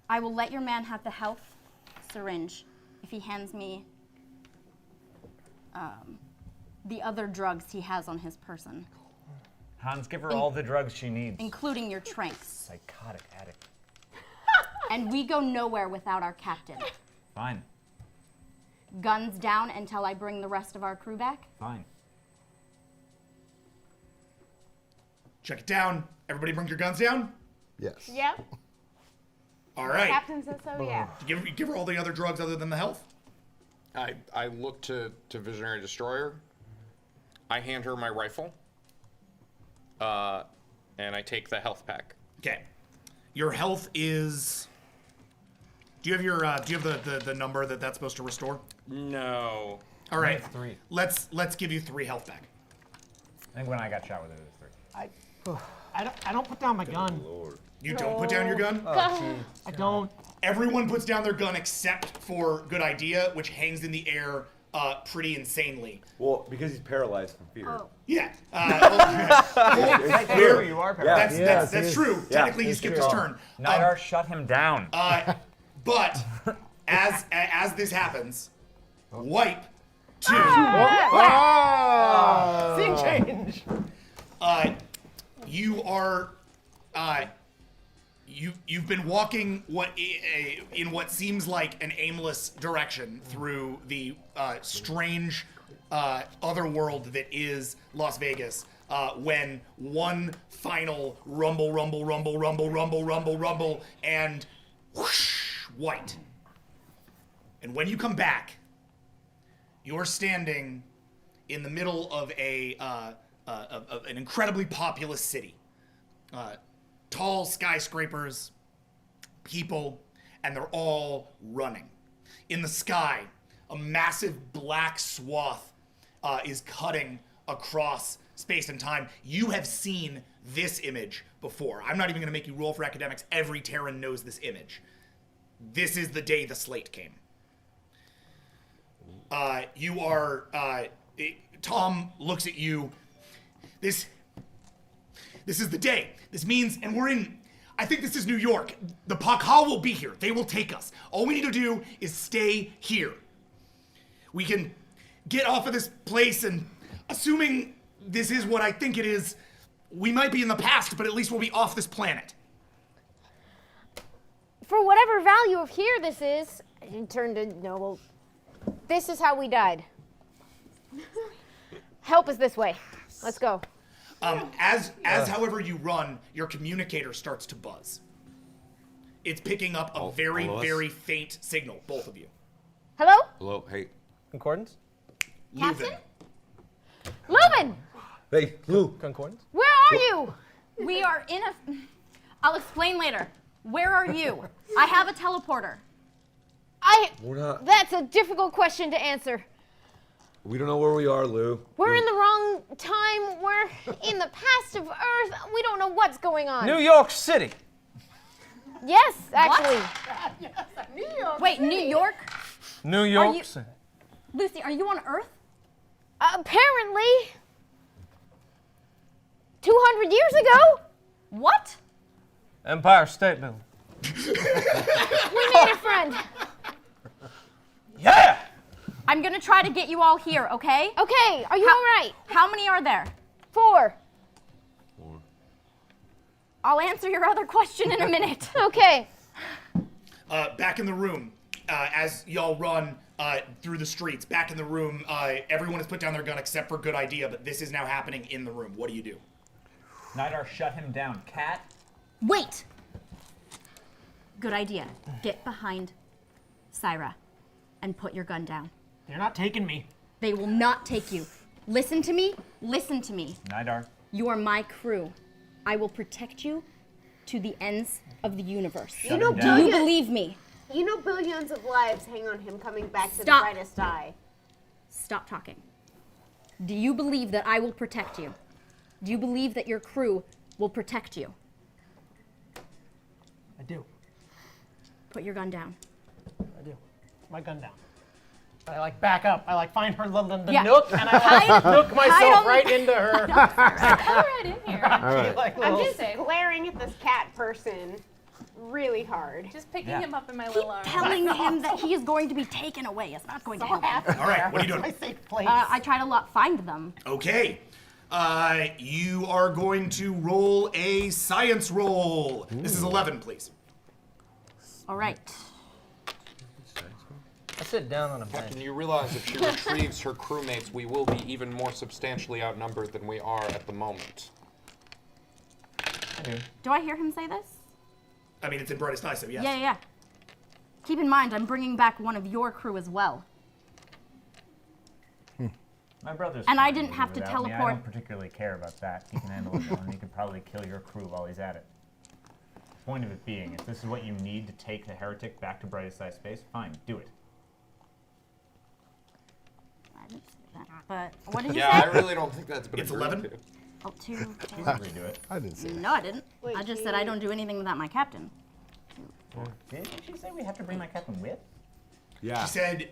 I will let your man have the health syringe if he hands me the other drugs he has on his person, Hans, give her all the drugs she needs. including your tranks. Psychotic addict. And we go nowhere without our captain. Fine. Guns down until I bring the rest of our crew back. Fine. Check it down. Everybody bring your guns down. Yes. Yep. All right. Captain says so, yeah. Give her all the other drugs other than the health. I look to Visionary Destroyer. I hand her my rifle. And I take the health pack. Okay. Your health is. Do you have the number that's supposed to restore? No. All right. It's 3. Let's give you 3 health back. I think when I got shot with it, it was 3. I don't put down my gun. You don't put down your gun? I don't. Everyone puts down their gun except for Good Idea, which hangs in the air pretty insanely. Well, because he's paralyzed from fear. Oh. Yeah. You are paralyzed. That's true. Yeah, Technically, he skipped his turn. Nidar shut him down. But as this happens, wipe 2. Scene change. You are you've been walking in what seems like an aimless direction through the strange other world that is Las Vegas. When one final rumble, and whoosh, white. And when you come back, you're standing in the middle of an incredibly populous city. Tall skyscrapers, people, and they're all running. In the sky, a massive black swath is cutting across space and time. You have seen this image before. I'm not even going to make you roll for academics. Every Terran knows this image. This is the day the slate came. Tom looks at you. This is the day. This means, and I think this is New York. The Pakha will be here. They will take us. All we need to do is stay here. We can get off of this place, and assuming this is what I think it is, we might be in the past, but at least we'll be off this planet. For whatever value of here this is, I turn to Noble. This is how we died. Help us this way. Let's go. However you run, your communicator starts to buzz. It's picking up a very, very faint signal, both of you. Hello? Hello, hey. Concordance? Captain? Leuven! Hey, Lou. Concordance? Where are you? We are in a. I'll explain later. Where are you? I have a teleporter. We're not. That's a difficult question to answer. We don't know where we are, Lou. We're in the wrong time. We're in the past of Earth. We don't know what's going on. New York City. Yes, actually. New York. Wait, New York? New Are York. you, Lucy, are you on Earth? Apparently. 200 years ago. What? Empire State Building. We made a friend. Yeah! I'm gonna try to get you all here, okay? Okay, are you all right? How many are there? 4. I'll answer your other question in a minute. Okay. Back in the room, as y'all run through the streets, back in the room, everyone has put down their gun except for Good Idea, but this is now happening in the room. What do you do? Nidar, shut him down. Cat. Wait! Good idea. Get behind Syra and put your gun down. They're not taking me. They will not take you. Listen to me. Listen to me. Nidar. You are my crew. I will protect you to the ends of the universe. You know, Do you believe me? You know, billions of lives hang on him coming back to the Stop. brightest eye. Stop talking. Do you believe that I will protect you? Do you believe that your crew will protect you? I do. Put your gun down. I do. My gun down. I like back up. I like find her the Yeah. nook, and I like nook myself right into her. Come right in here. Like I'm little- just glaring at this cat person really hard. Just picking him up in my little arms. Telling him that he is going to be taken away is not going to help him. All right, what are you doing? My safe place. I try to find them. Okay. You are going to roll a science roll. This is 11, please. All right. I sit down on a bench. Captain, you realize if she retrieves her crewmates, we will be even more substantially outnumbered than we are at the moment. Do I hear him say this? I mean, it's in Brightest Eye, so yes. Yeah. Keep in mind, I'm bringing back one of your crew as well. My brother's And I fine didn't with have it to without me. I teleport- don't particularly care about that. He can handle it alone. He could probably kill your crew while he's at it. Point of it being, if this is what you need to take the heretic back to Brightest Eye space, fine, do it. I didn't say that. But what did you Yeah, say? I really don't think that's been It's agreed 11? to. Oh, 2. Redo it. I didn't say that. No, I didn't. Wait, I just said I don't do anything without my captain. Didn't she say we have to bring my captain with? Yeah. She said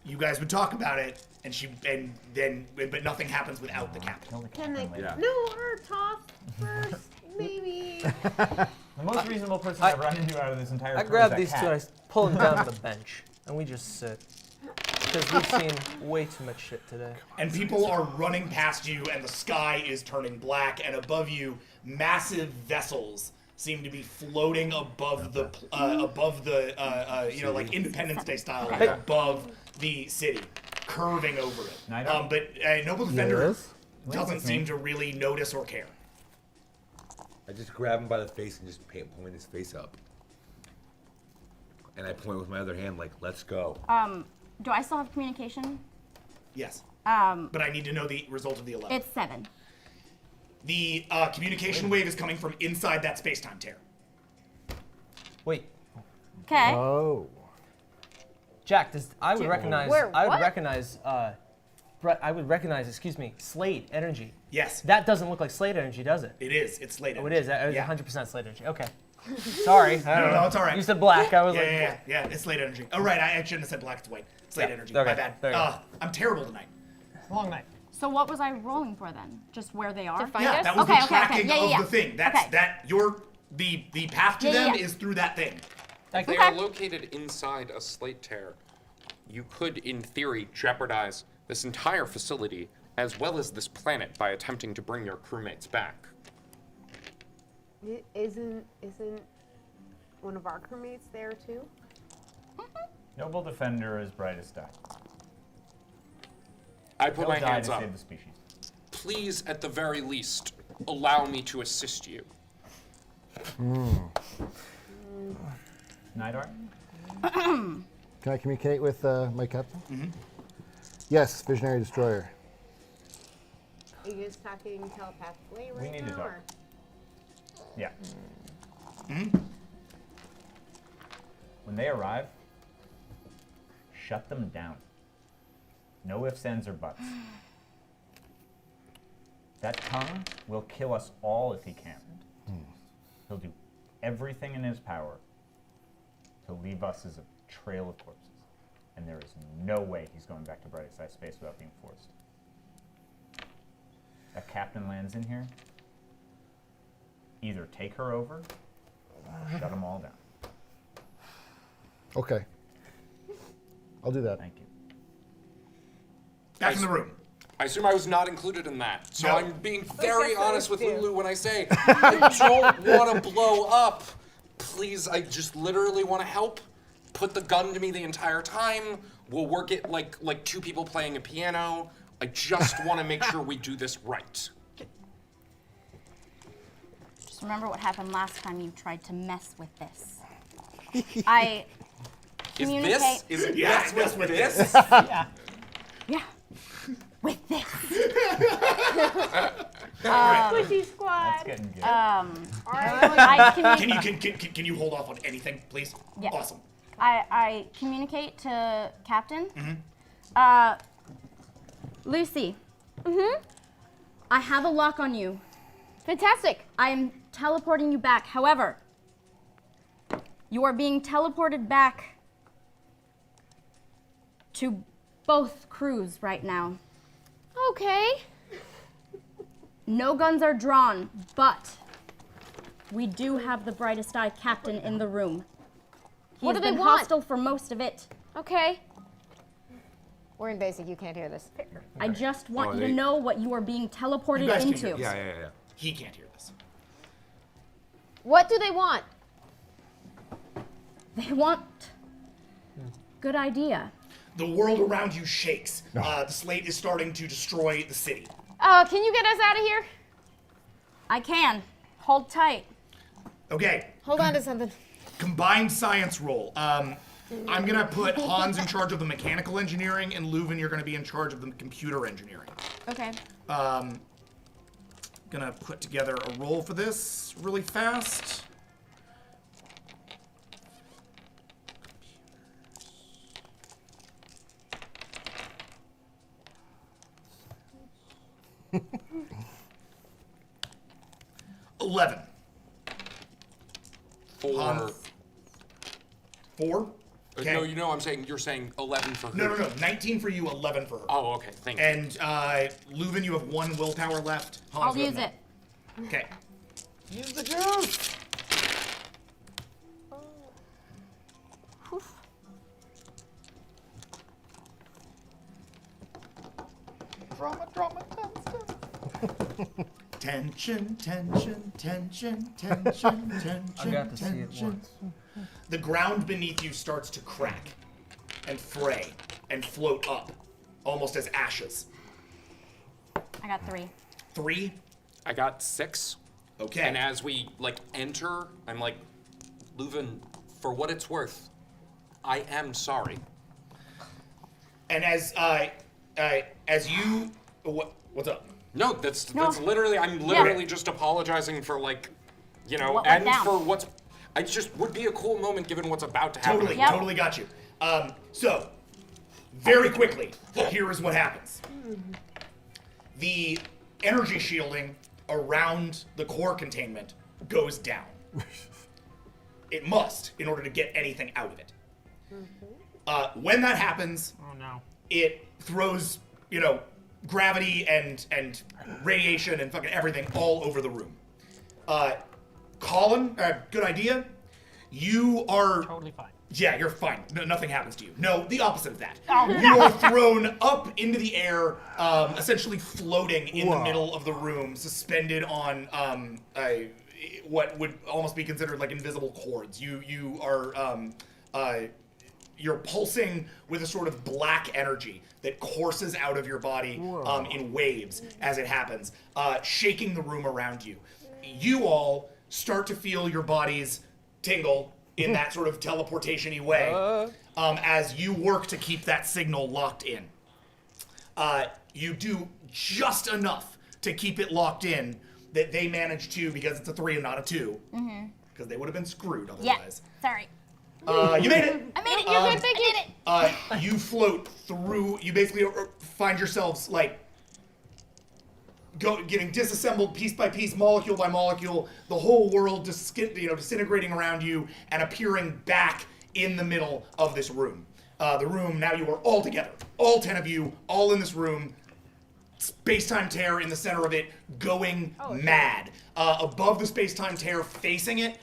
you guys would talk about it, but nothing happens without the captain. Can they? Yeah. No, or toss first, maybe. The most reasonable person I've run into out of this entire I crew grab is these that two cat. and I pull them down to the bench, and we just sit. Because we've seen way too much shit today. And people are running past you, and the sky is turning black, and above you, massive vessels seem to be floating above the, like Independence Day style, above the city, curving over it. But Noble Defender doesn't seem to really notice or care. I just grab him by the face and just point his face up. And I point with my other hand like, let's go. Do I still have communication? Yes. Um, But I need to know the result of the 11. It's 7. The communication wave is coming from inside that space-time tear. Wait. Okay. Oh. Jack, I would recognize. Where, I would what? recognize. I would recognize. Excuse me. Slate energy. Yes. That doesn't look like Slate energy, does it? It is. It's Slate Oh, it energy. is. That is Yeah. 100% Slate energy. Okay. Sorry. I don't know. No, it's all right. You said black. I was like. Yeah, it's Slate energy. Oh, right, I shouldn't have said black, it's white. Slate Yeah, energy, okay, my bad. there you go. I'm terrible tonight. Long night. So what was I rolling for then? Just where they are? To find Yeah, us? that was Okay, the okay, tracking yeah, yeah, of the thing. That's okay. the path to Yeah, them yeah. is through that thing. If they are located inside a slate tear, you could, in theory, jeopardize this entire facility as well as this planet by attempting to bring your crewmates back. Isn't one of our crewmates there too? Noble Defender is Brightest Eye. I put He'll my die hands to up. save the species. Please, at the very least, allow me to assist you. Nidar? Can I communicate with my captain? Mm-hmm. Yes, Visionary Destroyer. Are you guys talking telepathically right We need now? to talk. Or? Yeah. Mm-hmm. When they arrive, shut them down. No ifs, ands, or buts. That tongue will kill us all if he can. He'll do everything in his power to leave us as a trail of corpses. And there is no way he's going back to Brightest Side Space without being forced. A captain lands in here, either take her over or shut them all down. Okay. I'll do that. Thank you. Back in the room. I assume I was not included in that. So No. I'm being very honest with Lulu when I say I don't want to blow up. Please, I just literally want to help. Put the gun to me the entire time. We'll work it like two people playing a piano. I just want to make sure we do this right. Just remember what happened last time you tried to mess with this. I communicate. Is it Yeah, this mess with with this? this. Yeah. With this. Squishy squad. That's getting good. Can you hold off on anything, please? Yeah. Awesome. I communicate to Captain. Lucy. I have a lock on you. Fantastic. I am teleporting you back. However, you are being teleported back to both crews right now. Okay. No guns are drawn, but we do have the Brightest Eye captain in the room. What do He's they been want? hostile for most of it. Okay. We're in basic. You can't hear this. I just want Oh, you they- to know what you are being You teleported guys can into. hear this. Yeah. He can't hear this. What do they want? They want. Good idea. The world around you shakes. The slate is starting to destroy the city. Can you get us out of here? I can. Hold tight. Okay. Hold on to something. Combined science roll. I'm gonna put Hans in charge of the mechanical engineering, and Leuven, you're gonna be in charge of the computer engineering. Okay. Gonna put together a roll for this really fast. $11. For 4. Okay. no, you're saying 11 for who? No. 19 for you, 11 for her. Oh, okay. Thank you. And Leuven, you have 1 willpower left. Hans, I'll you have use it. none. Okay. Use the juice. Drama. Tension. I got to see it once. The ground beneath you starts to crack and fray and float up, almost as ashes. I got 3. 3. I got 6. Okay. And as we enter, I'm like, Leuven, for what it's worth, I am sorry. And as you, what's up? No, that's literally, I'm literally just apologizing for What went and down. for what's, I just would be a cool moment given what's about to happen. Totally got you. So, very quickly, here is what happens. The energy shielding around the core containment goes down. It must, in order to get anything out of it. When that happens, it throws, gravity and radiation and fucking everything all over the room. Colin, good idea. You are Totally fine. Yeah, you're fine. No, nothing happens to you. No, the opposite of that. Oh, You are thrown up into the air, essentially floating in the middle of the room, suspended on what would almost be considered like invisible cords. You are you're pulsing with a sort of black energy that courses out of your body in waves as it happens, shaking the room around you. You all start to feel your bodies tingle in that sort of teleportation-y way as you work to keep that signal locked in. You do just enough to keep it locked in that they manage to, because it's a 3 and not a 2, because they would have been screwed otherwise. Sorry. You made it. I made it. You're good. I did it. You float through. You basically find yourselves getting disassembled piece by piece, molecule by molecule, the whole world disintegrating around you and appearing back in the middle of this room. The room, now you are all together, all 10 of you, all in this room, space-time tear in the center of it, going mad. Above the space-time tear, facing it,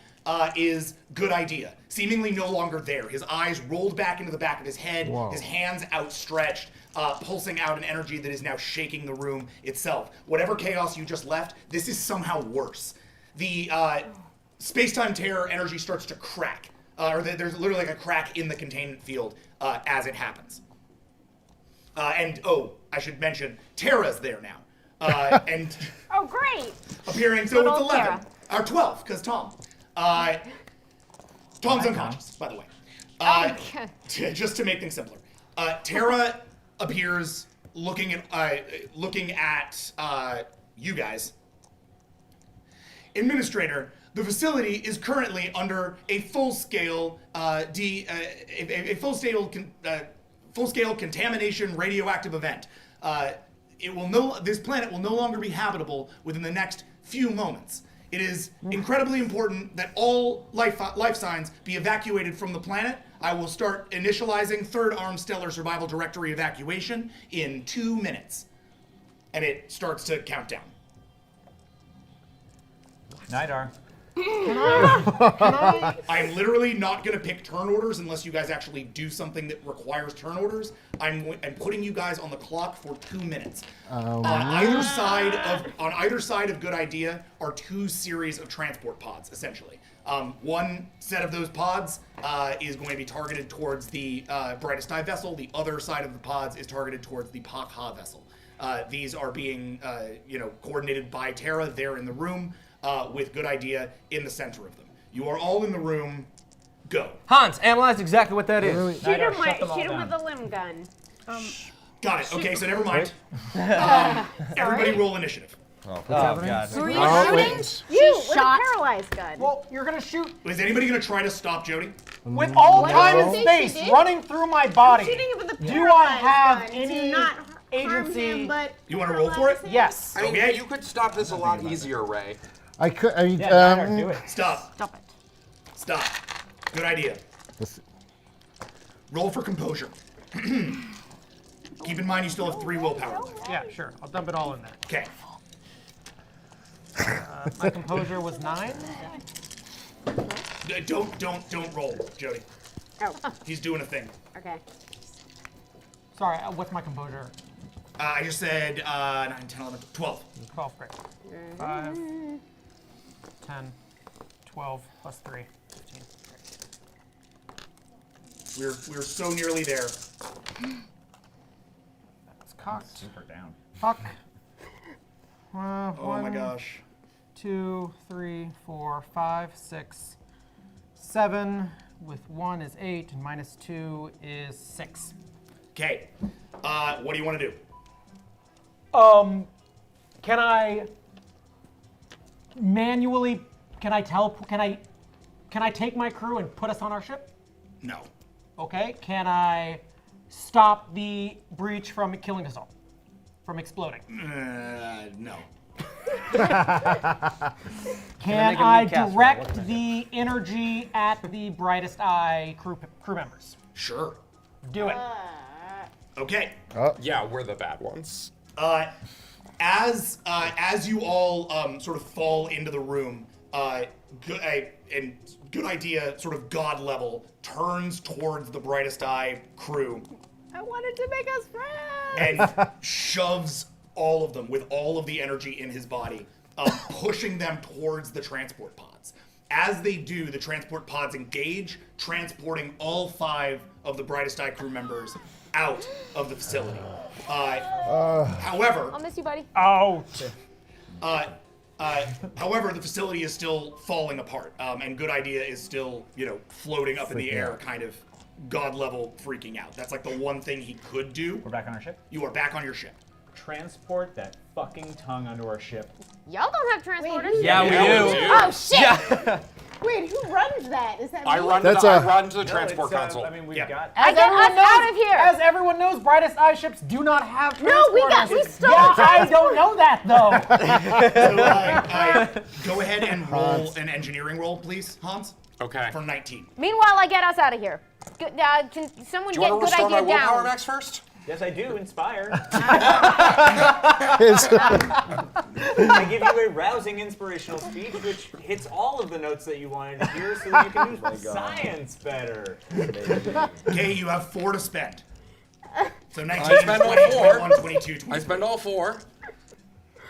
is Good Idea, seemingly no longer there. His eyes rolled back into the back of his head, his hands outstretched, pulsing out an energy that is now shaking the room itself. Whatever chaos you just left, this is somehow worse. The space-time terror energy starts to crack, there's literally like a crack in the containment field as it happens. And I should mention, Terra's there now. And oh, great! Appearing, so it's 11. Or 12, because Tom. Tom's unconscious, by the way. Just to make things simpler. Terra appears looking at you guys. Administrator, the facility is currently under a full-scale full-scale contamination radioactive event. This planet will no longer be habitable within the next few moments. It is incredibly important that all life signs be evacuated from the planet. I will start initializing Third Arm Stellar Survival Directory evacuation in 2 minutes. And it starts to count down. Nidar. I'm literally not going to pick turn orders unless you guys actually do something that requires turn orders. I'm putting you guys on the clock for 2 minutes. On either side of Good Idea are 2 series of transport pods, essentially. One set of those pods is going to be targeted towards the Brightest Eye vessel. The other side of the pods is targeted towards the Pakha vessel. These are being coordinated by Terra there in the room with Good Idea in the center of them. You are all in the room. Go. Hans, analyze exactly what that is. Shoot him with a limb gun. Got it. Okay, so never mind. Everybody roll initiative. Oh, God. Who are you shooting? You with a paralyzed gun. Well, you're gonna shoot. Is anybody gonna try to stop Jody? With all time and space running through my body, Shooting him with a do I have paralyzed gun any to not harm agency? him, but You want to roll for it? Yes. I mean, Okay. you could stop this a lot easier, Ray. I could. do it. Stop. Stop it. Stop. Good idea. Roll for composure. Keep in mind you still have 3 willpower left. Yeah, sure. I'll dump it all in there. Okay. My composure was 9. Don't roll, Jody. Oh. He's doing a thing. Okay. Sorry, what's my composure? I just said 9, 10, 11, 12. 12, great. 5, 10, 12, plus 3, 15. Great. We're so nearly there. That's cocked. Super down. Fuck. Oh my gosh. 2, 3, 4, 5, 6, 7. With 1 is 8, and minus 2 is 6. Okay. What do you want to do? Can I manually? Can I take my crew and put us on our ship? No. Okay. Can I stop the breach from killing us all, from exploding? No. Can I direct the energy at the Brightest Eye crew members? Sure. Do it. Okay. Yeah, we're the bad ones. As you all sort of fall into the room, Good Idea, sort of god level, turns towards the Brightest Eye crew I wanted to make us friends. and shoves all of them with all of the energy in his body, pushing them towards the transport pods. As they do, the transport pods engage, transporting all 5 of the Brightest Eye crew members out of the facility. However, I'll miss you, buddy. However, the facility is still falling apart, and Good Idea is still, floating up in the air, kind of god level freaking out. That's like the one thing he could do. We're back on our ship? You are back on your ship. Transport that fucking tongue onto our ship. Y'all don't have transporters. Yeah, we do. Oh, shit. Yeah. Wait, who runs that? Is that me? I run to the transport console. I mean, we've got. I get us out of here. As everyone knows, brightest eye ships do not have No, we transporters. stole Yeah, the I don't know that though. So go ahead and roll an engineering roll, please, Hans. Okay. For 19. Meanwhile, I get us out of here. Good, can someone Do you get want to good restore my idea willpower down? max first? Yes, I do. Inspire. I give you a rousing inspirational speech which hits all of the notes that you wanted to hear so that you can do science better. Okay, you have 4 to spend. So 19, I spend all 20, 4. 21, 22, 23. I spend all 4.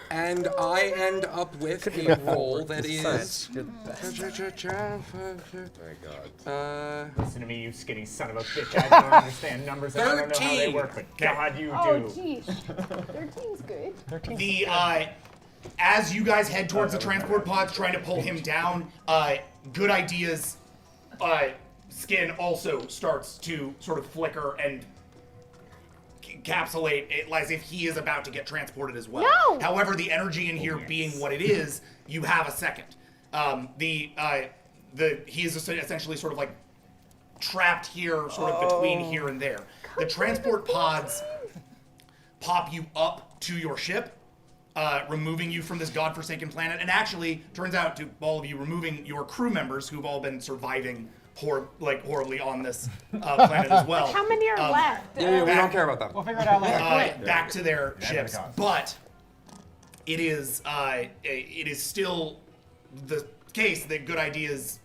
And I end up with a roll that is. My God. Listen to me, you skinny son of a bitch. I don't understand numbers. I don't know how they 13. work, but God, you Oh, do. geez. 13's good. The as you guys head towards the transport pods, trying to pull him down, Good Idea's skin also starts to sort of flicker and encapsulate it as if he is about to get transported as well. No! However, the energy in here being what it is, you have a second. He is essentially sort of like trapped here, sort of between here and there. The transport pods pop you up to your ship, removing you from this godforsaken planet, and actually turns out to all of you removing your crew members who've all been surviving horribly on this planet as well. How many are left? Yeah, we don't care about that. We'll figure it out later. Back to their ships, but it is still the case that Good Idea's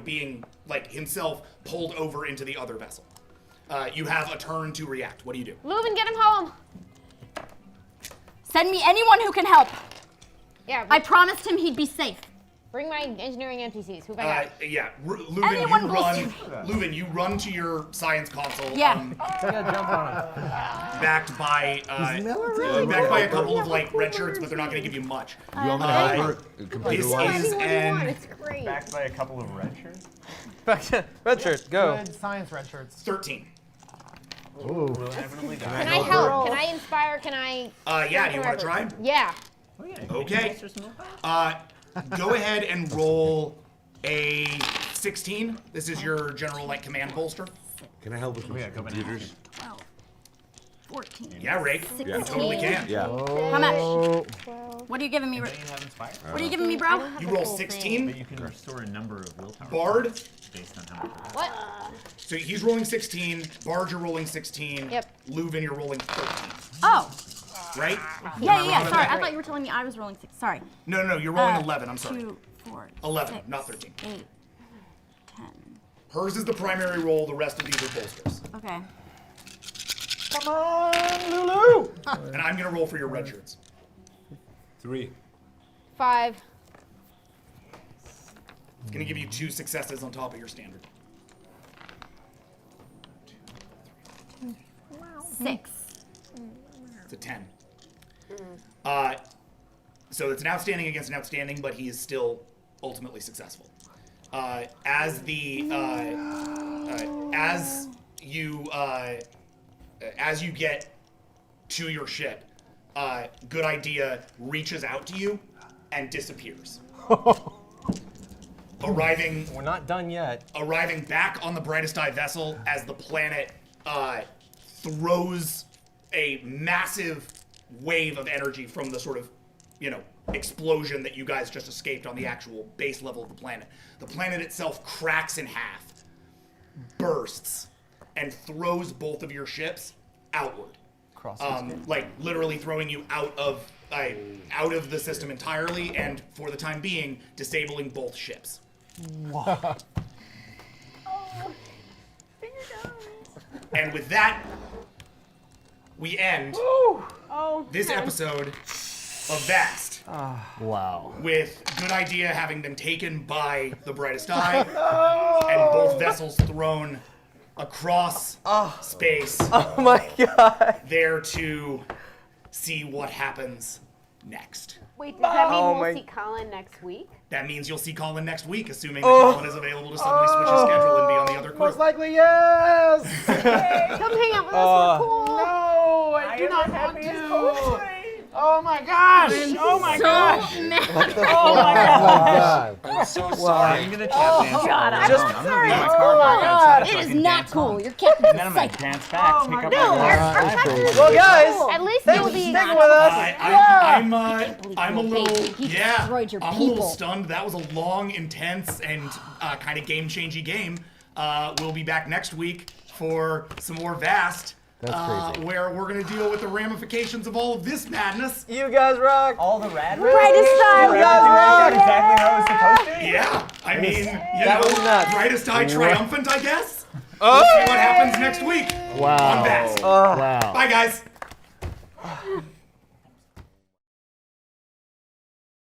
being like himself pulled over into the other vessel. You have a turn to react. What do you do? Leuven, get him home. Send me anyone who can help. Yeah. I promised him he'd be safe. Bring my engineering NPCs. Who I got? Yeah, Anyone close Leuven, you run to your science console. Yeah. Jump on it. Backed by a couple of like red shirts, but they're not going to give you much. You want me to help her? This is an It's great. Backed by a couple of red shirts. Red shirt, go. Good science red shirts. 13. Ooh. Can I help? Can I inspire? Can I? Yeah. Do you want to try? Yeah. Okay. Go ahead and roll a 16. This is your general like command bolster. Can I help with some computers? 12, 14. Yeah, Ray. You totally can. Yeah. How much? What are you giving me? What are you giving me, bro? You roll 16. But you can restore a number of willpower. Bard. Based on how much. What? So he's rolling 16. Bard, you're rolling 16. Yep. Leuven, you're rolling 13. Oh. Right? Yeah. Sorry, I thought you were telling me I was rolling 6. Sorry. No, you're rolling 11. I'm sorry. 2, 4, 11, 6, not 13. 8, 10. Hers is the primary roll. The rest of these are bolsters. Okay. Come on, Lulu! And I'm gonna roll for your red shirts. 3. 5. It's gonna give you 2 successes on top of your standard. 6. It's a 10. So it's an outstanding against an outstanding, but he is still ultimately successful. As you get to your ship, Good Idea reaches out to you and disappears. Arriving. We're not done yet. Arriving back on the Brightest Eye vessel as the planet throws a massive wave of energy from the sort of, explosion that you guys just escaped on the actual base level of the planet. The planet itself cracks in half, bursts, and throws both of your ships outward. Like literally throwing you out of the system entirely, and for the time being, disabling both ships. Oh, And with that, we end this episode of Vast. Wow. With Good Idea having been taken by the Brightest Eye, and both vessels thrown across space. Oh my god. There to see what happens next. Wait, does that mean we'll see Colin next week? That means you'll see Colin next week, assuming that Colin is available to suddenly switch his schedule and be on the other crew. Most likely, yes! Come hang out with us, we're cool. No, I do not want to. Oh my gosh! Oh my gosh! Oh Oh my god. I'm so sorry. I'm gonna tap dance. God, I'm just so sorry. my car back outside so It I is can not dance cool. home. Your captain's And then a I'm gonna psycho. dance back, Oh pick my up No, my our car. captain's Well, guys, At least thanks you'll for be. sticking with us. I'm a little, He yeah, destroyed your I'm a little people. stunned. That was a long, intense, and kind of game-changing game. We'll be back next week for some more Vast, That's crazy. where we're gonna deal with the ramifications of all of this madness. You guys rock. All the rad Brightest Eye. You guys rock. exactly how I was supposed to. Yeah, I mean, you that was know, nuts. brightest eye triumphant, I guess. We'll see what happens next week Wow. on Vast. Wow. Bye, guys.